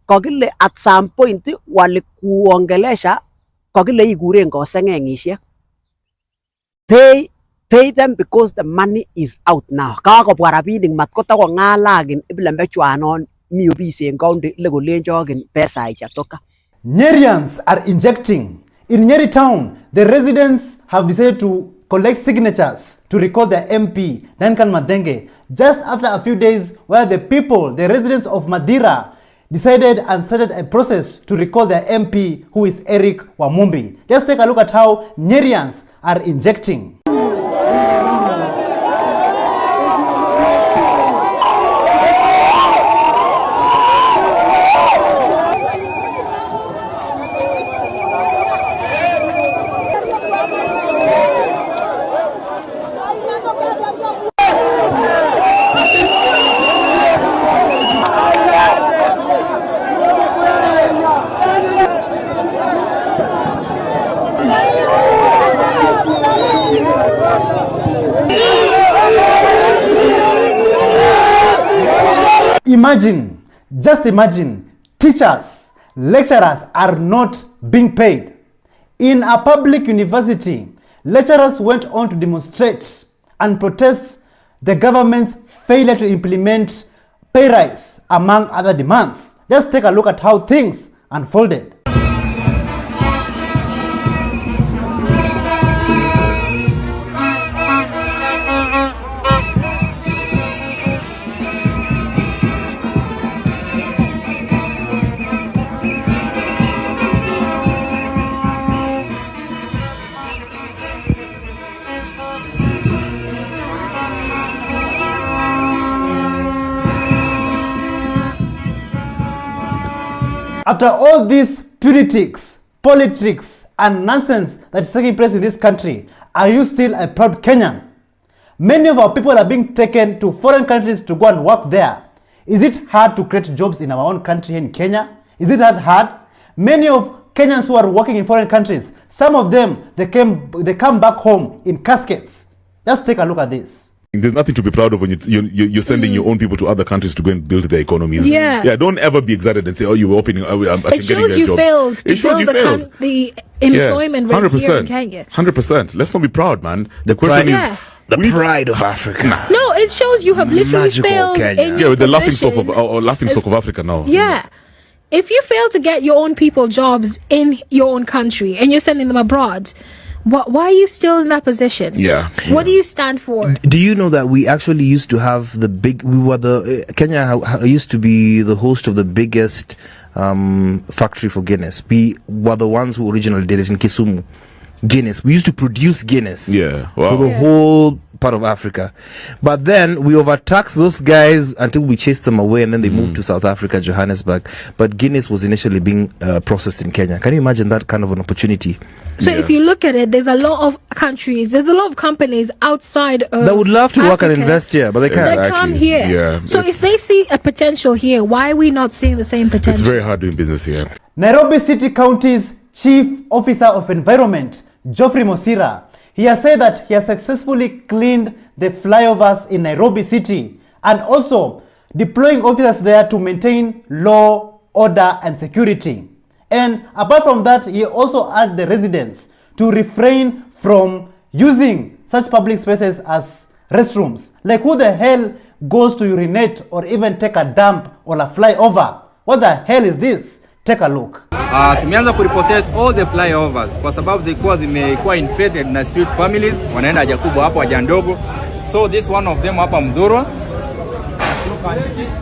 kakile at some point walikuongelesha kakile igure ngosengengishek. Pay them because the money is out now. Kakobwa rabinik matkota ko ngalagin iblembechwanon mi obisi en county legolenjogin pesa haijatoka. Nyerians are injecting. In Nyeri town, the residents have decided to collect signatures to recall their MP, Duncan Madenge, just after a few days where the people, the residents of Madira, decided and started a process to recall their MP, who is Eric Wamumbi. Just take a look at how Nyerians are injecting. Imagine, just imagine, teachers, lecturers are not being paid. In a public university, lecturers went on to demonstrate and protest the government's failure to implement pay rise, among other demands. Just take a look at how things unfolded. After all these politics, and nonsense that is taking place in this country, are you still a proud Kenyan? Many of our people are being taken to foreign countries to go and work there. Is it hard to create jobs in our own country in Kenya? Is it that hard? Many of Kenyans who are working in foreign countries, some of them, they come back home in caskets. Just take a look at this. There's nothing to be proud of when you're sending your own people to other countries to go and build their economies. Yeah. Don't ever be excited and say, oh, you were opening, it shows you failed to build the employment rate here in Kenya. 100%. Let's not be proud, man. The question is... The pride of Africa. No, it shows you have literally failed in your with the laughing stock position of Africa now. Yeah. If you fail to get your own people jobs in your own country and you're sending them abroad, why are you still in that position? Yeah. What do you stand for? Do you know that we actually used to have Kenya used to be the host of the biggest factory for Guinness. We were the ones who originally did it in Kisumu. Guinness. We used to produce Guinness for the whole part of Africa. But then we overtaxed those guys until we chased them away, and then they moved to South Africa, Johannesburg. But Guinness was initially being processed in Kenya. Can you imagine that kind of an opportunity? So if you look at it, there's a lot of countries, there's a lot of companies outside of that would love to Africa work and invest here, but they can't. They come here. Yeah, so if they see a potential here, why are we not seeing the same potential? It's very hard doing business here. Nairobi City County's Chief Officer of Environment, Geoffrey Mosira, he has said that he has successfully cleaned the flyovers in Nairobi City and also deploying officers there to maintain law, order and security. And apart from that, he also urged the residents to refrain from using such public spaces as restrooms. Like, who the hell goes to urinate or even take a dump or a flyover? What the hell is this? Take a look. Tumeanza kureprocess all the flyovers kwa sababu zimekuwa infected na street families, wanaenda haja kubwa hapo, haja ndogo. So this one of them hapa Mdhurwa.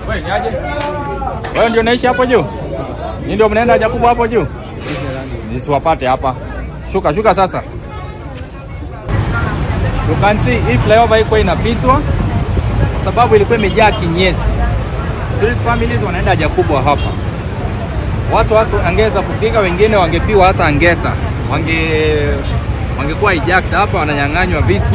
Wewe ni aje? Wewe ndio unaishi hapo juu? Ni ndio mnaenda haja kubwa hapo juu? Nisiwapate hapa. Shuka sasa. You can see if flyover iko inapitwa sababu ilikuwa imejaa kinyesi. Street families wanaenda haja kubwa hapa. Watu angeza kupiga, wengine wangepiwa hata angeta. Wangekuwa eject hapa, wananyang'anywa vitu.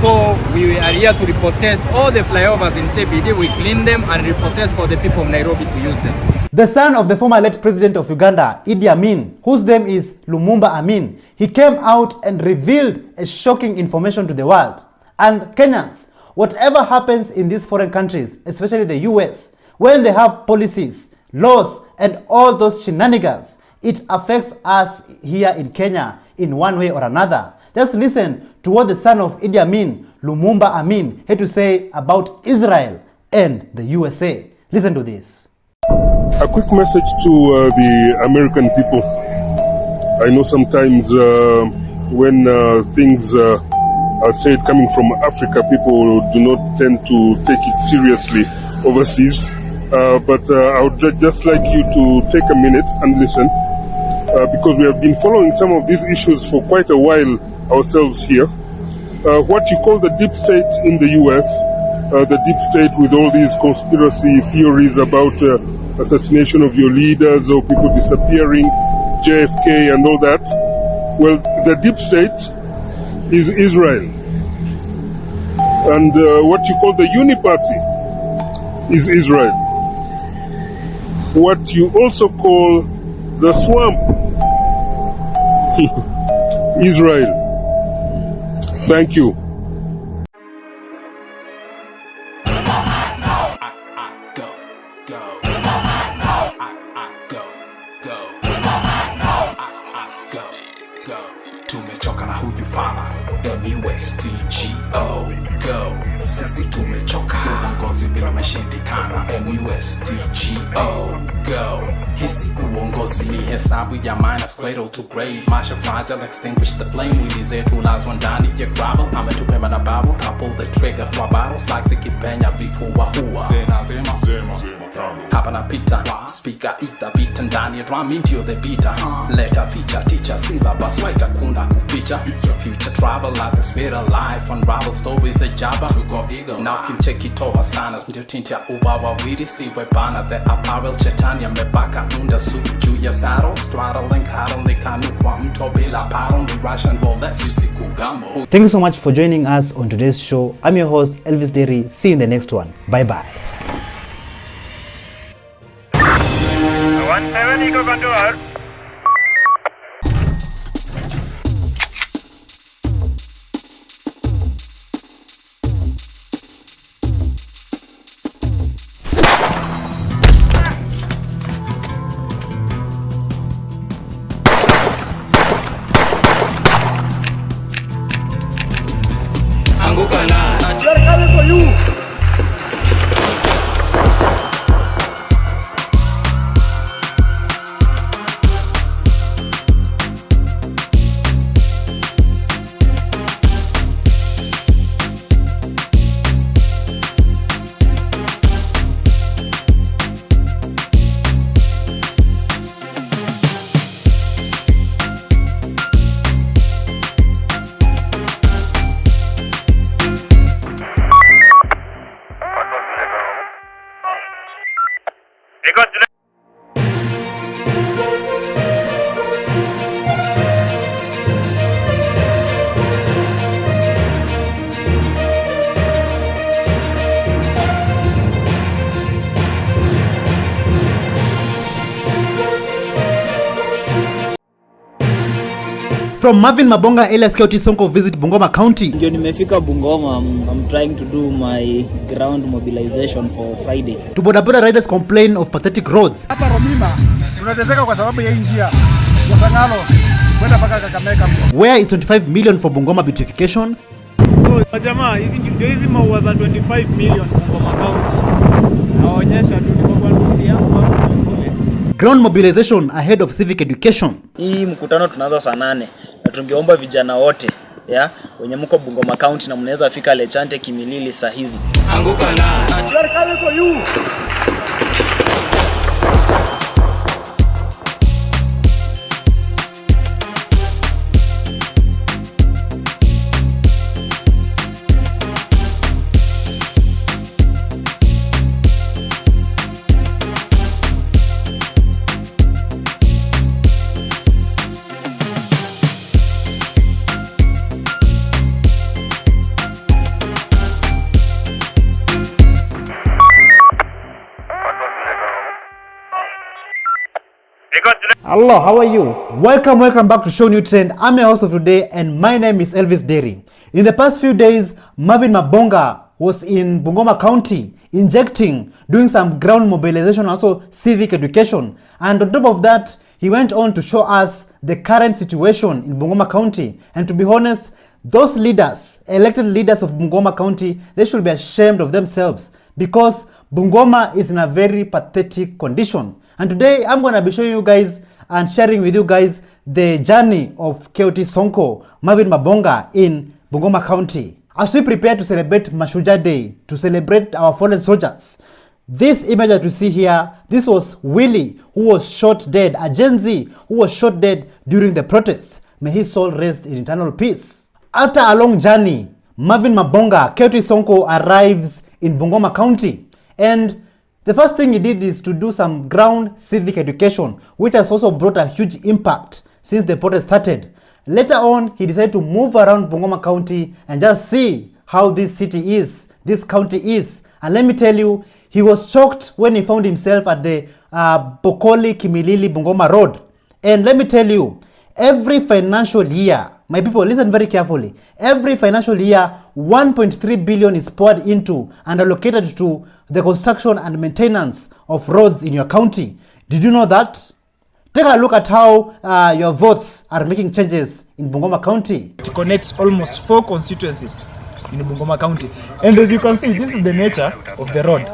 So we are here to repossess all the flyovers in CBD. We clean them and repossess for the people of Nairobi to use them. The son of the former late president of Uganda, Idi Amin, whose name is Lumumba Amin, he came out and revealed a shocking information to the world. And Kenyans, whatever happens in these foreign countries, especially the US, when they have policies, laws and all those shenanigans, it affects us here in Kenya in one way or another. Just listen to what the son of Idi Amin, Lumumba Amin, had to say about Israel and the USA. Listen to this. A quick message to the American people. I know sometimes when things are said coming from Africa, people do not tend to take it seriously overseas. But I would just like you to take a minute and listen, because we have been following some of these issues for quite a while ourselves here. What you call the deep state in the US, the deep state with all these conspiracy theories about assassination of your leaders or people disappearing, JFK and all that. Well, the deep state is Israel. And what you call the Uniparty is Israel. What you also call the swamp, Israel. Thank you. Tumechoka na huyu fala MUSTGO go. Sisi tumechoka uongozi bila mashindikana MUSTGO go. Hisi uongozi ni hesabu ya minus cradle to grave. Masha fragile extinguish the flame. Wili zetu lazwa ndani ya gravel. Ametupema na babble, couple the trigger kwa battles like zikipenya vifua hua. Zema hapa napita speaker itapita ndani ya drum into the beat leta feature teacher syllabus waita kuna kuficha future travel at the speed of life unravel stories a jabba to go ego now can check it over standards ndio tintia ubawa wili siwe bana the apparel chetania mebaka unda suit juu ya saddle straddling currently kanu kwa mto bila paro ni Russian volesi sikugamo. Thank you so much for joining us on today's show. I'm your host Elvis Derry. See you in the next one. Bye bye. 170 go control. They're coming for you. From Marvin Mabonga alias County Sonko visit Bungoma County. Ndio nimefika Bungoma. I'm trying to do my ground mobilization for Friday. To bodaboda riders complain of pathetic roads. Hapa Romima tunateseka kwa sababu ya njia ya Sangalo kwenda mpaka Kakamega. Where is 25 million for Bungoma beautification? So jamaa hizi maua za 25 million Bungoma County. Naonyesha tu ni kwa ndugu yangu hapo kule. Ground mobilization ahead of civic education. Hii mkutano tunaanza saa 8 na tungeomba vijana wote wenye mko Bungoma County na mnaweza fika Lechante Kimilili saa hizi. Anguka na. They're coming for you. Hello, how are you? Welcome back to ShowNewTrend. I'm your host of today and my name is Elvis Derry. In the past few days, Marvin Mabonga was in Bungoma County injecting, doing some ground mobilization, also civic education. And on top of that, he went on to show us the current situation in Bungoma County. And to be honest, those leaders, elected leaders of Bungoma County, they should be ashamed of themselves because Bungoma is in a very pathetic condition. And today I'm going to be showing you guys and sharing with you guys the journey of County Sonko, Marvin Mabonga in Bungoma County. As we prepare to celebrate Mashujaa Day, to celebrate our fallen soldiers, this image that you see here, this was Willie, who was shot dead, a Gen Z who was shot dead during the protests. May his soul rest in eternal peace. After a long journey, Marvin Mabonga, County Sonko, arrives in Bungoma County. And the first thing he did is to do some ground civic education, which has also brought a huge impact since the protest started. Later on, he decided to move around Bungoma County and just see how this city is, this county is. And let me tell you, he was shocked when he found himself at the Bokoli Kimilili Bungoma Road. And let me tell you, every financial year, my people, listen very carefully. Every financial year, 1.3 billion is poured into and allocated to the construction and maintenance of roads in your county. Did you know that? Take a look at how your votes are making changes in Bungoma County. It connects almost 4 constituencies in Bungoma County. And as you can see, this is the nature of the road.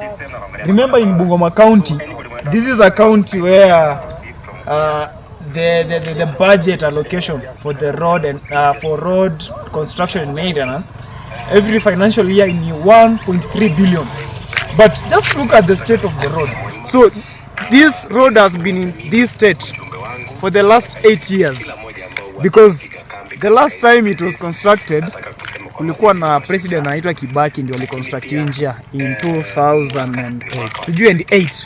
Remember, in Bungoma County, this is a county where the budget allocation for the road and for road construction and maintenance every financial year in 1.3 billion. But just look at the state of the road. So this road has been in this state for the last 8 years, because the last time it was constructed kulikuwa na president anaitwa Kibaki ndio aliconstruct njia in 2008.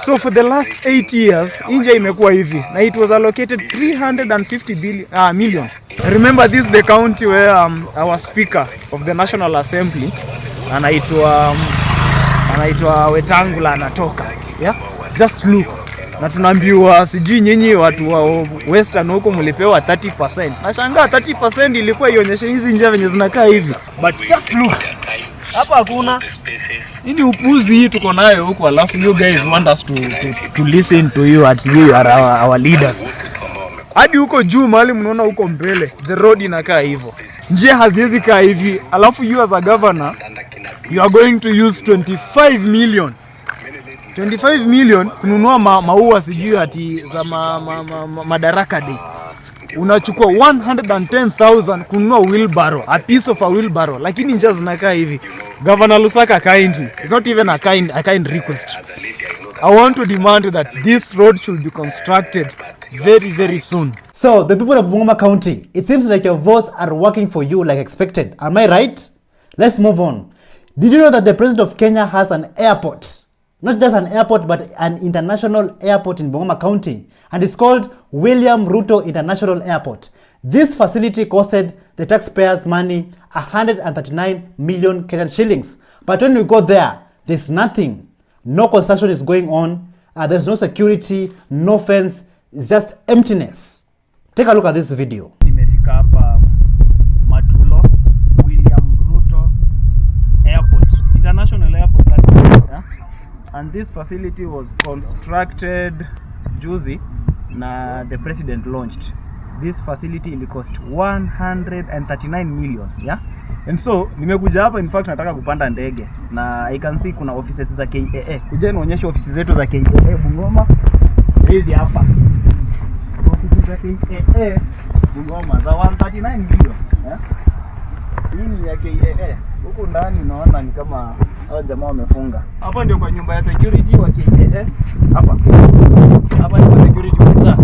So for the last 8 years njia imekuwa hivi, na it was allocated 350 million. Remember, this is the county where our speaker of the National Assembly anaitwa Wetangula anatoka. Yeah, just look. Na tunaambiwa sijui nyinyi watu wa Western huko mlipewa 30%. Nashangaa 30% ilikuwa ionyeshe hizi njia venye zinakaa hivi. But just look. Hapa hakuna. Nini upuzi hii tuko nayo huko, alafu you guys want us to listen to you as you are our leaders. Hadi huko juu mahali mnaona huko mbele the road inakaa hivyo. Njia haziwezi kaa hivi. Alafu you as a governor you are going to use 25 million kununua maua sijui ati za Madaraka Day. Unachukua 110,000 kununua wheelbarrow, a piece of a wheelbarrow, lakini njia zinakaa hivi. Governor Lusaka kindly, it's not even a kind request. I want to demand that this road should be constructed very, very soon. So the people of Bungoma County, it seems like your votes are working for you like expected. Am I right? Let's move on. Did you know that the president of Kenya has an airport? Not just an airport, but an international airport in Bungoma County. And it's called William Ruto International Airport. This facility costed the taxpayers' money 139 million Kenyan shillings. But when we go there, there's nothing. No construction is going on. There's no security, no fence. It's just emptiness. Take a look at this video. Nimefika hapa Matulo, William Ruto Airport, International Airport. Yeah? And this facility was constructed juzi na the president launched. This facility will cost 139 million, yeah? And so nimekuja hapa, in fact nataka kupanda ndege na I can see kuna offices za KAA. Kuja nionyeshe offices zetu za KAA Bungoma. Hizi hapa. Offices za KAA Bungoma za 139 million, yeah? Hii ni ya KAA. Huko ndani unaona ni kama hao jamaa wamefunga. Hapa ndio kwa nyumba ya security wa KAA. Hapa ni kwa security officer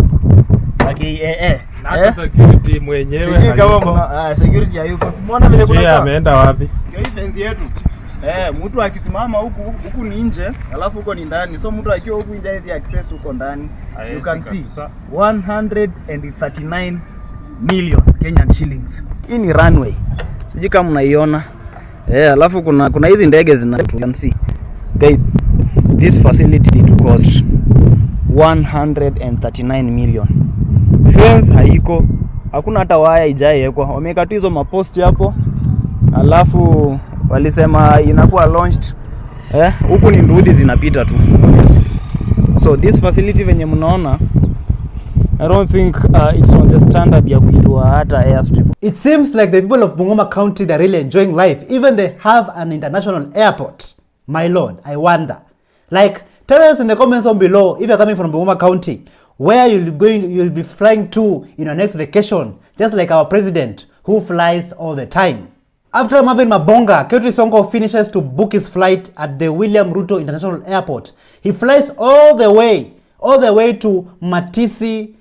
wa KAA. Na security mwenyewe kama security hayuko. Umeona vile kuna kwa ameenda wapi? Hiyo fence yetu. Mtu akisimama huku ni nje, alafu huko ni ndani. So mtu akiwa huku nje hizi access huko ndani. You can see 139 million Kenyan shillings. Hii ni runway. Sijui kama mnaiona. Alafu kuna hizi ndege zina, you can see. Guys, this facility to cost 139 million. Fence haiko, hakuna hata waya ijaekwa. Wameka tu hizo maposti hapo. Alafu walisema inakuwa launched. Huku ni ndudi zinapita tu. So this facility venye mnaona, I don't think it's on the standard ya kuitwa hata airstrip. It seems like the people of Bungoma County, they're really enjoying life. Even they have an international airport. My lord, I wonder. Like, tell us in the comments down below if you're coming from Bungoma County, where you'll be flying to in your next vacation, just like our president who flies all the time. After Marvin Mabonga, Ketri Sonko finishes to book his flight at the William Ruto International Airport. He flies all the way to Matisi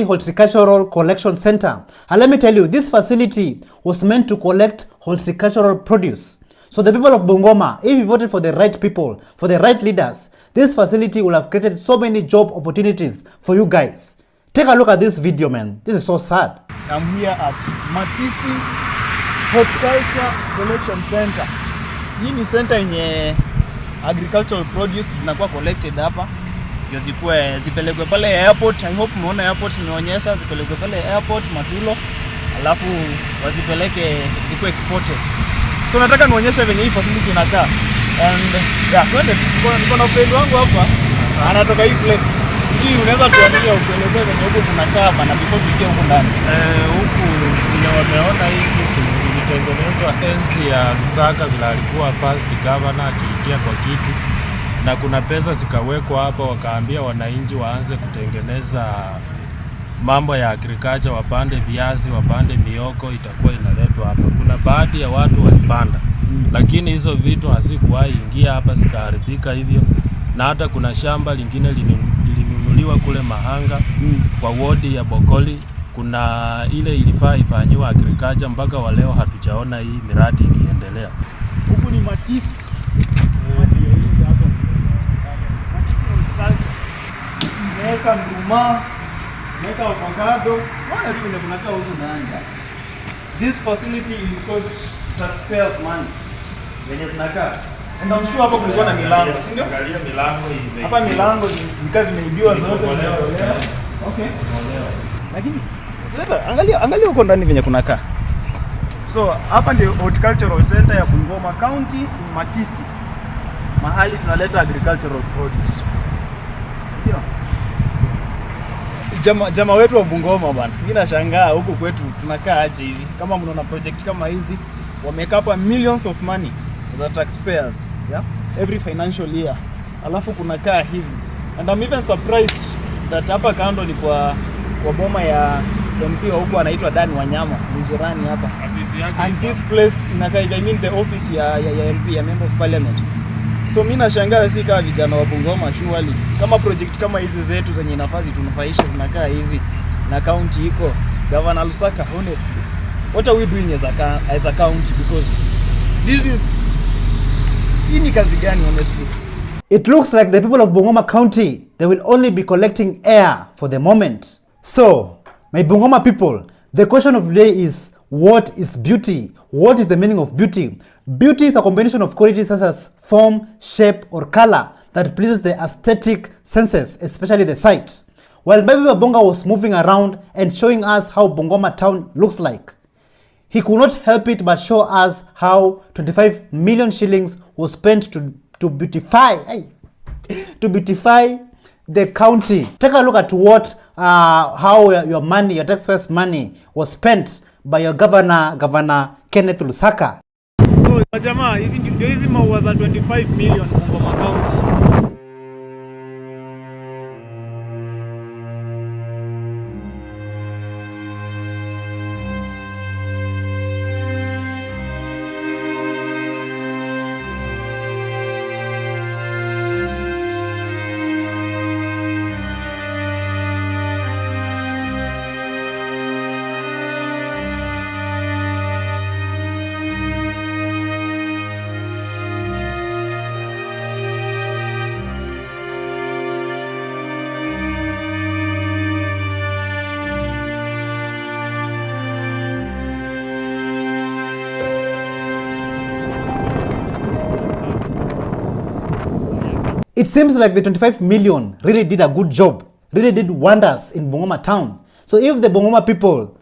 Horticultural Collection Center. And let me tell you, this facility was meant to collect horticultural produce. So the people of Bungoma, if you voted for the right people, for the right leaders, this facility will have created so many job opportunities for you guys. Take a look at this video, man. This is so sad. I'm here at Matisi Horticulture Collection Center. Hii ni center yenye agricultural produce zinakuwa collected hapa. Ndio zipelekwe pale airport. I hope umeona airport nimeonyesha, zipelekwe pale airport Matulo. Alafu wazipeleke zikuwe exported. So nataka nionyeshe venye hii facility inakaa. And twende, niko na friend wangu hapa. Anatoka hii place. Sijui unaweza tuambia ukielezea venye huko tunakaa hapa na before tuingie huko ndani. Huku ndio wameona hii kitu ilitengenezwa enzi ya Lusaka vile alikuwa first governor akiingia kwa kiti. Na kuna pesa zikawekwa hapa, wakaambia wananchi waanze kutengeneza mambo ya agriculture, wapande viazi, wapande mioko, itakuwa inaletwa hapa. Kuna baadhi ya watu walipanda, lakini hizo vitu hazikuwahi ingia hapa, zikaharibika hivyo. na hata kuna shamba lingine lilinunuliwa kule Mahanga kwa wodi ya Bokoli. Kuna ile ilifaa ifanyiwa agriculture, mpaka wa leo hatujaona hii miradi ikiendelea. Huku ni Matisi. Meka nduma, meka avocado, wana tu kunakaa huku ndani. This facility will cost taxpayers money. Wenye zinakaa. And I'm sure hapo kulikuwa na milango, si ndio? Angalia milango hii. Hapa milango ni kazi imeibiwa zote. Okay. Lakini angalia huko ndani venye kunakaa. So hapa ndio horticultural center ya Bungoma County, Matisi. Mahali tunaleta agricultural produce. Ndio. Jama wetu wa Bungoma bwana. Mimi nashangaa huku kwetu tunakaa aje hivi. Kama mnaona project kama hizi, wamekapa millions of money za taxpayers, yeah? Every financial year. Alafu kunakaa hivi. And I'm even surprised that hapa kando ni kwa boma ya MP wa huko anaitwa Dan Wanyama, ni jirani hapa. And this place inakaa, I mean the office ya MP, ya Member of Parliament. So mimi nashangaa si kama vijana wa Bungoma surely kama project kama hizi zetu zenye nafasi tunufaisha zinakaa hivi na county iko Governor Lusaka. Honestly, what are we doing as a county? Because this is ini kazi gani honestly? It looks like the people of Bungoma County, they will only be collecting air for the moment. So, my Bungoma people, the question of the day is, what is beauty? What is the meaning of beauty? Beauty is a combination of qualities such as form, shape, or color that pleases the aesthetic senses, especially the sight. While Baby Wabonga was moving around and showing us how Bungoma town looks like, he could not help it but show us how 25 million shillings was spent to beautify the county. Take a look at what how your money, your taxpayers' money was spent by your Governor Kenneth Lusaka. So jamaa, hizi maua za 25 million Bungoma County. It seems like the 25 million really did a good job, really did wonders in Bungoma town. So if the Bungoma people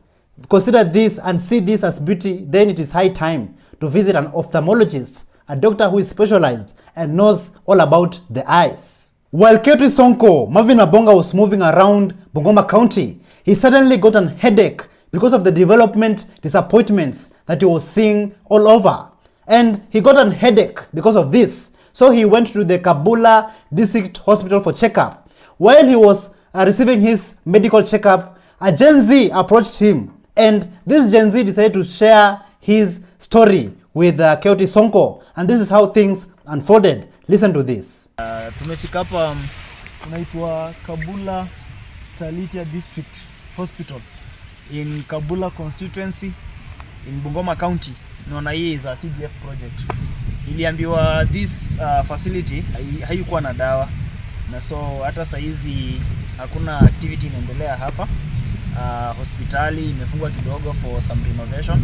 consider this and see this as beauty, then it is high time to visit an ophthalmologist, a doctor who is specialized and knows all about the eyes. While Ketri Sonko, Marvin Abonga, was moving around Bungoma County, he suddenly got a headache because of the development disappointments that he was seeing all over. And he got a headache because of this. So he went to the Kabula District Hospital for checkup. While he was receiving his medical checkup, a Gen Z approached him. And this Gen Z decided to share his story with Ketri Sonko. And this is how things unfolded. Listen to this. Tumefika hapa unaitwa Kabula Talitia District Hospital in Kabula constituency in Bungoma County. Naona hii is a CDF project. Iliambiwa this facility haikuwa na dawa, na so hata saizi hakuna activity inaendelea hapa. Hospitali imefungwa kidogo for some renovation,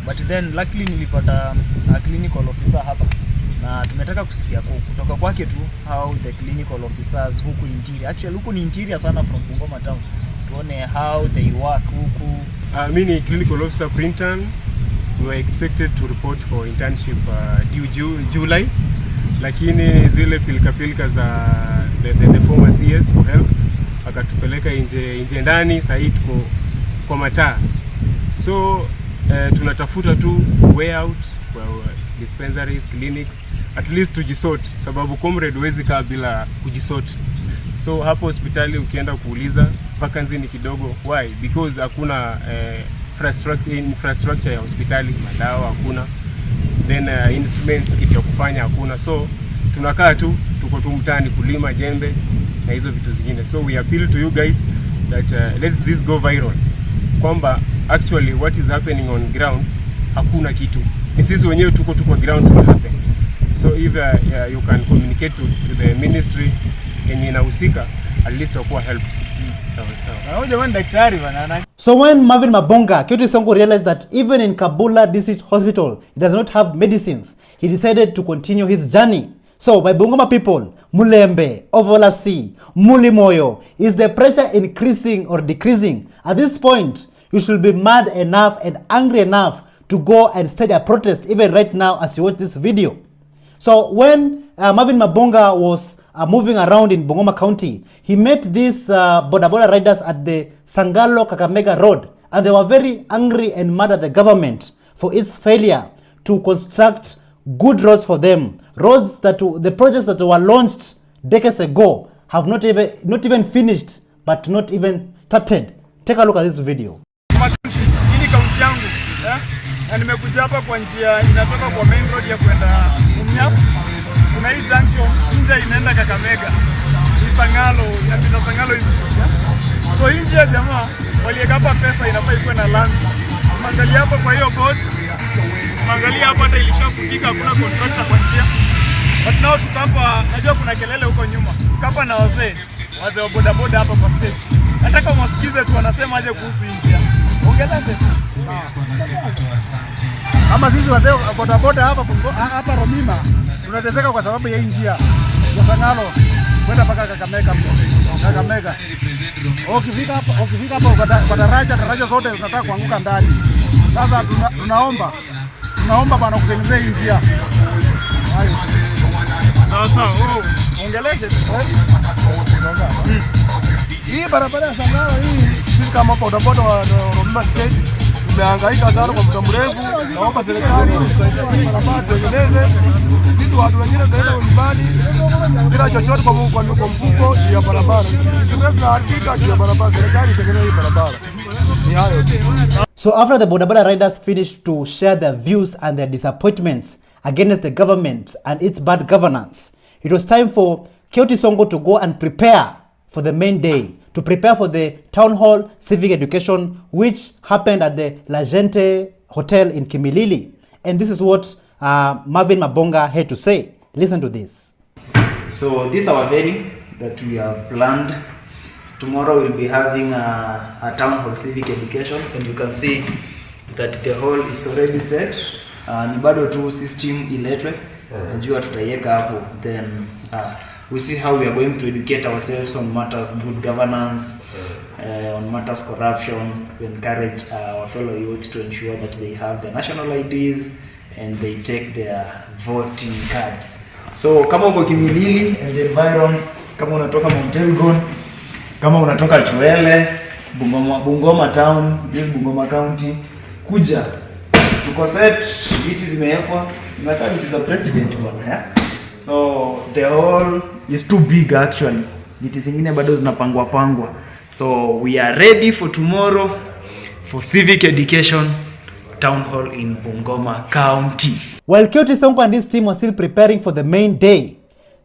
but then luckily nilipata clinical officer hapa, na tumetaka kusikia kutoka kwake tu how the clinical officers huku interior, actually huku ni interior sana from Bungoma town, tuone how they work huku. Mimi ni clinical officer Printon. We were expected to report for internship due July, lakini zile pilika za the former CS for help akatupeleka nje ndani. Sasa tuko kwa mataa, so tunatafuta tu way out kwa dispensaries, clinics, at least tujisort, sababu comrade huwezi kaa bila kujisort. So hapo hospitali ukienda kuuliza vacancy ni kidogo. Why? Because hakuna infrastructure ya hospitali, madawa hakuna, then instruments kitu ya kufanya hakuna. So tunakaa tu tuko tu mtaani kulima jembe na hizo vitu zingine. So we appeal to you guys that let this go viral, kwamba actually what is happening on ground hakuna kitu, ni sisi wenyewe tuko kwa ground to happen. So if you can communicate to the ministry yenye inahusika, at least utakuwa helped. So when Marvin Mabonga, Kyoto Sonko, realized that even in Kabula District Hospital, it does not have medicines, he decided to continue his journey. So by Bungoma people, Mulembe, Ovolasi, Mulimoyo, is the pressure increasing or decreasing? At this point, you should be mad enough and angry enough to go and stage a protest even right now as you watch this video. So when Marvin Mabonga was moving around in Bungoma County, he met these boda riders at the Sangalo Kakamega Road, and they were very angry and mad at the government for its failure to construct good roads for them. Roads that the projects that were launched decades ago have not even finished, but not even started. Take a look at this video. Hii kaunti yangu na nimekuja hapa kwa njia inatoka kwa main road ya kwenda Mumias. Kuna hii junction nje inaenda Kakamega. Ni Sangalo, inapita Sangalo hivi. So hii njia jamaa waliweka hapa pesa inafaa ikuwe na lami. Mangalia hapa kwa hiyo board. Mangalia hapa hata ilishafutika, hakuna contractor kwa njia. But now tukapa, najua kuna kelele huko nyuma. Tukapa na wazee wa boda hapa kwa stage. Nataka mwasikize tu wanasema aje kuhusu hii njia. Ongeleze. Kama sisi wazee boda hapa Romima tunateseka kwa sababu ya hii njia ya Sangalo kwenda mpaka Kakamega. Ukifika hapo kwa daraja zote tunataka kuanguka ndani. Sasa tunaomba bwana kutengenezea hii njia. Hayo. Sawa. Ongeleze. Hii barabara ya Sangalo hii sisi kama boda wa Romima State tumehangaika sana kwa muda mrefu. Naomba serikali tusaidie barabara tutengeneze. Sisi watu wengine tunaenda nyumbani bila chochote kwa mfuko ya barabara. Tunaharibika ya barabara, serikali itengeneze hii barabara. Ni hayo. So after the boda riders finished to share their views and their disappointments against the government and its bad governance, it was time for Kyoto Sonko to go and prepare for the main day, to prepare for the town hall civic education, which happened at the La Gente Hotel in Kimilili. And this is what Marvin Mabonga had to say. Listen to this. So this is our venue that we have planned. Tomorrow we'll be having a town hall civic education, and you can see that the hall is already set. Ni bado tu system iletwe, najua tutaiweka hapo, then we see how we are going to educate ourselves on matters good governance, on matters corruption. We encourage our fellow youth to ensure that they have their national IDs and they take their voting cards. So kama uko Kimilili and the environs, kama unatoka Mount Elgon, kama unatoka Chwele, Bungoma town, this Bungoma county, kuja. Tuko set, viti zimewekwa, inakaa viti za president bwana. So the hall is too big actually. Viti zingine bado zinapangwa. So we are ready for tomorrow for civic education town hall in Bungoma County. While Kyoto Sonko and his team were still preparing for the main day,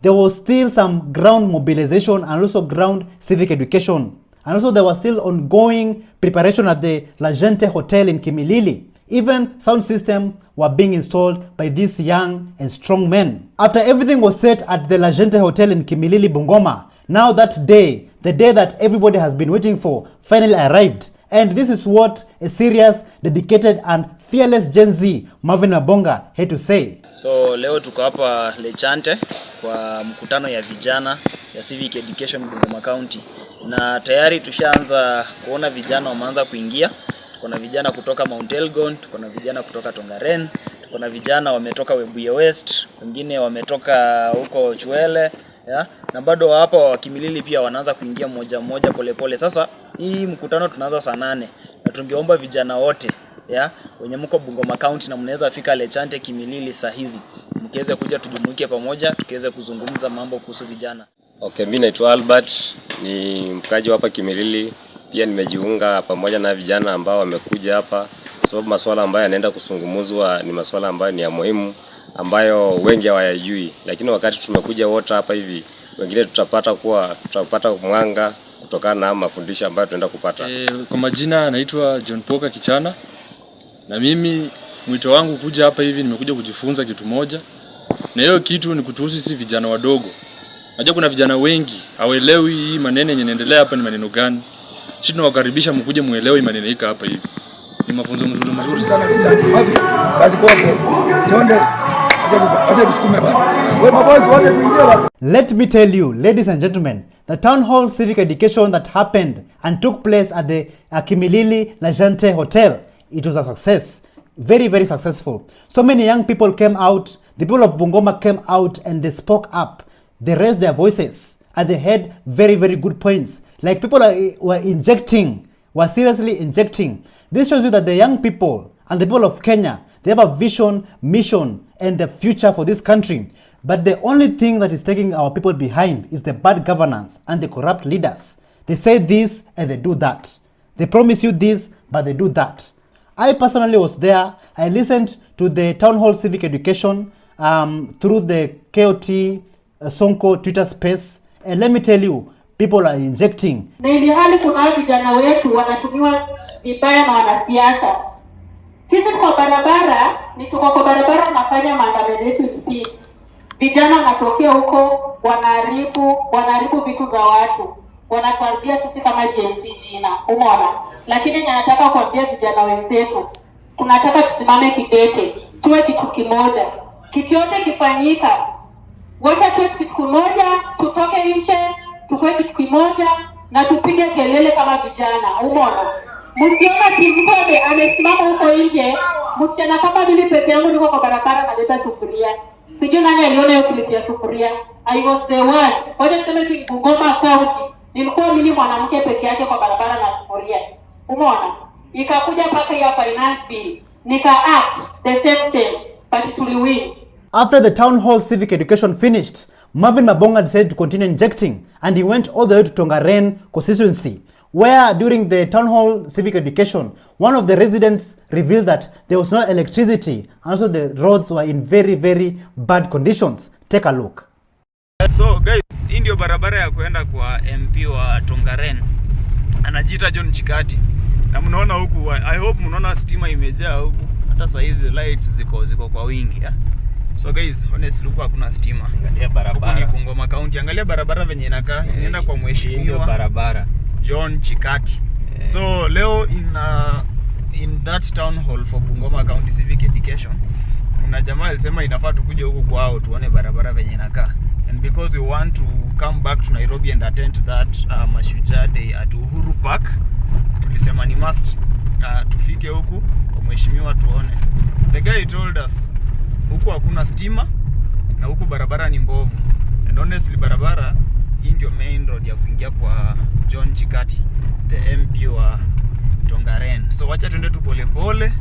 there was still some ground mobilization and also ground civic education. And also there was still ongoing preparation at the La Gente Hotel in Kimilili. Even sound systems were being installed by these young and strong men. After everything was set at the La Gente Hotel in Kimilili, Bungoma, now that day, the day that everybody has been waiting for, finally arrived. And this is what a serious, dedicated and fearless Gen Z, Marvin Mabonga, had to say. So leo tuko hapa Lechante kwa mkutano ya vijana ya civic education Bungoma County. Na tayari tushaanza kuona vijana wameanza kuingia. Tuko na vijana kutoka Mount Elgon, tuko na vijana kutoka Tongaren, tuko na vijana wametoka Webuye West, wengine wametoka huko Chwele, ya? Na bado hapa wakimilili pia wanaanza kuingia mmoja polepole. Sasa hii mkutano tunaanza saa 8 na tungeomba vijana wote, ya, wenye mko Bungoma County na mnaweza fika Lechante Kimilili saa hizi, mkiweze kuja tujumuike pamoja, tukiweze kuzungumza mambo kuhusu vijana. Okay, mimi naitwa Albert, ni mkaji hapa Kimilili. Pia nimejiunga pamoja na vijana ambao wamekuja hapa sababu masuala ambayo yanaenda kusungumuzwa ni masuala ambayo ni ya muhimu ambayo wengi hawayajui, lakini wakati tumekuja wote hapa hivi, wengine tutapata mwanga kutokana na mafundisho ambayo tunaenda kupata. Kwa majina naitwa John Poka Kichana, na mimi mwito wangu kuja hapa hivi nimekuja kujifunza kitu moja, na hiyo kitu ni kutuhusu sisi vijana wadogo. Najua kuna vijana wengi hawaelewi hii maneno yenye yanaendelea hapa ni maneno gani. Sisi tunawakaribisha mkuje muelewe hii maneno hika hapa hivi. Ni mafunzo mzuri sana vijana. Wapi? Kazi kwako. Twende. Acha tusukume bwana. Wewe mabosi wote tuingie. Let me tell you, ladies and gentlemen, the town hall civic education that happened and took place at the Kimilili Lajante Hotel, it was a success. Very, very successful. So many young people came out, the people of Bungoma came out and they spoke up. They raised their voices and they had very, very good points. Like people were seriously injecting. This shows you that the young people and the people of Kenya, they have a vision, mission, and the future for this country. But the only thing that is taking our people behind is the bad governance and the corrupt leaders. They say this and they do that. They promise you this, but they do that. I personally was there. I listened to the town hall civic education through the KOT Sonko Twitter space, and let me tell you, people are injecting. Na ili hali kuna vijana wetu wanatumiwa vibaya na wanasiasa. Sisi kwa barabara, tuko kwa barabara tunafanya maandamano yetu in peace. Vijana wanatokea huko wanaharibu vitu za watu. Wanakaribia sisi kama Gen Z jina. Umeona? Lakini nataka kuambia vijana wenzetu, tunataka tusimame kidete, tuwe kitu kimoja. Kitu yote kifanyika, wacha tuwe kitu kimoja, tutoke nje, tuwe kitu kimoja na tupige kelele kama vijana. Umeona? Msiona kimkobe amesimama huko nje, msichana kama mimi peke yangu niko kwa barabara na beba sufuria. Sijui nani aliona hiyo clip ya sufuria. I was the one. Wacha tuseme tu Bungoma County. Nilikuwa mimi mwanamke peke yake kwa barabara na sufuria. Umeona? Ikakuja paka ya finance bill. Nika act the same but tuliwin. After the town hall civic education finished, Marvin Mabonga decided to continue injecting, and he went all the way to Tongaren constituency, where during the town hall civic education, one of the residents revealed that there was no electricity and also the roads were in very, very bad conditions. Take a look. So guys, hii ndio barabara ya kuenda kwa MP wa Tongaren. Anajiita John Chikati. Na mnaona huku, I hope mnaona stima imejaa huku. Hata saa hizi lights ziko kwa wingi. So guys, honestly huku hakuna stima. Angalia barabara. Huku ni Bungoma County. Angalia barabara venye inakaa. Inaenda kwa mheshimiwa barabara John Chikati. Yeah. So leo in that town hall for Bungoma County Civic Education, kuna jamaa alisema inafaa tukuje huku kwao tuone barabara venye inakaa. And because we want to come back to Nairobi and attend that Mashujaa Day at Uhuru Park, tulisema ni must tufike huku kwa mheshimiwa tuone. The guy told us huku hakuna stima na huku barabara ni mbovu. And honestly barabara hii ndio main road ya kuingia kwa John Chikati, the MP wa Tongaren. So wacha tuende tu pole pole,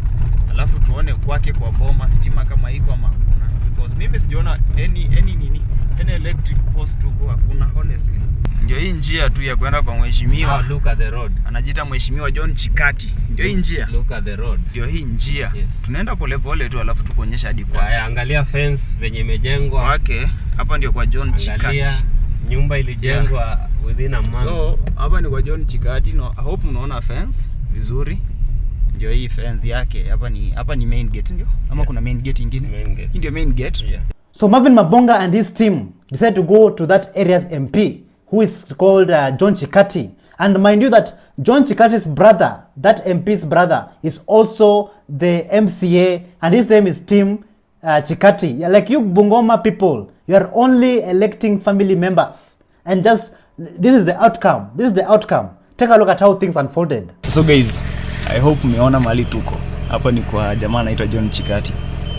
alafu tuone kwake kwa boma stima kama iko ama hakuna. Because mimi sijaona any electric post huko hakuna honestly. Ndio hii njia tu ya kwenda kwa mheshimiwa. Look at the road. Anajiita mheshimiwa John Chikati. Ndio hii njia. Look at the road. Ndio hii njia. Yes. Tunaenda pole pole tu alafu tukuonyesha hadi kwa. Haya, angalia fence venye imejengwa. Okay, hapa ndio kwa John Chikati. Angalia nyumba ilijengwa within a month. So, hapa ni kwa John Chikati. No, I hope mnaona fence vizuri. Ndio hii fence yake. Hapa ni main gate ndio. Ama kuna main gate nyingine? Main gate. Hii ndio main gate. Yeah. So Marvin Mabonga and his team decided to go to that area's MP, who is called John Chikati. And mind you that John Chikati's brother, that MP's brother, is also the MCA, and his name is Tim Chikati. Like you Bungoma people, you are only electing family members. And just, this is the outcome. This is the outcome. Take a look at how things unfolded. So guys, I hope mmeona mali tuko. Hapa ni kwa jamaa anaitwa John Chikati,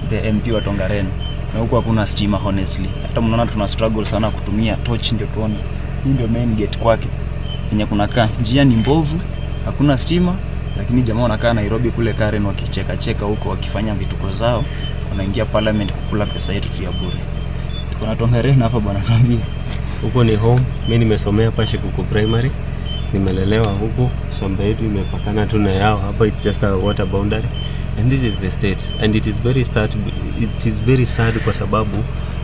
the MP wa Tongaren. Na huko hakuna stima honestly. Hata mnaona tuna struggle sana kutumia torch ndio tuone. Hii ndio main gate kwake. Yenye kunakaa njia ni mbovu, hakuna stima, lakini jamaa wanakaa Nairobi kule Karen wakicheka huko wakifanya vituko zao, wanaingia parliament kukula pesa yetu tu ya bure. Tuko na Tongaren hapa bwana tuambie. Huko ni home. Mimi nimesomea Pashe Kuku Primary. Nimelelewa huko. Shamba yetu imepakana tu na yao. Hapa it's just a water boundary. And this is the state, and it is very sad. It is very sad kwa sababu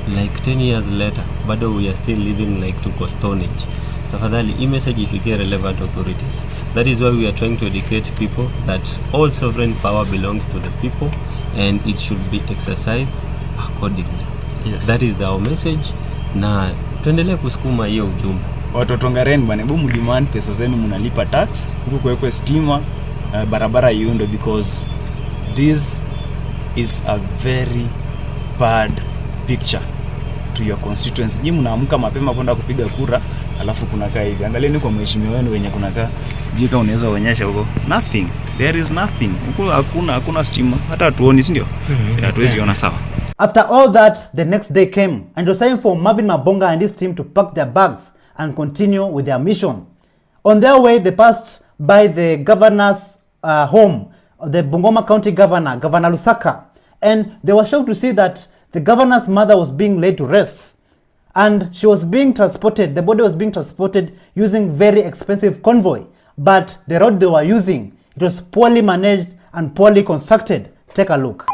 like 10 years later bado we are still living like tuko Stone Age. Tafadhali hii message ifikie relevant authorities. That is why we are trying to educate people that all sovereign power belongs to the people and it should be exercised accordingly. Yes. That is our message, na tuendelee kusukuma hiyo ujumbe. Watoto ngareni bwana, hebu mdemand pesa zenu mnalipa tax, huko kuwekwe stima, barabara iundo, because this is a very bad picture to your constituency. Nyinyi mnaamka mapema kwenda kupiga kura, alafu kunakaa hivi. Angalieni kwa mheshimiwa wenu wenye kunakaa, sijui kama unaweza onyesha huko. Nothing. There is nothing. Huko hakuna stima. Hata hatuoni, si ndio? Hatuwezi ona sawa. After all that, the next day came and it was time for Marvin Mabonga and his team to pack their bags and continue with their mission. On their way, they passed by the governor's home, the Bungoma County Governor, Governor Lusaka, and they were shocked to see that the governor's mother was being laid to rest. And she was being transported, the body was being transported using very expensive convoy. But the road they were using, it was poorly managed and poorly constructed. Take a look.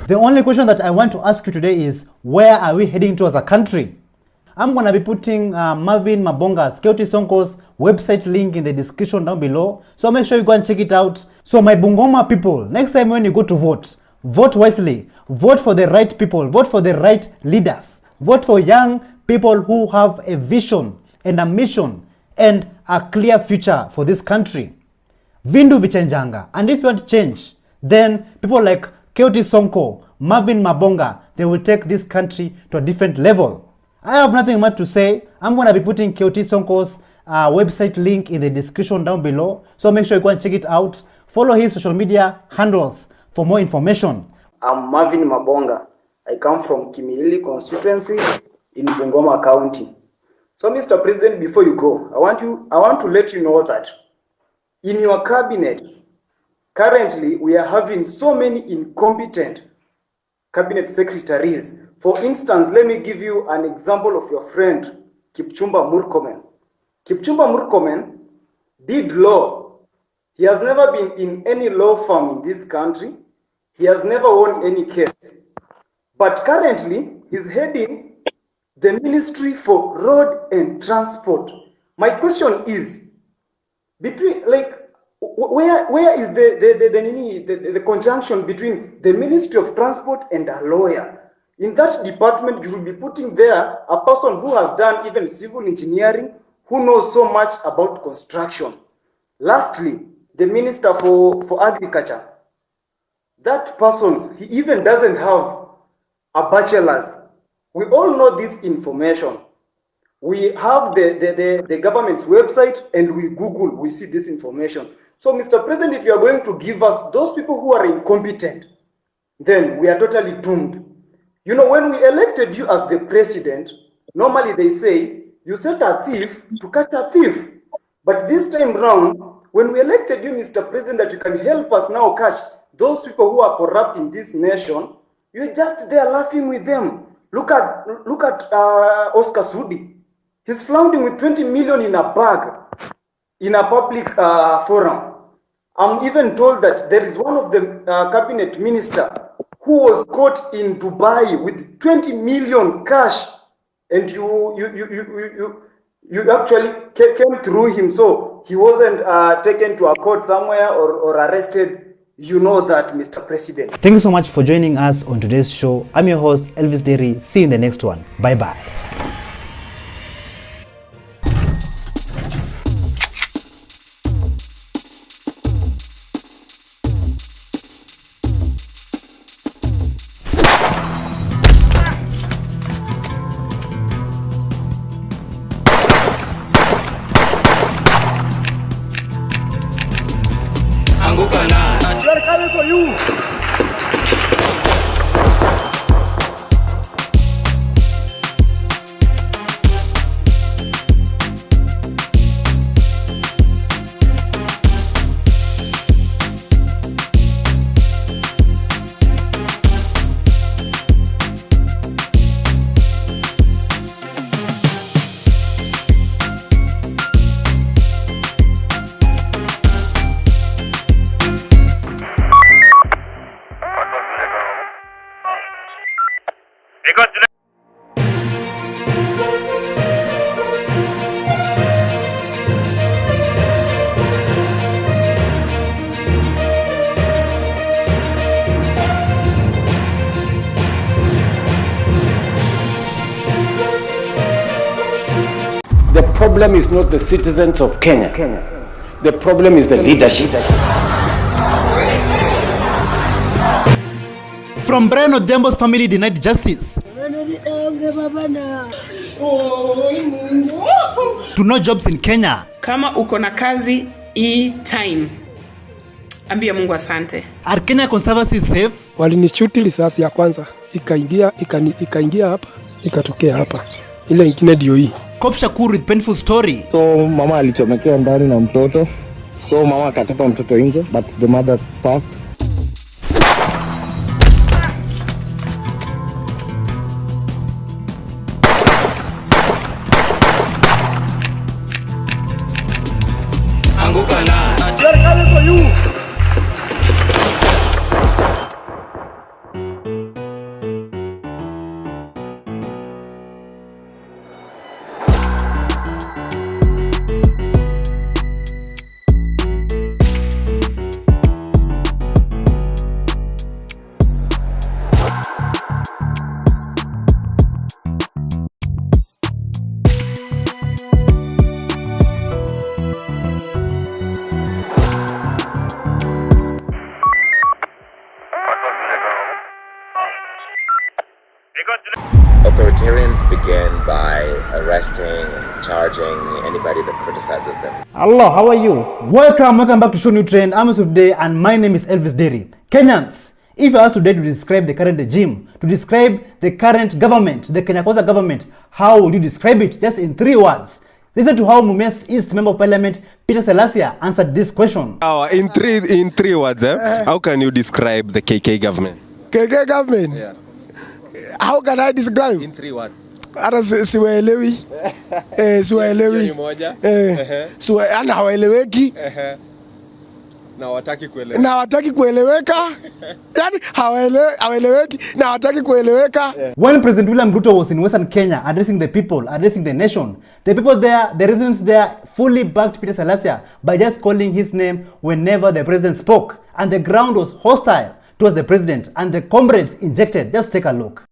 The only question that I want to ask you today is, where are we heading to as a country? I'm going to be putting Marvin Mabonga's Keuti Sonko's website link in the description down below. So make sure you go and check it out. So my Bungoma people, next time when you go to vote, vote wisely. Vote for the right people. Vote for the right leaders. Vote for young people who have a vision and a mission and a clear future for this country. Vindu vichenjanga. And if you want change, then people like Keuti Sonko, Marvin Mabonga, they will take this country to a different level. I have nothing much to say. I'm going to be putting Keuti Sonko's website link in the description down below. So make sure you go and check it out. Follow his social media handles for more information. I'm Marvin Mabonga. I come from Kimilili constituency in Bungoma County. So Mr. President, before you go, I want to let you know that in your cabinet, currently we are having so many incompetent cabinet secretaries. For instance, let me give you an example of your friend, Kipchumba Murkomen. Kipchumba Murkomen did law. He has never been in any law firm in this country. He has never won any case. But currently, he's heading the Ministry for Road and Transport. My question is, between where is the conjunction between the Ministry of Transport and a lawyer? In that department, you will be putting there a person who has done even civil engineering, who knows so much about construction. Lastly, the Minister for Agriculture. That person, he even doesn't have a bachelor's. We all know this information. We have the government's website and we Google, we see this information. So Mr. President, if you are going to give us those people who are incompetent, then we are totally doomed. You know, when we elected you as the president, normally they say, you set a thief to catch a thief. But this time round, when we elected you, Mr. President, that you can help us now catch those people who are corrupt in this nation, you're just there laughing with them. Look at Oscar Sudi. He's flaunting with 20 million in a bag. in a public forum. I'm even told that there is one of the cabinet minister who was caught in Dubai with 20 million cash, and you actually came through him, so he wasn't taken to a court somewhere or arrested. You know that, Mr. President. Thank you so much for joining us on today's show. I'm your host, Elvis Derry. See you in the next one. Bye-bye. We are coming for you. The problem is not the citizens of Kenya. The problem is the leadership. From Brian Odhiambo's family denied justice to no jobs in Kenya. Kama uko na kazi time. Ambia Mungu asante. Are Kenya conservancies safe? Walinishuti risasi ya kwanza, ikaingia hapa, ikatokea hapa. Ile ingine ndio hii. Cop Shakur with painful story. So mama alichomekewa ndani na mtoto. So mama akatupa mtoto nje, but the mother passed. Anguka na. We are coming for you. Authoritarians began by arresting and charging anybody that criticizes them. Hello, how are you? Welcome back to ShowNewTrend. I'm today and my name is Elvis Derry. Kenyans, if I asked today to describe the current regime, to describe the current government, the Kenya Kwanza government, how would you describe it? Just in 3 words. Listen to how Mumias East Member of Parliament Peter Selassie answered this question. In three words, how can you describe the KK government? KK government? Yeah. How can I describe? In 3 words. Ara siwaelewi. Siwaelewi. Ni moja. Ana hawaeleweki. Na wataki kueleweka. Na wataki kueleweka. Yani hawaeleweki na wataki kueleweka. When President William Ruto was in Western Kenya addressing the people, addressing the nation, the people there, the residents there fully backed Peter Selassie by just calling his name whenever the president spoke. And the ground was hostile towards the president and the comrades injected. Just take a look.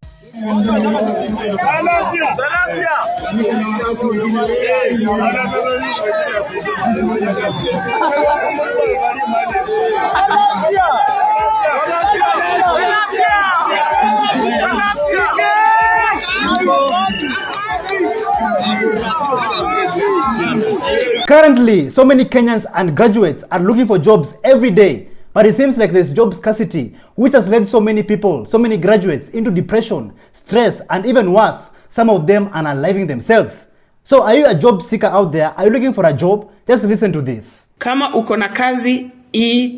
Currently, so many Kenyans and graduates are looking for jobs every day. But it seems like there's job scarcity, which has led so many people, so many graduates into depression, stress, and even worse, some of them are unaliving themselves. So are you a job seeker out there? Are you looking for a job? Just listen to this. Kama uko na kazi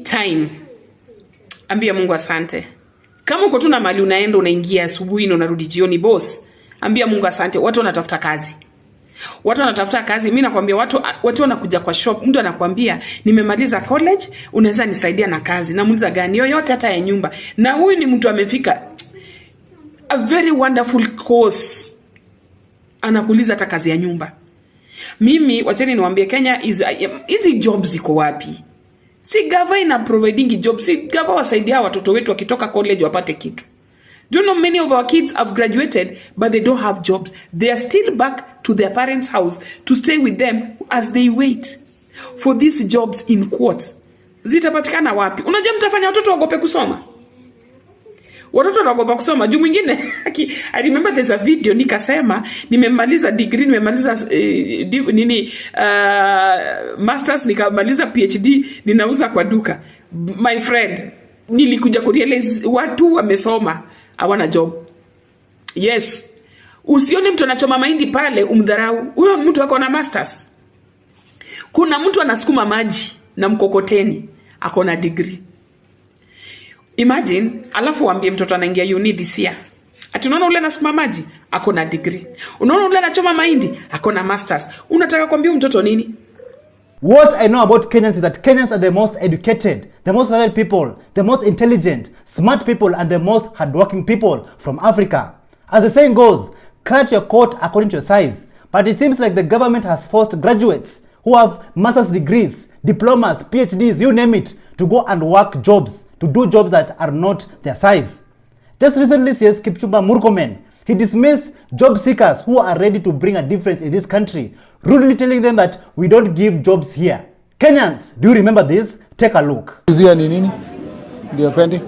time. Ambia Mungu asante. Kama uko tu na mali unaenda unaingia asubuhi na unarudi jioni boss, ambia Mungu asante. Watu wanatafuta kazi. Watu wanatafuta kazi. Mimi nakwambia watu wanakuja kwa shop, mtu anakuambia nimemaliza college, unaweza nisaidia na kazi. Na muuliza gani? Yoyote, hata ya nyumba. Na huyu ni mtu amefika a very wonderful course. Anakuuliza hata kazi ya nyumba. Mimi wacheni niwaambie, Kenya hizi jobs ziko wapi? Si gava ina providing jobs. Si gava wasaidia watoto wetu wakitoka college wapate kitu. Do you know many of our kids have graduated but they don't have jobs? They are still back to their parents' house to stay with them as they wait for these jobs in quotes. Zitapatikana wapi? Unajua mtafanya watoto wagope kusoma. Watoto wanagopa kusoma. Juu mwingine I remember there's a video nikasema nimemaliza degree, nimemaliza masters, nikamaliza PhD, ninauza kwa duka. My friend, nilikuja kurealize watu wamesoma hawana job. Yes. Usione mtu anachoma mahindi pale umdharau. Huyo mtu ako na masters. Kuna mtu anasukuma maji na mkokoteni ako na degree. Imagine, alafu waambie mtoto anaingia uni this year. Ati unaona ule anasukuma maji ako na degree. Unaona ule anachoma mahindi ako na masters. Unataka kuambia mtoto nini? What I know about Kenyans is that Kenyans are the most educated, the most learned people, the most intelligent, smart people, and the most hardworking people from Africa. As the saying goes, cut your coat according to your size. But it seems like the government has forced graduates who have master's degrees, diplomas, PhDs, you name it, to go and work jobs, to do jobs that are not their size. Just recently, CS Kipchumba Murkomen, he dismissed job seekers who are ready to bring a difference in this country, rudely telling them that we don't give jobs here. Kenyans, do you remember this? Take a look. Zia ni nini? Ndio pendi?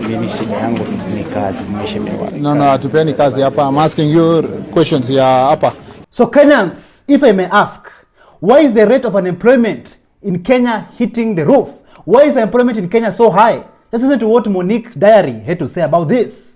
Mimi shida yangu ni kazi, mheshimiwa. No, hatupeni kazi hapa. I'm asking you questions ya hapa. So Kenyans, if I may ask, why is the rate of unemployment in Kenya hitting the roof? Why is employment in Kenya so high? Let's listen to what Monique Diary had to say about this.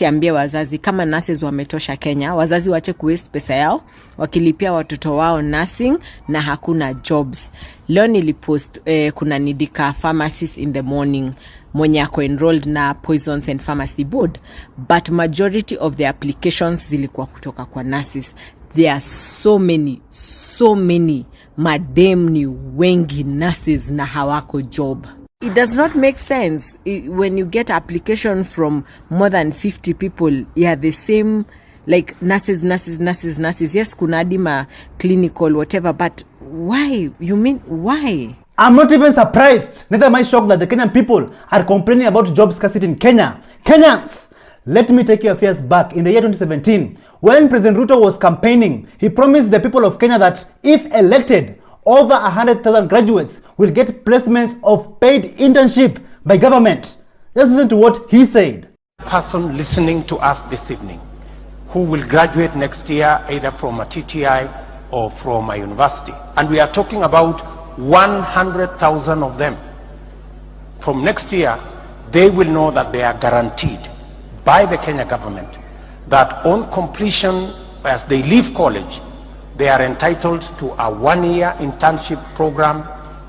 Ambie wazazi kama nurses wametosha Kenya, wazazi wache kuwaste pesa yao wakilipia watoto wao nursing na hakuna jobs. Leo nilipost kuna nidika pharmacists in the morning mwenye ako enrolled na Poisons and Pharmacy Board, but majority of the applications zilikuwa kutoka kwa nurses. There are so many madem ni wengi nurses na hawako job. It does not make sense when you get application from more than 50 people. Yeah, the same, like nurses. Yes, kuna adima clinical, whatever, but why? You mean why? I'm not even surprised. Neither am I shocked that the Kenyan people are complaining about job scarcity in Kenya. Kenyans, let me take your affairs back in the year 2017. When President Ruto was campaigning, he promised the people of Kenya that if elected, over 100,000 graduates will get placements of paid internship by government. Let's listen to what he said. Person listening to us this evening who will graduate next year either from a TTI or from a university. And we are talking about 100,000 of them. From next year, they will know that they are guaranteed by the Kenya government that on completion, as they leave college, they are entitled to a 1-year internship program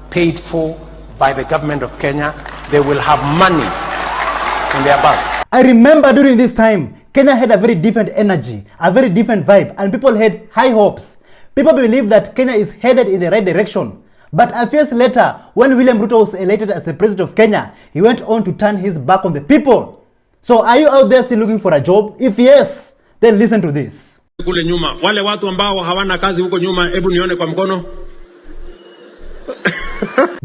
paid for by the government of Kenya. They will have money in their bank. I remember during this time, Kenya had a very different energy, a very different vibe, and people had high hopes. People believed that Kenya is headed in the right direction. But a few years later, when William Ruto was elected as the president of Kenya, he went on to turn his back on the people. So are you out there still looking for a job? If yes, then listen to this. Kule nyuma wale watu ambao hawana kazi huko nyuma, hebu nione kwa mkono.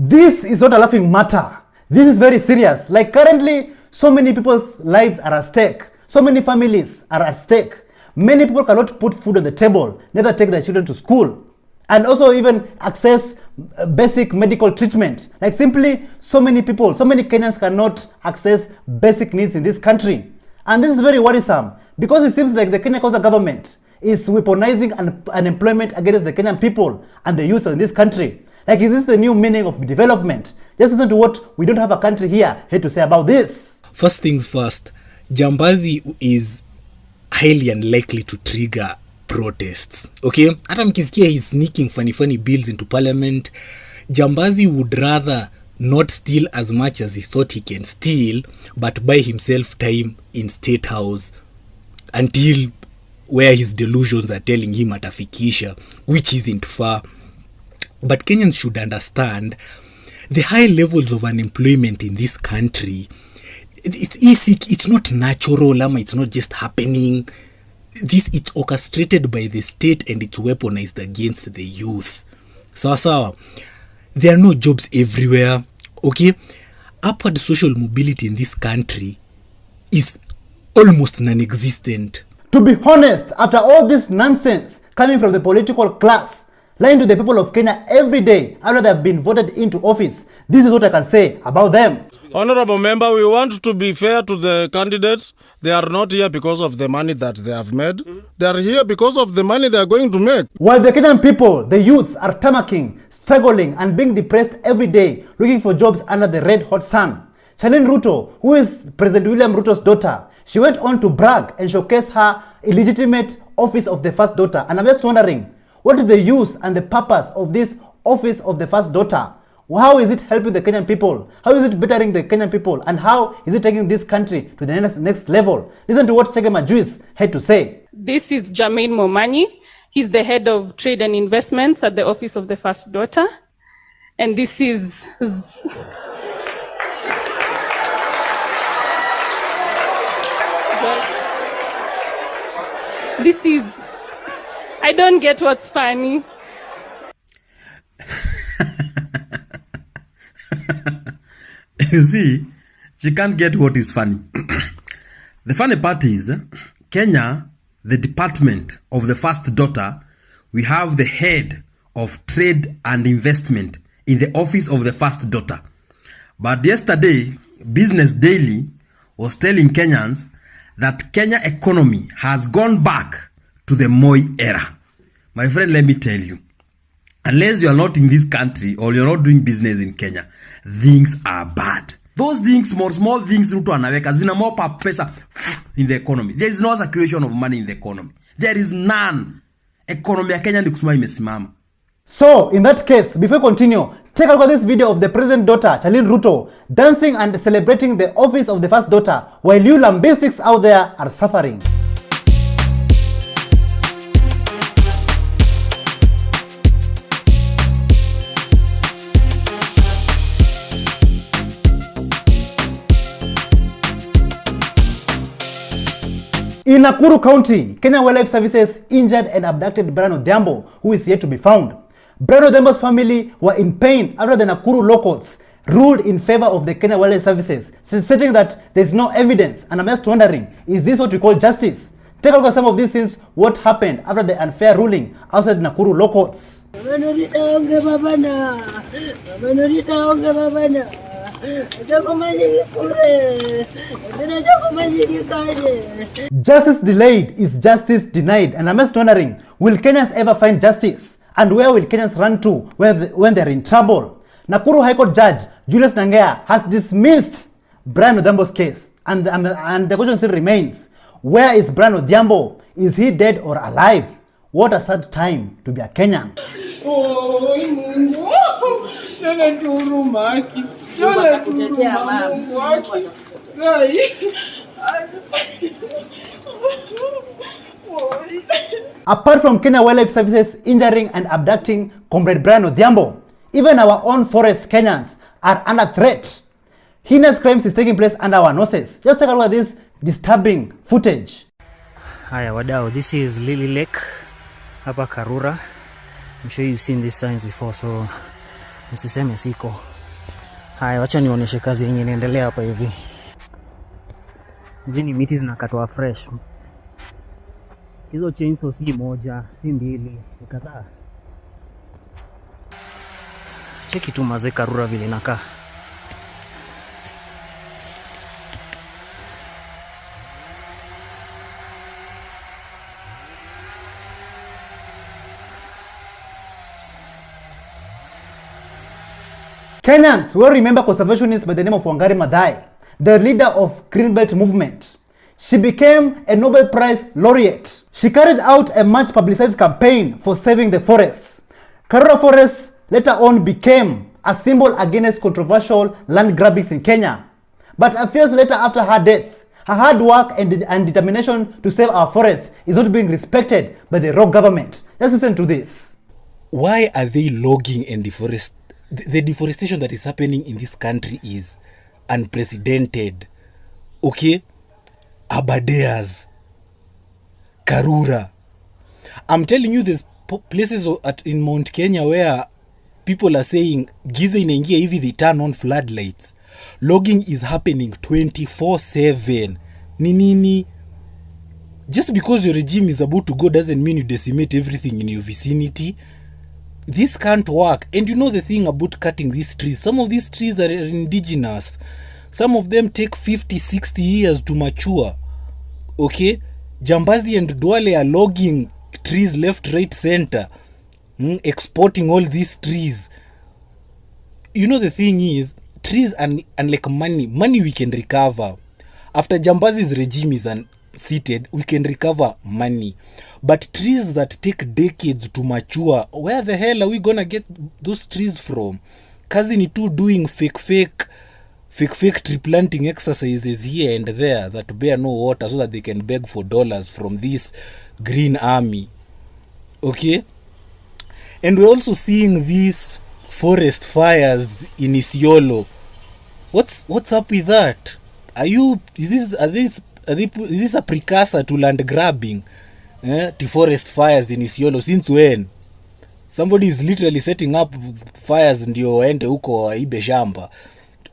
This is not a laughing matter. This is very serious. Like currently, so many people's lives are at stake. So many families are at stake. Many people cannot put food on the table, neither take their children to school, and also even access basic medical treatment. Like simply, so many people, so many Kenyans cannot access basic needs in this country. And this is very worrisome because it seems like the Kenya Kwanza government is weaponizing unemployment against the Kenyan people and the youth in this country. Like, is this the new meaning of development? Just listen to what We Don't Have a Country Here had to say about this. First things first, Jambazi is highly unlikely to trigger protests. Okay? Hata mkisikia he's sneaking funny bills into parliament, Jambazi would rather not steal as much as he thought he can steal, but buy himself time in State House until where his delusions are telling him atafikisha, which isn't far. But Kenyans should understand the high levels of unemployment in this country. It's not natural, it's not just happening. It's orchestrated by the state and it's weaponized against the youth. So there are no jobs everywhere. Okay, upward social mobility in this country is almost non-existent. To be honest, after all this nonsense coming from the political class, lying to the people of Kenya every day after they have been voted into office, this is what I can say about them. Honorable member, we want to be fair to the candidates. They are not here because of the money that they have made. They are here because of the money they are going to make. While the Kenyan people, the youths, are tamacking, struggling and being depressed every day, looking for jobs under the red hot sun, Charlene Ruto, who is President William Ruto's daughter, she went on to brag and showcase her illegitimate office of the first daughter. And I'm just wondering, what is the use and the purpose of this office of the first daughter? How is it helping the Kenyan people? How is it bettering the Kenyan people? And how is it taking this country to the next level? Listen to what Chegema Juice had to say. This is Jermaine Momanyi. He's the head of trade and investments at the office of the first daughter. And this is... I don't get what's funny. You see, she can't get what is funny. The funny part is, Kenya, the department of the first daughter, we have the head of trade and investment in the office of the first daughter. But yesterday, Business Daily was telling Kenyans that Kenya economy has gone back to the Moi era. My friend, let me tell you, unless you are not in this country or you're not doing business in Kenya, things are bad. Those things, small things, Ruto anaweka zina more pesa in the economy. There is no circulation of money in the economy. There is none. Economy ya Kenya ndi kusema imesimama. So, in that case, before we continue, take a look at this video of the president daughter, Charlene Ruto, dancing and celebrating the office of the first daughter, while you lambistics out there are suffering. In Nakuru County, Kenya Wildlife Services injured and abducted Brian Odhiambo, who is yet to be found. Brian Odhiambo's family were in pain after the Nakuru locals ruled in favor of the Kenya Wildlife Services, stating that there is no evidence. And I'm just wondering, is this what we call justice? Take a look at some of these things, what happened after the unfair ruling outside Nakuru locals. Justice delayed is justice denied, and I'm just wondering, will Kenyans ever find justice? And where will Kenyans run to when they're in trouble? Nakuru High Court Judge Julius Nangea has dismissed Brian Odhiambo's case, and the question still remains, where is Brian Odhiambo? Is he dead or alive? What a sad time to be a Kenyan. Oh, Mungu. Yona turumaki. Yona turumaki. Apart from Kenya Wildlife Services injuring and abducting Comrade Brian Odhiambo, even our own forest Kenyans are under threat. Heinous crimes is taking place under our noses. Just take a look at this disturbing footage. Haya wadau, this is Lily Lake hapa Karura. I'm sure you've seen these signs before, so msiseme siko. Haya, wacha nionyeshe kazi yenye inaendelea hapa hivi. Hizi ni miti zinakatwa fresh. Hizo chainsaw si moja, si mbili, ni kadhaa. Cheki tu mazee Karura vile inakaa. Kenyans will remember conservationist by the name of Wangari Maathai, the leader of Green Belt movement. She became a Nobel Prize laureate. She carried out a much publicized campaign for saving the forests. Karura Forest later on became a symbol against controversial land grabbings in Kenya. But a few years later after her death, Her hard work and determination to save our forests is not being respected by the rogue government. Just listen to this. Why are they logging and deforest? The deforestation that is happening in this country is unprecedented. Okay? Abadeas, Karura. I'm telling you, there's places in Mount Kenya where people are saying, giza inaingia hivi, they turn on floodlights. Logging is happening 24/7. Nini? Just because your regime is about to go doesn't mean you decimate everything in your vicinity. This can't work. And you know the thing about cutting these trees, some of these trees are indigenous. Some of them take 50-60 years to mature. Okay? Jambazi and Duale are logging trees left, right, center. Exporting all these trees. You know the thing is, trees unlike money we can recover. After Jambazi's regime is seated, we can recover money. But trees that take decades to mature, where the hell are we gonna get those trees from? Kazi ni tu doing fake tree planting exercises here and there that bear no water so that they can beg for dollars from this green army. Okay? And we're also seeing these forest fires in Isiolo. What's up with that? Is this a precursor to land grabbing? To forest fires in Isiolo? Since when? Somebody is literally setting up fires ndio waende huko waibe shamba.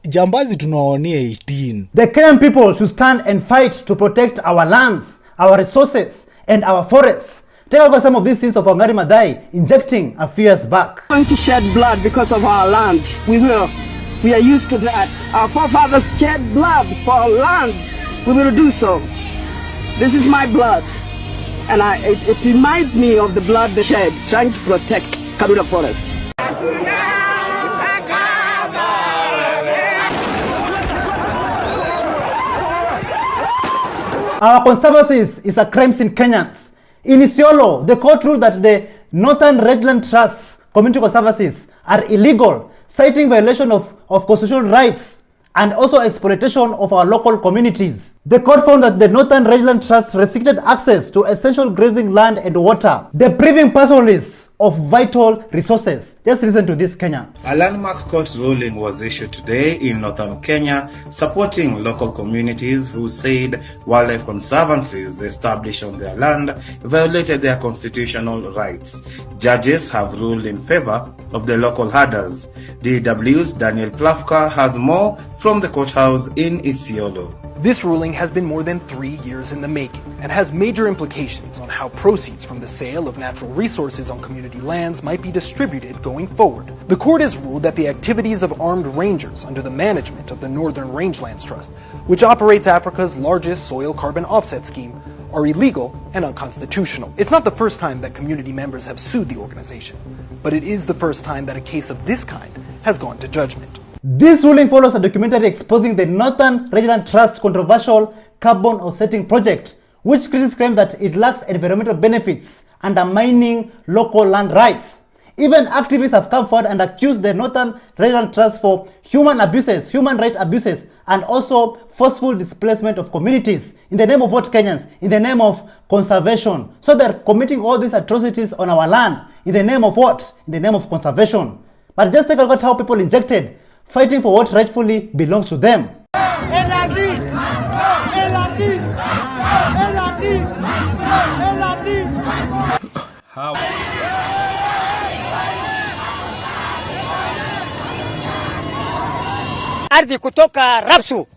Jambazi tunaonea 18. The Kenyan people should stand and fight to protect our lands, our resources, and our forests. Take a look at some of these scenes of Wangari Maathai injecting a few years back. We're going to shed blood because of our land. We will. We are used to that. Our forefathers shed blood for our land. We will do so. This is my blood. And it reminds me of the blood they shed trying to protect Karura Forest. Our conservancy is a crime in Kenyans. In Isiolo, the court ruled that the Northern Rangeland Trust's community conservancies are illegal, citing violation of constitutional rights and also exploitation of our local communities. The court found that the Northern Rangeland Trust restricted access to essential grazing land and water, depriving pastoralists of vital resources. Just listen to this, Kenya. A landmark court ruling was issued today in northern Kenya, supporting local communities who said wildlife conservancies established on their land violated their constitutional rights. Judges have ruled in favor of the local herders. DW's Daniel Plafka has more from the courthouse in Isiolo. This ruling has been more than 3 years in the making and has major implications on how proceeds from the sale of natural resources on community lands might be distributed going forward. The court has ruled that the activities of armed rangers under the management of the Northern Rangelands Trust, which operates Africa's largest soil carbon offset scheme, are illegal and unconstitutional. It's not the first time that community members have sued the organization, but it is the first time that a case of this kind has gone to judgment. This ruling follows a documentary exposing the Northern Rangeland Trust's controversial carbon offsetting project, which critics claim that it lacks environmental benefits, undermining local land rights. Even activists have come forward and accused the Northern Rangeland Trust for human rights abuses, and also forceful displacement of communities. In the name of what, Kenyans? In the name of conservation. So they're committing all these atrocities on our land. In the name of what? In the name of conservation. But just take a look at how people injected, fighting for what rightfully belongs to them. Ardhi kutoka Rapsu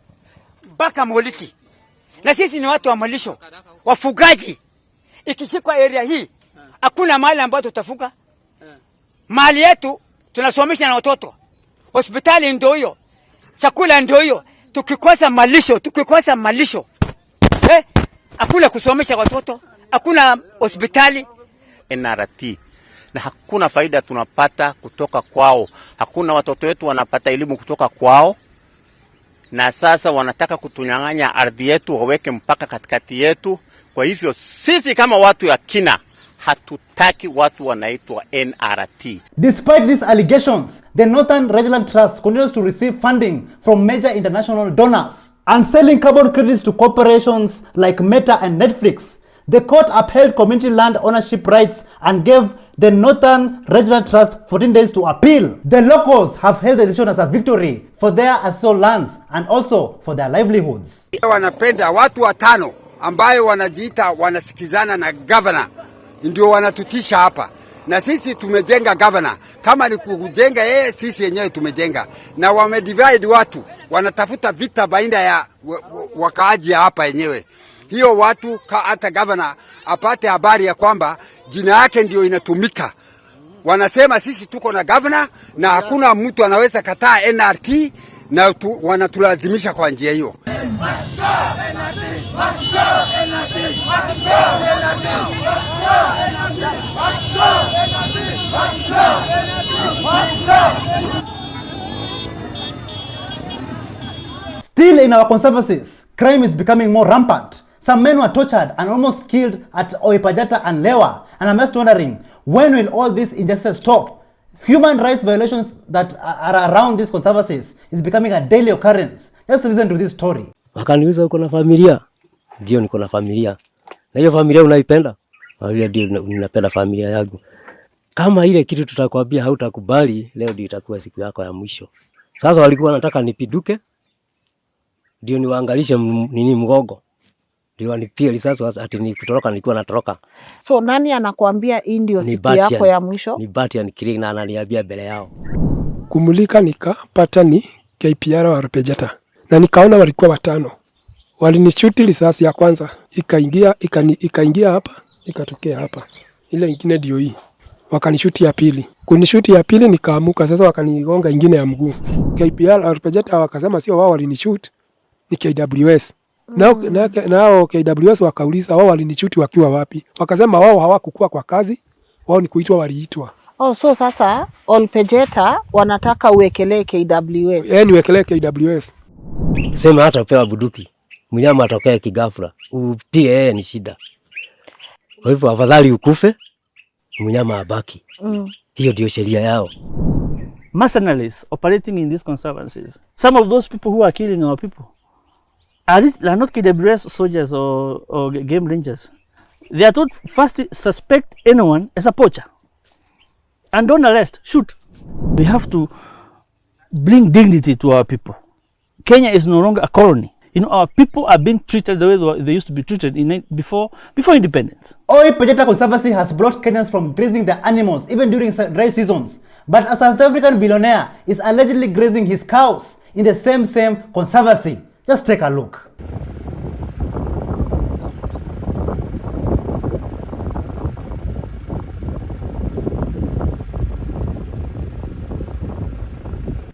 mpaka Moliti, na sisi ni watu wa malisho, wafugaji. Ikishikwa area hii hakuna mahali ambapo tutafuga. Mali yetu tunasomesha na watoto, hospitali ndio hiyo, chakula ndio hiyo. Tukikosa malisho hakuna kusomesha watoto, hakuna hospitali. NRT na hakuna faida tunapata kutoka kwao, hakuna watoto wetu wanapata elimu kutoka kwao, na sasa wanataka kutunyang'anya ardhi yetu, waweke mpaka katikati yetu. Kwa hivyo sisi kama watu ya kina hatutaki watu wanaitwa NRT. Despite these allegations, the Northern Rangeland Trust continues to receive funding from major international donors. and selling carbon credits to corporations like Meta and Netflix. The court upheld community land ownership rights and gave the Northern Regional Trust 14 days to appeal. The locals have hailed the decision as a victory for their ancestral lands and also for their livelihoods. Wanapenda watu watano ambayo wanajiita wanasikizana na governor ndio wanatutisha hapa. Na sisi tumejenga governor, kama ni kujenga yeye sisi yenyewe tumejenga. Na wamedivide watu, wanatafuta vita baina ya wakaaji hapa yenyewe. Hiyo watu hata governor apate habari ya kwamba jina yake ndio inatumika. Wanasema sisi tuko na governor na hakuna mtu anaweza kataa NRT na wanatulazimisha kwa njia hiyo. Still in our conservancies, crime is becoming more rampant. Some men were tortured and almost killed at Oipajata and Lewa. And I'm just wondering, when will all this injustice stop? Human rights violations that are around these conservancies is becoming a daily occurrence. Just listen to this story. Wakaniuliza uko na familia? Ndio niko na familia. Na hiyo familia unaipenda? Ndio ninapenda familia yangu. Kama ile kitu tutakwambia hautakubali, leo ndio itakuwa siku yako ya mwisho. Sasa walikuwa wanataka nipiduke. Ndio niwaangalishe nini mgogo. Ndio wanipia risasi ati nikitoroka nilikuwa natoroka. So nani anakuambia hii ndio siku yako ya mwisho? Ni Batian Kiring na ananiambia mbele yao. Kumulika nikapata ni KPR wa Rupejata. Na nikaona walikuwa watano. Walinishuti risasi ya kwanza, ikaingia hapa, ikatokea hapa. Ile nyingine ndio hii. Wakanishuti ya pili. Kunishuti ya pili nikaamuka, sasa wakanigonga ingine ya mguu. KPR wa Rupejata wakasema sio wao walinishuti, ni KWS. Nao KWS wakauliza wao walinishuti wakiwa wapi? Wakasema wao hawakukua kwa kazi, wao ni kuitwa waliitwa. Oh, so sasa Olpejeta wanataka uwekelee KWS. Niwekelee KWS. Sema hata upewa buduki. Mnyama atokea kigafura. Upige yeye ni shida. Kwa hivyo afadhali ukufe, mnyama abaki. Hiyo ndio sheria yao. Mercenaries operating in these conservancies. Some of those people who are killing our people are not KWS soldiers or game rangers. They are told first suspect anyone as a poacher. And don't arrest, shoot. We have to bring dignity to our people. Kenya is no longer a colony. You know, our people are being treated the way they used to be treated before independence. Oipajata Conservancy has blocked Kenyans from grazing their animals, even during dry seasons. But a South African billionaire is allegedly grazing his cows in the same conservancy. Just take a look.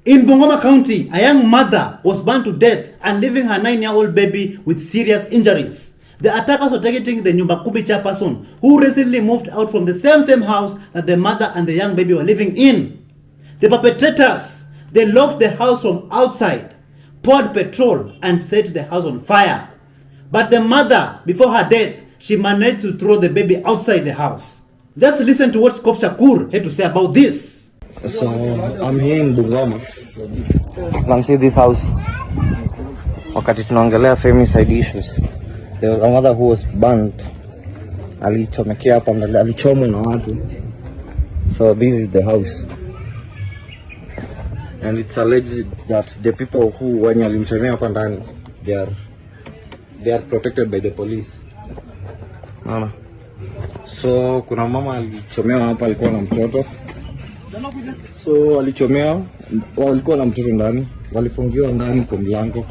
In Bungoma County, a young mother was burned to death and leaving her 9-year-old baby with serious injuries. The attackers were targeting the Nyumbakubi chairperson who recently moved out from the same house that the mother and the young baby were living in. The perpetrators, they locked the house from outside, poured petrol and set the house on fire. But the mother, before her death, she managed to throw the baby outside the house. Just listen to what Kop Shakur had to say about this. So I'm here in Bungoma. You can see this house. Wakati tunaongelea femicide issues, there was a mother who was burnt. Alichomekea hapa mbele, alichomwa na watu. So this is the house. And it's alleged that the people who wenye walimchomea hapa ndani, they are protected by the police. Naona. So kuna mama alichomewa hapa, alikuwa na mtoto. So walichomewa, walikuwa na mtoto ndani, walifungiwa ndani kwa mlango,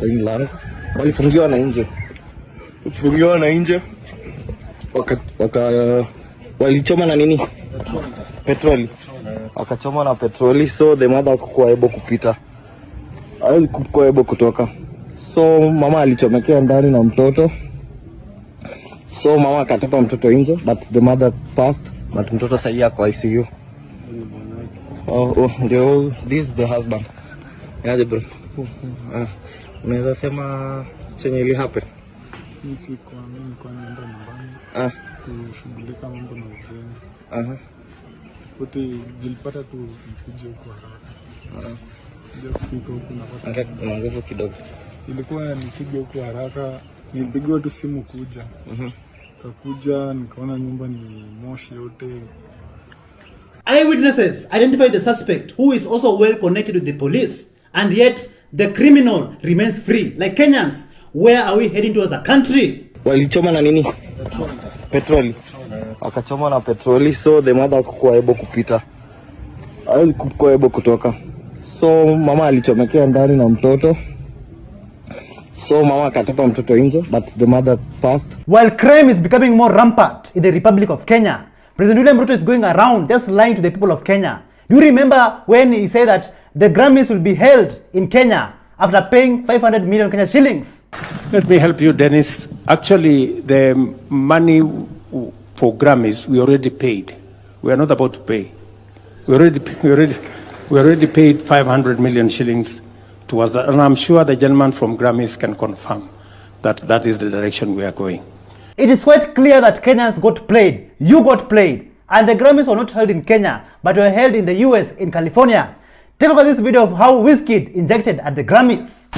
walifungiwa na nje. Walifungiwa na nje. Walichoma na nini? Petroli. Wakachoma na petroli, so the mother hakuwa able kupita. Hakuwa able kutoka. So mama alichomekea ndani na mtoto. So mama akatupa mtoto nje, but the mother passed, but mtoto sasa yako ICU. This is the husband. Yeah, bro. Unaweza sema chenye ili happen? Sisi kwa mimi kwa nenda nyumbani. Kushughulika mambo na ujenzi. Wote nilipata tu nikuje huko haraka. Ndio kufika huko napata. Kuna nguvu kidogo. ilikuwa nipige huko haraka, nilipigiwa tu simu kuja. Kakuja nikaona nyumba ni moshi yote. Eyewitnesses identify the suspect, who is also well connected with the police, and yet the criminal remains free. Like Kenyans, where are we heading to as a country? Walichoma na nini? Petroli. Wakachoma na petroli, so the mother hakuwa able kupita. Hakuwa able kutoka. So mama alichomekea ndani na mtoto. So mama akatoka mtoto nje, but the mother passed. While crime is becoming more rampant in the Republic of Kenya, President William Ruto is going around just lying to the people of Kenya. Do you remember when he said that the Grammys will be held in Kenya after paying 500 million Kenya shillings? Let me help you, Dennis. Actually, the money for Grammys we already paid. We are not about to pay. We already paid 500 million shillings towards that, and I'm sure the gentleman from Grammys can confirm that that is the direction we are going. It is quite clear that Kenyans got played, you got played, and the Grammys were not held in Kenya, but were held in the US, in California. Take a look at this video of how Wizkid injected at the Grammys.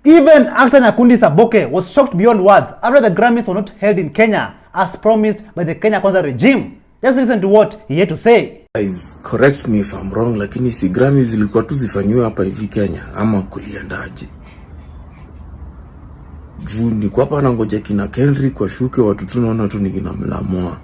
Even actor Nyakundi Saboke was shocked beyond words after the Grammys were not held in Kenya as promised by the Kenya Kwanza regime. Just listen to what he had to say. Guys, correct me if I'm wrong, lakini si Grammys zilikuwa tu zifanywe hapa hivi Kenya ama kuliendaje? Juu niko hapa nangoja kina Kendrick washuke, watu tunaona tu ni kina Mlamwa.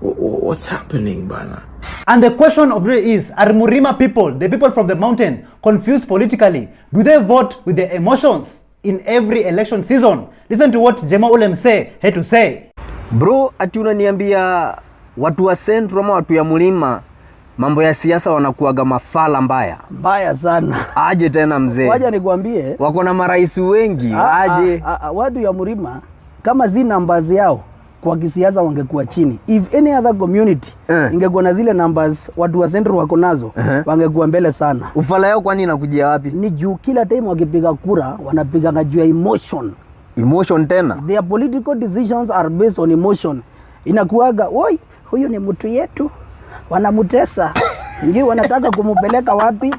What's happening bana? And the question of today is, are Murima people, the people from the mountain, confused politically? Do they vote with their emotions in every election season? Listen to what Jema Ulemse had to say. Bro, ati unaniambia watu wa Central ama watu ya Mlima mambo ya siasa wanakuaga mafala mbaya sana. Aje tena mzee. Waja nikwambie, wako na marais wengi. Aje. Watu ya Mlima kama zi numbers yao kwa kisiasa wangekuwa chini. If any other community ingekuwa na zile numbers watu wa Central wako nazo, wangekuwa mbele sana. Ufala yao kwani inakujia wapi? Ni juu kila time wakipiga kura wanapiga juu ya emotion. Emotion tena. Their political decisions are based on emotion. Inakuaga, "Oi, huyu ni mtu yetu. Wanamutesa. Sijui wanataka kumupeleka wapi?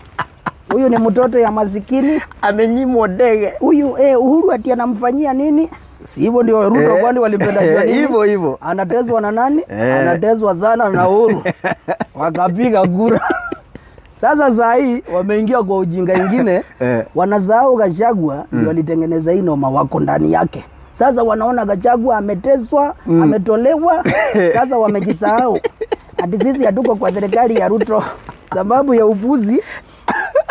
Huyu ni mtoto ya masikini, amenyimwa ndege. Huyu Uhuru ati anamfanyia nini?" Si hivyo ndio Ruto kwani walimpenda jua nini? Hivyo. Anateswa na nani? Anateswa sana na Uhuru. Wakapiga kura. Sasa saa hii wameingia kwa ujinga ingine, wanasahau Gachagua ndio alitengeneza hii noma wako ndani yake. Sasa wanaona Gachagua ameteswa, ametolewa, sasa wamejisahau. Hadi sisi hatuko kwa serikali ya Ruto sababu ya upuzi.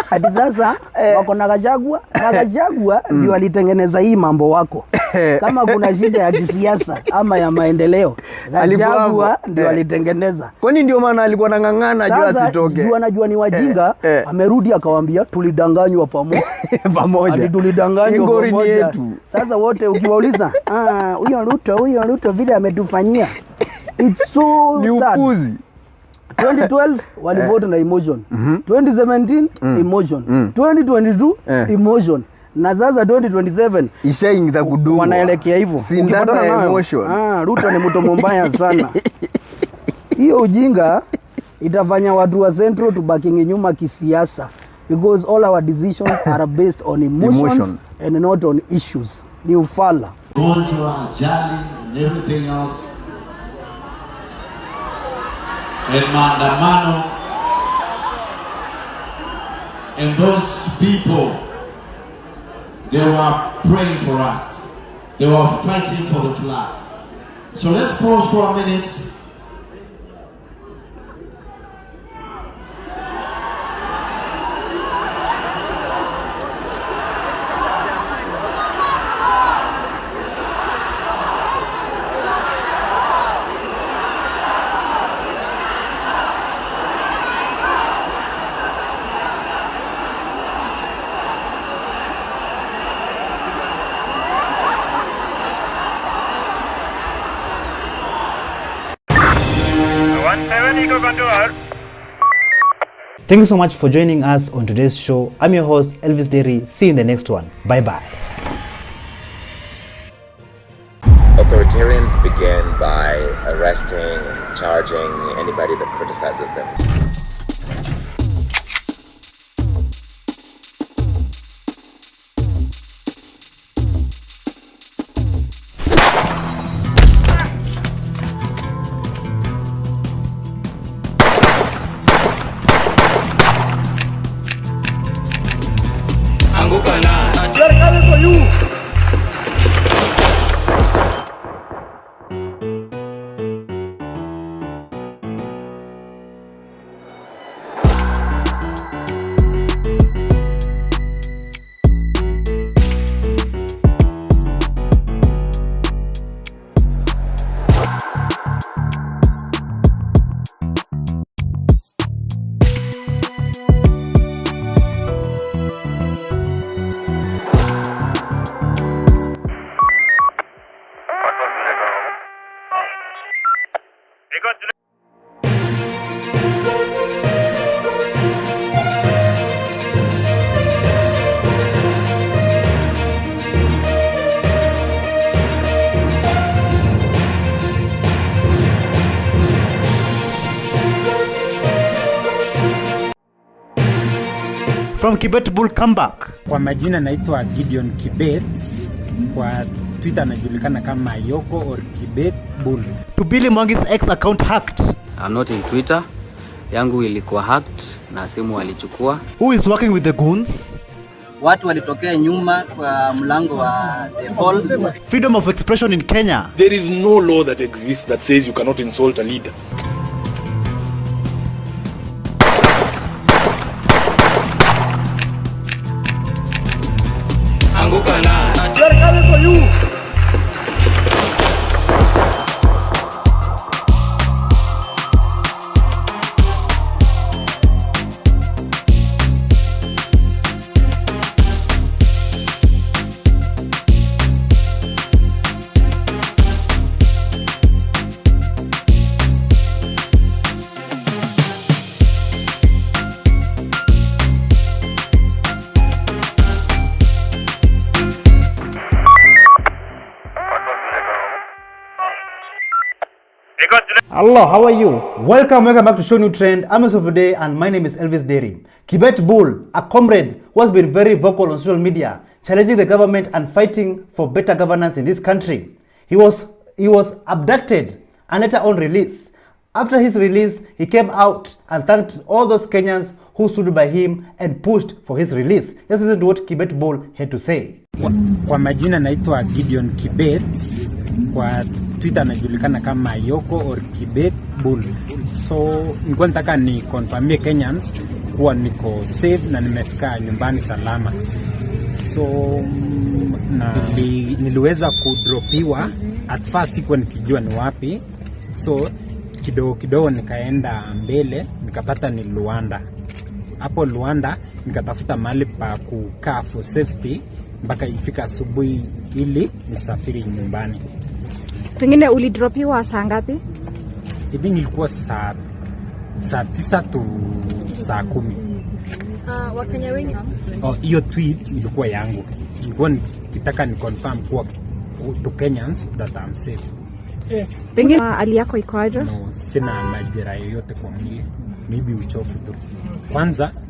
Hadi sasa wako na Gachagua, na Gachagua ndio alitengeneza hii mambo wako. Kama kuna shida ya kisiasa ama ya maendeleo, Gachagua ndio alitengeneza. Kwani ndio maana alikuwa anang'ang'ana juu asitoke. Sasa anajua ni wajinga, amerudi akawaambia tulidanganywa pamoja. Hadi tulidanganywa pamoja. Sasa wote ukiwauliza, huyo Ruto vile ametufanyia. It's so sad. 2012 walivote na emotion. 2017 emotion. 2022 emotion. Na sasa 2027 ishaingiza kudumu. Wanaelekea hivyo. Ukipatana na emotion. Ruto ni mtu mbaya sana. Hiyo ujinga itafanya watu wa Central tubaki nyuma kisiasa, because all our decisions are based on emotions and not on issues. Ni ufala. Gonjwa, ajali and everything else. And maandamano, and those people, they were praying for us. They were fighting for the flag. So let's pause for a minute. Thank you so much for joining us on today's show. I'm your host, Elvis Derry. See you in the next one. Bye-bye. Authoritarians begin by arresting and charging anybody that criticizes them. We are coming for you. From Kibet Bull comeback. Kwa majina naitwa Gideon Kibet, kwa Twitter najulikana kama Yoko or Kibet Bull. To Billy Mwangi's ex account hacked. I'm not in Twitter. Yangu ilikuwa hacked na simu walichukua. Who is working with the goons? Watu walitokea nyuma kwa mlango wa the hall. Freedom of expression in Kenya. There is no law that exists that says you cannot insult a leader. We are coming for you. Hello, how are you? Welcome back to ShowNewTrend. I'm your of day and my name is Elvis Derry. Kibet Bull, a comrade who has been very vocal on social media, challenging the government and fighting for better governance in this country. He was abducted and later on released. After his release, he came out and thanked all those Kenyans who stood by him and pushed for his release. Let's listen to what Kibet Bull had to say. Kwa majina naitwa Gideon Kibet, kwa Twitter najulikana kama Yoko or Kibet Bull. So nilikuwa nataka ni confirmie Kenyans kuwa niko safe na nimefika nyumbani salama. So na niliweza kudropiwa at first, sikuwa nikijua ni wapi. So kidogo nikaenda mbele nikapata ni Luanda. Hapo Luanda nikatafuta mahali pa kukaa for safety mpaka ifika asubuhi ili nisafiri nyumbani. Pengine ulidropiwa saa ngapi? Hivi ilikuwa saa 9 to saa 10. Wakenya wengi? Hiyo tweet ilikuwa yangu. Ilikuwa nikitaka ni confirm kuwa to Kenyans that I'm safe. Pengine hali yako iko aje? No, sina majeraha yoyote kwa mwili. Maybe uchofu tu.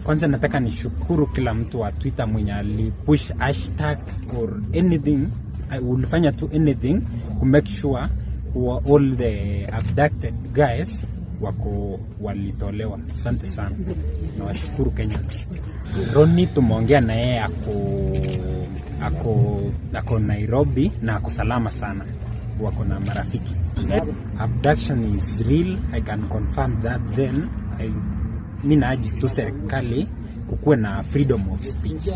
Kwanza nataka nishukuru kila mtu wa Twitter mwenye alipush hashtag or anything. I will fanya to anything to make sure all the abducted guys walitolewa. Asante sana. Nawashukuru Kenya. Ronnie tumeongea na yeye ako Nairobi na ako salama sana. Wako na marafiki. Abduction is real. I can confirm that. Then mimi naaji tu serikali kukuwe na freedom of speech.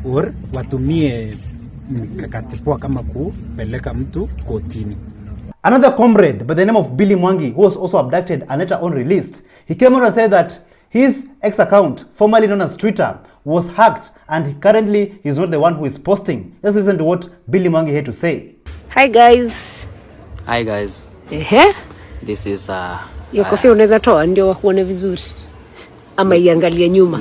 Or watumie mikakati poa kama kupeleka mtu kotini. Another comrade by the name of Billy Mwangi, who was also abducted and later on released, he came out and said that his ex account, formerly known as Twitter, was hacked and currently he's not the one who is posting. Let's listen to what Billy Mwangi had to say. Hi guys. Hi guys. This is hiyo kofia unaweza toa ndio wakuone vizuri. Ama iangalie nyuma.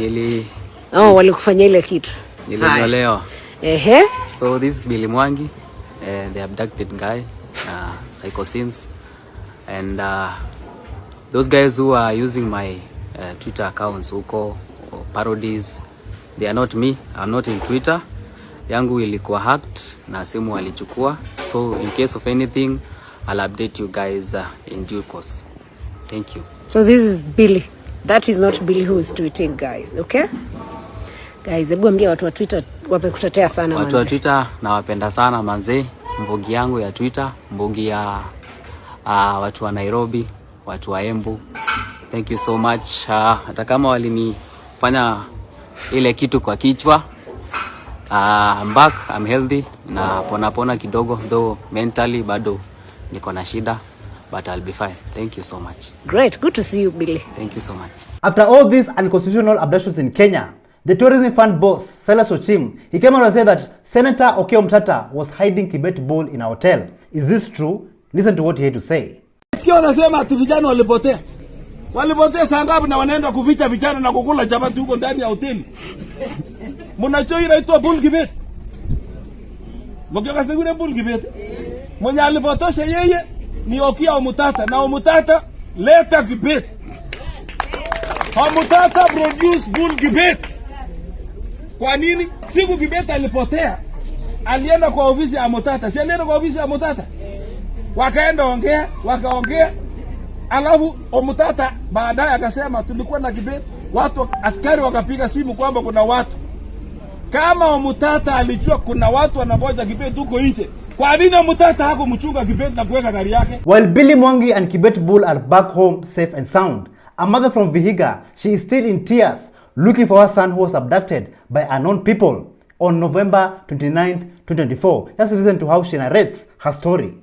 Walikufanya ile kitu. Niliondolewa. Ehe. So this is Billy Mwangi the abducted guy, Psycho Sins, and those guys who are using my Twitter accounts, huko parodies, they are not me. I'm not in Twitter. Yangu ilikuwa hacked na simu walichukua. So in case of anything, I'll update you guys in due course. Thank you. So this is Billy. That is not Billy who is tweeting, guys. Okay? Guys, hebu ambia watu wa Twitter wamekutetea sana manze. Watu wa Twitter nawapenda sana manze. Mbogi yangu ya Twitter, mbogi ya watu wa Nairobi, watu wa Embu. Thank you so much. Hata kama walinifanya ile kitu kwa kichwa, I'm back, I'm healthy, na pona kidogo, though mentally bado niko na shida, but I'll be fine. Thank you so much. Great, good to see you, Billy. Thank you so much. After all these unconstitutional abductions in Kenya, the tourism fund boss, Silas Ochim, he came out and said that Senator Okiya Omtata was hiding Kibet bull in a hotel. Is this true? Listen to what he had to say. Sikia wanasema ati vijana walipotea. Walipotea saa ngapi na wanaenda kuficha vijana na kukula chapati huko ndani ya hoteli. Mnachoi inaitwa bull Kibet. Mkiwa kasegure bull Kibet. Mwenye alipotosha yeye ni Okiya Omtata, na Omtata leta Kibet. Omtata produce bull Kibet. Kwa nini? Siku Kibet alipotea, alienda kwa ofisi ya Omtata. Si alienda kwa ofisi ya Omtata? Wakaongea. Alafu Omtata baadaye akasema tulikuwa na Kibet. Watu askari wakapiga simu kwamba kuna watu. Kama Omtata alijua kuna watu wanangoja Kibet huko nje, kwa nini Omtata hakumchunga Kibet na kuweka gari yake? While Billy Mwangi and Kibet Bull are back home safe and sound, a mother from Vihiga, she is still in tears looking for her son who was abducted by unknown people on November 29th, 2024. Just listen to how she narrates her story.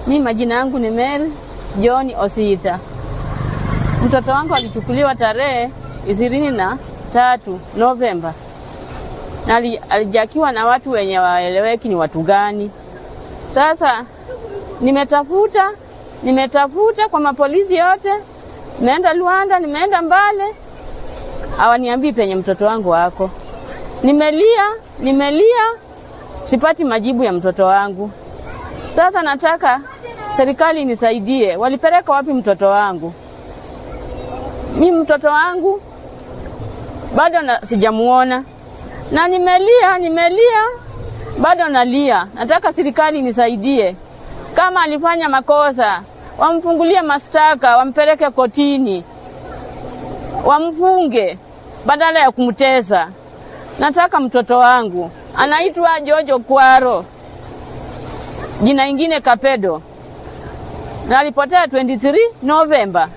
Mimi majina yangu ni Mary John Osita. Mtoto wangu alichukuliwa tarehe 23 Novemba. Na alijakiwa na watu wenye waeleweki ni watu gani. Sasa nimetafuta kwa mapolisi yote. Nimeenda Luanda, nimeenda Mbale. Hawaniambii penye mtoto wangu wako. Nimelia sipati majibu ya mtoto wangu. Sasa nataka serikali nisaidie. Walipeleka wapi mtoto wangu? Mimi mtoto wangu bado sijamuona. Na nimelia bado nalia. Nataka serikali nisaidie. Kama alifanya makosa, wamfungulie mashtaka, wampeleke kotini. Wamfunge badala ya kumtesa. Nataka mtoto wangu. Anaitwa Jojo Kwaro. Jina ingine Kapedo. Na alipotea 23 November.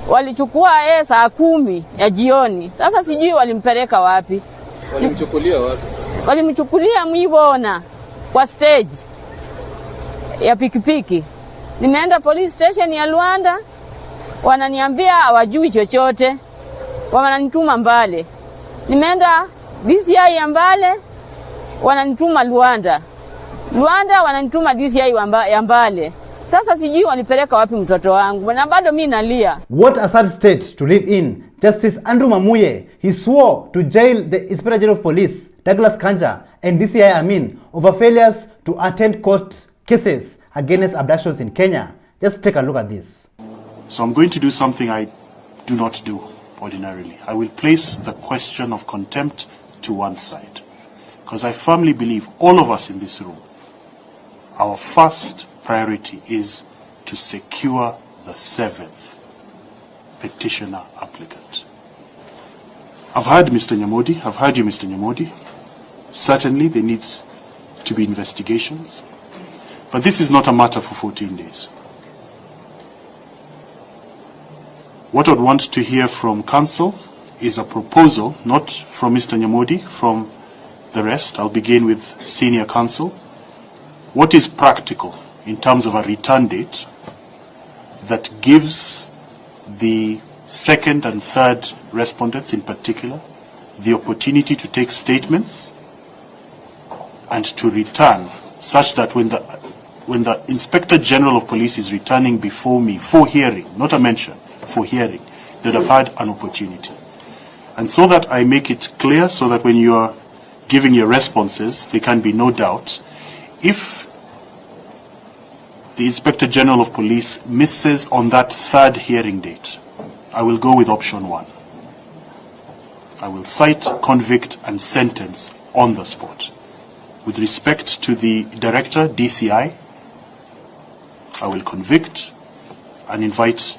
Walichukua saa 10 ya jioni. Sasa sijui walimpeleka wapi. Walimchukulia wapi? Walimchukulia Mwibona kwa stage ya pikipiki. Nimeenda police station ya Luanda, wananiambia hawajui chochote. Wananituma Mbale. Nimeenda DCI ya Mbale, wananituma Luanda wananituma DCI ya Mbale. Sasa sijui walipeleka wapi mtoto wangu. Na bado mimi nalia. What a sad state to live in. Justice Andrew Mamuye, he swore to jail the Inspector General of Police, Douglas Kanja, and DCI Amin over failures to attend court cases against abductions in Kenya. Just take a look at this. So I'm going to do something I do not do ordinarily. I will place the question of contempt to one side. Because I firmly believe all of us in this room, our first priority is to secure the 7th petitioner applicant. I've heard Mr. Nyamodi. I've heard you, Mr. Nyamodi. Certainly there needs to be investigations. But this is not a matter for 14 days. What I'd want to hear from Council is a proposal, not from Mr. Nyamodi, from the rest. I'll begin with Senior Counsel. What is practical in terms of a return date that gives the second and third respondents in particular the opportunity to take statements and to return, such that when the Inspector General of Police is returning before me for hearing, not a mention, for hearing, they'd have had an opportunity. And so that I make it clear, so that when you are giving your responses, there can be no doubt, if the Inspector General of Police misses on that third hearing date, I will go with option 1. I will cite, convict, and sentence on the spot. With respect to the Director, DCI, I will convict and invite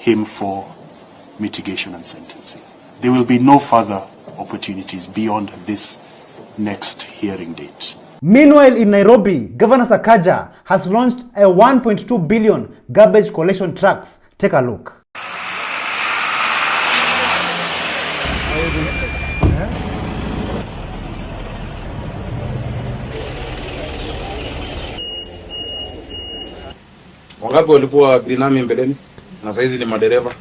him for mitigation and sentencing. There will be no further opportunities beyond this next hearing date. Meanwhile, in Nairobi, Governor Sakaja has launched a 1.2 billion garbage collection trucks. Take a look. Wangapi walikuwa Green Army mbeleni na saizi ni madereva?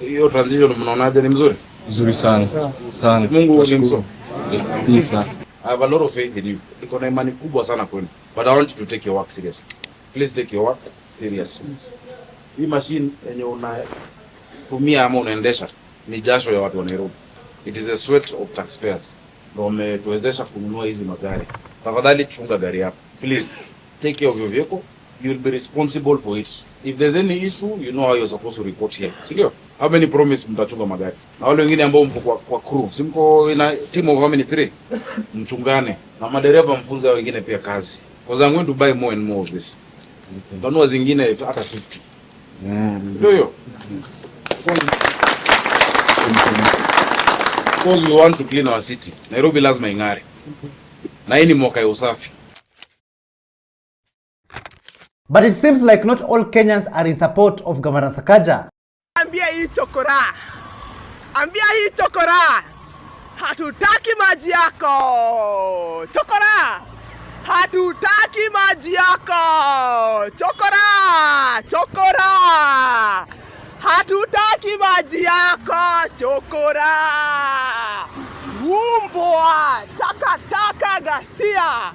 Hiyo transition mnaonaje, ni mzuri? Mzuri sana. Sana. Mungu ni mso. Pisa. I have a lot of faith in you. Niko na imani kubwa sana kwenu. But I want you to take your work seriously. Please take your work seriously. Hii machine yenye unatumia ama unaendesha ni jasho ya watu wa Nairobi. It is the sweat of taxpayers. Ndio umetuwezesha kununua hizi magari. Tafadhali chunga gari yako. Please take care of your vehicle. You will be responsible for it. If there's any issue, you know how you're supposed to report here. Sindio? How many promise mtachunga magari? Na wale wengine ambao mko kwa crew, simko in a team of how many 3? Mchungane. Na madereva mfunze wengine pia kazi. Because I'm going to buy more and more of this. Tanua zingine hata 50. Ndio hiyo. Because we want to clean our city. Nairobi lazima ing'are. Na hii ni mwaka ya usafi. But it seems like not all Kenyans are in support of Governor Sakaja. Ambia hii chokora. Ambia hii chokora. Hatutaki maji yako. Chokora. Hatutaki maji yako. Chokora. Chokora. Hatutaki maji yako. Chokora. Umbwa. Taka ghasia.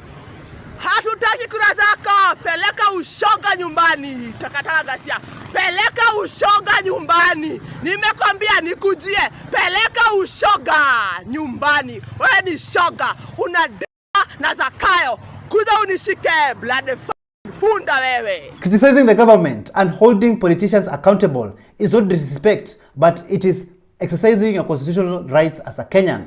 Hatutaki kura zako, peleka ushoga nyumbani. Takataka ghasia, peleka ushoga nyumbani. Nimekwambia nikujie, peleka ushoga nyumbani. Wewe ni shoga, una na Zakayo. Kuja unishike blood funda wewe. Criticizing the government and holding politicians accountable is not disrespect, but it is exercising your constitutional rights as a Kenyan.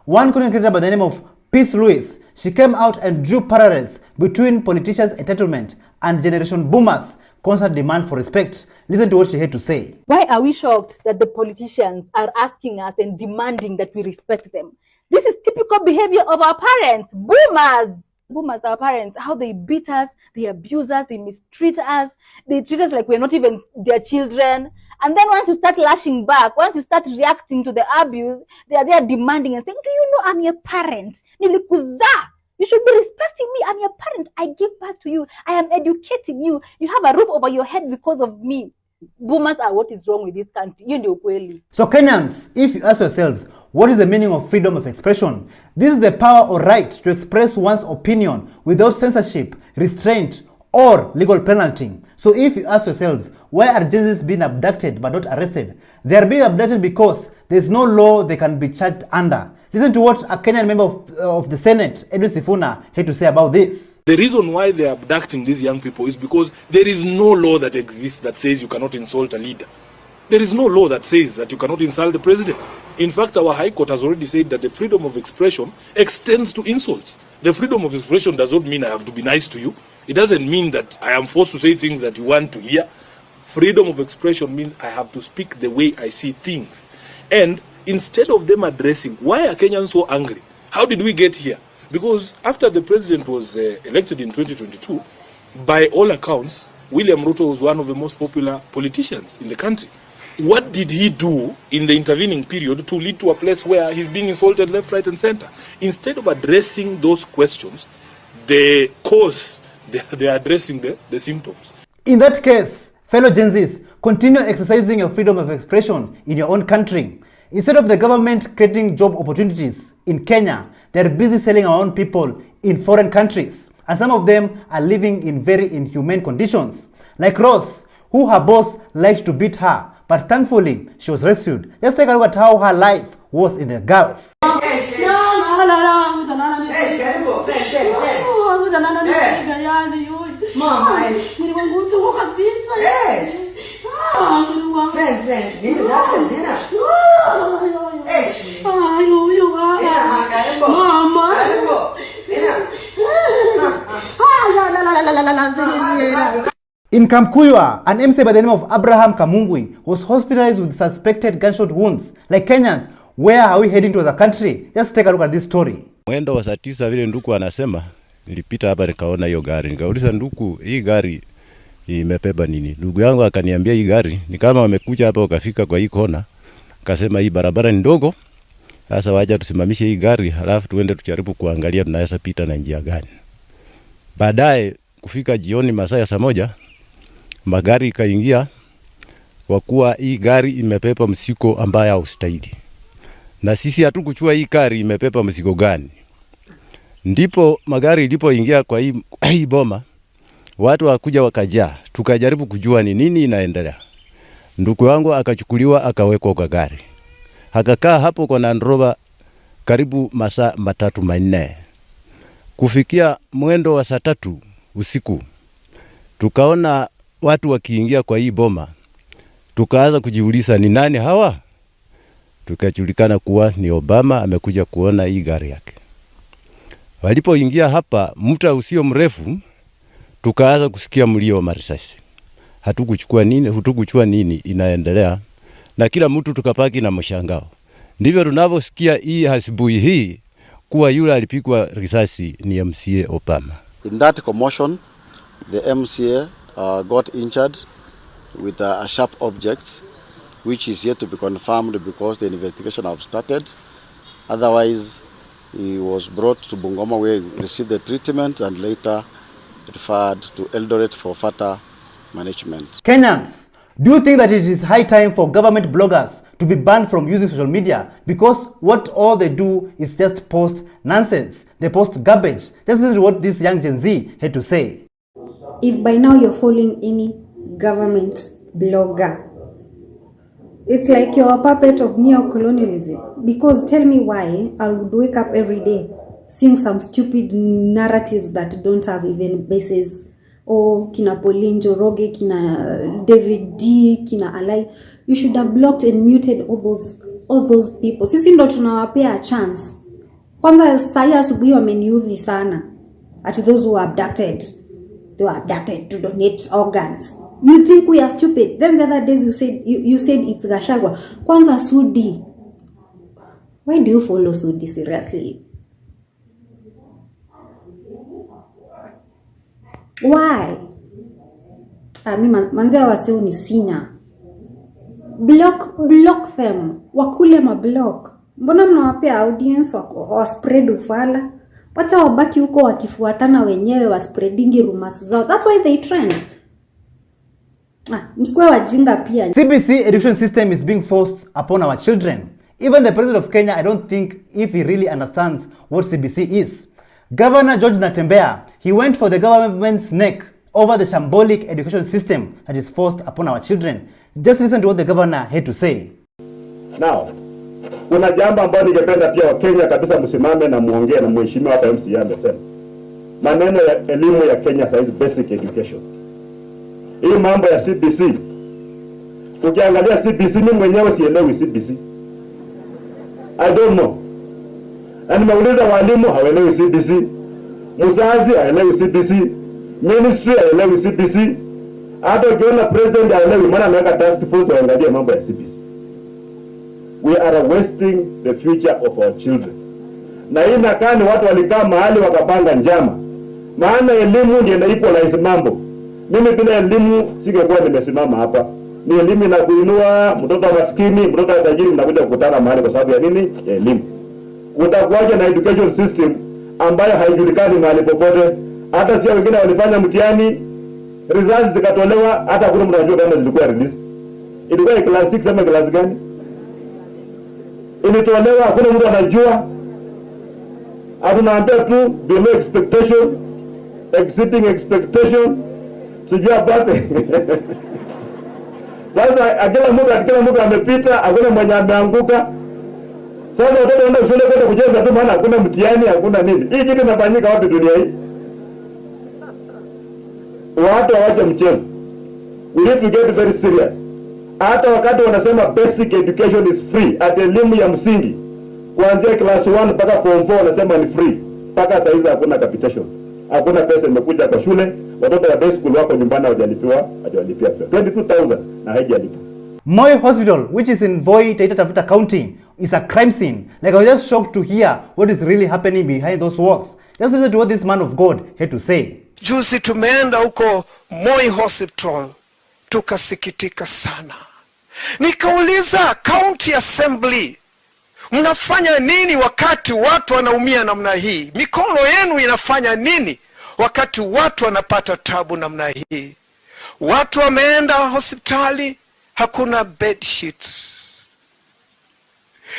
One content creator by the name of Peace Lewis, she came out and drew parallels between politicians' entitlement and generation boomers' constant demand for respect. Listen to what she had to say. Why are we shocked that the politicians are asking us and demanding that we respect them? This is typical behavior of our parents, boomers. Boomers, our parents, how they beat us, they abuse us, they mistreat us, they treat us like we're not even their children. And then once you start lashing back, once you start reacting to the abuse, they are there demanding and saying, do you know I'm your parent? Nilikuza. You should be respecting me. I'm your parent. I give birth to you. I am educating you. You have a roof over your head because of me. Boomers are what is wrong with this country. So Kenyans, if you ask yourselves, what is the meaning of freedom of expression? This is the power or right to express one's opinion without censorship, restraint, or legal penalty. So if you ask yourselves, why are Jesus being abducted but not arrested? They are being abducted because there is no law they can be charged under. Listen to what a Kenyan member of the Senate, Edwin Sifuna, had to say about this. The reason why they are abducting these young people is because there is no law that exists that says you cannot insult a leader. There is no law that says that you cannot insult the president. In fact, our High Court has already said that the freedom of expression extends to insults. The freedom of expression does not mean I have to be nice to you. It doesn't mean that I am forced to say things that you want to hear. Freedom of expression means I have to speak the way I see things. And instead of them addressing, why are Kenyans so angry? How did we get here? Because after the president was elected in 2022, by all accounts, William Ruto was one of the most popular politicians in the country. What did he do in the intervening period to lead to a place where he's being insulted left, right, and center? Instead of addressing those questions, the cause, they are addressing the symptoms. In that case, fellow Gen Zs, continue exercising your freedom of expression in your own country. Instead of the government creating job opportunities in Kenya, they're busy selling our own people in foreign countries. And some of them are living in very inhumane conditions. Like Rose, who her boss liked to beat her, but thankfully she was rescued. Let's take a look at how her life was in the Gulf. In Kamkuywa, an MC by the name of Abraham Kamungwi was hospitalized with suspected gunshot wounds. Like Kenyans, where are we heading to as a country? Just take a look at this story. Mwendo wa saa 9 vile nduku anasema, nilipita hapa nikaona hiyo gari. Nikauliza nduku, hii gari imebeba nini? Ndugu yangu akaniambia hii gari ni kama wamekuja hapa wakafika kwa hii kona. Akasema hii barabara ni ndogo. Sasa waje tusimamishe hii gari halafu tuende tujaribu kuangalia tunaweza pita na njia gani. Baadaye kufika jioni masaa ya saa 1 magari kaingia kwa kuwa hii gari imepepa msiko ambaya haustahili. Na sisi hatukuchua hii gari imepepa msiko gani. Ndipo magari ilipoingia kwa hii boma, watu wakuja wakajaa, tukajaribu kujua ni nini inaendelea. Ndugu wangu akachukuliwa akawekwa kwa gari. Akakaa hapo kwa Land Rover karibu masaa 3-4. Kufikia mwendo wa saa 3 usiku, tukaona watu wakiingia kwa hii boma. Tukaanza kujiuliza ni nani hawa? Tukajulikana kuwa ni Obama amekuja kuona hii gari yake. Walipoingia hapa muda usio mrefu, tukaanza kusikia mlio wa marisasi. Hatukuchua nini inaendelea, na kila mtu tukapaki na mshangao. Ndivyo tunavyosikia hii asubuhi hii kuwa yule alipigwa risasi ni MCA Obama. In that commotion, the MCA got injured with a sharp object, which is yet to be confirmed because the investigation have started. Otherwise, he was brought to Bungoma where he received the treatment and later referred to Eldoret for further management. Kenyans, do you think that it is high time for government bloggers to be banned from using social media? Because what all they do is just post nonsense. They post garbage. This is what this young Gen Z had to say. If by now you're following any government blogger, it's like you're a puppet of neo-colonialism. Because tell me why I would wake up every day seeing some stupid narratives that don't have even basis. Or kina Pauline Njoroge, kina David D, kina Alai. You should have blocked and muted all those people. Sisi ndo tunawapea a chance. Kwanza sahi asubuhi wameniudhi sana at those who were abducted. They were abducted to donate organs. You think we are stupid? Then the other days you said it's Gachagua. Kwanza Sudi. Why do you follow Sudi seriously? Why? Manzia waseu ni sinya. Block them. Wakule mablock. Mbona mnawapea audience wa spread ufala? Wacha wabaki huko wakifuatana wenyewe wa spreadingi rumors zao. That's why they trend. Msikwe wajinga pia. CBC education system is being forced upon our children. Even the president of Kenya, I don't think if he really understands what CBC is. Governor George Natembea, he went for the government's neck over the shambolic education system that is forced upon our children. Just listen to what the governor had to say. Now, kuna jambo ambalo ningependa pia Wakenya kabisa msimame na muongee na mheshimiwa hapa MCA amesema. Maneno ya elimu ya Kenya size basic education. Hii mambo ya CBC. Ukiangalia CBC mimi mwenyewe sielewi CBC. I don't know. Na nimeuliza walimu hawaelewi CBC. Mzazi haelewi CBC. Ministry haelewi CBC. Hata ukiona president haelewi, maana ameweka task force waangalie mambo ya CBC. We are wasting the future of our children. Na hii nakani watu walikaa mahali wakapanga njama. Maana elimu ndiyo inaequalize mambo. Mimi bila elimu singekuwa nimesimama hapa. Ni elimu inakuinua mtoto maskini, mtoto tajiri mnakuja kukutana mahali kwa sababu ya nini? Elimu. Utakuwaje na education system ambayo haijulikani mahali popote? Hata si wengine walifanya mtihani, results zikatolewa, hata kuna mtu anajua kama zilikuwa release. Ilikuwa class 6 ama class gani? Ilitolewa, hakuna mtu anajua. Atunaambia tu below expectation, exceeding expectation. Sijua bate. Sasa kila mtu amepita, hakuna mwenye ameanguka. Sasa watoto wanaenda shule kwenda kucheza tu, maana hakuna mtihani, hakuna nini. Hii kitu inafanyika wapi dunia hii? Watu hawache mchezo. We need to get very serious. Hata wakati wanasema basic education is free, at elimu ya msingi kuanzia class 1 mpaka form 4 wanasema ni free. Mpaka saa hizi hakuna capitation. Hakuna pesa imekuja kwa shule. Watoto wa day school wako nyumbani hawajalipia 22,000 na haijalipwa. Moi Hospital, which is in Voi, Taita Taveta County, is a crime scene. Like, I was just shocked to hear what is really happening behind those walls. Just listen to what this man of God had to say. Juzi tumeenda huko Moi Hospital, tukasikitika sana. Nikauliza County Assembly, mnafanya nini wakati watu wanaumia namna hii? Mikono yenu inafanya nini wakati watu wanapata tabu namna hii? Watu wameenda hospitali, hakuna bed sheets.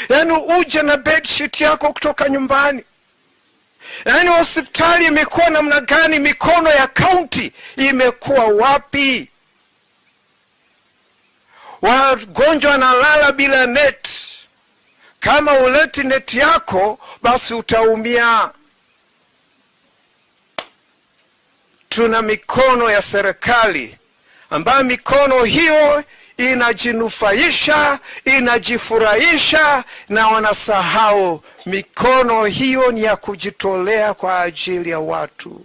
Yani uje na bed sheet yako kutoka nyumbani. Yani hospitali imekuwa namna gani? Mikono ya county imekuwa wapi? Wagonjwa wanalala bila net. Kama uleti net yako, basi utaumia. Tuna mikono ya serikali ambayo mikono hiyo inajinufaisha, inajifurahisha, na wanasahau mikono hiyo ni ya kujitolea kwa ajili ya watu.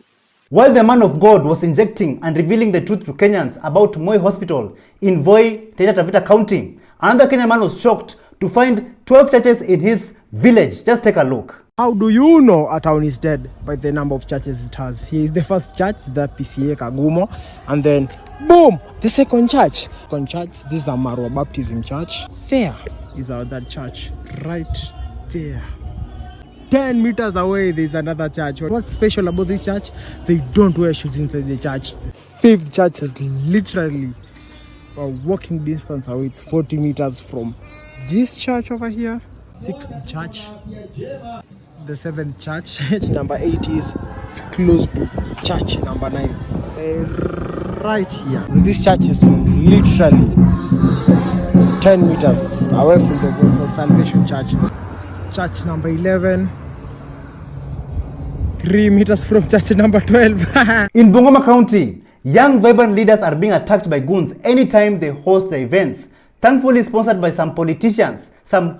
While the man of God was injecting and revealing the truth to Kenyans about Moi Hospital in Voi, Taita Taveta County, another Kenyan man was shocked to find 12 churches in his village. Just take a look. How do you know a town is dead? By the number of churches it has. Here is the first church, the PCA Kagumo, and then boom, the second church. This is a Marwa Baptism Church. There is our that church, right there. 10 meters away there is another church. What's special about this church? They don't wear shoes inside the church. Fifth church is literally a walking distance away. It's 40 meters from this church over here. Sixth church. The seventh church. Number 8 is close to church number 9. Right here. This church is literally 10 meters away from the Voice of Salvation Church. Church number 11. 3 meters from church number 12. In Bungoma County, young vibrant leaders are being attacked by goons anytime they host the events. Thankfully sponsored by some politicians, some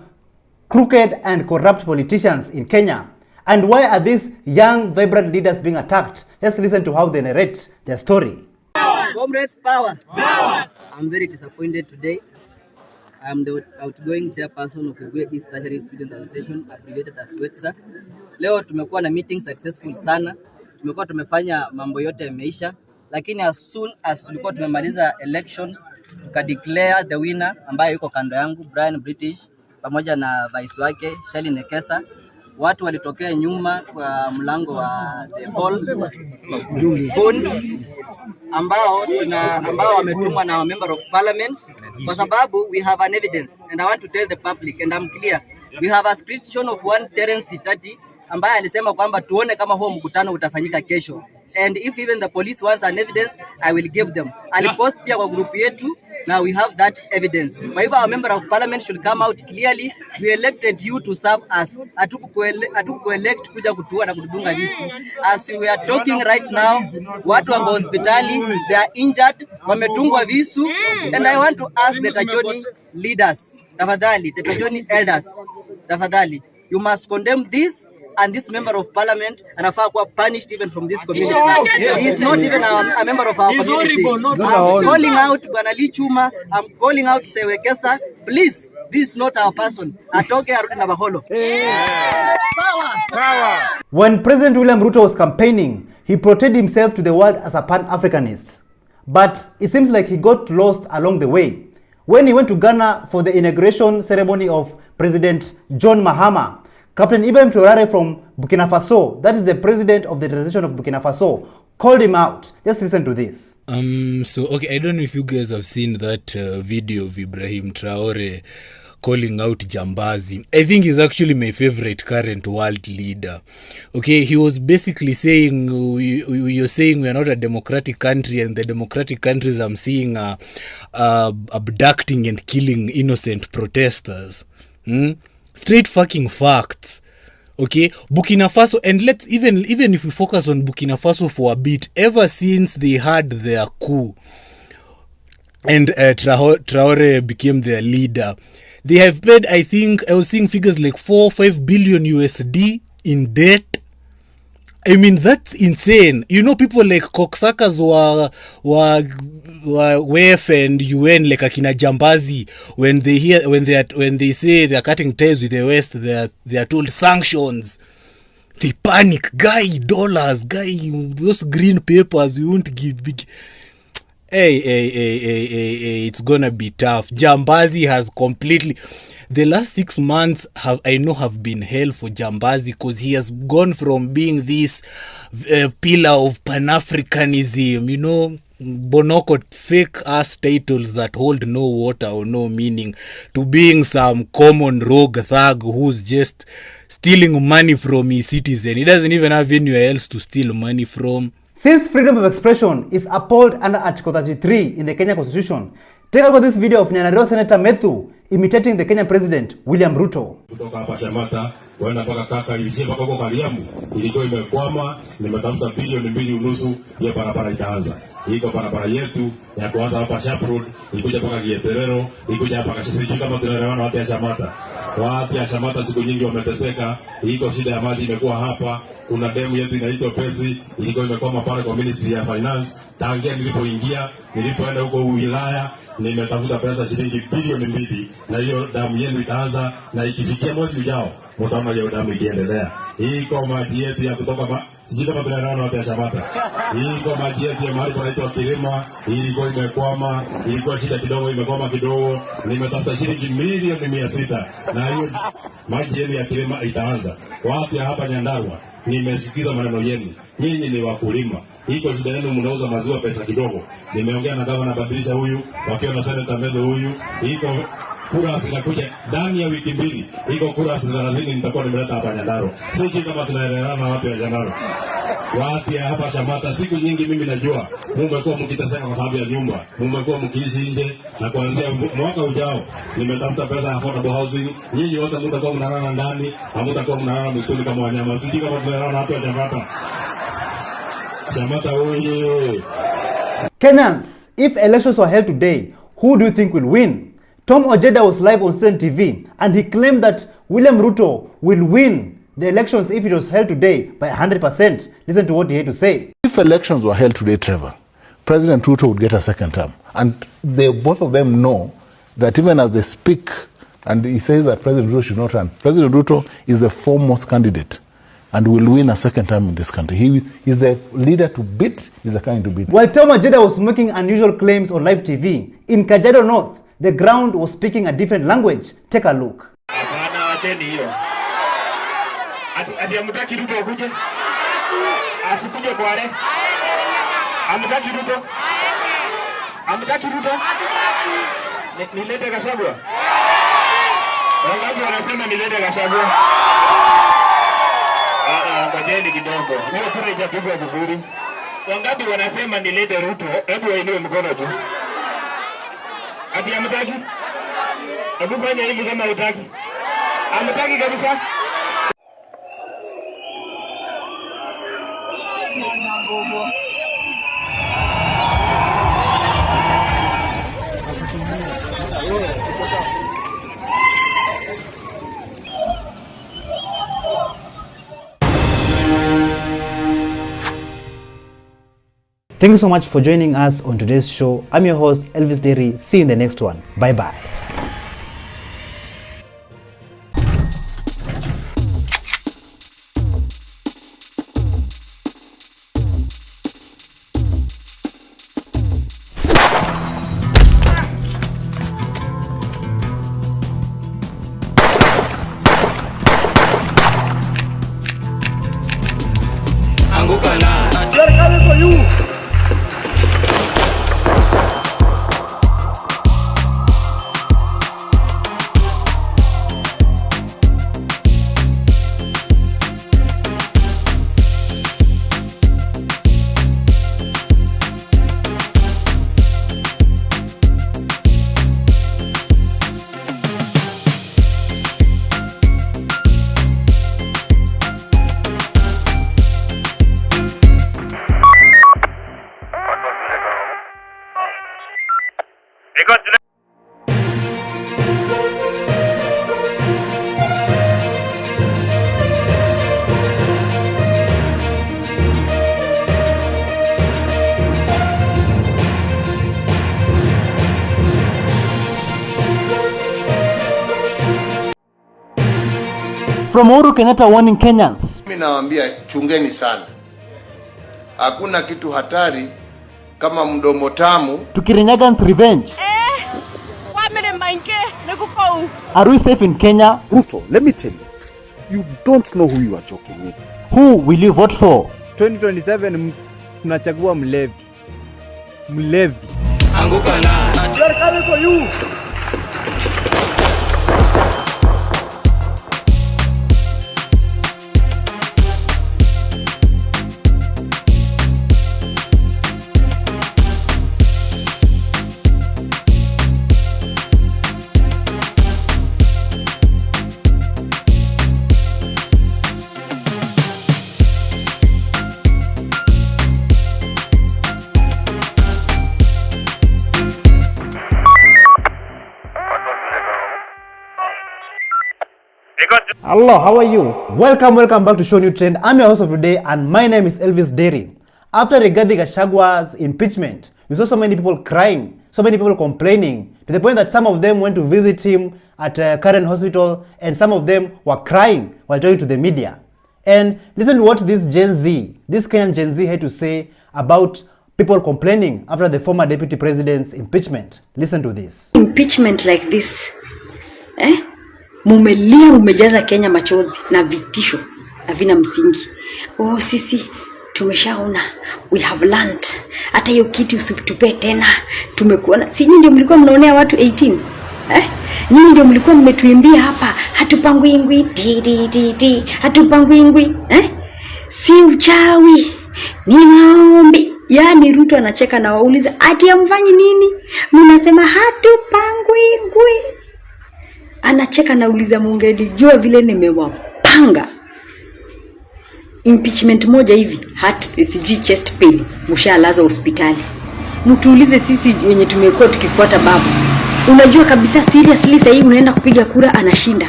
crooked and corrupt politicians in Kenya. And why are these young vibrant leaders being attacked? Let's listen to how they narrate their story. Comrades, power. Power. I'm very disappointed today. I'm the outgoing chairperson of the East Tertiary Student Association, abbreviated as WETSA. Leo tumekuwa na meeting successful sana. Tumekuwa tumefanya mambo yote yameisha, lakini as soon as tulikuwa tumemaliza elections, tukadeclare the winner ambaye yuko kando yangu, Brian British, pamoja na vice wake Shelly Nekesa. Watu walitokea nyuma kwa mlango wa the halls ambao wametumwa na member of parliament, kwa sababu we have an evidence and I want to tell the public and I'm clear. We have a screenshot of one Terence Itati ambaye alisema kwamba tuone kama huo mkutano utafanyika kesho, and if even the police wants an evidence I will give them. Alipost pia kwa group yetu. Now we have that evidence. Kwa hivyo our member of parliament should come out clearly. We elected you to serve us. Hatukuelect kuja kutua na kutudunga visi. As we are talking right now, watu wako hospitali, they are injured, wametungwa visu, and I want to ask the Tajoni leaders, tafadhali, the Tajoni elders, tafadhali, you must condemn this. And this member of parliament anafaa kuwa punished even from this community. He is not even a member of our community. I'm calling out Bwana Lichuma, I'm calling out Sewekesa, please, this is not our person. Atoke arudi na baholo. Power. When President William Ruto was campaigning, he portrayed himself to the world as a pan-Africanist. But it seems like he got lost along the way. When he went to Ghana for the inauguration ceremony of President John Mahama, Captain Ibrahim Traoré from Burkina Faso, that is the president of the transition of Burkina Faso, called him out. Just listen to this. So, okay, I don't know if you guys have seen that video of Ibrahim Traoré calling out Jambazi. I think he's actually my favorite current world leader. Okay, he was basically saying, you're saying we are not a democratic country, and the democratic countries I'm seeing are abducting and killing innocent protesters. Straight fucking facts. Okay, Burkina Faso, and let's even if we focus on Burkina Faso for a bit, ever since they had their coup and Traore became their leader, they have paid, I think I was seeing figures like 4-5 billion USD in debt. I mean, that's insane. You know, people like cocksuckers were WEF and UN, like Akina Jambazi, when they say they are cutting ties with the West, they are told sanctions. They panic. Dollars, those green papers we won't give big. Hey, it's gonna be tough. Jambazi has completely, the last 6 months have been hell for Jambazi, because he has gone from being this pillar of Pan-Africanism, you know, Bonoko fake ass titles that hold no water or no meaning, to being some common rogue thug who's just stealing money from his citizen. He doesn't even have anywhere else to steal money from. Since freedom of expression is upheld under Article 33 in the Kenya Constitution, take a look at this video of Nyandarua Senator Methu imitating the Kenyan President William Ruto. Kutoka hapa Shamata kwenda mpaka kaka ilishia mpaka huko Kariamu, ilikuwa imekwama, nimetafuta bilioni 2.5 ya barabara itaanza. Iko barabara yetu ya kuanza hapa Sharp Road, ikuja mpaka Gieterero, ikuja hapa Kashisi, kama tunaelewana watu ya Shamata. Watu ya Shamata siku nyingi wameteseka, iko shida ya maji imekuwa hapa, kuna demu yetu inaitwa Pesi, ilikuwa imekwama pale kwa Ministry ya Finance. Tangia nilipoenda huko wilaya, nimetafuta pesa shilingi bilioni 2, na hiyo damu yenu itaanza, na ikifikia mwezi ujao mtaona hiyo damu ikiendelea. Iko maji yetu ya kutoka sijui kama tunaelewana watu ya Shamata. Iko maji yetu ya mahali panaitwa Kilima, ilikuwa imekwama, ilikuwa shida kidogo, imekwama kidogo, nimetafuta shilingi milioni 600, na hiyo maji yenu ya Kilima itaanza. Watu ya hapa Nyandarua, nimesikiza maneno yenu, nyinyi ni wakulima. Iko shida yenu, mnauza maziwa pesa kidogo. Nimeongea na gavana badilisha huyu, wakiwa na Senator Medo huyu. Iko kura zinakuja ndani ya wiki 2. Iko kura 30 nitakuwa nimeleta hapa Nyandarua. Sisi kama tunaelewana watu ya Nyandarua. Watu ya hapa Shamata, siku nyingi mimi najua mmekuwa mkiteseka kwa sababu ya nyumba. Mmekuwa mkiishi nje, na kuanzia mwaka ujao nimetafuta pesa ya affordable housing. Nyinyi wote mtakuwa mnalala ndani, hamtakuwa mnalala msituni kama wanyama. Sisi kama tunaelewana watu ya Shamata. Kenyans, if elections were held today, who do you think will win? Tom Ojeda was live on Citizen TV and he claimed that William Ruto will win the elections if it was held today by 100%. Listen to what he had to say. If elections were held today, Trevor, President Ruto would get a second term. And both of them know that even as they speak, and he says that President Ruto should not run, President Ruto is the foremost candidate and will win a second term in this country. He is the leader to beat, he's the kind to beat. While Tom Ojeda was making unusual claims on live TV, in Kajiado North, the ground was speaking a different language. Take a look. Hapana, wacheni hiyo. Ati amtaki Ruto akuje? Asikuje Kwale? Amtaki Ruto? Amtaki Ruto? Nilete Gachagua? Wangapi wanasema nilete Gachagua? Ngojeni kidogo. Hiyo kura itapigwa vizuri. Wangapi wanasema nilete Ruto? Hebu wainue mkono tu. Ati amtaki? Hebu fanya hivi kama hutaki. Amtaki kabisa? Thank you so much for joining us on today's show. I'm your host, Elvis Derry. See you in the next one. Bye-bye. They're coming for you. From Uhuru Kenyatta warning Kenyans. Mimi nawaambia chungeni sana. Hakuna kitu hatari kama mdomo tamu. To Kirinyagan's revenge. Are we safe in Kenya? Ruto, let me tell you don't know who you are joking with. Who will you vote for? 2027 tunachagua mlevi. Mlevi. Anguka na. We are coming for you. Hello, how are you? Welcome back to ShowNewTrend. I'm your host of today and my name is Elvis Derry. After Rigathi Gachagwa's impeachment, we saw so many people crying, so many people complaining, to the point that some of them went to visit him at Karen Hospital and some of them were crying while talking to the media. And listen to what this Kenyan Gen Z had to say about people complaining after the former deputy president's impeachment. Listen to this. Impeachment like this, mumelia mumejaza Kenya machozi na vitisho havina msingi. Oh, sisi tumeshaona, we have learned. Hata hiyo kiti usitupe tena, tumekuona. Si nyinyi ndio mlikuwa mnaonea watu 18? Nyinyi ndio mlikuwa mmetuimbia hapa hatupangwingwi di hatupangwingwi. Si uchawi, ni maombi. Yani Ruto anacheka na wauliza ati amfanyi nini? Mnasema hatupangwingwi. Anacheka na uliza mungelijua vile nimewapanga. Impeachment moja hivi, sijui chest pain, mshalaza hospitali. Mtuulize sisi wenye tumekuwa tukifuata babu. Unajua kabisa seriously sasa hivi unaenda kupiga kura anashinda.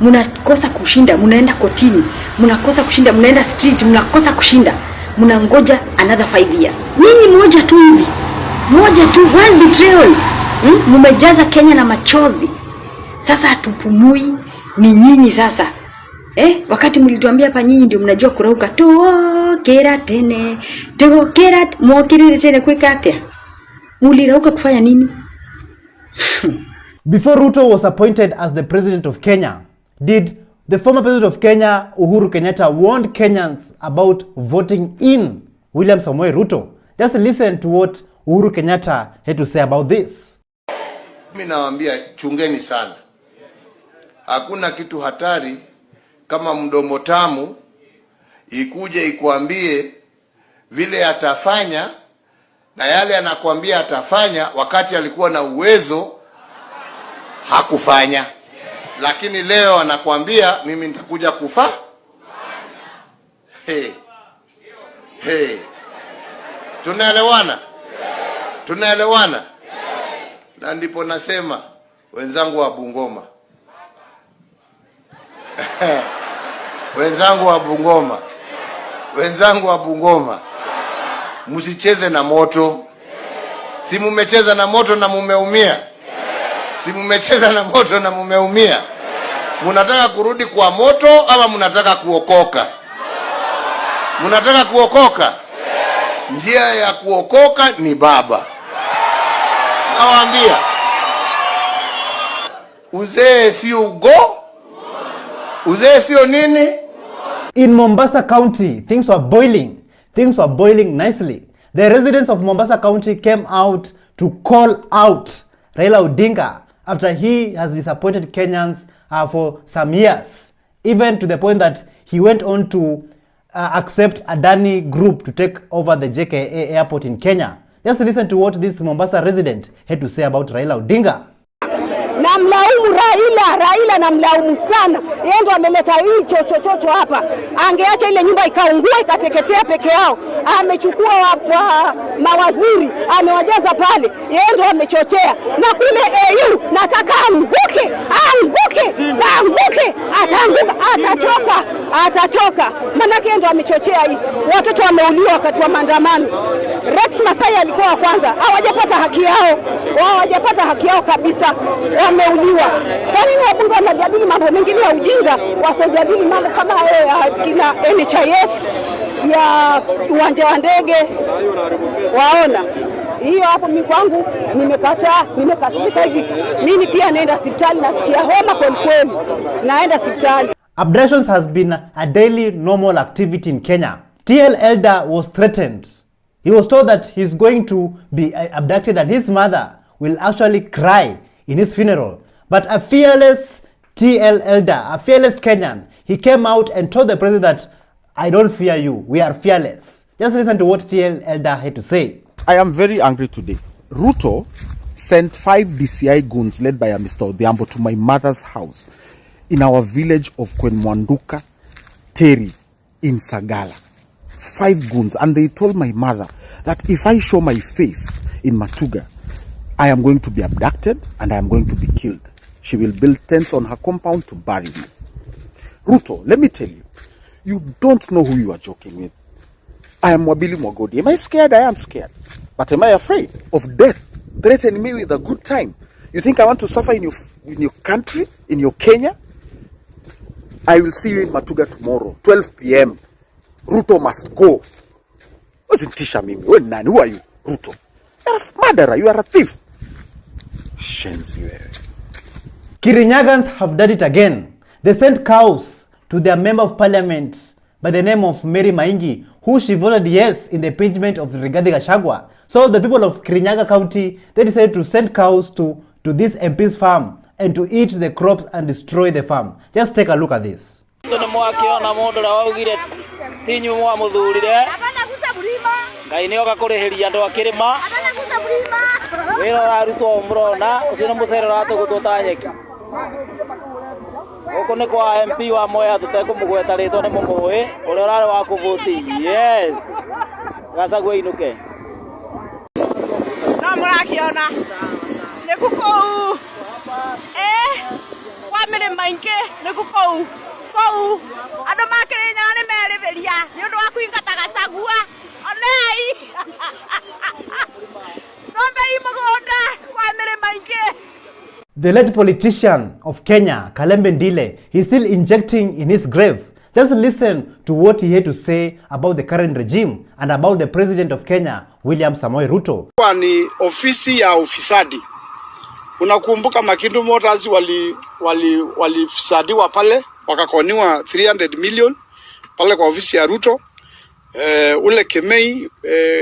Mnakosa kushinda, mnaenda kotini. Mnakosa kushinda, mnaenda street, mnakosa kushinda. Mnangoja another 5 years. Nyinyi moja tu hivi. Moja tu, one betrayal. Mmejaza Kenya na machozi. Sasa hatupumui ni nyinyi sasa. Wakati mlituambia hapa nyinyi ndio mnajua kurauka. Tokera tene. Tokera mwokirire tene kwikatia. Mulirauka kufanya nini? Before Ruto was appointed as the president of Kenya, did the former president of Kenya, Uhuru Kenyatta, warn Kenyans about voting in William Samoei Ruto? Just listen to what Uhuru Kenyatta had to say about this. Mimi nawaambia chungeni sana. Hakuna kitu hatari kama mdomo tamu ikuje ikuambie vile atafanya na yale anakuambia atafanya wakati alikuwa na uwezo hakufanya. Lakini leo anakuambia mimi nitakuja kufa. Tunaelewana? Tunaelewana? Na ndipo nasema wenzangu wa Bungoma. Wenzangu wa Bungoma. Msicheze na moto. Si mmecheza na moto na mumeumia. Si mmecheza na moto na mumeumia. Mnataka kurudi kwa moto ama mnataka kuokoka? Mnataka kuokoka? Njia ya kuokoka ni baba. Nawaambia. Uzee sio ugo. Uzee sio nini? In Mombasa County, things were boiling. Things were boiling nicely. The residents of Mombasa County came out to call out Raila Odinga after he has disappointed Kenyans for some years. Even to the point that he went on to accept Adani Group to take over the JKA airport in Kenya. Just listen to what this Mombasa resident had to say about Raila Odinga. Na mlaumu Raila na mlaumu sana. Yeye ndo ameleta hii chochocho hapa. Angeacha ile nyumba ikaungua ikateketea peke yao. Amechukua mawaziri, amewajaza pale. Yeye ndo amechochea. Na kule AU nataka anguke, atatoka. Manake ndo amechochea hii. Watoto wameuliwa wakati wa maandamano. Rex Masai alikuwa wa kwanza. Hawajapata haki yao. Hawajapata haki yao kabisa. wameuliwa. Kwa nini wabunge wanajadili mambo mengine ya ujinga, wasojadili mambo kama hayo ya kina NHIF, ya uwanja wa ndege? Waona hiyo hapo, mimi kwangu nimekataa, nimekasirika hivi. Mimi pia naenda hospitali, nasikia homa kweli, naenda hospitali. Abductions has been a daily normal activity in Kenya. TL Elder was threatened. He was told that he's going to be abducted and his mother will actually cry in his funeral. But a fearless TL Elder, a fearless Kenyan, he came out and told the president that, I don't fear you, we are fearless. Just listen to what TL Elder had to say. I am very angry today. Ruto sent 5 DCI goons led by Mr. Odhiambo to my mother's house in our village of Kwenmwanduka, Teri, in Sagala. 5 goons, and they told my mother that if I show my face in Matuga, I am going to be abducted and I am going to be killed. She will build tents on her compound to bury me. Ruto, let me tell you, you don't know who you are joking with. I am Wabili Mwagodi. Am I scared? I am scared. But am I afraid of death threatening me with a good time? You think I want to suffer in your country, in your Kenya? I will see you in Matuga tomorrow, 12 p.m. Ruto must go. Usintisha mimi. Wewe nani? Who are you? Ruto. You are a murderer. You are a thief. Shenzi wewe. Kirinyagans have done it again. They sent cows to their member of parliament by the name of Mary Maingi, who she voted yes in the impeachment of Rigathi Gachagua. So the people of Kirinyaga County, they decided to send cows to this MP's farm and to eat the crops and destroy the farm. Just take a look at this. Oko ni kwa MP wa Moya tutekumugweta ritwo ni mumuwi uri urari wa kuvuti. Yes, Gachagua inuke. No murakiona ni kukou family maingi ni kukou kou andu makirinya ni meriviria ni undu wa kuingata Gachagua onei nombei mugunda family maingi. The late politician of Kenya, Kalembe Ndile, he's still injecting in his grave. Just listen to what he had to say about the current regime and about the president of Kenya, William Samoei Ruto. Ni ofisi ya ufisadi. Unakumbuka Makindu Motors walifisadiwa pale, wakakoniwa 300 million pale kwa ofisi ya Ruto. Ule Kemei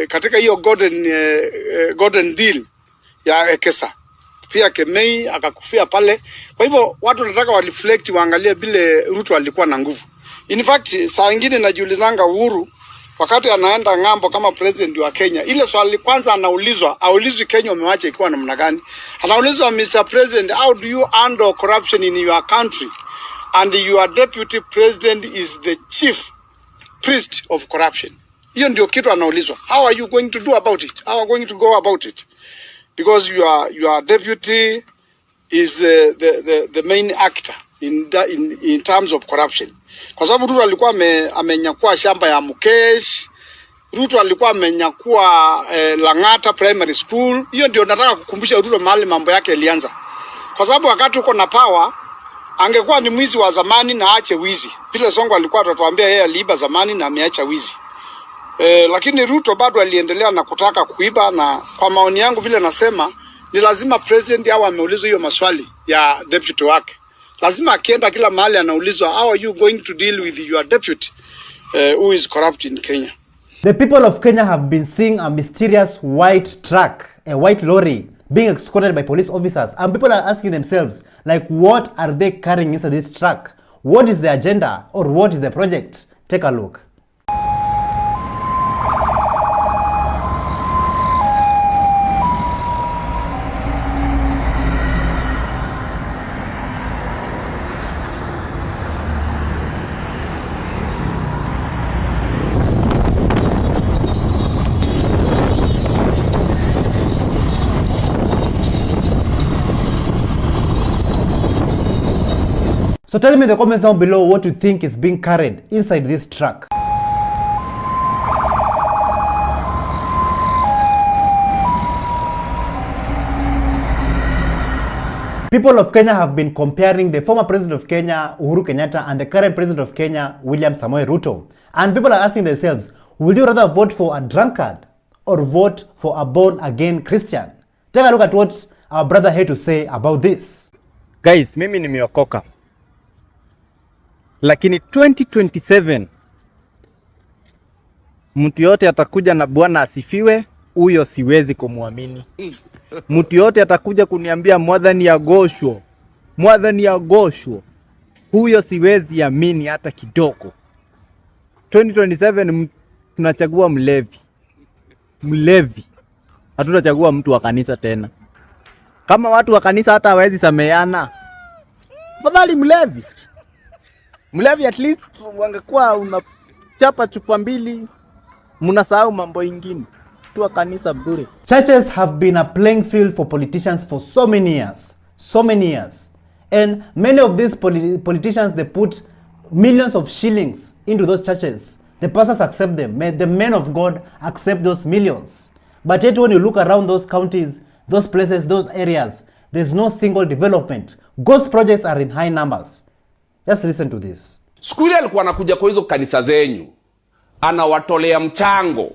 katika hiyo golden deal ya Ekesa. Pia Kemei akakufia pale. Kwa hivyo watu wanataka wareflect waangalie vile Ruto alikuwa na nguvu. In fact, saa nyingine najiulizanga Uhuru wakati anaenda ngambo kama president wa Kenya, ile swali kwanza aulizwi Kenya umewacha ikiwa namna gani? Anaulizwa, Mr. President, how do you handle corruption in your country? And your deputy president is the chief priest of corruption. Hiyo ndio kitu anaulizwa. How are you going to do about it? How are you going to go about it? Because your deputy is the main actor in terms of corruption. Kwa sababu Ruto alikuwa amenyakua shamba ya Mukesh, Ruto alikuwa amenyakua Langata Primary School. Hiyo ndio nataka kukumbusha Ruto mahali mambo yake ilianza. Kwa sababu wakati uko na power, angekuwa ni mwizi wa zamani na aache wizi. Vile Songo alikuwa atatuambia yeye aliiba zamani na ameacha wizi. Lakini Ruto bado aliendelea na kutaka kuiba, na kwa maoni yangu vile nasema ni lazima president awe ameulizwa hiyo maswali ya deputy wake. Lazima akienda kila mahali anaulizwa, how are you going to deal with your deputy who is corrupt in Kenya? The people of Kenya have been seeing a mysterious white truck, a white lorry, being escorted by police officers, and people are asking themselves, like, what are they carrying inside this truck? What is the agenda, or what is the project? Take a look. So tell me in the comments down below what you think is being carried inside this truck. People of Kenya have been comparing the former president of Kenya, Uhuru Kenyatta, and the current president of Kenya, William Samoei Ruto. And people are asking themselves, would you rather vote for a drunkard or vote for a born-again Christian? Take a look at what our brother had to say about this. Guys, mimi nimeokoka. Lakini 2027 mtu yote atakuja na Bwana asifiwe, huyo siwezi kumwamini. Mtu yote atakuja kuniambia mwadhani ya gosho, huyo siwezi amini hata kidogo. 2027 tunachagua mlevi. Hatutachagua mtu wa kanisa tena. Kama watu wa kanisa hata hawezi sameana, fadhali mlevi. Mlevi at least wangekuwa unachapa chupa mbili, mnasahau mambo ingine. Tu wa kanisa bure. Churches have been a playing field for politicians for so many years. And many of these politicians, they put millions of shillings into those churches. The pastors accept them. The men of God accept those millions. But yet when you look around those counties, those places, those areas, there's no single development. God's projects are in high numbers. Just listen to this. Siku ile alikuwa anakuja kwa hizo kanisa zenyu, anawatolea mchango.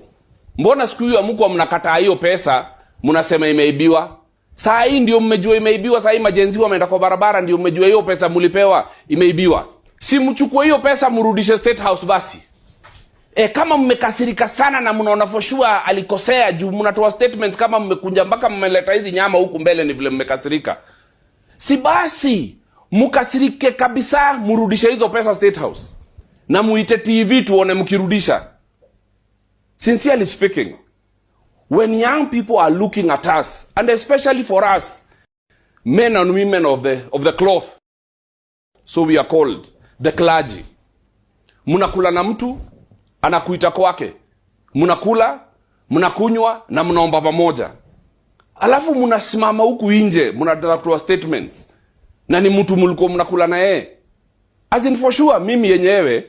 Mbona siku hiyo mko mnakataa hiyo pesa, mnasema imeibiwa? Saa hii ndio mmejua imeibiwa, saa hii majenzi wameenda kwa barabara ndio mmejua hiyo pesa mlipewa imeibiwa. Si mchukue hiyo pesa mrudishe State House basi. Kama mmekasirika sana na mnaona for sure alikosea juu mnatoa statements kama mmekunja mpaka mmeleta hizi nyama huku mbele ni vile mmekasirika. Si basi mkasirike kabisa mrudishe hizo pesa State House. Na muite TV tuone mkirudisha. Sincerely speaking, when young people are looking at us, and especially for us, men and women of the cloth, so we are called, the clergy, munakula na mtu, anakuita kwake, munakula, munakunywa, na munaomba pamoja. Alafu munasimama huku nje, munatoa statements, na ni mtu mlikuwa munakula na yeye. As in for sure, mimi yenyewe,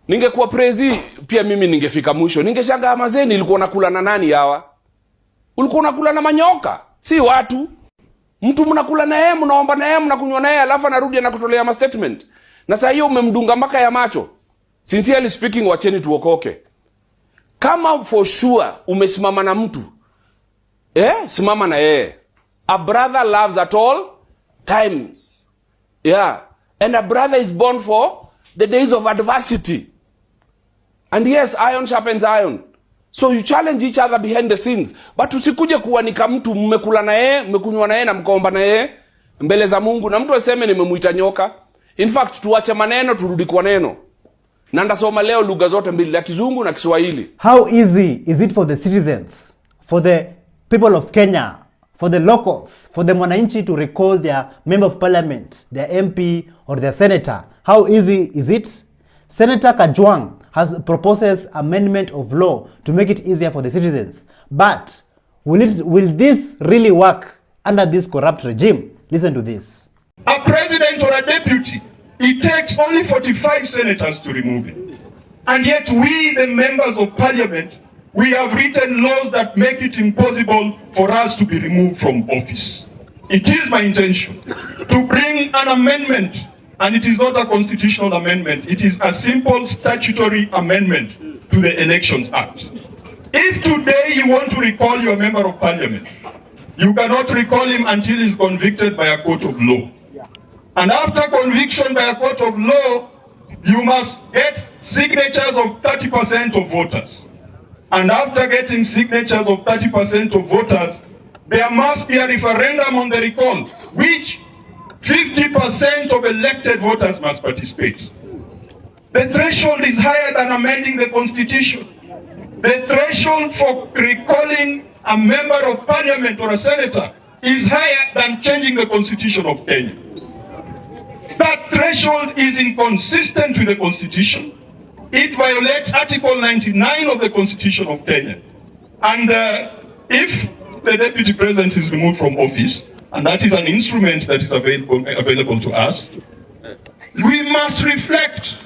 ningekuwa prezi, pia mimi ningefika mwisho. Ningeshangaa mazeni, ulikuwa nakula na nani hawa? Ulikuwa nakula na manyoka, si watu. Mtu mnakula na yeye, mnaomba na yeye, mnakunywa na yeye, alafu anarudi na kutolea ma statement. Na sasa hiyo umemdunga mpaka ya macho. Sincerely speaking, wacheni tuokoke. Kama for sure umesimama na mtu, simama na yeye. A brother loves at all times. Yeah. And a brother is born for the days of adversity. And yes, iron sharpens iron. So you challenge each other behind the scenes. But usikuje kuanika mtu mmekula na yeye, mmekunywa na yeye na mkaomba na yeye mbele za Mungu na mtu aseme nimemuita nyoka. In fact, tuache maneno turudi kwa neno. Na ndasoma leo lugha zote mbili, ya Kizungu na Kiswahili. How easy is it for the citizens, for the people of Kenya, for the locals, for the mwananchi to recall their member of parliament, their MP or their senator? How easy is it? Senator Kajwang proposes amendment of law to make it easier for the citizens. But will this really work under this corrupt regime? Listen to this. A president or a deputy, it takes only 45 senators to remove it. And yet we, the members of parliament, we have written laws that make it impossible for us to be removed from office. It is my intention to bring an amendment, and it is not a constitutional amendment. It is a simple statutory amendment to the Elections Act. If today you want to recall your member of parliament, you cannot recall him until he is convicted by a court of law. And after conviction by a court of law, you must get signatures of 30% of voters. And after getting signatures of 30% of voters, there must be a referendum on the recall, which 50% of elected voters must participate. The threshold is higher than amending the constitution. The threshold for recalling a member of parliament or a senator is higher than changing the constitution of Kenya. That threshold is inconsistent with the constitution. It violates Article 99 of the Constitution of Kenya. And if the deputy president is removed from office, and that is an instrument that is available to us, we must reflect.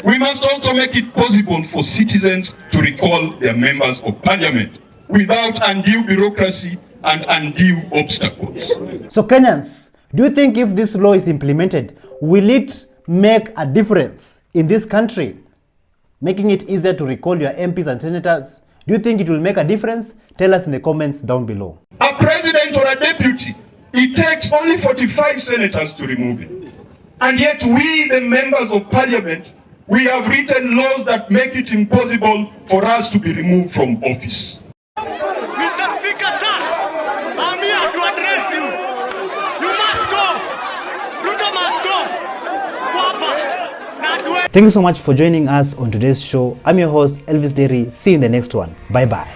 We must also make it possible for citizens to recall their members of parliament without undue bureaucracy and undue obstacles. So Kenyans, Do you think if this law is implemented, will it make a difference in this country? Making it easier to recall your MPs and senators? Do you think it will make a difference? Tell us in the comments down below. A president or a deputy, it takes only 45 senators to remove him. And yet we, the members of parliament, we have written laws that make it impossible for us to be removed from office. Mr. Speaker, sir, I'm here to address you. You must go. Ruto must go. Thank you so much for joining us on today's show. I'm your host, Elvis Derry. See you in the next one. Bye-bye.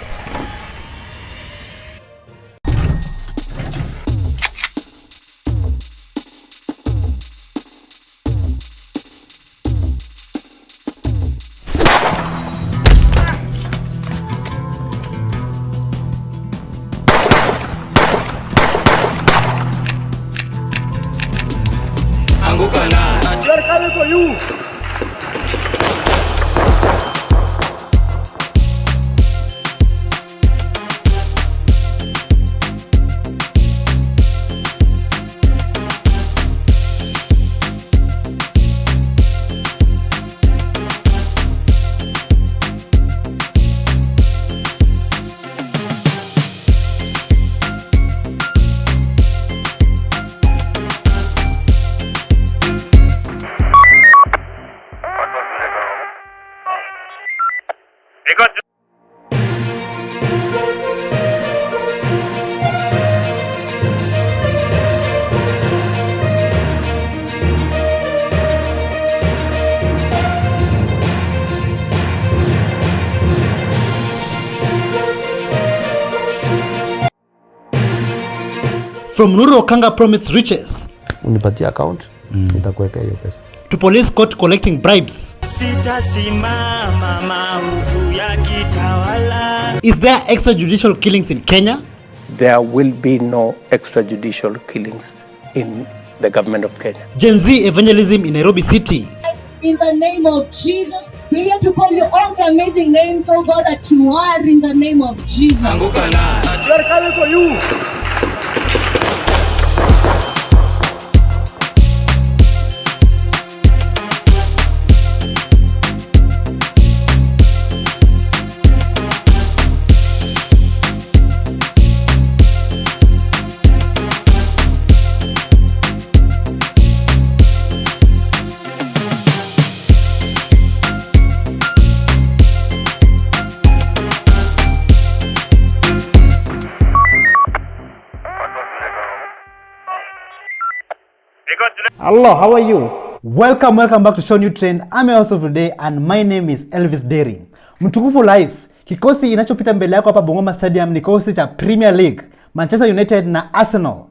We are coming for you. From Nuru Okanga promised riches. Unipatie account, nitakuwekea hiyo pesa. To police caught collecting bribes. Sitasimama maovu ya kitawala. Is there extrajudicial killings in Kenya? There will be no extrajudicial killings in the government of Kenya. Gen Z evangelism in Nairobi City. In the name of Jesus, we have to call you all the amazing names, oh God, that you are in the name of Jesus. We are coming for you. Hello, how are you? Welcome back to ShowNewTrend. I'm your host of today and my name is Elvis Derry. Mtukufu Lais, kikosi inachopita mbele yako hapa Bungoma Stadium ni kikosi cha Premier League, Manchester United na Arsenal.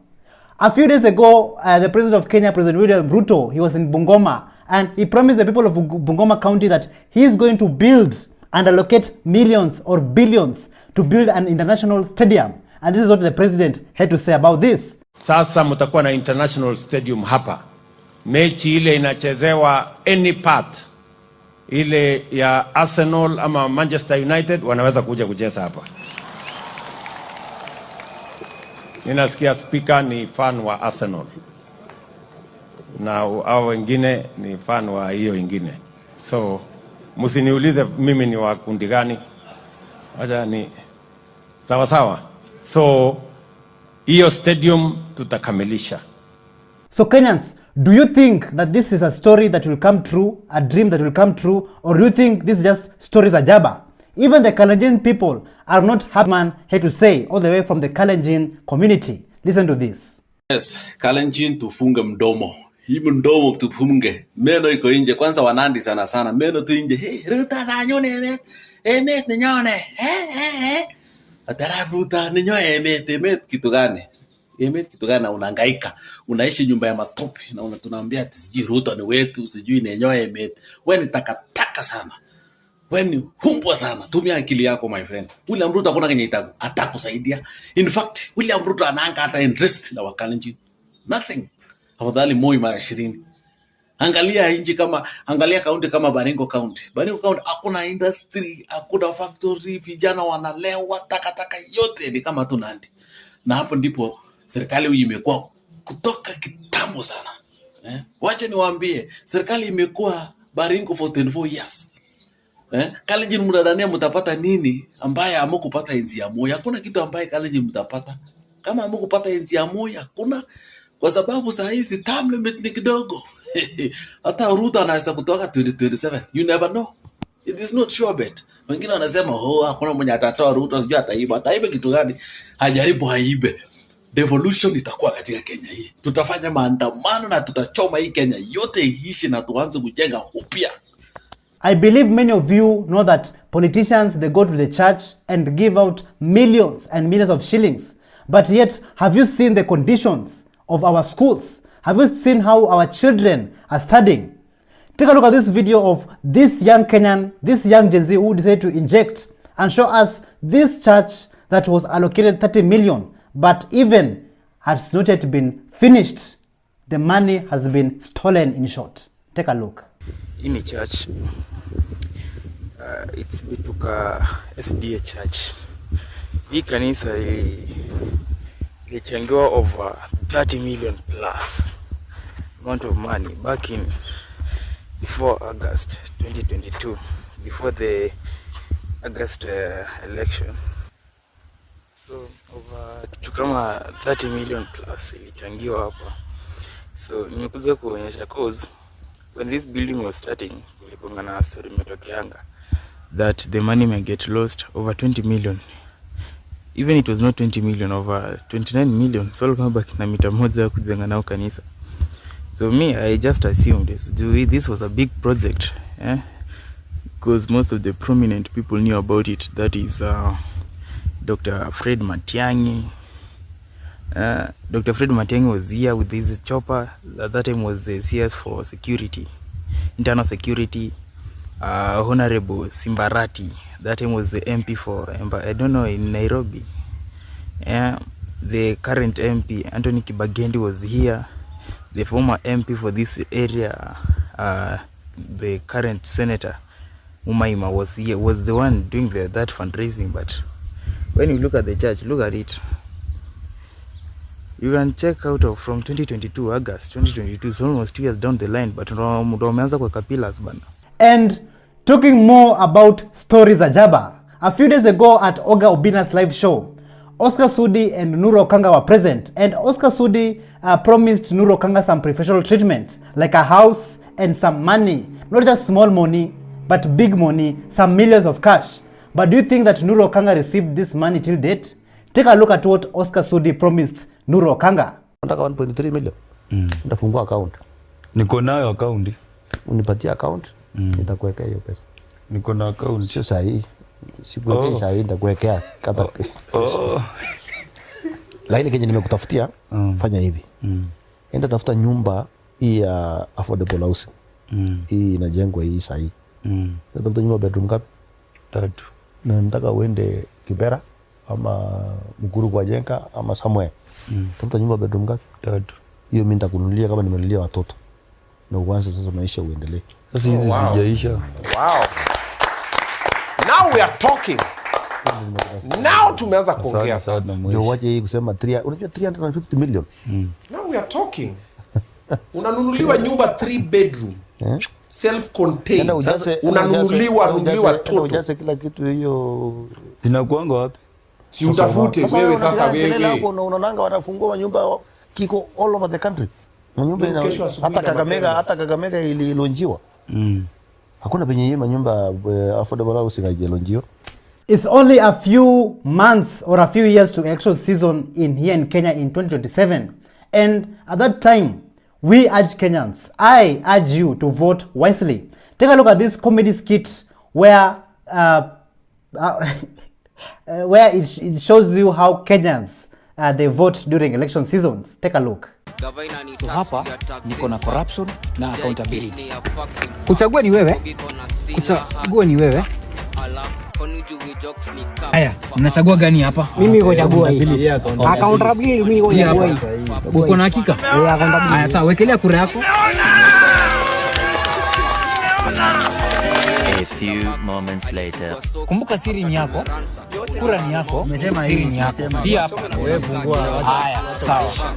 A few days ago, the President of Kenya, President William Ruto, he was in Bungoma and he promised the people of Bungoma County that he is going to build and allocate millions or billions to build an international stadium. And this is what the President had to say about this. Sasa mtakuwa na international stadium hapa. Mechi ile inachezewa any part ile ya Arsenal ama Manchester United wanaweza kuja kucheza hapa. Ninasikia speaker ni fan wa Arsenal na hao wengine ni fan wa hiyo ingine. So msiniulize mimi ni wa kundi gani. Acha ni sawa sawa. So hiyo stadium tutakamilisha. So Kenyans, do you think that this is a story that will come true, a dream that will come true, or do you think this is just stories of Jaba? Even the Kalenjin people are not happy, man, here to say, all the way from the Kalenjin community. Listen to this. Yes, Kalenjin tufunge mdomo. Hii mdomo tufunge. Meno iko nje. Kwanza Wanandi sana sana. Meno tu nje. Hey, Ruta na nyone emet. Emet ni nyone. Atara Ruta ni nyone emet kitu gani? Emet kitu gani na unahangaika. Unaishi nyumba ya matope na unatunaambia ati sijui Ruto ni wetu, sijui ni nyone emet. Wewe ni takataka sana. Wewe ni humbwa sana. Tumia akili yako my friend. William Ruto hakuna kenye atakusaidia. In fact, William Ruto anaanga hata interest na Wakalenjin. Nothing. Afadhali Moi mara 20. Angalia nchi kama, angalia kaunti kama Baringo County. Baringo County hakuna industry, hakuna factory, vijana wanalewa, takataka yote ni kama tu Nandi. Na hapo ndipo serikali imekuwa kutoka kitambo sana. Wacha niwaambie, serikali imekuwa Baringo for 24 years. Kalenjin mnadania mtapata nini ambaye hamkupata enzi ya Moi? Hakuna kitu ambaye Kalenjin mtapata. Kama hamkupata enzi ya Moi hakuna, kwa sababu saa hizi term limit ni kidogo. Hata Ruto anaweza kutoka 2027. You never know. It is not sure bet. Wengine wanasema hakuna mwenye atatoa Ruto, sijui ataiba. Ataiba kitu gani? Hajaribu haibe. Devolution itakuwa katika Kenya hii. Tutafanya maandamano na tutachoma hii Kenya yote iishi na tuanze kujenga upya. I believe many of you know that politicians, they go to the church and give out millions and millions of shillings. But yet, have you seen the conditions of our schools? Have you seen how our children are studying? Take a look at this video of this young Kenyan, this young Gen Z who decided to inject and show us this church that was allocated 30 million, but even has not yet been finished. The money has been stolen, in short. Take a look. In a church, it's Bituka SDA church. Hii kanisa ilichangiwa over 30 million plus amount of money back in before August 2022, before the August election. So over kitu kama 30 million plus ilichangiwa hapa. So nimekuja kuonyesha cause when this building was starting, kulikuwa na story imetokeanga that the money may get lost over 20 million. Even it was not 20 million, over 29 million. So kama baki na mita moja ya kujenga nao kanisa. So me, I just assumed this was a big project, because most of the prominent people knew about it. That is Dr. Fred Matiang'i. Dr. Fred Matiang'i was here with his chopper. At that time was the CS for security, internal security. Honorable Simbarati, that time was the MP for I don't know, in Nairobi. The current MP Anthony Kibagendi was here. The former MP for this area, the current senator Umaima was here, was the one doing that fundraising. But when you look at the church, look at it. You can check out of from 2022, August 2022, it's almost 2 years down the line, but wameanza kuweka pillars bana. And talking more about stories ajaba, a few days ago at Oga Obina's live show, Oscar Sudi and Nuru Okanga were present, and Oscar Sudi promised Nuru Okanga some professional treatment, like a house and some money, not just small money, but big money, some millions of cash. But do you think that Nuru Okanga received this money till date? Take a look at what Oscar Sudi promised Nuru Okanga. Nataka 1.3 million. Nitafungua account. Niko nayo account. Unipatie account, nitakuwekea hiyo pesa. Niko na account. Sio sahihi. Sikuwekea sahihi, nitakuwekea kata. Lakini kenye nimekutafutia, fanya hivi. Enda tafuta nyumba hii ya affordable housing. Hii inajengwa hii sahihi. Tafuta nyumba bedroom ngapi? 3. Na nataka uende Kibera ama Mkuru kwa Jenga ama somewhere. Tafuta nyumba bedroom ngapi? 3. Hiyo mimi nitakununulia kama nimenunulia watoto. Na uanze sasa maisha uendelee. Sasa hizi sijaisha. Wow. Now we are talking. Now tumeanza kuongea sasa. Ndio waje hii kusema unajua 350 million. Now we are talking. Unanunuliwa nyumba 3 bedroom. Self contained. Unanunuliwa toto. Unajua kila kitu hiyo zinakuanga wapi? Si utafute wewe sasa wewe. Unaonanga watafungua nyumba kiko all over the country. Nyumba hata Kakamega ililonjiwa. Hakuna penye hiyo nyumba affordable housing haijalonjiwa. It's only a few months or a few years to election season here in Kenya in 2027. And at that time, we urge Kenyans, I urge you to vote wisely. Take a look at this comedy skit where it shows you how Kenyans they vote during election seasons. Take a look. So hapa niko na corruption na accountability. Kuchagua ni wewe. Kuchagua ni wewe. Aya, unachagua gani hapa? Mimi niko chagua hii. Accountability mimi niko chagua hii. Uko na hakika? Accountability. Aya, sawa, wekelea kura yako. A few moments later. Kumbuka siri ni yako. Kura ni yako. Umesema siri ni yako. Pia hapa. Wewe fungua. Haya, sawa.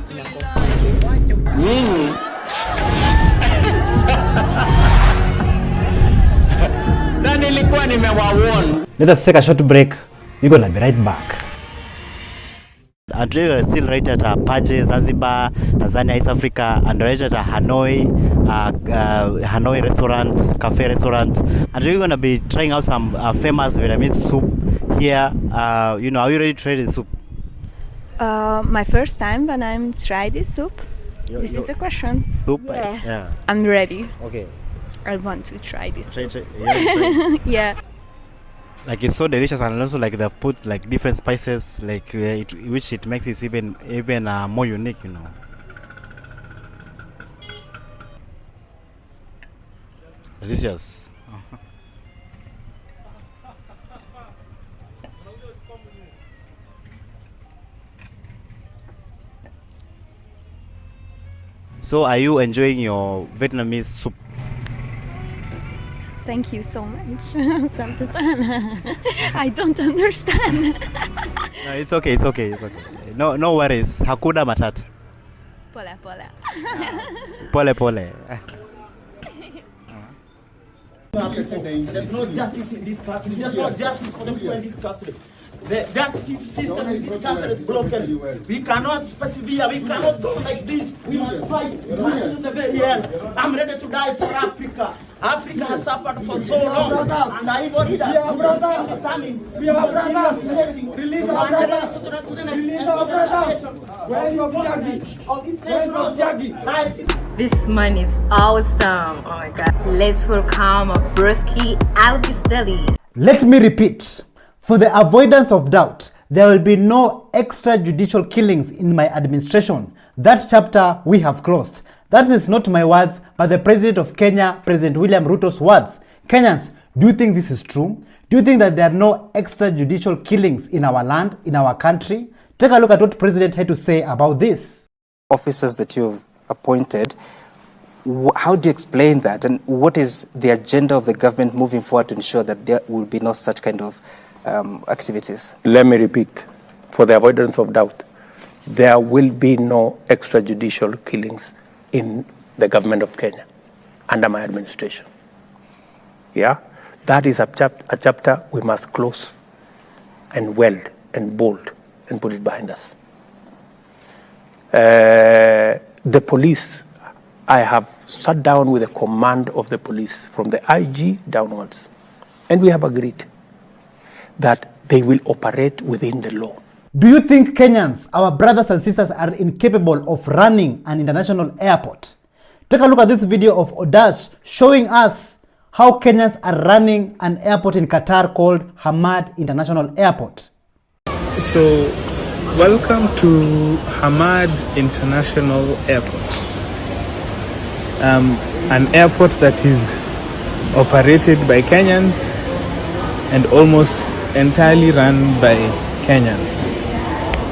Nyinyi na nilikuwa nimewawarn. Let us take a short break. We're gonna be right back. And today we are still right at Paje, Zanzibar, Tanzania, East Africa, and right at Hanoi, Hanoi restaurant, cafe restaurant. And we're going to be trying out some famous Vietnamese soup here. You know, are you ready to try this soup? My first time when I'm trying this soup. This is the question. Soup? Yeah. I'm ready. Okay. I want to try this. Try. Yeah. Like it's so delicious, and also like they've put like different spices, like which it makes it even more unique, you know. Delicious. So, are you enjoying your Vietnamese soup? Thank you so much. I don't understand. No, it's okay. No worries. Hakuna matata. Pole. Pole. There's no justice in this country. There's no justice for the people in this country. The justice system in this country is broken. We cannot persevere. We cannot go like this. We must fight until the very end. I'm ready to die for Africa. Africa has suffered for so long. And I want that. We are brothers. Release our brothers. Release our brothers. Where is your Pyagi? This man is awesome. Oh my God. Let's welcome Broski Albis Deli. Let me repeat. For the avoidance of doubt, there will be no extrajudicial killings in my administration. That chapter we have closed. That is not my words, but the President of Kenya, President William Ruto's words. Kenyans, do you think this is true? Do you think that there are no extrajudicial killings in our land, in our country? Take a look at what the President had to say about this. Officers that you've appointed, how do you explain that? And what is the agenda of the government moving forward to ensure that there will be no such kind of activities? Let me repeat, for the avoidance of doubt, there will be no extrajudicial killings in the government of Kenya under my administration. Yeah, that is a chapter we must close and weld and bold and put it behind us. The police, I have sat down with the command of the police from the IG downwards, and we have agreed that they will operate within the law. Do you think Kenyans, our brothers and sisters, are incapable of running an international airport? Take a look at this video of Odash showing us how Kenyans are running an airport in Qatar called Hamad International Airport. So, welcome to Hamad International Airport. An airport that is operated by Kenyans and almost entirely run by Kenyans.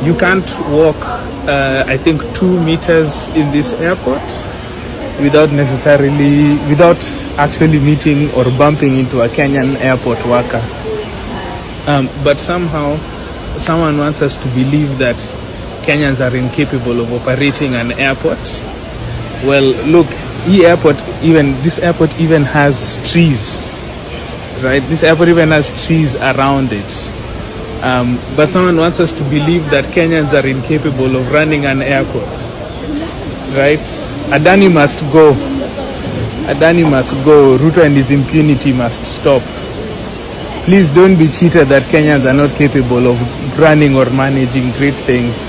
You can't walk, I think, 2 meters in this airport without actually meeting or bumping into a Kenyan airport worker. But somehow, someone wants us to believe that Kenyans are incapable of operating an airport. Well, look, this airport even has trees. Right, this airport even has trees around it. But someone wants us to believe that Kenyans are incapable of running an airport. Right? Adani must go. Ruto and his impunity must stop. Please don't be cheated that Kenyans are not capable of running or managing great things.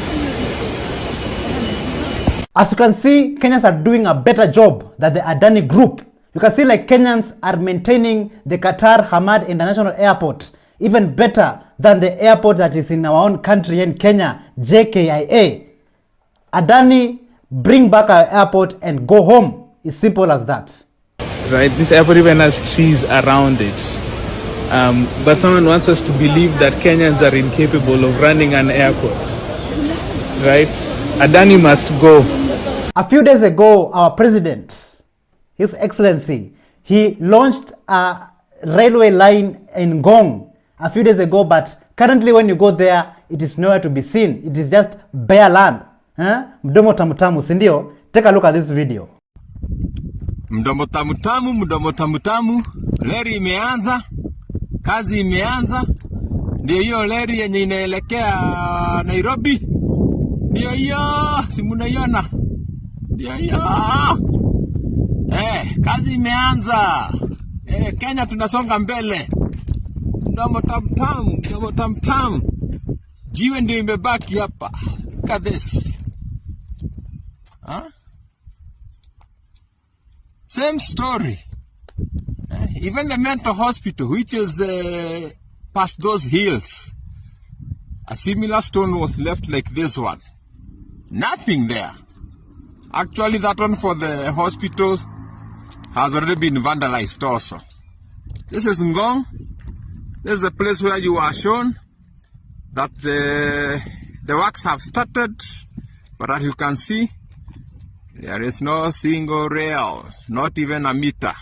As you can see, Kenyans are doing a better job than the Adani group. You can see like Kenyans are maintaining the Qatar Hamad International Airport even better than the airport that is in our own country in Kenya, JKIA. Adani, bring back our airport and go home. It's simple as that. Right, this airport even has trees around it. But someone wants us to believe that Kenyans are incapable of running an airport. Right? Adani must go. A few days ago, our president, His Excellency, he launched a railway line in Ngong a few days ago, but currently when you go there, it is nowhere to be seen. It is just bare land. Mdomo tamutamu, sindio? Take a look at this video. Mdomo tamu tamu, leri imeanza, kazi imeanza. Ndio hiyo leri yenye inaelekea Nairobi. Ndio hiyo, si mnaiona? Ndio hiyo. Kazi imeanza. Kenya tunasonga mbele. Mdomo tamu. Jiwe ndio imebaki hapa. Look at this. Same story. Even the mental hospital, which is past those hills, a similar stone was left like this one. Nothing there. Actually, that one for the hospital has already been vandalized also. This is Ngong. This is the place where you are shown that the works have started, but as you can see, there is no single rail, not even a meter.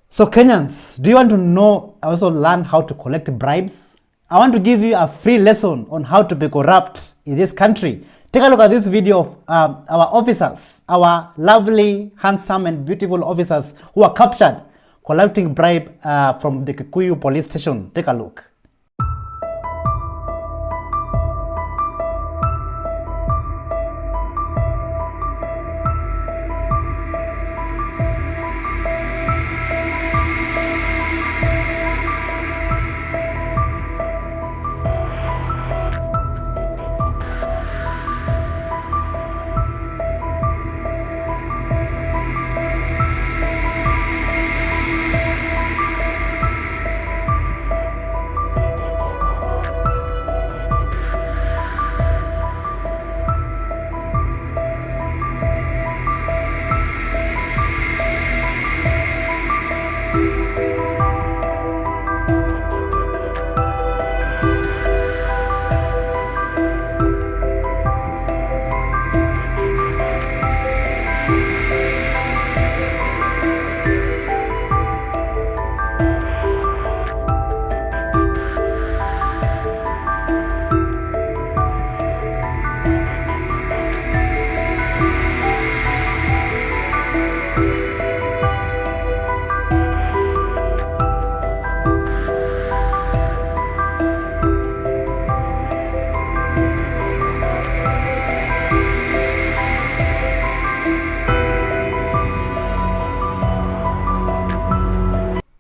So Kenyans, do you want to know, also learn how to collect bribes? I want to give you a free lesson on how to be corrupt in this country. Take a look at this video of our officers, our lovely, handsome and beautiful officers who are captured collecting bribe from the Kikuyu police station. Take a look.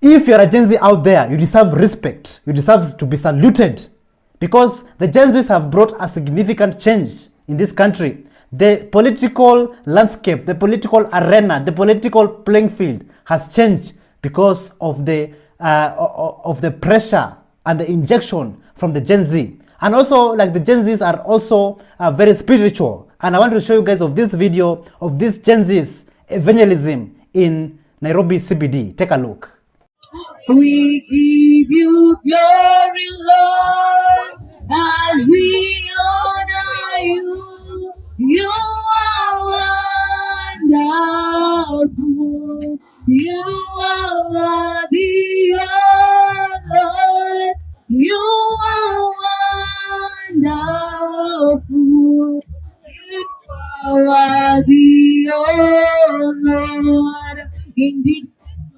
If you're a Gen Z out there, you deserve respect. You deserve to be saluted because the Gen Zs have brought a significant change in this country. The political landscape, the political arena, the political playing field has changed because of the pressure and the injection from the Gen Z. And also, like, the Gen Zs are also very spiritual. And I want to show you guys of this video of this Gen Z's evangelism in Nairobi CBD. Take a look. We give you glory, Lord, as we honor you. You are wonderful. You are worthy, oh Lord. You are wonderful. You are worthy, oh Lord. Indeed,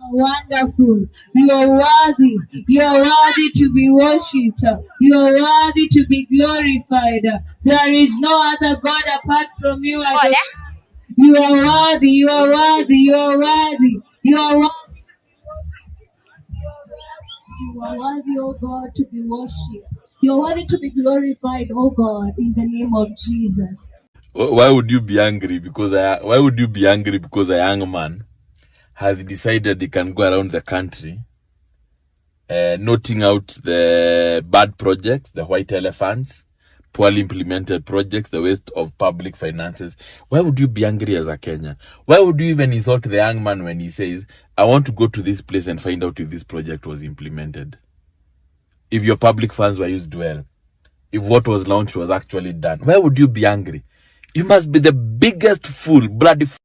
wonderful. You are worthy. You are worthy to be worshipped. You are worthy to be glorified. There is no other God apart from you. You are worthy. You are worthy. You are worthy. You are worthy. You are worthy, oh God, to be worshipped. You are worthy to be glorified, oh God, in the name of Jesus. Why would you be angry? Because a young man has decided he can go around the country noting out the bad projects, the white elephants, poorly implemented projects, the waste of public finances? Why would you be angry as a Kenyan? Why would you even insult the young man when he says, I want to go to this place and find out if this project was implemented? If your public funds were used well, if what was launched was actually done, why would you be angry? You must be the biggest fool, bloody fool.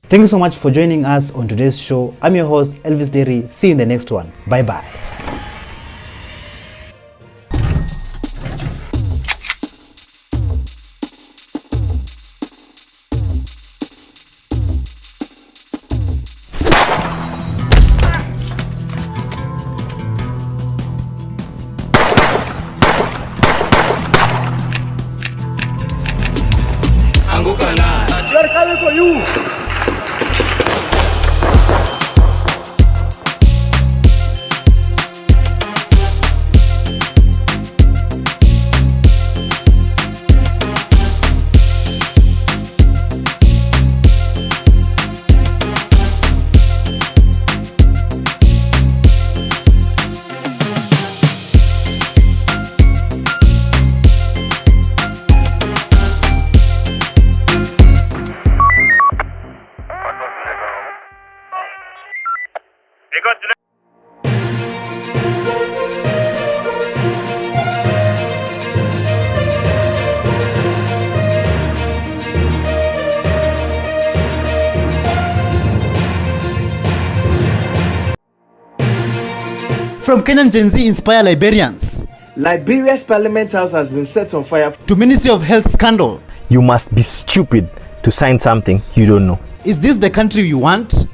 Thank you so much for joining us on today's show. I'm your host, Elvis Derry. See you in the next one. Bye-bye. From Kenyan Gen Z inspire Liberians. Liberia's parliament house has been set on fire. To Ministry of Health scandal. You must be stupid to sign something you don't know. Is this the country you want?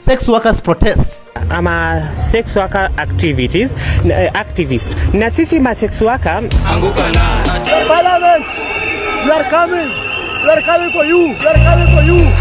Sex workers protests. I'm a sex worker activist. Na sisi ma sex worker. Parliament, we are coming. We are coming for you. We are coming for you.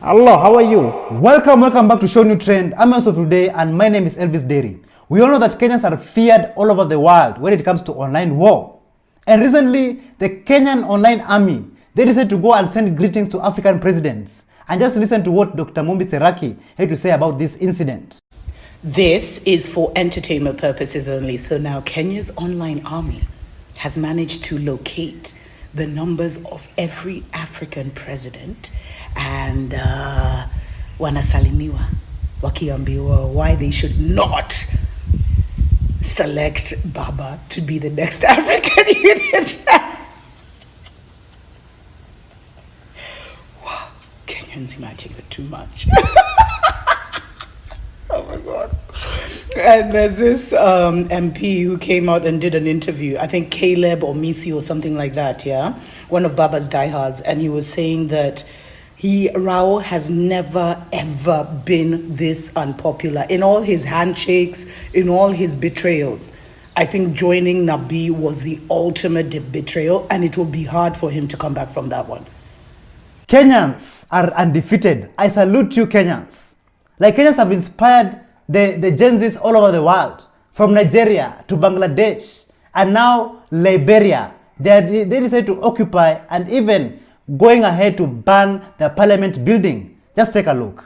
Hello, how are you? Welcome back to ShowNewTrend. I'm also today, and my name is Elvis Derry. We all know that Kenyans are feared all over the world when it comes to online war. And recently, the Kenyan online army, they decided to go and send greetings to African presidents. And just listen to what Dr. Mumbi Seraki had to say about this incident. This is for entertainment purposes only. So now Kenya's online army has managed to locate the numbers of every African president and wanasalimiwa wakiambiwa why they should not select Baba to be the next African Union. Wow, Kenyans imagine it too much. Oh my God. And there's this MP who came out and did an interview, I think Caleb or Misi or something like that, yeah? One of Baba's diehards, and he was saying that Rao has never ever been this unpopular. In all his handshakes, in all his betrayals, I think joining Nabi was the ultimate betrayal, and it will be hard for him to come back from that one. Kenyans are undefeated. I salute you, Kenyans. Like, Kenyans have inspired the Gen Zs all over the world, from Nigeria to Bangladesh, and now Liberia. They decided to occupy and even going ahead to burn the parliament building. Just take a look.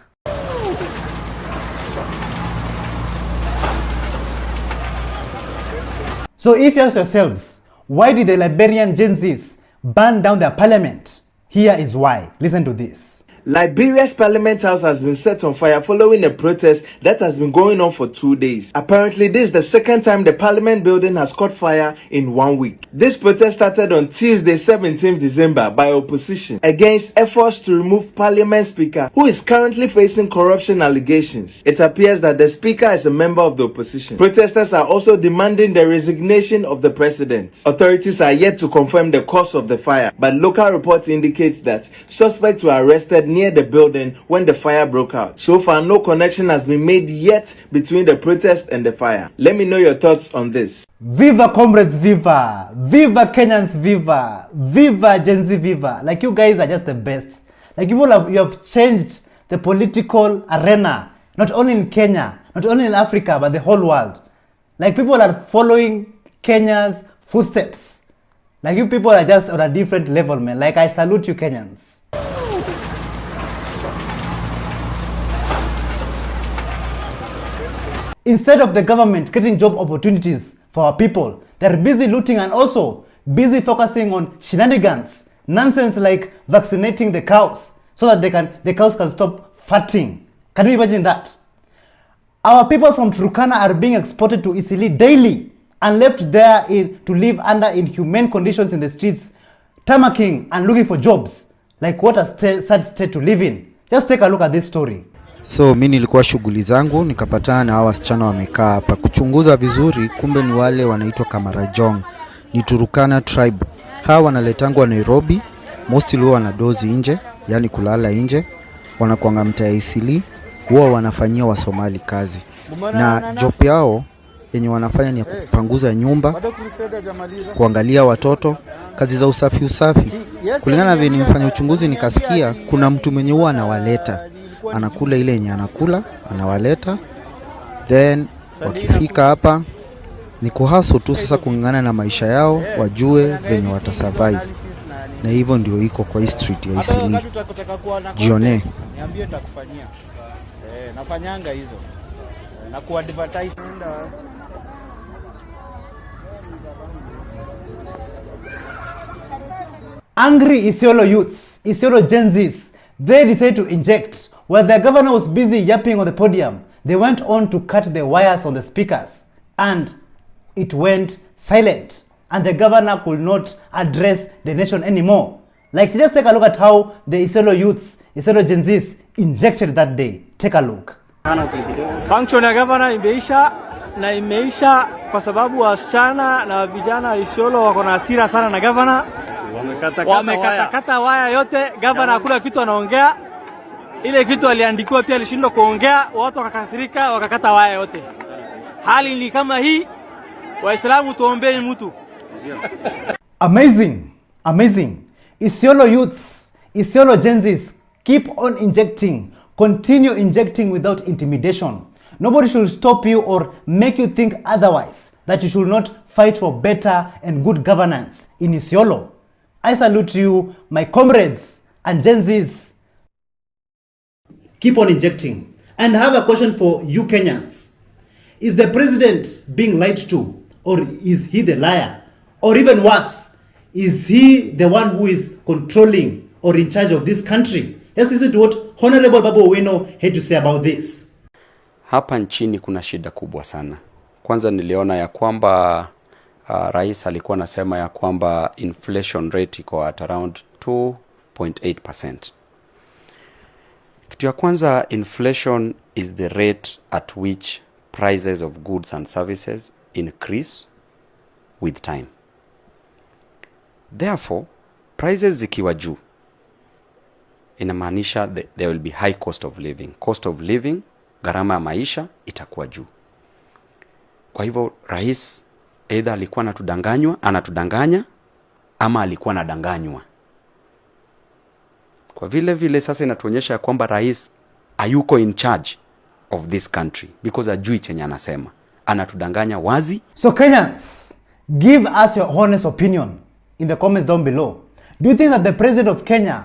So if you ask yourselves, why did the Liberian Gen Zs burn down their parliament? Here is why. Listen to this. Liberia's parliament house has been set on fire following a protest that has been going on for 2 days. Apparently, this is the second time the parliament building has caught fire in 1 week. This protest started on Tuesday, 17th December by opposition against efforts to remove parliament speaker who is currently facing corruption allegations. It appears that the speaker is a member of the opposition. Protesters are also demanding the resignation of the president. Authorities are yet to confirm the cause of the fire, but local reports indicate that suspects were arrested near the building when the fire broke out. So far, no connection has been made yet between the protest and the fire. Let me know your thoughts on this. Viva comrades, viva! Viva Kenyans, viva! Viva Gen Z, viva! Like, you guys are just the best. Like, you have changed the political arena, not only in Kenya, not only in Africa, but the whole world. Like, people are following Kenya's footsteps. Like, you people are just on a different level, man. Like, I salute you, Kenyans. Instead of the government creating job opportunities for our people, they're busy looting and also busy focusing on shenanigans, nonsense like vaccinating the cows so that the cows can stop farting. Can you imagine that? Our people from Turkana are being exported to Italy daily and left there to live under inhumane conditions in the streets, tamacking and looking for jobs. Like, what a sad state to live in. Just take a look at this story. So mimi nilikuwa shughuli zangu nikapatana na hawa wasichana wamekaa hapa kuchunguza vizuri, kumbe ni wale wanaitwa Kamarajong, ni Turkana tribe. Hawa wanaletangwa Nairobi, mostly huwa wanadozi nje, yani kulala nje, wanakuanga mtaa Isili, huwa wanafanyia wa Somali kazi. Na job yao yenye wanafanya ni kupanguza nyumba, kuangalia watoto, kazi za usafi. Kulingana vile nimefanya uchunguzi nikasikia kuna mtu mwenye huwa anawaleta, anakula ile yenye anakula, anawaleta, then wakifika hapa ni kuhaso tu sasa kungangana na maisha yao, wajue venye watasurvive. na hivyo ndio iko kwa hii street ya Isili. Jione. Niambie nitakufanyia. Nafanyanga hizo. Na ku-advertise. Angry Isiolo youths, Isiolo Gen Zs, they decided to inject. While the governor was busy yapping on the podium, they went on to cut the wires on the speakers, and it went silent. And the governor could not address the nation anymore. Like, just take a look at how the Isiolo youths, Isiolo Gen Zs injected that day. Take a look. Function ya governor imeisha, na imeisha kwa sababu wasichana na vijana Isiolo wako na hasira sana na governor. Wamekata waya yote, governor hakuna kitu anaongea. Ile kitu aliandikiwa pia alishindwa kuongea, watu wakakasirika, wakakata waya yote. Hali ni kama hii, Waislamu tuombee mtu. Amazing, amazing. Isiolo youths, Isiolo Gen Zs, keep on injecting. Continue injecting without intimidation. Nobody should stop you or make you think otherwise, that you should not fight for better and good governance in Isiolo. I salute you, my comrades and Gen Zs. Keep on injecting. And I have a question for you Kenyans. Is the president being lied to, or is he the liar? Or even worse, is he the one who is controlling or in charge of this country? Let's listen to what Honorable Babu Owino had to say about this. Hapa nchini kuna shida kubwa sana. Kwanza niliona ya kwamba rais alikuwa anasema ya kwamba inflation rate iko at around 2.8%. Kitu ya kwanza, inflation is the rate at which prices of goods and services increase with time. Therefore, prices zikiwa juu, inamaanisha there will be high cost of living. Cost of living, gharama ya maisha itakuwa juu. Kwa hivyo rais either alikuwa anatudanganya ama alikuwa anadanganywa. Kwa vile sasa inatuonyesha kwamba rais hayuko in charge of this country because ajui chenye anasema. Anatudanganya wazi. So Kenyans, give us your honest opinion in the comments down below. Do you think that the president of Kenya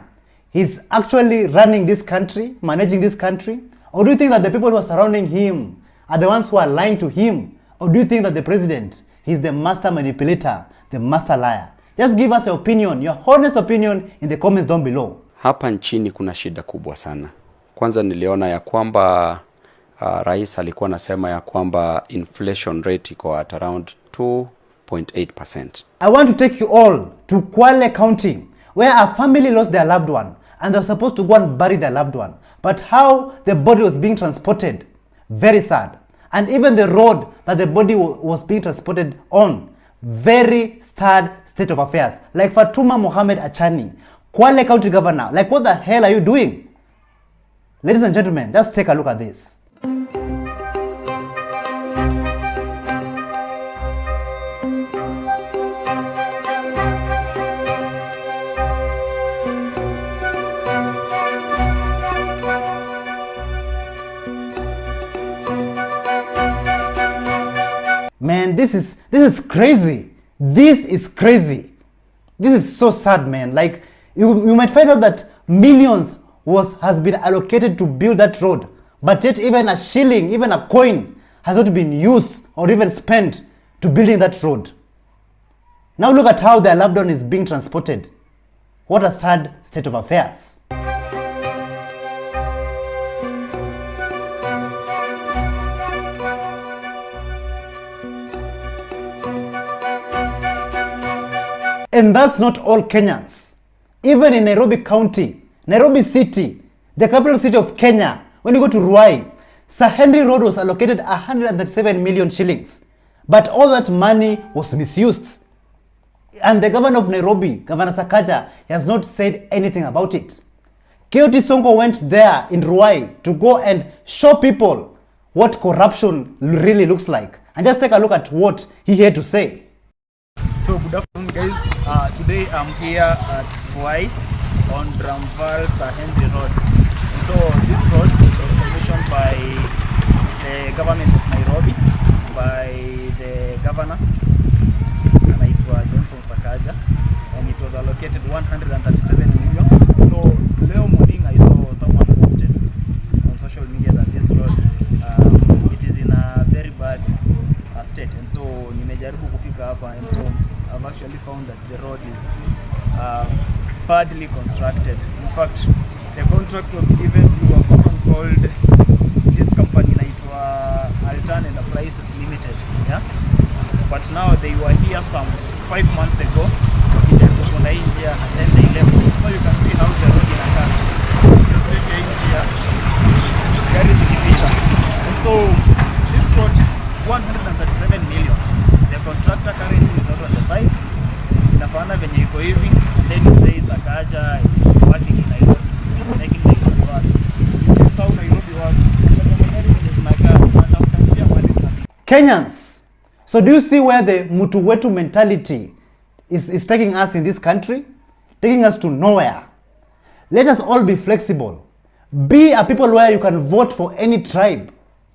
is actually running this country, managing this country? Or do you think that the people who are surrounding him are the ones who are lying to him? Or do you think that the president is the master manipulator, the master liar? Just give us your opinion, your honest opinion in the comments down below. Hapa nchini kuna shida kubwa sana. Kwanza niliona ya kwamba rais alikuwa anasema ya kwamba inflation rate iko at around 2.8%. I want to take you all to Kwale County, where a family lost their loved one and they were supposed to go and bury their loved one. But how the body was being transported, very sad. And even the road that the body was being transported on, very sad state of affairs. Like Fatuma Mohamed Achani, Kwale County Governor, like what the hell are you doing? Ladies and gentlemen, just take a look at this. Man, this is crazy. This is crazy. This is so sad, man. Like, you might find out that millions has been allocated to build that road, but yet even a shilling, even a coin has not been used or even spent to building that road. Now look at how their loved one is being transported. What a sad state of affairs. And that's not all Kenyans. Even in Nairobi County, Nairobi City, the capital city of Kenya, when you go to Ruai, Sir Henry Road was allocated 137 million shillings. But all that money was misused. And the governor of Nairobi, Governor Sakaja, has not said anything about it. K.O.T. Sonko went there in Ruai to go and show people what corruption really looks like. And just take a look at what he had to say. So good afternoon guys, today I'm here at Ruai on Dramval Sir Henry Road. So this road was commissioned by the government of Nairobi, by the governor, anaitwa Johnson Sakaja, and it was allocated 137 million. So leo morning I saw someone posted on social media that this road it is in a very bad state, and so nimejaribu kufika hapa, and so I've actually found that the road is badly constructed. In fact, the contract was given to a person called this company naitwa Altan Enterprises Limited, yeah. But now they were here some 5 months ago, wakijaribu hii njia, and then they left. So you can see how the road inakaa. The straight ya njia, gari zikipita. And so this road, 137 million. The contractor currently is not on the side. Inafaana venye iko hivi, and then you say Sakaja is working in Nairobi. It's making Nairobi works. This is how Nairobi works. Kenyans, so do you see where the mutu wetu mentality is taking us in this country? Taking us to nowhere. Let us all be flexible. Be a people where you can vote for any tribe.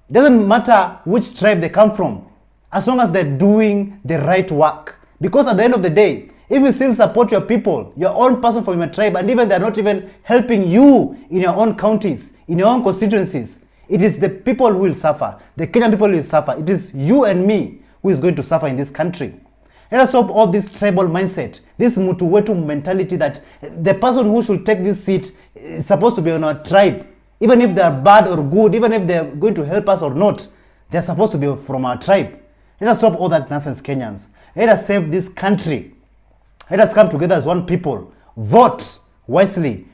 It doesn't matter which tribe they come from, as long as they're doing the right work. Because at the end of the day, if you still support your people, your own person from your tribe, and even they're not even helping you in your own counties, in your own constituencies, it is the people who will suffer. The Kenyan people will suffer. It is you and me who is going to suffer in this country. Let us stop all this tribal mindset, this mutu wetu mentality that the person who should take this seat is supposed to be on our tribe. Even if they are bad or good, even if they are going to help us or not, they are supposed to be from our tribe. Let us stop all that nonsense, Kenyans. Let us save this country. Let us come together as one people. Vote wisely.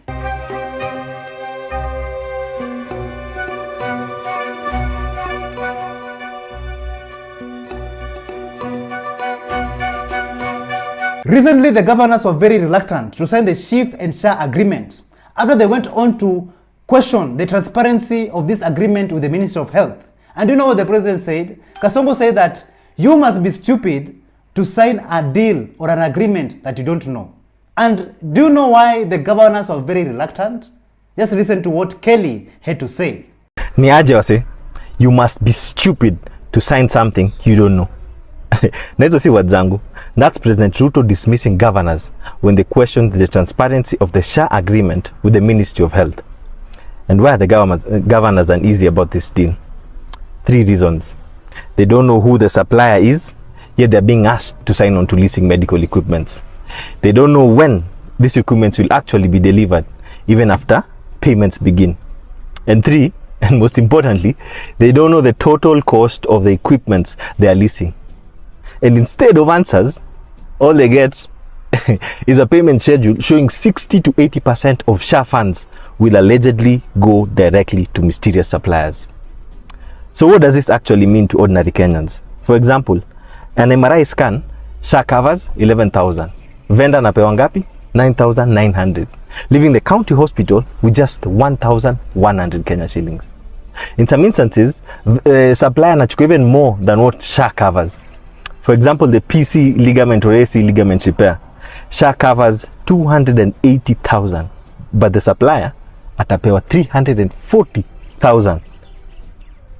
Recently, the governors were very reluctant to sign the chief and SHA agreement after they went on to question the transparency of this agreement with the Ministry of Health. And do you know what the president said? Kasongo said that you must be stupid to sign a deal or an agreement that you don't know. And do you know why the governors were very reluctant? Just listen to what Kelly had to say. Ni aje wase, you must be stupid to sign something you don't know. Na hizo si word zangu. That's President Ruto dismissing governors when they questioned the transparency of the SHA agreement with the Ministry of Health. And why are the governors uneasy about this deal? 3 reasons. They don't know who the supplier is, yet they're being asked to sign on to leasing medical equipment. They don't know when these equipments will actually be delivered, even after payments begin. And 3, and most importantly, they don't know the total cost of the equipments they are leasing. And instead of answers, all they get is a payment schedule showing 60 to 80% of SHA funds will allegedly go directly to mysterious suppliers. So what does this actually mean to ordinary Kenyans? For example, an MRI scan, SHA covers 11,000. Vendor anapewa ngapi? 9,900. Leaving the county hospital with just 1,100 Kenya shillings. In some instances, supplier anachukua even more than what SHA covers. For example, the PC ligament or AC ligament repair, SHA covers 280,000, but the supplier atapewa 340,000.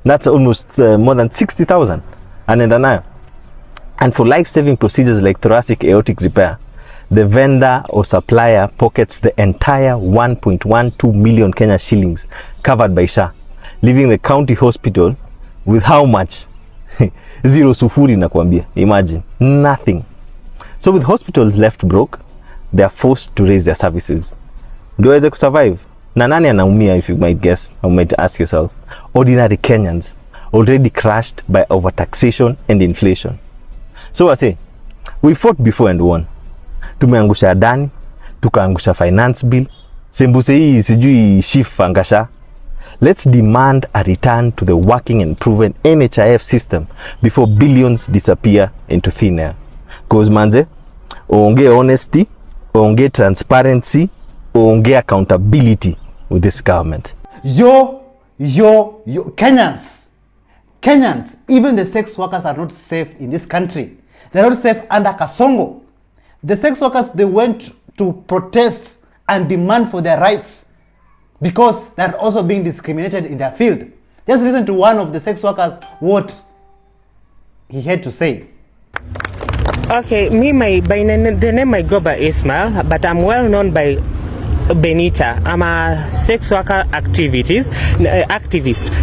That's almost more than 60,000. Anaenda nayo. And for life-saving procedures like thoracic aortic repair, the vendor or supplier pockets the entire 1.12 million Kenya shillings covered by SHA, leaving the county hospital with how much? Zero sufuri nakwambia. Imagine. Nothing. So with hospitals left broke, they are forced to raise their services. Do waweze kusurvive? Na nani anaumia, if you might guess, or might ask yourself? Ordinary Kenyans, already crushed by overtaxation and inflation. So I say, we fought before and won. Tumeangusha Adani, tukaangusha finance bill, sembuse hii sijui shift angasha. Let's demand a return to the working and proven NHIF system before billions disappear into thin air. Cause manze, onge honesty, onge transparency, onge accountability with this government. Yo, Kenyans, even the sex workers are not safe in this country. They're not safe under Kasongo. The sex workers, they went to protest and demand for their rights because they're also being discriminated in their field. Just listen to one of the sex workers, what he had to say. Okay, the name might go by Ismail, but I'm well known by Benita. I'm a sex worker activist.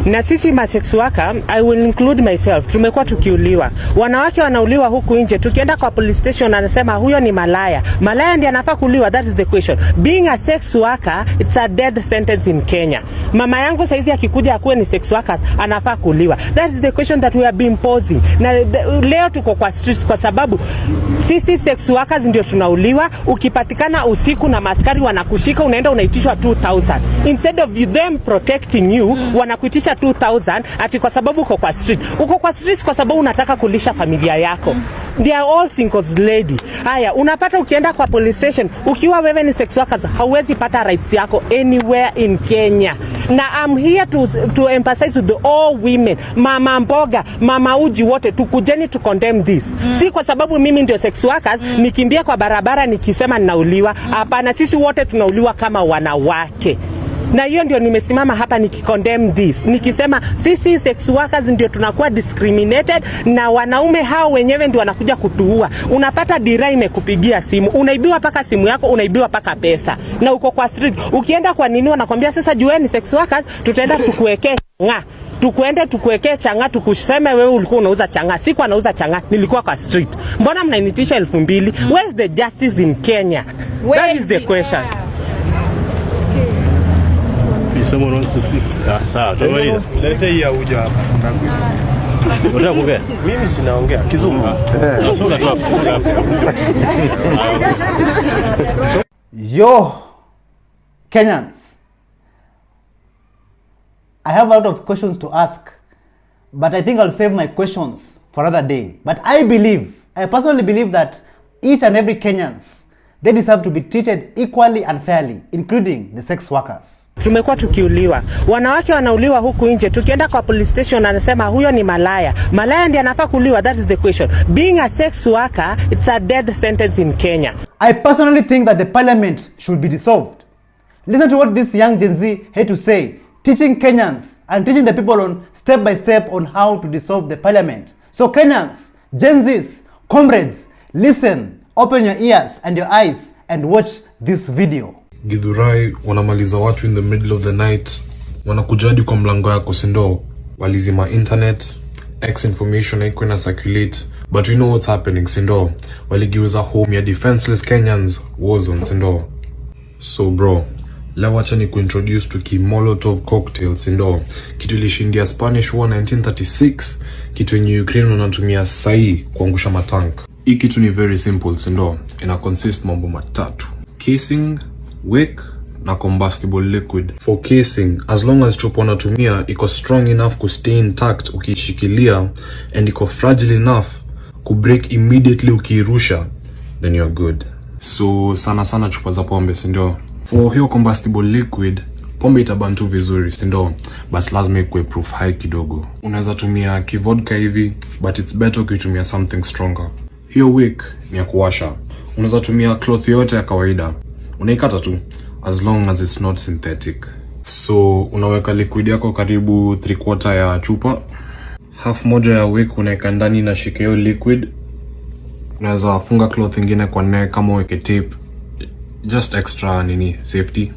Na sisi ma sex worker, I will include myself. Tumekuwa tukiuliwa. Wanawake wanauliwa huku nje. Tukienda kwa police station anasema huyo ni malaya. Malaya ndiye anafaa kuuliwa. That is the question. Being a sex worker, it's a death sentence in Kenya. Mama yangu saizi akikuja akuwe ni sex worker, anafaa kuuliwa. That is the question that we have been posing. Na leo tuko kwa streets kwa sababu sisi sex workers ndio tunauliwa. Ukipatikana usiku na maskari wanakushika, unaenda unaitishwa 2000 instead of them protecting you. Wanakuitisha 2000 ati kwa sababu uko kwa street. Uko kwa street kwa sababu unataka kulisha familia yako. They are all singles lady. Haya, unapata ukienda kwa police station, ukiwa wewe ni sex workers, hauwezi pata rights yako anywhere in Kenya. Na I'm here to emphasize with all women, mama mboga, mama uji wote, tukujeni to condemn this. Si kwa sababu mimi ndio sex workers, nikimbia kwa barabara nikisema ninauliwa. Hapana, sisi wote tunauliwa kama wanawake. Na hiyo ndio nimesimama hapa nikicondemn this. Nikisema sisi sex workers ndio tunakuwa discriminated na wanaume hao wenyewe ndio wanakuja kutuua. Unapata dira imekupigia simu, unaibiwa paka simu yako, unaibiwa paka pesa. Na uko kwa street, ukienda kwa nini wanakuambia sasa jueni sex workers tutaenda tukuwekea changa. Tukuwekee changa, tukuseme wewe ulikuwa unauza changa. Siku anauza changa, nilikuwa kwa street. Mbona mnanitisha 2000? Where is the justice in Kenya? That is the question. Someone wants to speak. Sawa, tumaliza. Leta hii ya uja hapa. Unataka kuongea? Mimi sinaongea Kizungu. Yo, Kenyans, I have a lot of questions to ask, but I think I'll save my questions for another day. But I personally believe that each and every Kenyans, they deserve to be treated equally and fairly, including the sex workers. Tumekuwa tukiuliwa. Wanawake wanauliwa huku nje. Tukienda kwa police station anasema huyo ni malaya. Malaya ndiye anafaa kuuliwa. That is the question. Being a sex worker, it's a death sentence in Kenya. I personally think that the parliament should be dissolved. Listen to what this young Gen Z had to say, teaching Kenyans and teaching the people on step by step on how to dissolve the parliament. So Kenyans, Gen Zs, comrades, listen, open your ears and your eyes and watch this video. Githurai wanamaliza watu in the middle of the night, wanakujadi kwa mlango yako sindo, walizima internet, X information haikuwa na circulate, but we know what's happening sindo, waligiuza home ya defenseless Kenyans war zone sindo. So bro, leo wacha ni kuintroduce to ki Molotov cocktail sindo, kitu ilishindia Spanish War 1936, kitu yenye Ukraine wanatumia sai kuangusha matank. Hii kitu ni very simple sindo, ina consist mambo matatu: casing, wick na combustible liquid. For casing, as long as chupa unatumia iko strong enough to stay intact ukishikilia and iko fragile enough ku break immediately ukirusha, then you're good. So sana chupa za pombe sindo. For hiyo combustible liquid, pombe itabantu vizuri sindo, but lazima ikuwe proof high kidogo. Unaweza tumia kivodka hivi, but it's better ukitumia something stronger. Hiyo wick ni ya kuwasha. Unaweza tumia cloth yote ya kawaida, unaikata tu, as long as it's not synthetic. So unaweka liquid yako karibu 3/4 ya chupa, half moja ya wick unaeka ndani na shike hiyo liquid. Unaweza funga cloth ingine kwa neck kama weke tape, just extra safety.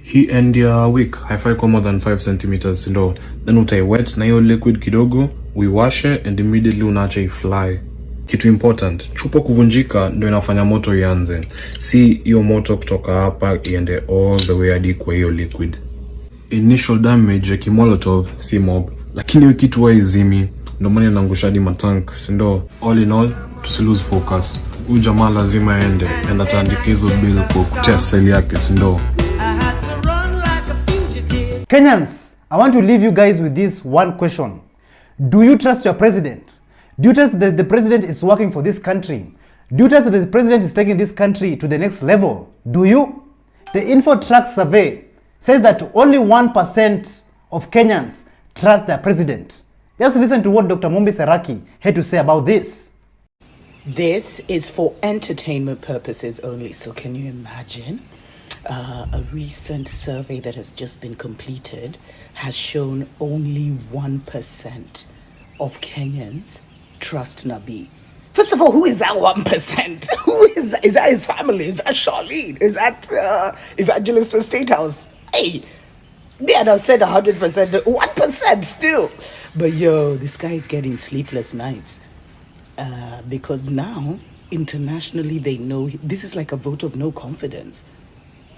Hii end ya wick haifai kwa more than 5 centimeters ndo, then utai wet na hiyo liquid kidogo, uiwashe and immediately unaacha ifly. Kitu important, chupa kuvunjika ndio inafanya moto ianze, si hiyo moto kutoka hapa iende all the way hadi kwa hiyo liquid. Initial damage ya kimolotov si mob, lakini hiyo kitu waizimi, ndio maana inaangusha hadi matank sindo. All in all, tusilose focus. Huyu jamaa lazima aende and ataandika hizo bill kwa kutia seli yake sindo. Kenyans, I want to leave you guys with this one question. Do you trust your president? Do you trust that the president is working for this country? Do you trust that the president is taking this country to the next level? Do you? The InfoTrack survey says that only 1% of Kenyans trust their president. Just listen to what Dr. Mumbi Seraki had to say about this. This is for entertainment purposes only. So can you imagine? A recent survey that has just been completed has shown only 1% of Kenyans trust Nabi. First of all, who is that 1%? Who is that? Is that his family? Is that Charlene? Is that Evangelist for State House? Hey, they had said 100%, 1% still. But yo, this guy is getting sleepless nights because now internationally they know this is like a vote of no confidence.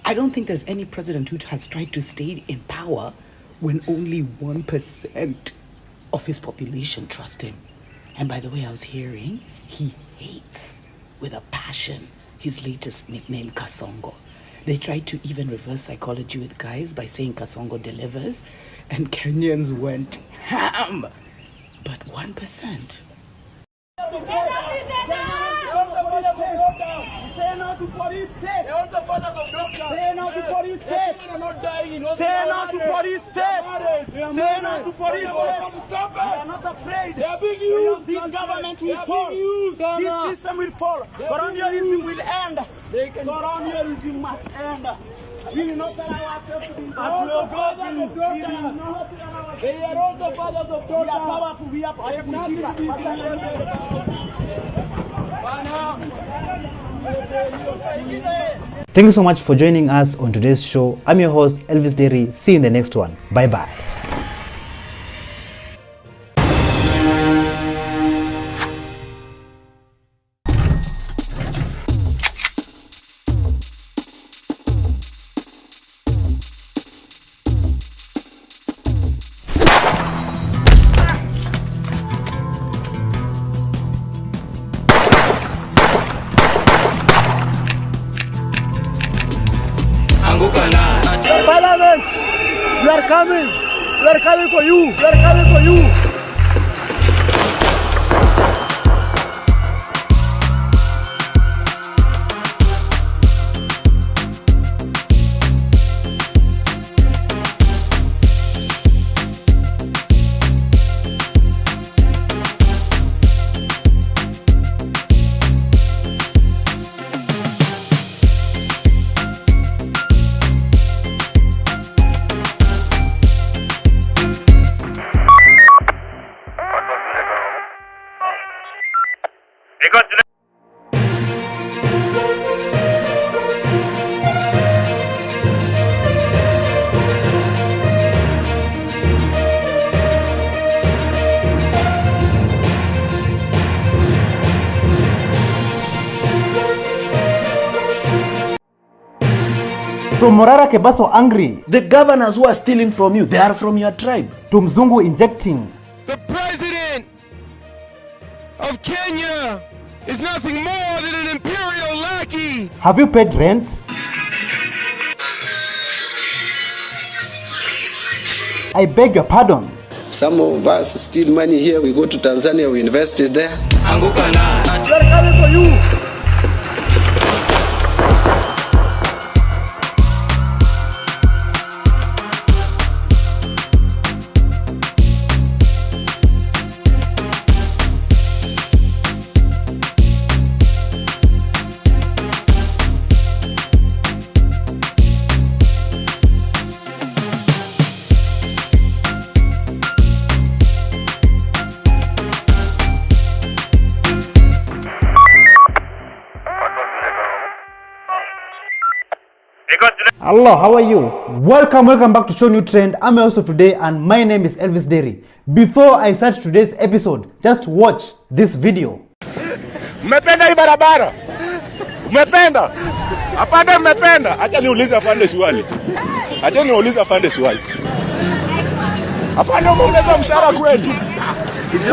I don't think there's any president who has tried to stay in power when only 1% of his population trust him. And by the way, I was hearing he hates with a passion his latest nickname, Kasongo. They tried to even reverse psychology with guys by saying Kasongo delivers, and Kenyans went ham. But 1%. Say no to police state. Say no to police state. Say no to police state. Say no to police state. Stop it. We are not afraid. They are being used. This government will fall. This system will fall. Colonialism will end. Colonialism must end. We will not allow ourselves to be They are all the fathers of God. We are powerful. We are Thank you so much for joining us on today's show. I'm your host, Elvis Derry. See you in the next one. Bye-bye. Parliament, we are coming. We are coming for you. We are coming for you. From Morara Kebaso angry, the governors who are stealing from you, they are from your tribe. to Mzungu injecting, The president of Kenya is nothing more than an imperial lackey. have you paid rent? I beg your pardon. Some of us steal money here, we go to Tanzania, we invest it there. We are coming for you. Hello, how are you? Welcome back to ShowNewTrend. I'm your host of today and my name is Elvis Derry. Before I start today's episode, just watch this video. Mmependa hii barabara? Mmependa? Afande mmependa? Acha niulize afande swali. Acha niulize afande swali. Afande umeongeza mshahara kweli?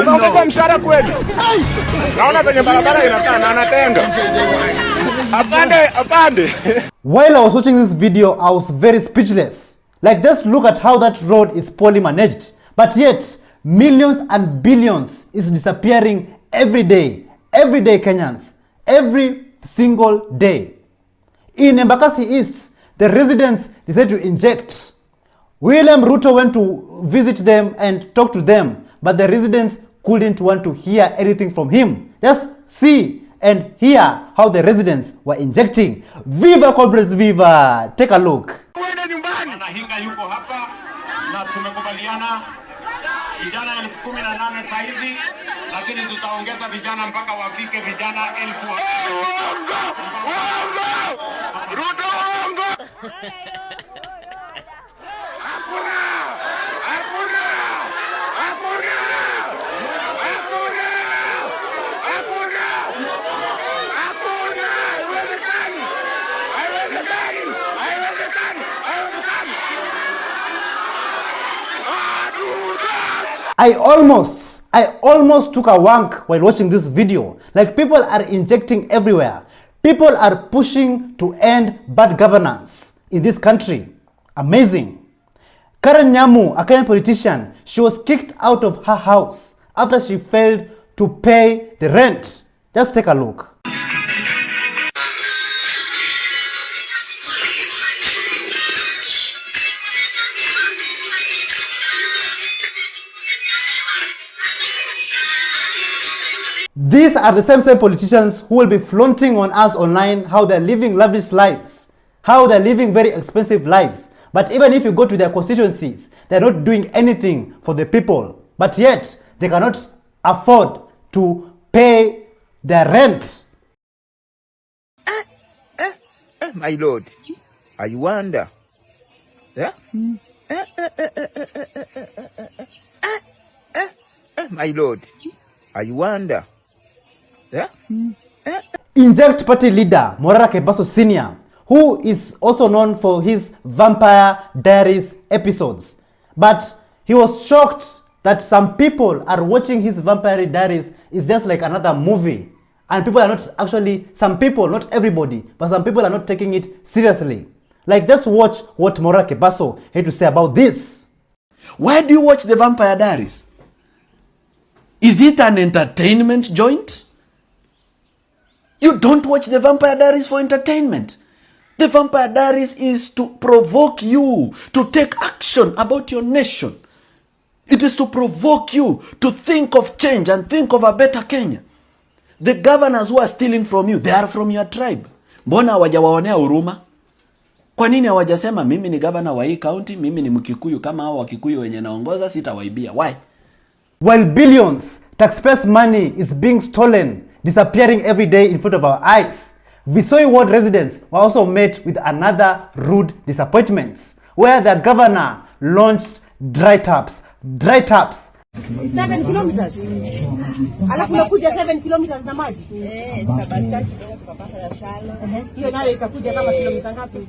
Umeongeza mshahara kweli? Naona kwenye barabara inakaa na anatenga. Afande. While I was watching this video, I was very speechless. Like, just look at how that road is poorly managed. But yet, millions and billions is disappearing every day. Every day, Kenyans. Every single day. In Embakasi East, the residents decided to inject. William Ruto went to visit them and talk to them, but the residents couldn't want to hear anything from him. Just see and hear how the residents were injecting. Viva comrades, viva! Take a look. Anahinga yuko hapa na tumekubaliana vijana 18,000 saizi lakini tutaongeza vijana mpaka wafike vijana 1000. Ruto uongo. Hakuna. Hakuna. Hakuna. Hakuna. Hakuna. Hakuna. Haiwezekani. Haiwezekani. Haiwezekani. Haiwezekani. I almost took a wank while watching this video. Like, people are injecting everywhere. People are pushing to end bad governance in this country. Amazing. Karen Nyamu, a Kenyan politician, she was kicked out of her house after she failed to pay the rent. Just take a look. These are the same politicians who will be flaunting on us online how they're living lavish lives, how they're living very expensive lives. But even if you go to their constituencies, they're not doing anything for the people. But yet, they cannot afford to pay their rent. My lord, I wonder. Yeah? My lord, I wonder. Yeah? Inject party leader Morara Kebaso Sr., who is also known for his Vampire Diaries episodes. But he was shocked that some people are watching his Vampire Diaries is just like another movie. And people are not actually, some people, not everybody, but some people are not taking it seriously. Like, just watch what Morara Kebaso had to say about this. Why do you watch the Vampire Diaries? Is it an entertainment joint? You don't watch the Vampire Diaries for entertainment. The Vampire Diaries is to provoke you to take action about your nation. It is to provoke you to think of change and think of a better Kenya. The governors who are stealing from you, they are from your tribe. Mbona hawajawaonea huruma? Kwa nini hawajasema mimi ni governor wa hii county, mimi ni Mkikuyu kama hao Wakikuyu wenye naongoza sitawaibia? Why? While billions, taxpayers' money is being stolen, disappearing every day in front of our eyes, Visoi Ward residents were also met with another rude disappointment, where the governor launched dry taps. 7 kilometers. Alafu nakuja 7 kilometers na maji. Tabaki tukapata ya shala. Hiyo nayo ikakuja kama kilomita ngapi?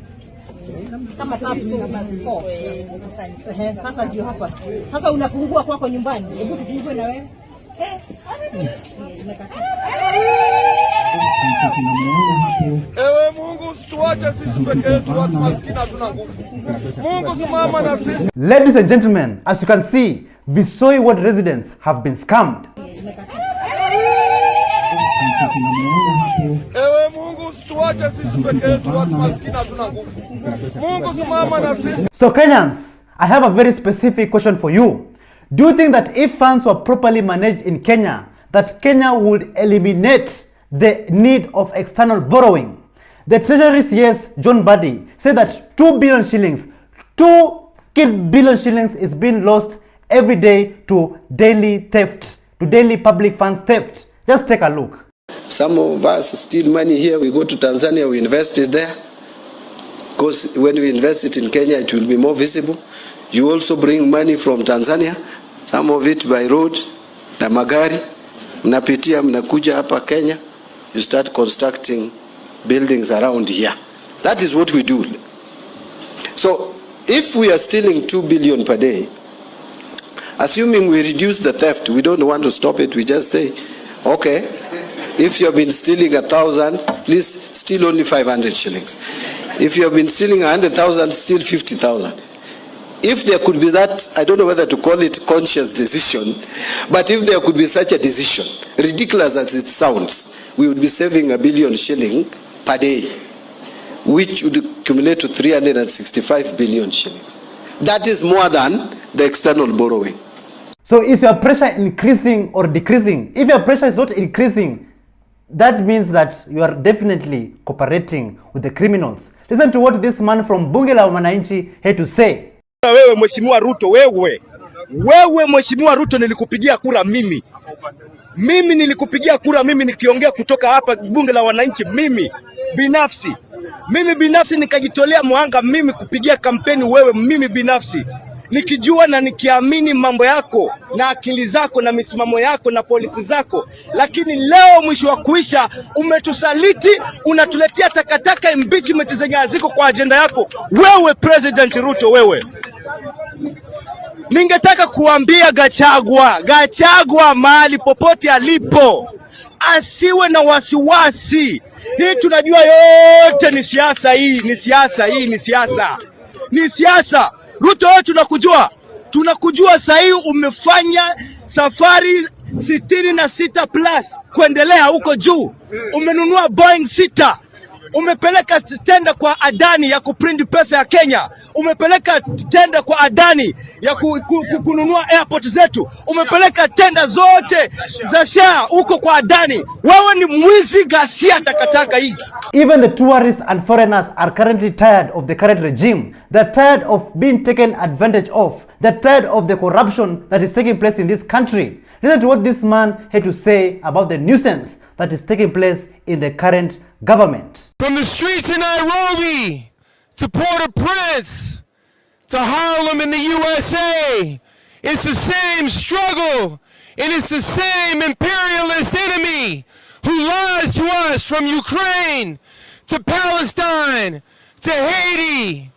Kama 3 sasa ndio hapa. Sasa unafungua kwako nyumbani. Hebu tufungue na wewe. Ewe Mungu usituache sisi peke yetu, watu maskini hatuna nguvu. Mungu simama na sisi. Ladies and gentlemen, as you can see, Visoi Ward residents have been scammed. Ewe Mungu usituache sisi peke yetu, watu maskini hatuna nguvu. Mungu simama na sisi. So Kenyans, I have a very specific question for you. Do you think that if funds were properly managed in Kenya, that Kenya would eliminate the need of external borrowing? The Treasury CS, John Buddy, said that 2 billion shillings is being lost every day to daily theft, to daily public funds theft. Just take a look. Some of us steal money here, we go to Tanzania, we invest it there. Because when we invest it in Kenya, it will be more visible. You also bring money from Tanzania, some of it by road, na magari. Mnapitia, mnakuja hapa Kenya, you start constructing buildings around here. That is what we do. So, if we are stealing 2 billion per day, assuming we reduce the theft, we don't want to stop it, we just say, okay, if you have been stealing 1,000, please steal only 500 shillings. If you have been stealing 100,000, steal 50,000. If there could be that, I don't know whether to call it conscious decision, but if there could be such a decision, ridiculous as it sounds, we would be saving 1 billion shilling per day, which would accumulate to 365 billion shillings. That is more than the external borrowing. So is your pressure increasing or decreasing? If your pressure is not increasing, that means that you are definitely cooperating with the criminals. Listen to what this man from Bunge la Wananchi had to say. Wewe Mheshimiwa Ruto, wewe Mheshimiwa Ruto, nilikupigia kura mimi. Mimi nilikupigia kura, mimi nikiongea kutoka hapa bunge la wananchi, mimi binafsi nikajitolea muhanga mimi kupigia kampeni wewe, mimi binafsi nikijua na nikiamini mambo yako na akili zako na misimamo yako na polisi zako, lakini leo mwisho wa kuisha umetusaliti, unatuletea takataka impeachment zenye haziko kwa agenda yako. Wewe President Ruto, wewe ningetaka kuambia Gachagua mahali popote alipo asiwe na wasiwasi. Hii tunajua yote ni siasa, ni siasa. Ruto, wewe tunakujua sahi, umefanya safari 66 plus kuendelea huko juu. Umenunua Boeing 6, umepeleka tenda kwa Adani ya kuprint pesa ya Kenya, umepeleka tenda kwa Adani ya kununua airport zetu, umepeleka tenda zote za SHA huko kwa Adani. Wewe ni mwizi, ghasia, takataka hii. Even the tourists and foreigners are currently tired of the current regime. They're tired of being taken advantage of. They're tired of the corruption that is taking place in this country. Listen to what this man had to say about the nuisance that is taking place in the current government. From the streets in Nairobi to Port-au-Prince to Harlem in the USA, it's the same struggle, and it's the same imperialist enemy who lies to us, from Ukraine to Palestine to Haiti.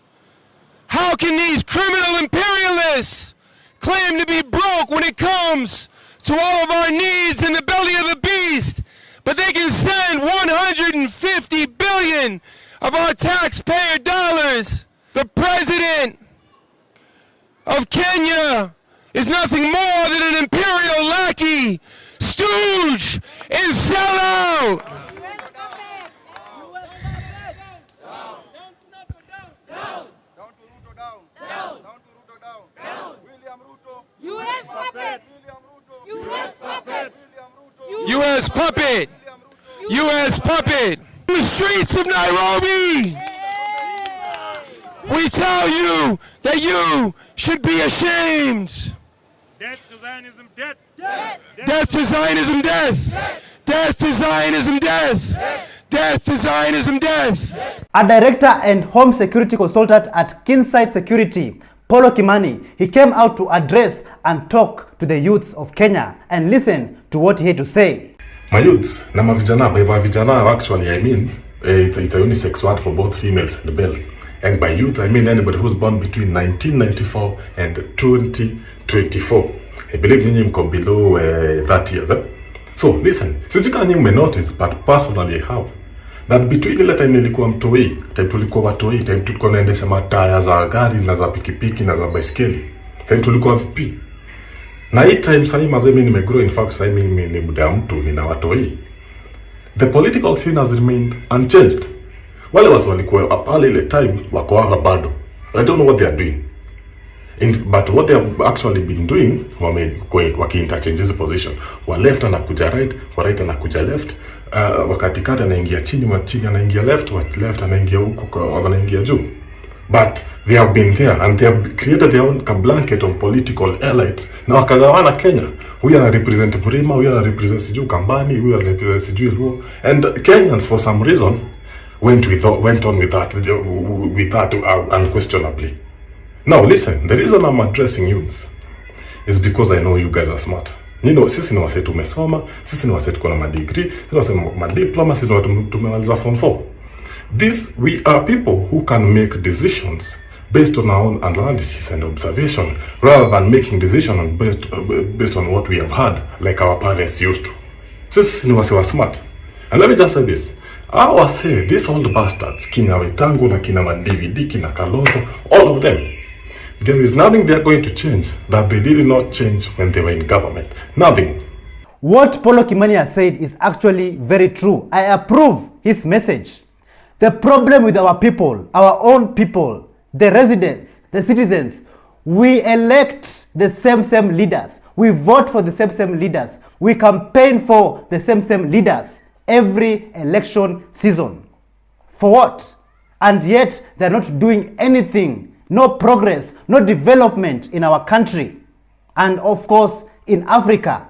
How can these criminal imperialists claim to be broke when it comes to all of our needs in the belly of the beast, but they can send 150 billion of our taxpayer dollars? The president of Kenya is nothing more than an imperial lackey, stooge, and sellout. U.S. puppet. U.S. puppet. In the streets of Nairobi, we tell you that you should be ashamed. Death to Zionism, death. Death to Zionism, death. Death to Zionism, death. Death to Zionism, death. A director and home security consultant at Kinside Security, Polo Kimani, he came out to address and talk to the youths of Kenya, and listen to what he had to say. My youths, na mavijana, by vijana actually I mean, it's a unisex word for both females and males. And by youth I mean anybody who's born between 1994 and 2024. I believe nyinyi mko below 30 years. So listen, sijika nyinyi mmenotice, but personally I have, that between ile time nilikuwa mtoi, time tulikuwa watoi, time tulikuwa naendesha mataya za gari na za pikipiki na za baiskeli, time tulikuwa vipi. Na hii time sasa mazee mimi nimegrow, in fact sasa mimi ni muda mtu nina watoi. The political scene has remained unchanged. Wale wasi walikuwa pale ile time wako hapa bado. I don't know what they are doing. But what they have actually been doing, waki interchange the position. Wa left anakuja right, wa right anakuja left, wakatikati anaingia chini, wa chini anaingia left, wa left anaingia huko, anaingia juu. But they have been there and they have created their own blanket of political elites. Na wakagawana Kenya. Huyu ana represent Mrima, huyu ana represent sijui Kambani, huyu ana represent sijui Luo. And Kenyans for some reason went on with that unquestionably. Now listen, the reason I'm addressing youths is because I know you guys are smart. You know, sisi ni wase tumesoma, sisi ni wase tuko na madegree, sisi ni wase madiploma, sisi ni tumemaliza form 4. We are people who can make decisions based on our own analysis and observation, rather than making decisions based on what we have heard, like our parents used to. Sisi ni wase wa smart. And let me just say this. I will say, these old bastards, kina Wetangu na kina DVD, kina Kalonzo, all of them, there is nothing they are going to change that they did not change when they were in government. Nothing. What Polo Kimani has said is actually very true. I approve his message. The problem with our people, our own people, the residents, the citizens, we elect the same leaders. We vote for the same leaders. We campaign for the same leaders every election season. For what? And yet they're not doing anything. No progress, no development in our country. And of course, in Africa.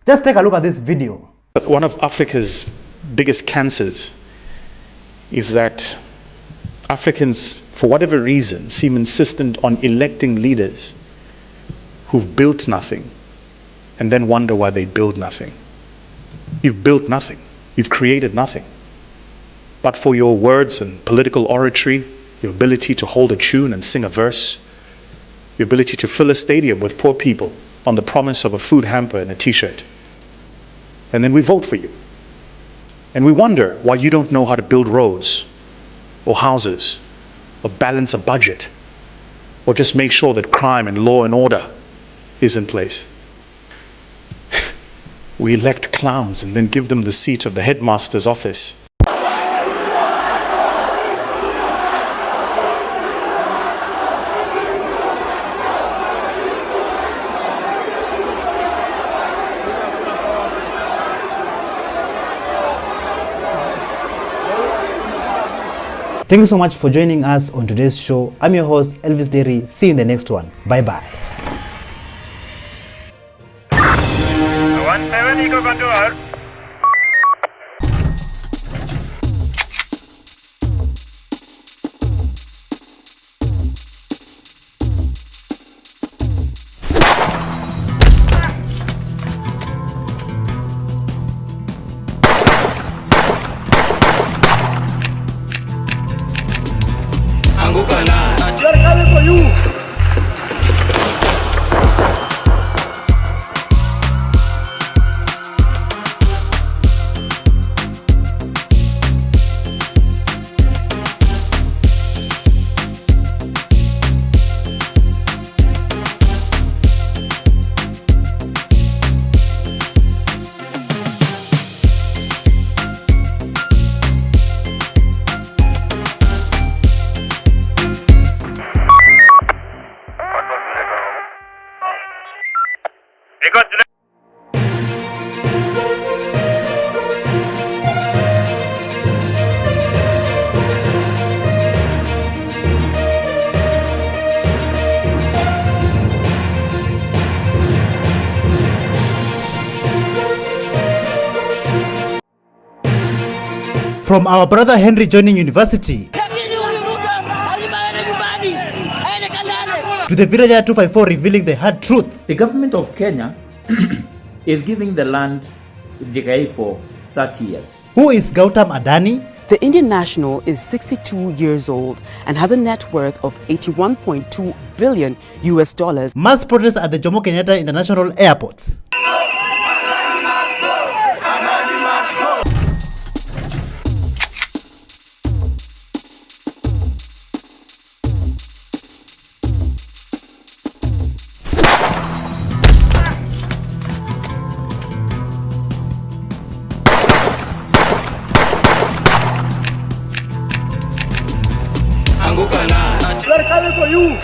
Just take a look at this video. One of Africa's biggest cancers is that Africans, for whatever reason, seem insistent on electing leaders who've built nothing and then wonder why they build nothing. You've built nothing. You've created nothing. But for your words and political oratory, your ability to hold a tune and sing a verse, your ability to fill a stadium with poor people on the promise of a food hamper and a t-shirt. And then we vote for you. And we wonder why you don't know how to build roads or houses or balance a budget or just make sure that crime and law and order is in place. We elect clowns and then give them the seat of the headmaster's office. Thank you so much for joining us on today's show. I'm your host, Elvis Derry. See you in the next one. Bye-bye. They're coming for you. From our brother Henry joining university, to the villager 254 revealing the hard truth. The government of Kenya is giving the land to JKA for 30 years. Who is Gautam Adani? The Indian national is 62 years old and has a net worth of $81.2 billion US. Mass protests at the Jomo Kenyatta International Airport. They're coming for you.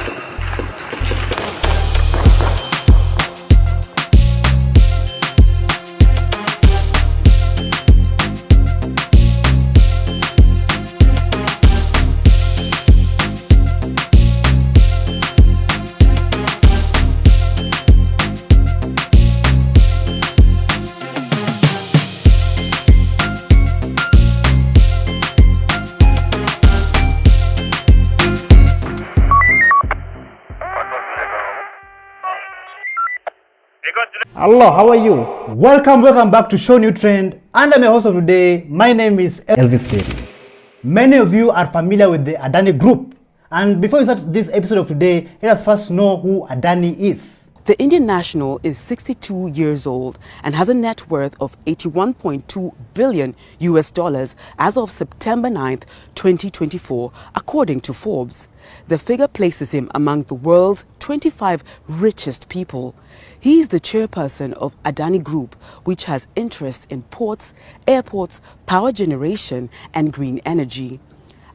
Hello, how are you? Welcome back to ShowNewTrend, and I'm your host of today. My name is Elvis Derry. Many of you are familiar with the Adani Group, and before we start this episode of today, let us first know who Adani is. The Indian national is 62 years old and has a net worth of $81.2 billion US as of September 9th, 2024, according to Forbes. The figure places him among the world's 25 richest people. He is the chairperson of Adani Group, which has interests in ports, airports, power generation, and green energy.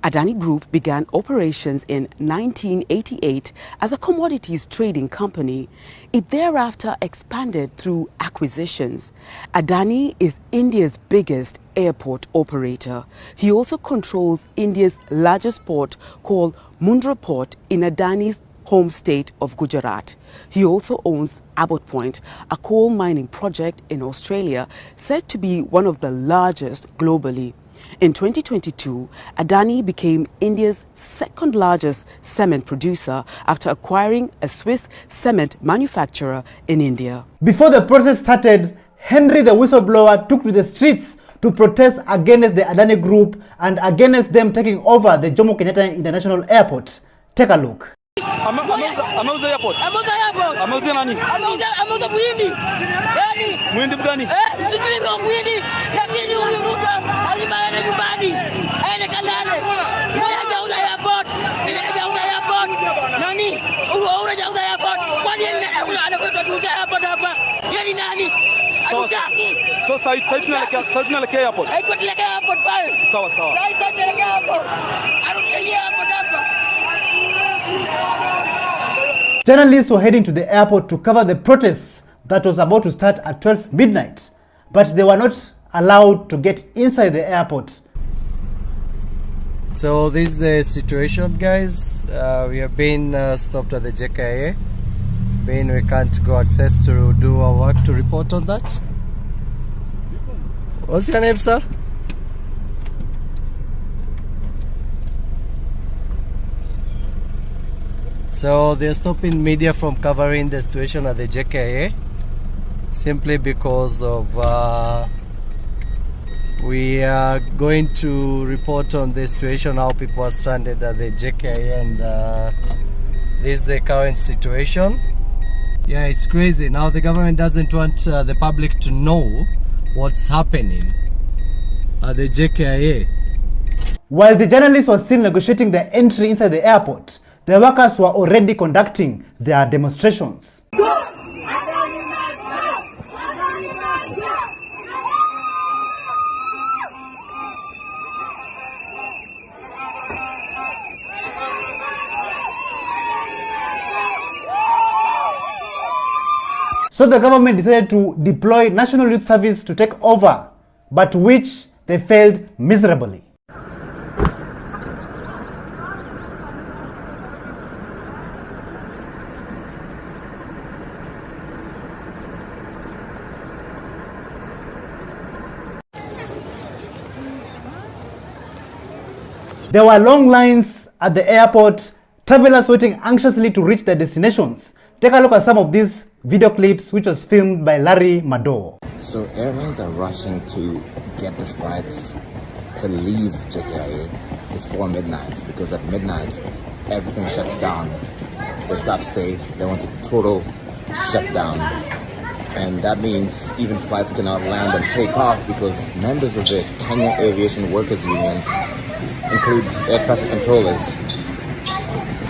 Adani Group began operations in 1988 as a commodities trading company. It thereafter expanded through acquisitions. Adani is India's biggest airport operator. He also controls India's largest port called Mundra Port in Adani's home state of Gujarat. He also owns Abbott Point, a coal mining project in Australia said to be one of the largest globally. In 2022, Adani became India's second largest cement producer after acquiring a Swiss cement manufacturer in India. Before the protest started, Henry the whistleblower took to the streets to protest against the Adani Group and against them taking over the Jomo Kenyatta International Airport. Take a look. Ameuza airport. Ameuza nani? Ameuza Muhindi. Yaani Muhindi gani? Sijui kwa Muhindi. Lakini huyu mtu lazima aende nyumbani. Aende kalale. Mmoja hajauza airport. Mwingine hajauza airport. Nani? Unajauza airport. Kwani anakwenda kuuza airport hapa? Yeye nani? So sasa tunaelekea airport. Tunaelekea airport pale. Sawa. Sasa tunaelekea airport. Anaelekea airport hapa. Journalists were heading to the airport to cover the protest that was about to start at 12 midnight, but they were not allowed to get inside the airport. So this is the situation, guys. We have been stopped at the JKIA. We can't go access to do our work to report on that. What's your name, sir? So they're stopping media from covering the situation at the JKIA simply because of we are going to report on the situation, how people are stranded at the JKIA, and this is the current situation. Yeah, it's crazy. Now the government doesn't want the public to know what's happening at the JKIA. While the journalists were still negotiating the entry inside the airport, the workers were already conducting their demonstrations. So the government decided to deploy National Youth Service to take over, but which they failed miserably. There were long lines at the airport, travelers waiting anxiously to reach their destinations. Take a look at some of these video clips which was filmed by Larry Mado. So airlines are rushing to get the flights to leave JKIA before midnight, because at midnight everything shuts down. The staff say they want a total shutdown, and that means even flights cannot land and take off because members of the Kenya Aviation Workers Union includes air traffic controllers.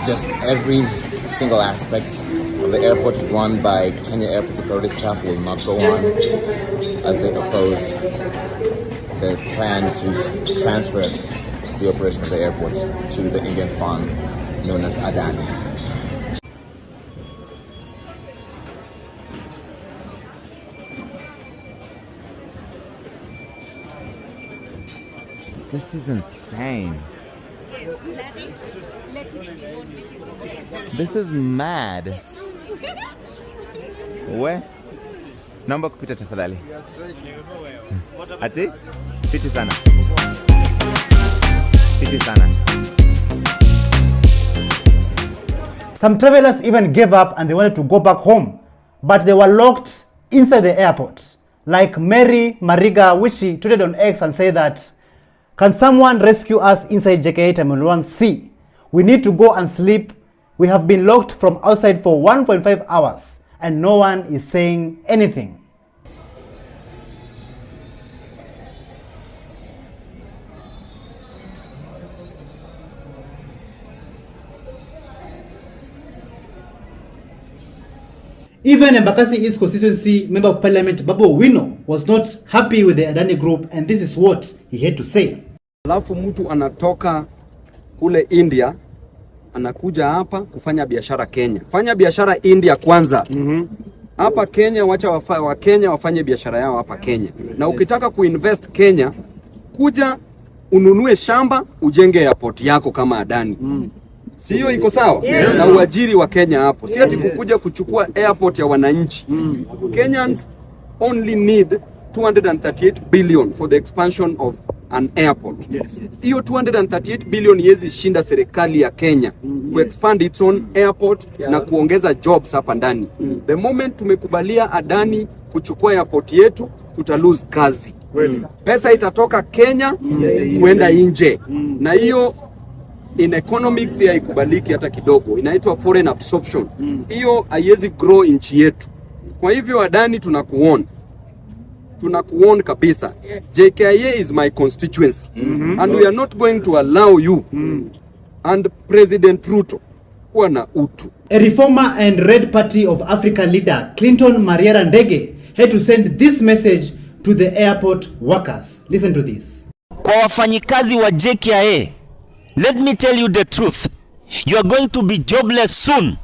Just every single aspect of the airport run by Kenya Airport Authority staff will not go on as they oppose the plan to transfer the operation of the airport to the Indian firm known as Adani. This is insane. This is mad. We? Naomba kupita tafadhali. Ati? Piti sana. Piti sana. Some travelers even gave up and they wanted to go back home, but they were locked inside the airport. Like Mary Mariga, which she tweeted on X and said that, "Can someone rescue us inside JKIA Terminal 1C? We need to go and sleep. We have been locked from outside for 1.5 hours and no one is saying anything." Even Embakasi East Constituency Member of Parliament Babu Owino was not happy with the Adani Group, and this is what he had to say. Alafu mtu anatoka kule India anakuja hapa kufanya biashara Kenya. Fanya biashara India kwanza. Hapa Kenya wacha wa Kenya wafanye biashara yao hapa Kenya. Na ukitaka kuinvest Kenya, kuja ununue shamba ujenge airport yako kama Adani. Sio iko sawa? Na uajiri wa Kenya hapo. Si ati kukuja kuchukua airport ya wananchi. Kenyans only need 238 billion for the expansion of an airport. Hiyo 238 billion yezi shinda serikali ya Kenya ku expand its own airport na kuongeza jobs hapa ndani. The moment tumekubalia Adani kuchukua airport yetu, tuta lose kazi. Pesa itatoka Kenya kuenda nje. Na hiyo in economics ya ikubaliki hata kidogo. Inaitwa foreign absorption. Hiyo haiwezi grow nchi yetu. Kwa hivyo Adani tunakuona kabisa. JKIA is my constituency. And we are not going to allow you and President Ruto kuwa na utu. A reformer and Red Party of Africa leader Clinton Mariera Ndege had to send this message to the airport workers. Listen to this. Kwa wafanyikazi wa JKIA, let me tell you the truth. You are going to be jobless soon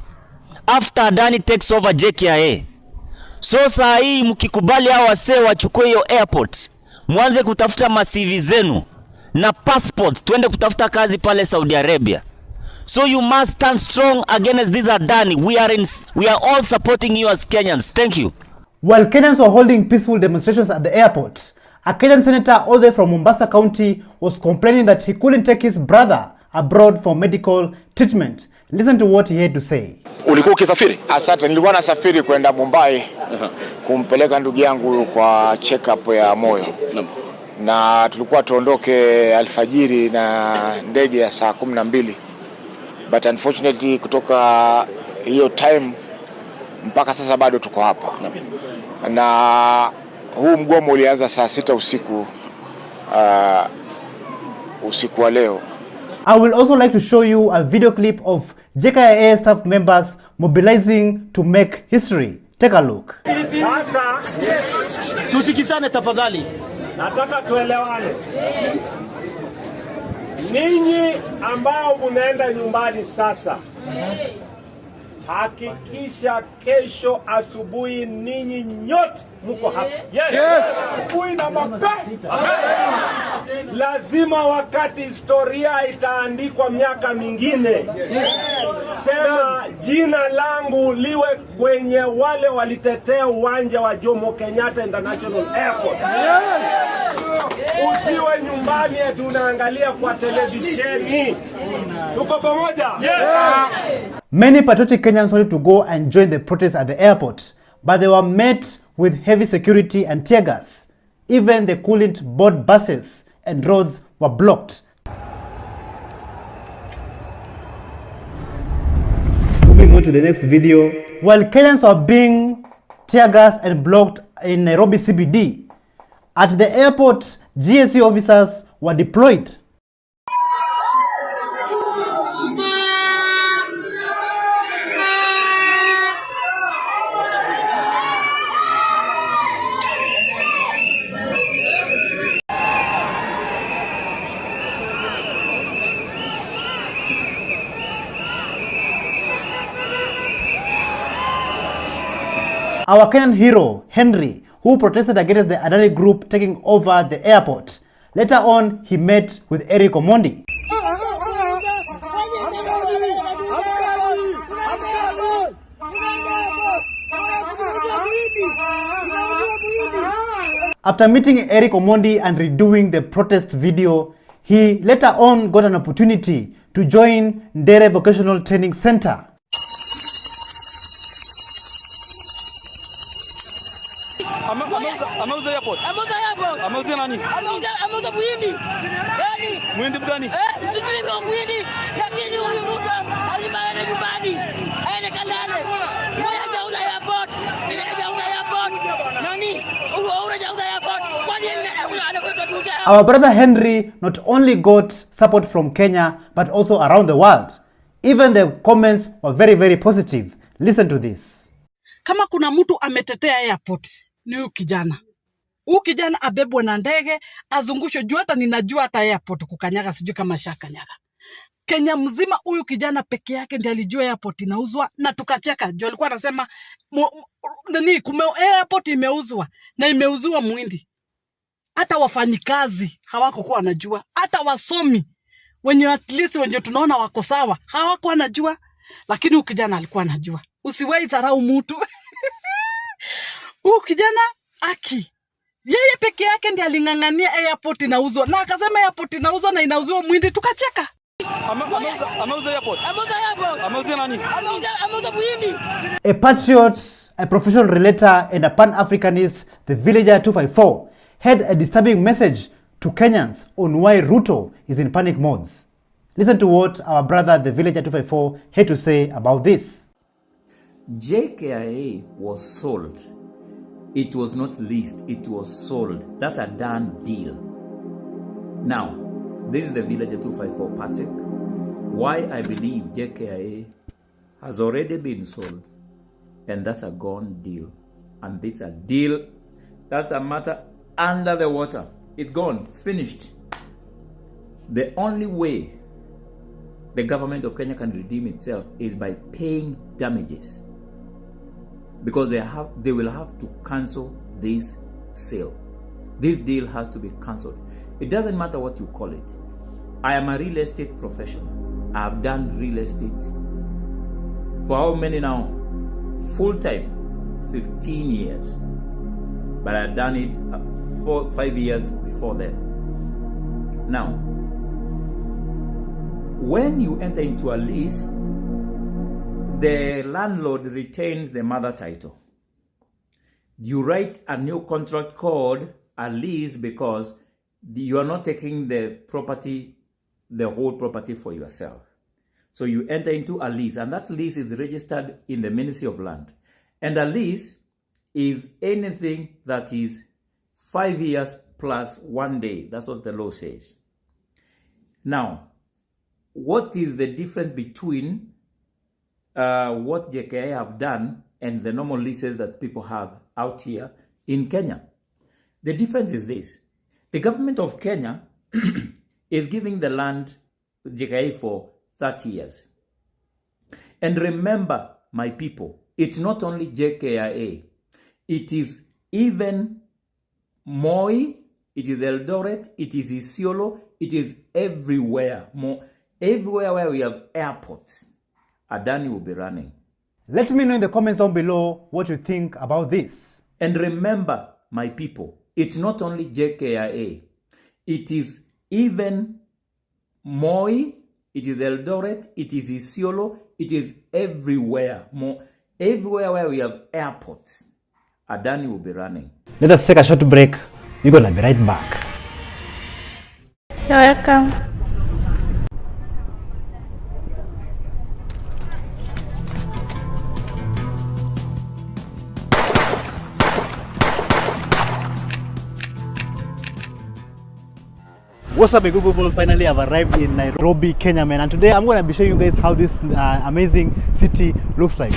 after Adani takes over JKIA. So saa hii mkikubali hao wasee wachukue hiyo airport, mwanze kutafuta ma-CV zenu na passport, tuende kutafuta kazi pale Saudi Arabia. So you must stand strong against this Adani. We are all supporting you as Kenyans. Thank you. While Kenyans were holding peaceful demonstrations at the airport, a Kenyan senator all the way from Mombasa County was complaining that he couldn't take his brother abroad for medical treatment. Listen to what he had to say. Ulikuwa ukisafiri? Asante, nilikuwa nasafiri kwenda Mumbai kumpeleka ndugu yangu kwa check up ya moyo. Na tulikuwa tuondoke alfajiri na ndege ya saa 12. But unfortunately kutoka hiyo time mpaka sasa bado tuko hapa. Na huu mgomo ulianza saa 6 usiku usiku wa leo. I will also like to show you a video clip of JKIA staff members mobilizing to make history. Take a look. Sasa tusikizane tafadhali. Nataka tuelewane. Ninyi ambao unaenda nyumbani sasa, hakikisha kesho asubuhi ninyi nyote mko hapa. Yes. Asubuhi na mapema. Lazima wakati historia itaandikwa miaka mingine, sema jina langu liwe kwenye wale walitetea uwanja wa Jomo Kenyatta International Airport. Usiwe nyumbani eti unaangalia kwa televisheni. Tuko pamoja? Many patriotic Kenyans wanted to go and join the protest at the airport, but they were met with heavy security and tear gas. Even they couldn't board buses and roads were blocked. Moving on to the next video. While Kenyans were being tear gas and blocked in Nairobi CBD, at the airport, GSU officers were deployed. Our Kenyan hero, Henry, who protested against the Adani group taking over the airport. Later on, he met with Eric Omondi. After meeting Eric Omondi and redoing the protest video, he later on got an opportunity to join Ndere Vocational Training Center. Ameuza airport. Ameuza nani? Ameuza muhindi. Yaani muhindi gani? Sijui ndio muhindi. Lakini huyu Ruto alimaana nyumbani. Aende kalale. Moja hajauza airport. Tena hajauza airport. Nani? Hajauza airport. Kwani anakwenda. Our brother Henry not only got support from Kenya but also around the world. Even the comments were very, very positive. Listen to this. Kama kuna mtu ametetea airport ni huyu kijana. Huyu kijana abebwe na ndege, azungushwe juu, hata ninajua hata airport kukanyaga sijui kama shakanyaga. Kenya mzima huyu kijana peke yake ndiye alijua airport inauzwa na tukacheka. Juu alikuwa anasema nani airport imeuzwa na imeuziwa muhindi. Hata wafanyikazi hawako kwa wanajua, hata wasomi Wenye at least wenye tunaona wako sawa, hawakuwa najua, lakini ukijana alikuwa anajua. Usiwahi dharau mtu. Kijana aki. Yeye peke yake ndiye alingangania airport inauzwa. Na akasema airport inauzwa na inauzwa Mwindi, tukacheka. Ameuza airport. Ameuza nani? Ameuza Mwindi. A patriot, a professional relator and a pan-Africanist, the Villager 254 had a disturbing message to Kenyans on why Ruto is in panic modes. Listen to what our brother, the Villager 254, had to say about this. JKIA was sold. It was not leased, it was sold. That's a done deal. Now, this is the Villager 254, Patrick. Why I believe JKIA has already been sold, and that's a gone deal. And it's a deal, that's a matter under the water. It's gone, finished. The only way the government of Kenya can redeem itself is by paying damages, because they will have to cancel this sale. This deal has to be cancelled. It doesn't matter what you call it. I am a real estate professional. I have done real estate for how many now? Full time, 15 years. But I've done it 5 years before then. Now, when you enter into a lease, the landlord retains the mother title. You write a new contract called a lease because you are not taking the property, the whole property for yourself. So you enter into a lease, and that lease is registered in the Ministry of Land. And a lease is anything that is 5 years plus 1 day. That's what the law says. Now, what is the difference between what JKIA have done and the normal leases that people have out here in Kenya? The difference is this. The government of Kenya is giving the land JKIA for 30 years. And remember, my people, it's not only JKIA. It is even Moi, it is Eldoret, it is Isiolo, it is everywhere. Everywhere where we have airports, Adani will be running. Let me know in the comments down below what you think about this. And remember, my people, it's not only JKIA. It is even Moi, it is Eldoret, it is Isiolo, it is everywhere. Everywhere where we have airports, Adani will be running. Let us take a short break. We're gonna be right back. You're welcome. What's up, my good people? Finally, I've arrived in Nairobi, Kenya, man. And today I'm going to be showing you guys how this amazing city looks like.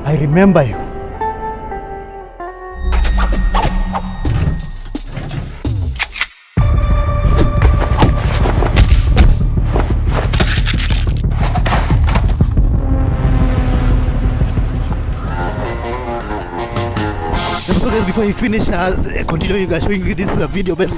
I remember you. So guys, before you finish, continue showing you this video, but